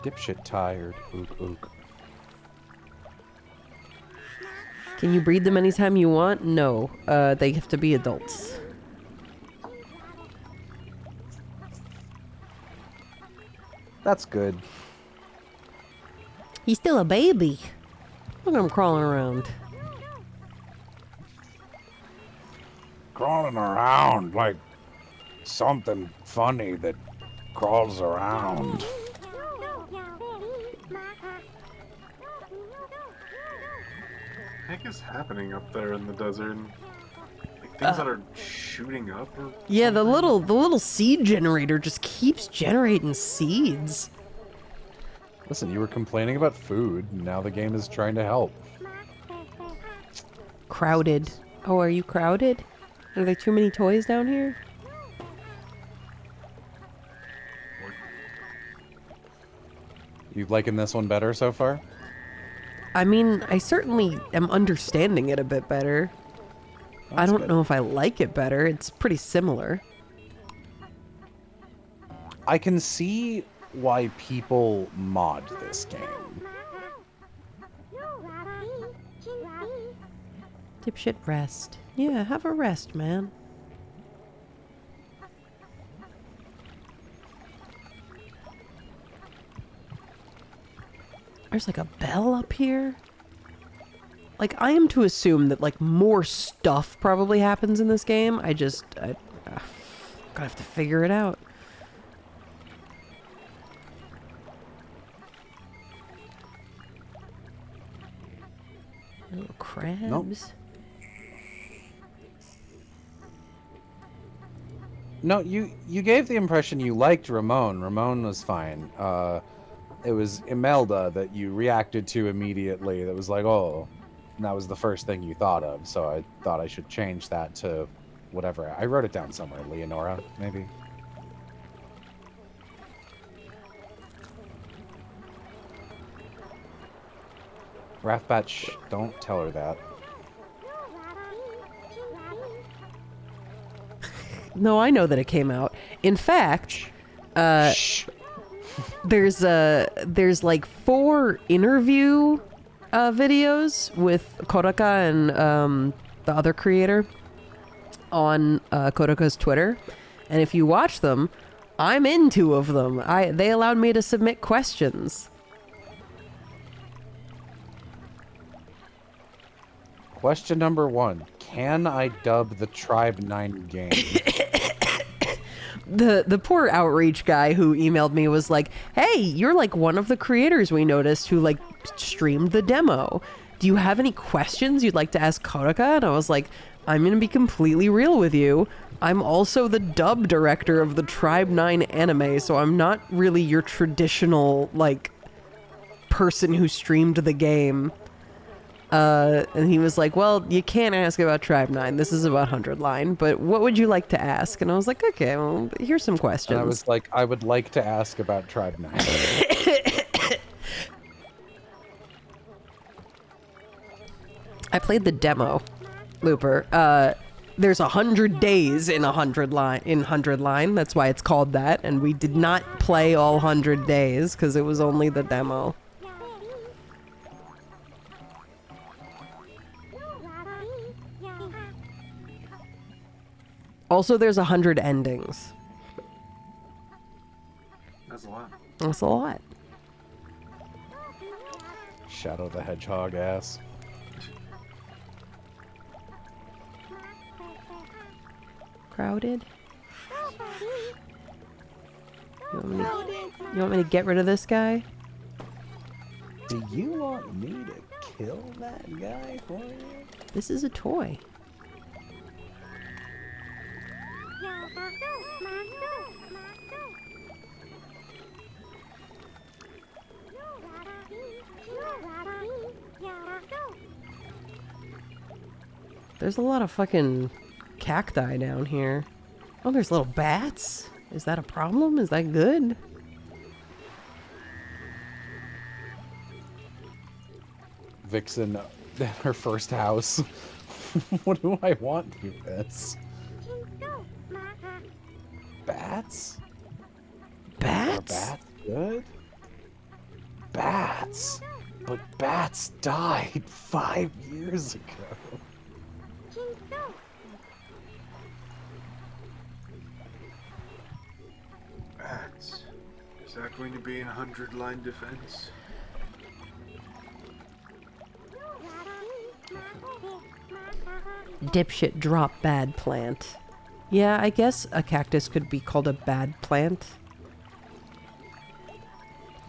dipshit tired. Ook, ook. Can you breed them anytime you want? No. They have to be adults. That's good. He's still a baby. Look at him crawling around. Crawling around like something funny that crawls around. What the heck is happening up there in the desert? Like things that are shooting up or Yeah, the something? little seed generator just keeps generating seeds. Listen, you were complaining about food, and now the game is trying to help. Crowded. Oh, are you crowded? Are there too many toys down here? You liking this one better so far? I mean, I certainly am understanding it a bit better. I That's don't good. know if I like it better. It's pretty similar. I can see why people mod this game. Dipshit rest. Yeah, have a rest, man. There's like a bell up here. Like, I am to assume that like more stuff probably happens in this game. I gotta have to figure it out. Little crabs. No, you gave the impression you liked Ramon. Ramon was fine. It was Imelda that you reacted to immediately. That was like, oh, and that was the first thing you thought of. So I thought I should change that to whatever. I wrote it down somewhere. Leonora, maybe. Rathbat, shh, don't tell her that. No, I know that it came out. In fact, Shh. there's like 4 interview videos with Kodaka and the other creator on Kodaka's Twitter, and if you watch them, I'm in 2 of them. They allowed me to submit questions. Question number 1. Can I dub the Tribe 9 game? The poor outreach guy who emailed me was like, hey, you're like one of the creators we noticed who like streamed the demo. Do you have any questions you'd like to ask Kodaka? And I was like, I'm gonna be completely real with you. I'm also the dub director of the Tribe 9 anime, so I'm not really your traditional like person who streamed the game. And he was like, well, you can't ask about Tribe 9. This is about 100 line, but what would you like to ask? And I was like, okay, well, here's some questions. And I was like, I would like to ask about Tribe 9. I played the demo, Looper. There's 100 days in 100 line. That's why it's called that. And we did not play all 100 days because it was only the demo. Also, there's 100 endings. That's a lot. That's a lot. Shadow the Hedgehog ass. Crowded. You want me to get rid of this guy? Do you want me to kill that guy for you? This is a toy. There's a lot of fucking cacti down here. Oh, there's little bats? Is that a problem? Is that good? Vixen, her first house. What do I want for this? Bats? Are Bats? bats good? Bats? But bats died 5 years ago. Bats. Is that going to be in 100 line defense? Dipshit drop bad plant. Yeah, I guess a cactus could be called a bad plant.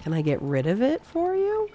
Can I get rid of it for you?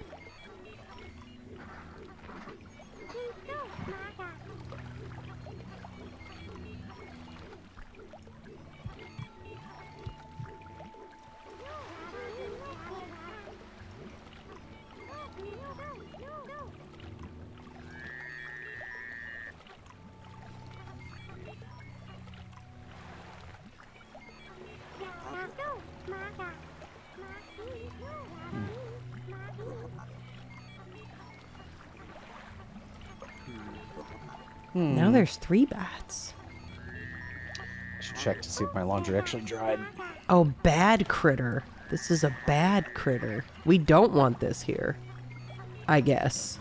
Now there's 3 bats. I should check to see if my laundry actually dried. Oh, bad critter. This is a bad critter. We don't want this here. I guess.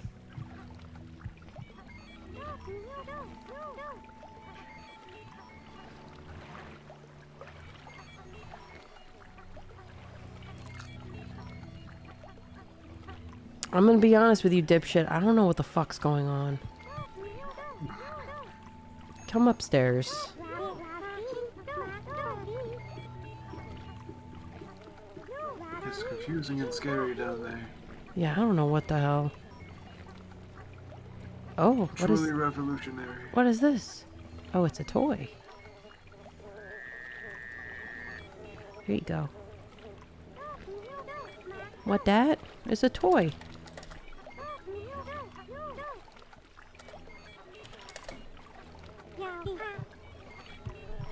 I'm gonna be honest with you, dipshit. I don't know what the fuck's going on. Come upstairs. It's confusing and scary down there. Yeah, I don't know what the hell. Oh, Truly revolutionary. what is this? Oh, it's a toy. Here you go. What that? It's a toy.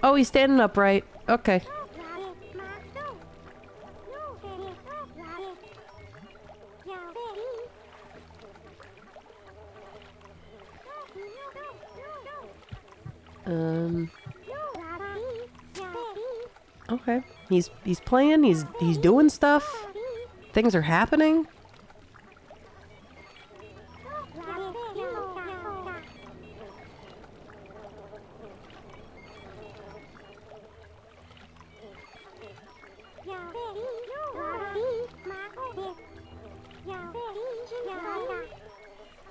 Oh, he's standing upright. Okay. Okay. He's playing, he's doing stuff. Things are happening.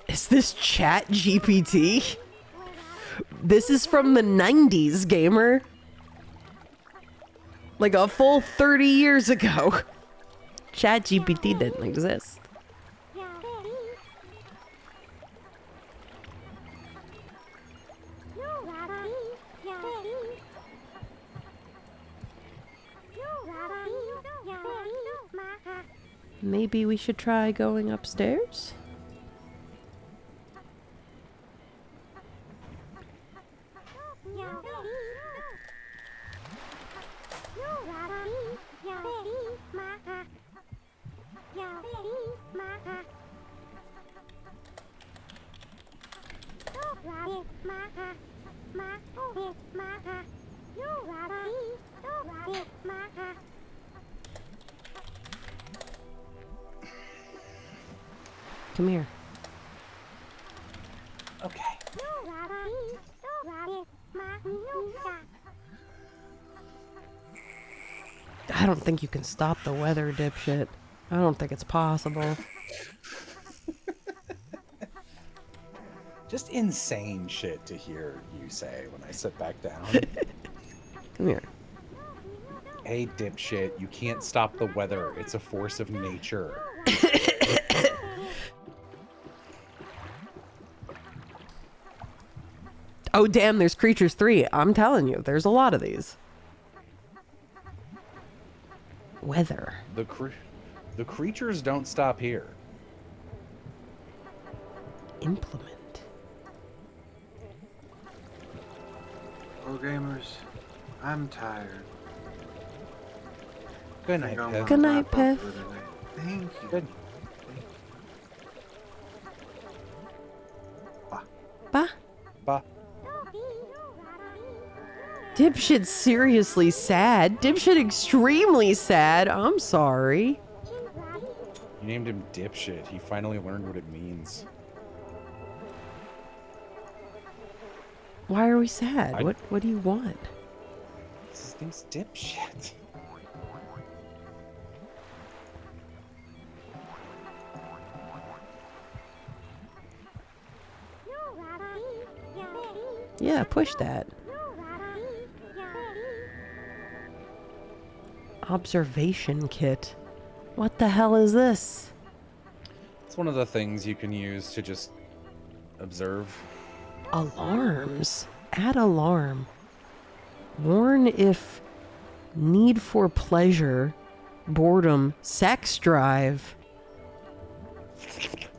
Is this Chat GPT? This is from the 90s, gamer. Like a full 30 years ago. Chat GPT didn't exist. Maybe we should try going upstairs? Come here. Okay. I don't think you can stop the weather, dipshit. I don't think it's possible. Just insane shit to hear you say when I sit back down. Come here. Hey, dipshit, you can't stop the weather. It's a force of nature. Oh, damn, there's Creatures 3. I'm telling you, there's a lot of these. Weather. The creatures don't stop here. Implement. Oh, gamers, I'm tired. Good I think night, I'm Piff. gonna Good night, wrap up Piff. for tonight. Thank you. Good. Bah. Bye. Dipshit's seriously sad. Dipshit extremely sad. I'm sorry. You named him dipshit. He finally learned what it means. Why are we sad? What do you want? His name's dipshit. Yeah, push that. Observation kit. What the hell is this? It's one of the things you can use to just observe. Alarms. Add alarm. Warn if need for pleasure, boredom, sex drive,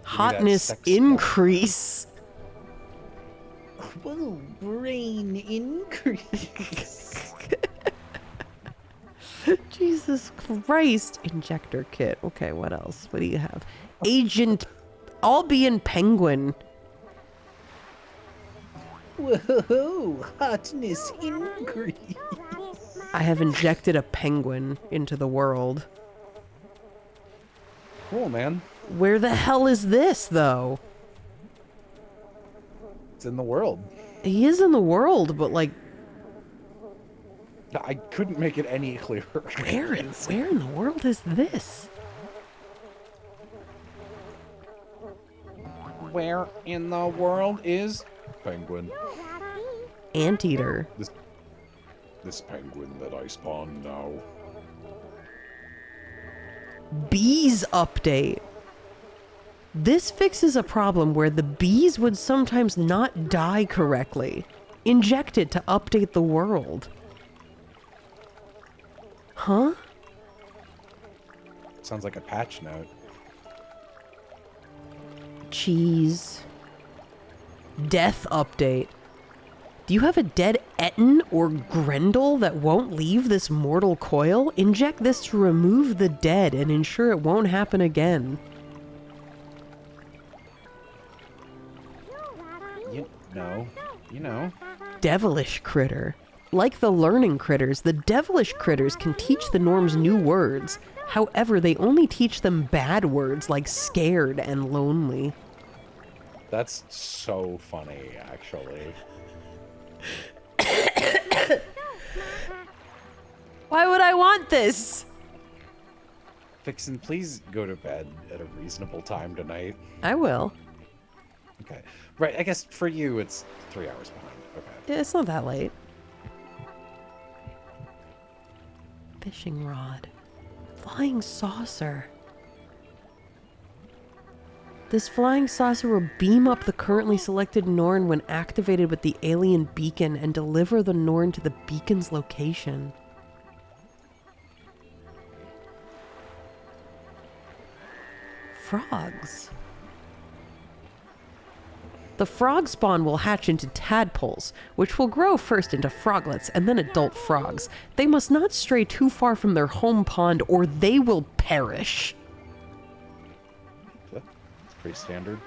hotness sex drive. increase. Whoa, brain increase. Jesus Christ. Injector kit. Okay, what else? What do you have? Agent Albion Penguin. Whoa, hotness increase. I have injected a penguin into the world. Cool, man. Where the hell is this, though? It's in the world. He is in the world, but like, I couldn't make it any clearer. where in the world is this? Where in the world is Penguin? Anteater. This penguin that I spawned now. Bees update. This fixes a problem where the bees would sometimes not die correctly. Inject it to update the world. Huh? Sounds like a patch note. Cheese. Death update. Do you have a dead Etten or Grendel that won't leave this mortal coil? Inject this to remove the dead and ensure it won't happen again. You know. Devilish critter. Like the learning critters, the devilish critters can teach the Norns new words. However, they only teach them bad words like scared and lonely. That's so funny, actually. Why would I want this? Vixen, please go to bed at a reasonable time tonight. I will. Okay. Right, I guess for you it's 3 hours behind. Okay. Yeah, it's not that late. Fishing rod. Flying saucer. This flying saucer will beam up the currently selected Norn when activated with the alien beacon and deliver the Norn to the beacon's location. Frogs. The frog spawn will hatch into tadpoles, which will grow first into froglets and then adult frogs. They must not stray too far from their home pond or they will perish. That's pretty standard.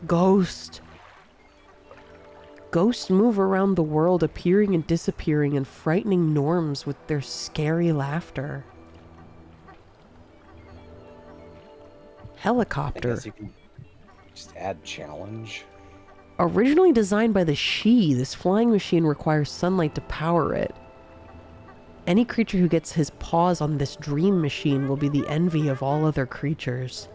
Ghost. Ghosts move around the world, appearing and disappearing and frightening norms with their scary laughter. I Helicopter. guess you can just add challenge. Originally designed by the She, this flying machine requires sunlight to power it. Any creature who gets his paws on this dream machine will be the envy of all other creatures.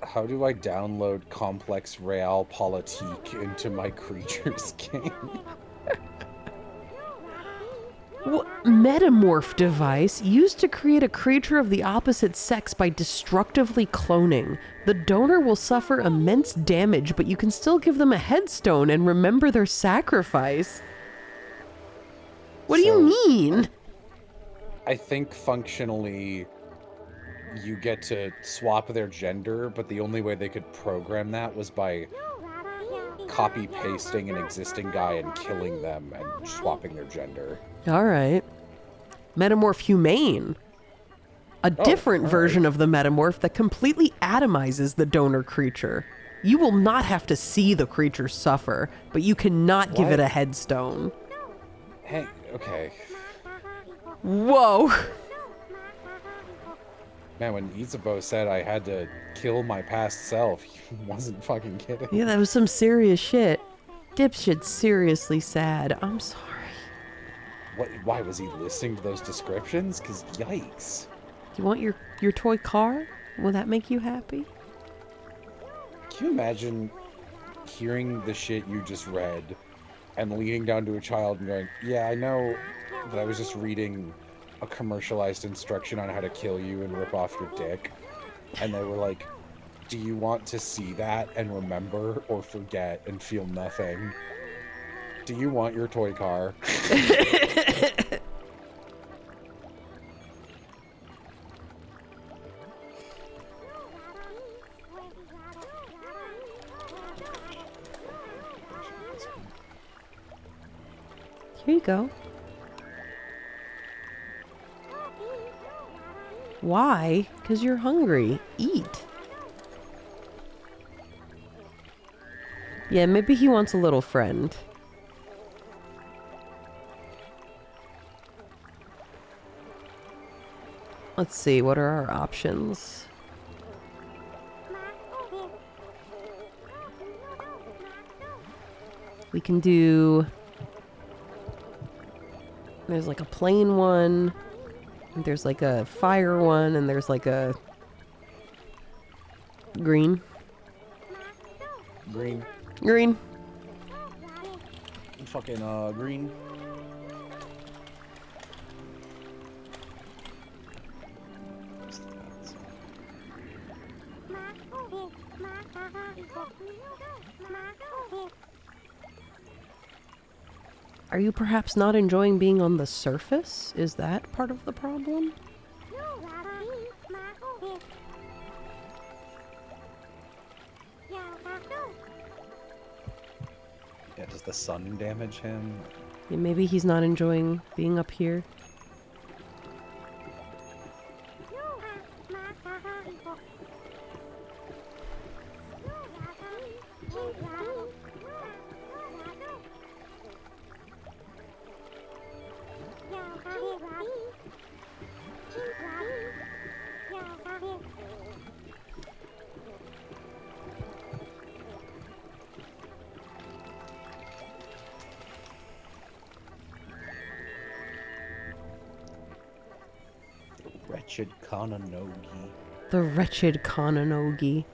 How do I download complex realpolitik into my creatures game? Metamorph device used to create a creature of the opposite sex by destructively cloning. The donor will suffer immense damage, but you can still give them a headstone and remember their sacrifice. What do you mean? I think functionally you get to swap their gender, but the only way they could program that was by copy pasting an existing guy and killing them and swapping their gender. All right. Metamorph humane. A different version of the metamorph that completely atomizes the donor creature. You will not have to see the creature suffer, but you cannot give it a headstone. Hey, okay. Whoa. Man, when Izubo said I had to kill my past self, he wasn't fucking kidding. Yeah, that was some serious shit. Dipshit's seriously sad. I'm sorry. What? Why was he listening to those descriptions? Because yikes. You want your toy car? Will that make you happy? Can you imagine hearing the shit you just read and leaning down to a child and going, yeah, I know that I was just reading a commercialized instruction on how to kill you and rip off your dick. And they were like, do you want to see that and remember or forget and feel nothing? Do you want your toy car? Here you go. Why? Because you're hungry. Eat. Yeah, maybe he wants a little friend. Let's see, what are our options? We can do... There's like a plain one. There's like a fire one, and there's like a green. Green. Green. Fucking, green. Are you perhaps not enjoying being on the surface? Is that part of the problem? Yeah, does the sun damage him? Yeah, maybe he's not enjoying being up here. Wretched Kananogi. The wretched Kananogi.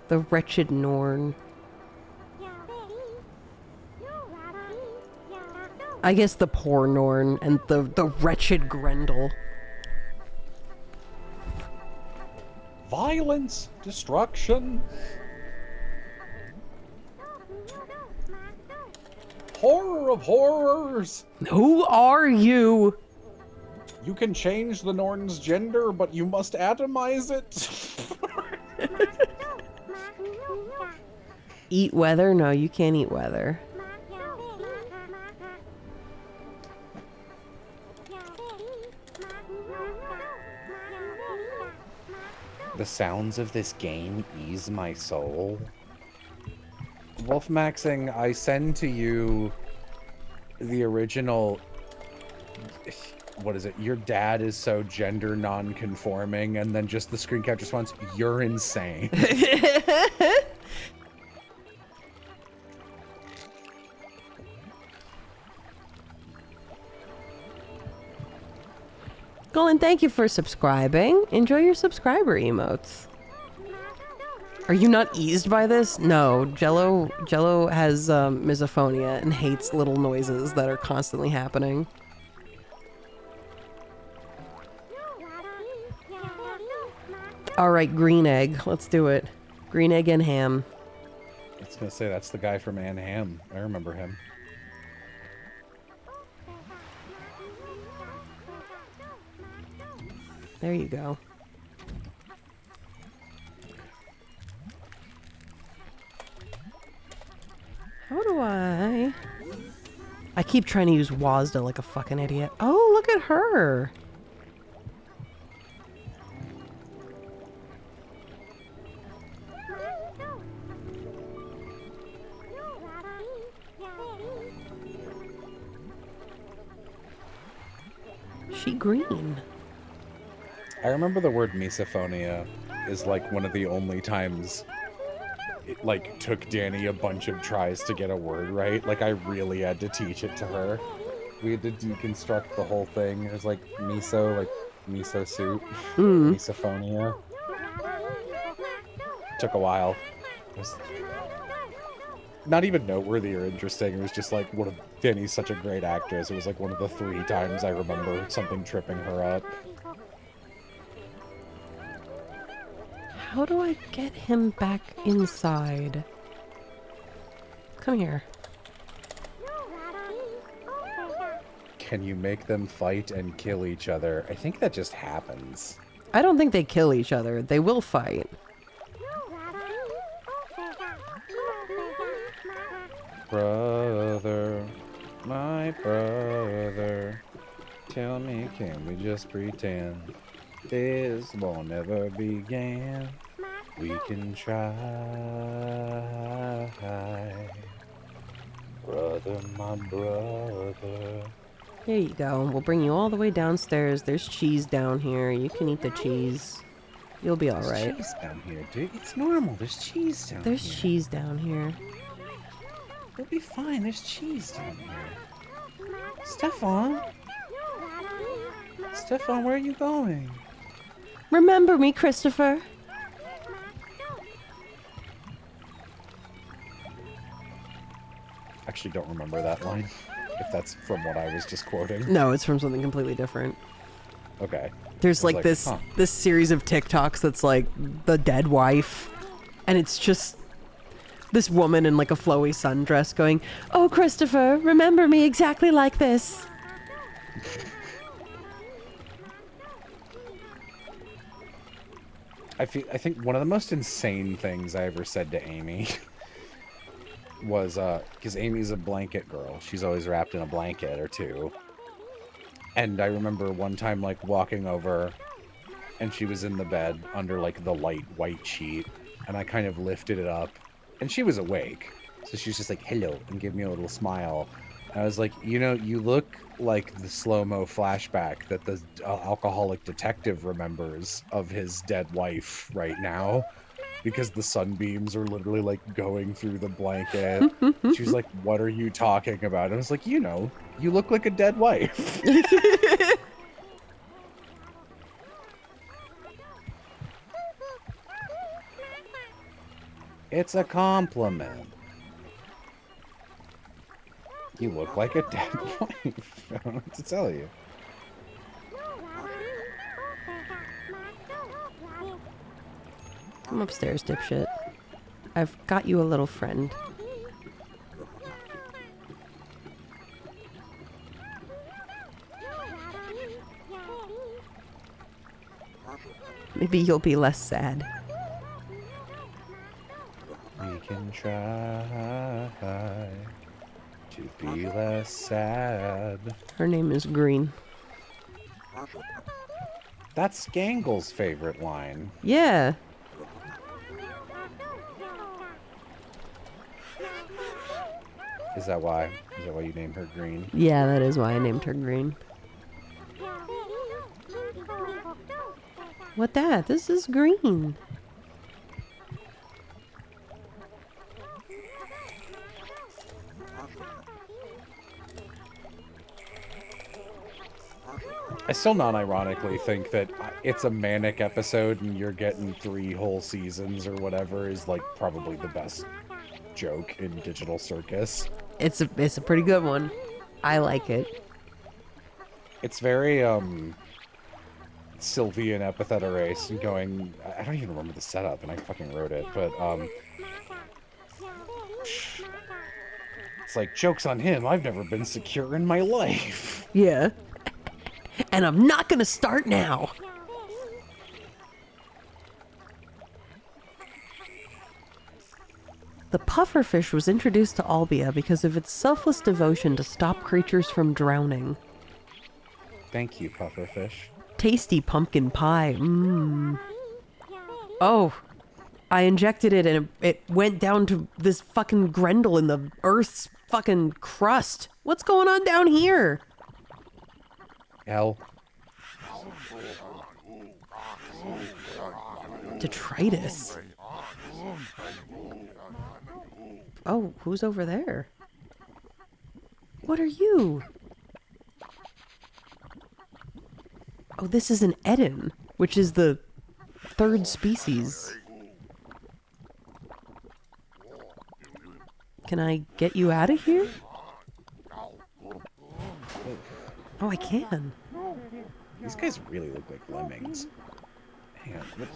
The wretched Norn. I guess the poor Norn and the wretched Grendel. Violence, destruction. Horror of horrors. Who are you? You can change the Norn's gender, but you must atomize it. Eat weather? No, you can't eat weather. The sounds of this game ease my soul. Wolfmaxing, I send to you the original... What is it? Your dad is so gender non-conforming, and then just the screen capture response, you're insane. Colin, thank you for subscribing. Enjoy your subscriber emotes. Are you not eased by this? No, Jello has misophonia and hates little noises that are constantly happening. All right, green egg. Let's do it. Green egg and ham. I was gonna say, that's the guy from Ann Ham. I remember him. There you go. How do I keep trying to use WASDA like a fucking idiot. Oh, look at her. She green. I remember the word misophonia is like one of the only times it like took Danny a bunch of tries to get a word right. Like I really had to teach it to her. We had to deconstruct the whole thing. It was like miso, like miso soup, misophonia. Took a while. It was not even noteworthy or interesting. It was just like one of Danny's such a great actress. It was like one of the 3 times I remember something tripping her up. How do I get him back inside? Come here. Can you make them fight and kill each other? I think that just happens. I don't think they kill each other. They will fight. Brother, my brother, tell me, can we just pretend this won't ever begin? We can try. Brother, my brother. There you go. We'll bring you all the way downstairs. There's cheese down here. You can eat the cheese. You'll be all right. There's cheese down here, dude. It's normal. There's cheese down here. There's cheese down here. You'll be fine. There's cheese down here. Stefan? Stefan, where are you going? Remember me, Christopher. Actually don't remember that line, if that's from what I was just quoting. No, it's from something completely different. Okay. There's like this this series of TikToks that's like the dead wife, and it's just this woman in like a flowy sundress going, "Oh, Christopher, remember me exactly like this." I think one of the most insane things I ever said to Amy was because Amy's a blanket girl. She's always wrapped in a blanket or two. And I remember one time like walking over and she was in the bed under like the light white sheet, and I kind of lifted it up and she was awake. So she was just like, "Hello," and gave me a little smile. And I was like, you know, you look like the slow-mo flashback that the alcoholic detective remembers of his dead wife right now, because the sunbeams are literally like going through the blanket. She was like, "What are you talking about?" And I was like, you know, you look like a dead wife. It's a compliment. You look like a dead wife. I don't know what to tell you. Come upstairs, dipshit. I've got you a little friend. Maybe you'll be less sad. We can try to be less sad. Her name is Green. That's Gangle's favorite line. Yeah. Is that why? Is that why you named her Green? Yeah, that is why I named her Green. What that? This is green. I still non-ironically think that it's a manic episode and you're getting 3 whole seasons or whatever is like probably the best joke in Digital Circus. It's a pretty good one. I like it. It's very Sylvian epithet race and going. I don't even remember the setup, and I fucking wrote it, but it's like jokes on him. I've never been secure in my life. Yeah. And I'm not gonna start now. The pufferfish was introduced to Albia because of its selfless devotion to stop creatures from drowning. Thank you, pufferfish. Tasty pumpkin pie. Mmm. Oh, I injected it and it went down to this fucking Grendel in the Earth's fucking crust. What's going on down here? L. Detritus. Oh, who's over there? What are you? Oh, this is an Eden, which is the 3rd species. Can I get you out of here? Oh, I can. These guys really look like lemmings. Hang on.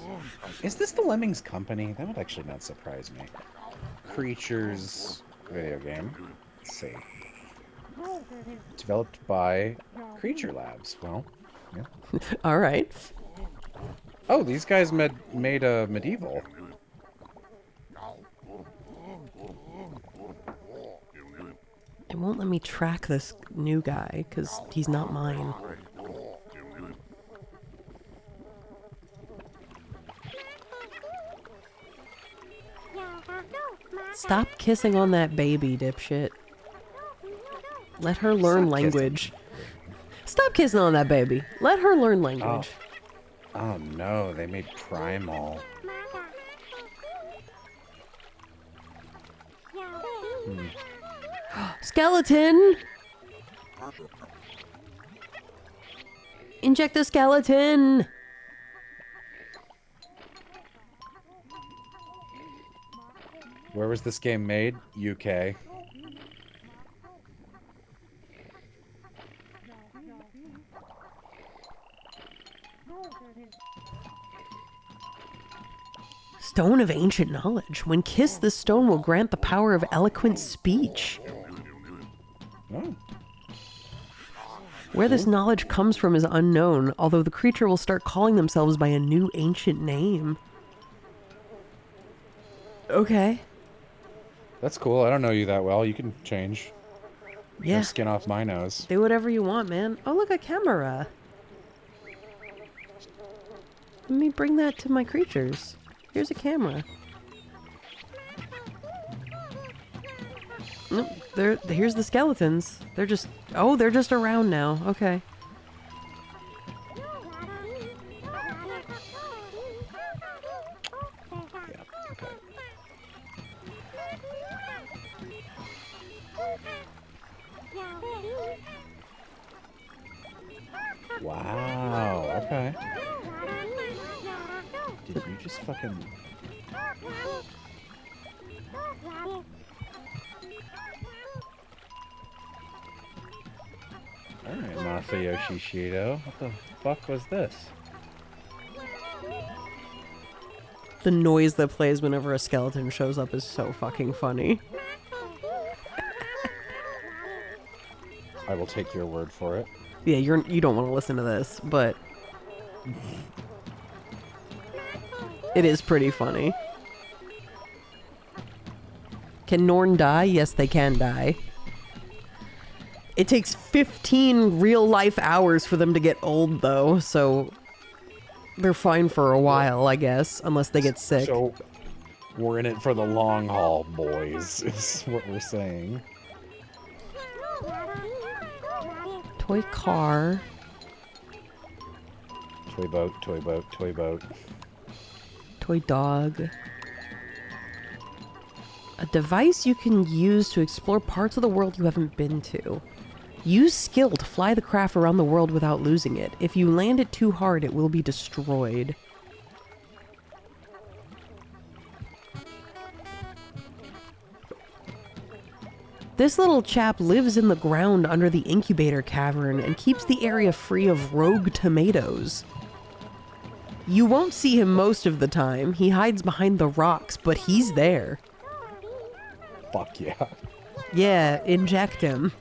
Is this the Lemmings Company? That would actually not surprise me. Creatures video game. Let's see. Developed by Creature Labs. Well, yeah. All right. Oh, these guys made a medieval. It won't let me track this new guy because he's not mine. Stop kissing on that baby, dipshit. Let her learn language. Stop kissing on that baby. Let her learn language. Oh no, they made Primal. Skeleton! Inject the skeleton! Where was this game made? UK. Stone of ancient knowledge. When kissed, this stone will grant the power of eloquent speech. Oh. Where this knowledge comes from is unknown, although the creature will start calling themselves by a new ancient name. Okay. That's cool. I don't know you that well. You can change. Yeah. No skin off my nose. Do whatever you want, man. Oh, look, a camera. Let me bring that to my creatures. Here's a camera. Nope, here's the skeletons. They're just... Oh, they're just around now. Okay. Yeah, okay. Wow, okay. Did you just fucking... Alright, Masayoshi Shido. What the fuck was this? The noise that plays whenever a skeleton shows up is so fucking funny. I will take your word for it. Yeah, you don't want to listen to this, but... It is pretty funny. Can Norn die? Yes, they can die. It takes 15 real-life hours for them to get old, though, so... They're fine for a while, I guess, unless they get sick. So, we're in it for the long haul, boys, is what we're saying. Toy car. Toy boat, toy boat, toy boat. Toy dog. A device you can use to explore parts of the world you haven't been to. Use skill to fly the craft around the world without losing it. If you land it too hard, it will be destroyed. This little chap lives in the ground under the incubator cavern and keeps the area free of rogue tomatoes. You won't see him most of the time. He hides behind the rocks, but he's there. Fuck yeah. Yeah, inject him.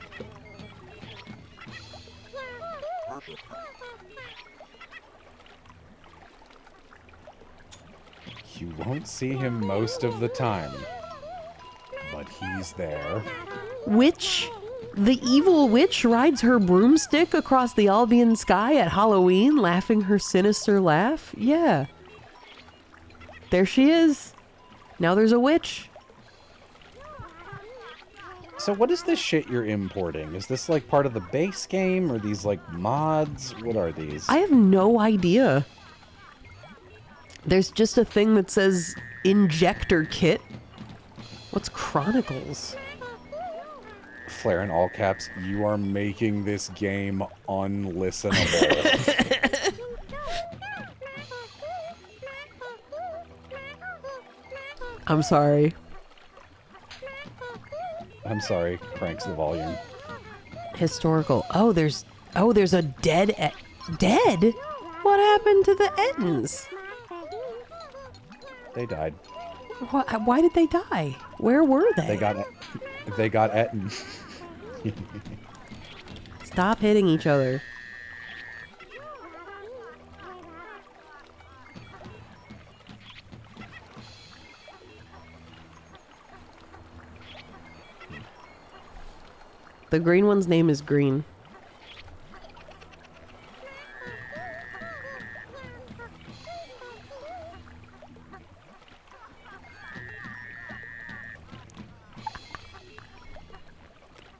You won't see him most of the time, but he's there. Witch? The evil witch rides her broomstick across the Albion sky at Halloween, laughing her sinister laugh? Yeah. There she is. Now there's a witch. So what is this shit you're importing? Is this like part of the base game, or these like mods? What are these? I have no idea. There's just a thing that says Injector Kit. What's Chronicles? Flare in all caps, you are making this game unlistenable. I'm sorry. I'm sorry, cranks the volume. Historical. Oh, there's a dead. Dead? What happened to the Ettins? They died. Why did they die? Where were they? They got eaten. Stop hitting each other. The green one's name is Green.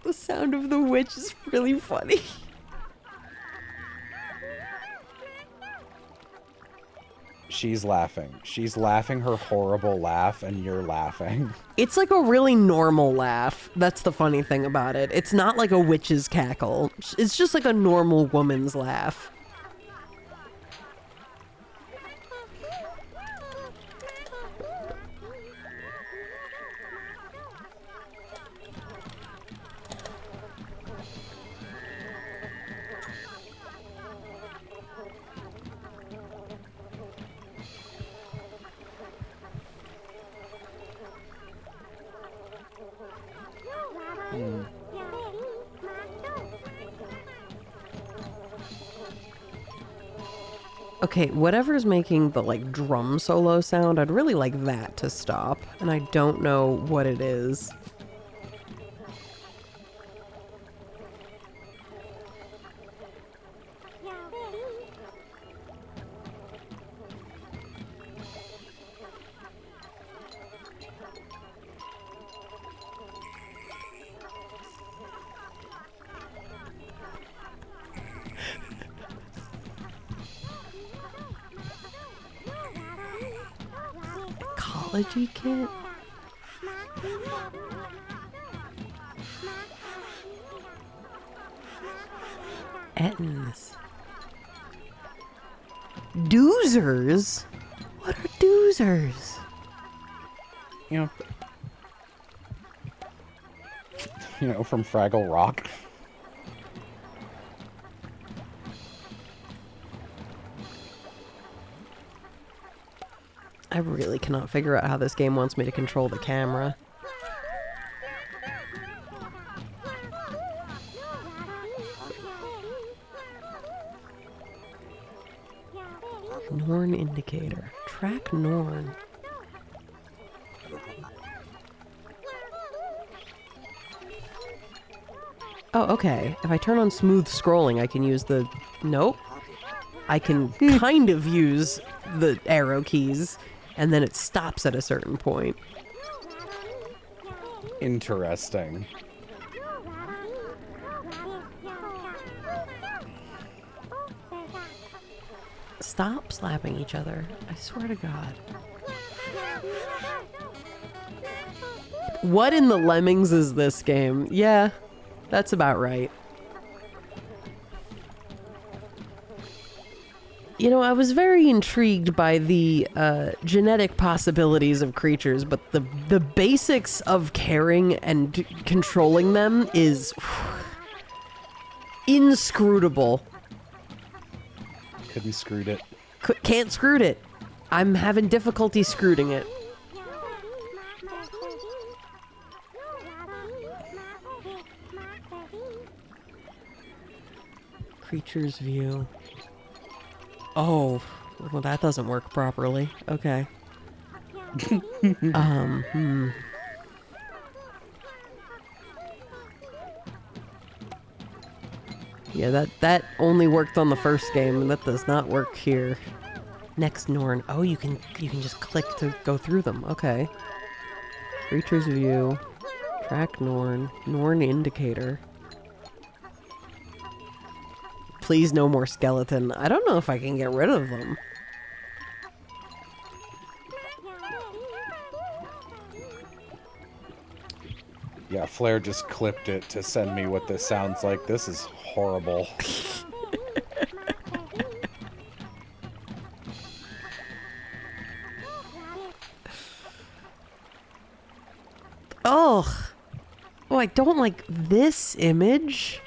The sound of the witch is really funny. She's laughing. She's laughing her horrible laugh, and you're laughing. It's like a really normal laugh. That's the funny thing about it. It's not like a witch's cackle. It's just like a normal woman's laugh. Okay, whatever's making the, like, drum solo sound, I'd really like that to stop. And I don't know what it is. Ecology kit? Ettins. Doozers? What are doozers? You know, from Fraggle Rock. I really cannot figure out how this game wants me to control the camera. Norn indicator. Track Norn. Oh, okay. If I turn on smooth scrolling, I can use the... Nope. I can kind of use the arrow keys, and then it stops at a certain point. Interesting. Stop slapping each other. I swear to God. What in the lemmings is this game? Yeah, that's about right. You know, I was very intrigued by the genetic possibilities of creatures, but the basics of caring and controlling them is inscrutable. Couldn't screwed it. Can't scroot it. I'm having difficulty scrooting it. Creature's view. Oh, well, that doesn't work properly. Okay. Yeah, that only worked on the first game, and that does not work here. Next Norn. Oh, you can just click to go through them. Okay. Creature's view. Track Norn. Norn indicator. Please no more skeleton. I don't know if I can get rid of them. Yeah, Flair just clipped it to send me what this sounds like. This is horrible. Ugh. Oh, I don't like this image.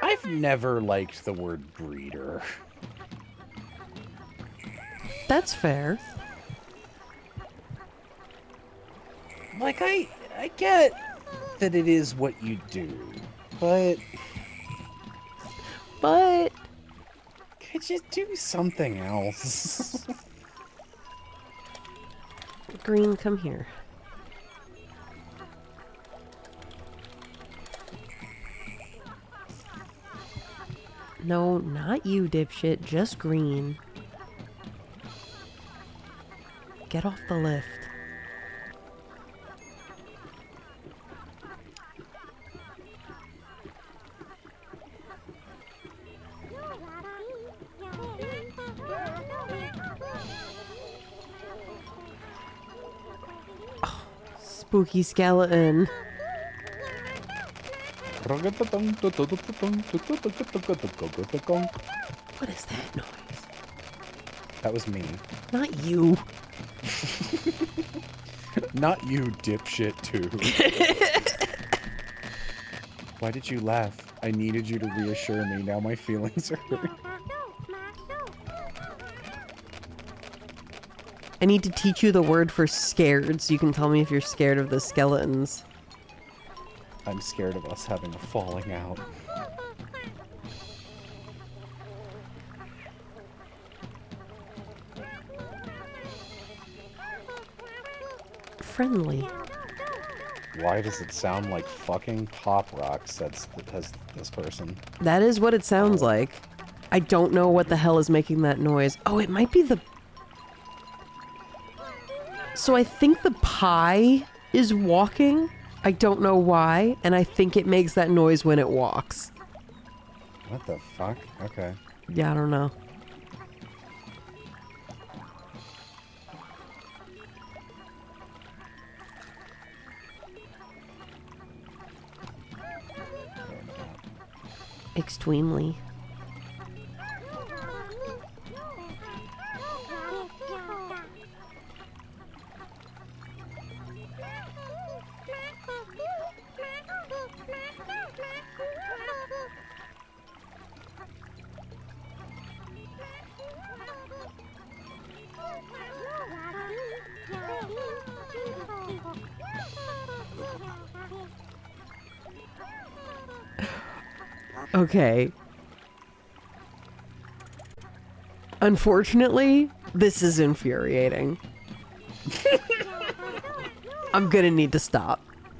I've never liked the word breeder. That's fair. Like, I get that it is what you do, but could you do something else? Green, come here. No, not you, dipshit. Just Green. Get off the lift. Oh, spooky skeleton. What is that noise? That was me. Not you. Not you, dipshit, too. Why did you laugh? I needed you to reassure me. Now my feelings are hurt. I need to teach you the word for scared so you can tell me if you're scared of the skeletons. I'm scared of us having a falling out. Friendly. Why does it sound like fucking pop rock, says this person. That is what it sounds like. I don't know what the hell is making that noise. Oh, it might be the... So I think the pie is walking. I don't know why, and I think it makes that noise when it walks. What the fuck? Okay. Yeah, I don't know. Extremely. Okay, Unfortunately, this is infuriating. I'm gonna need to stop.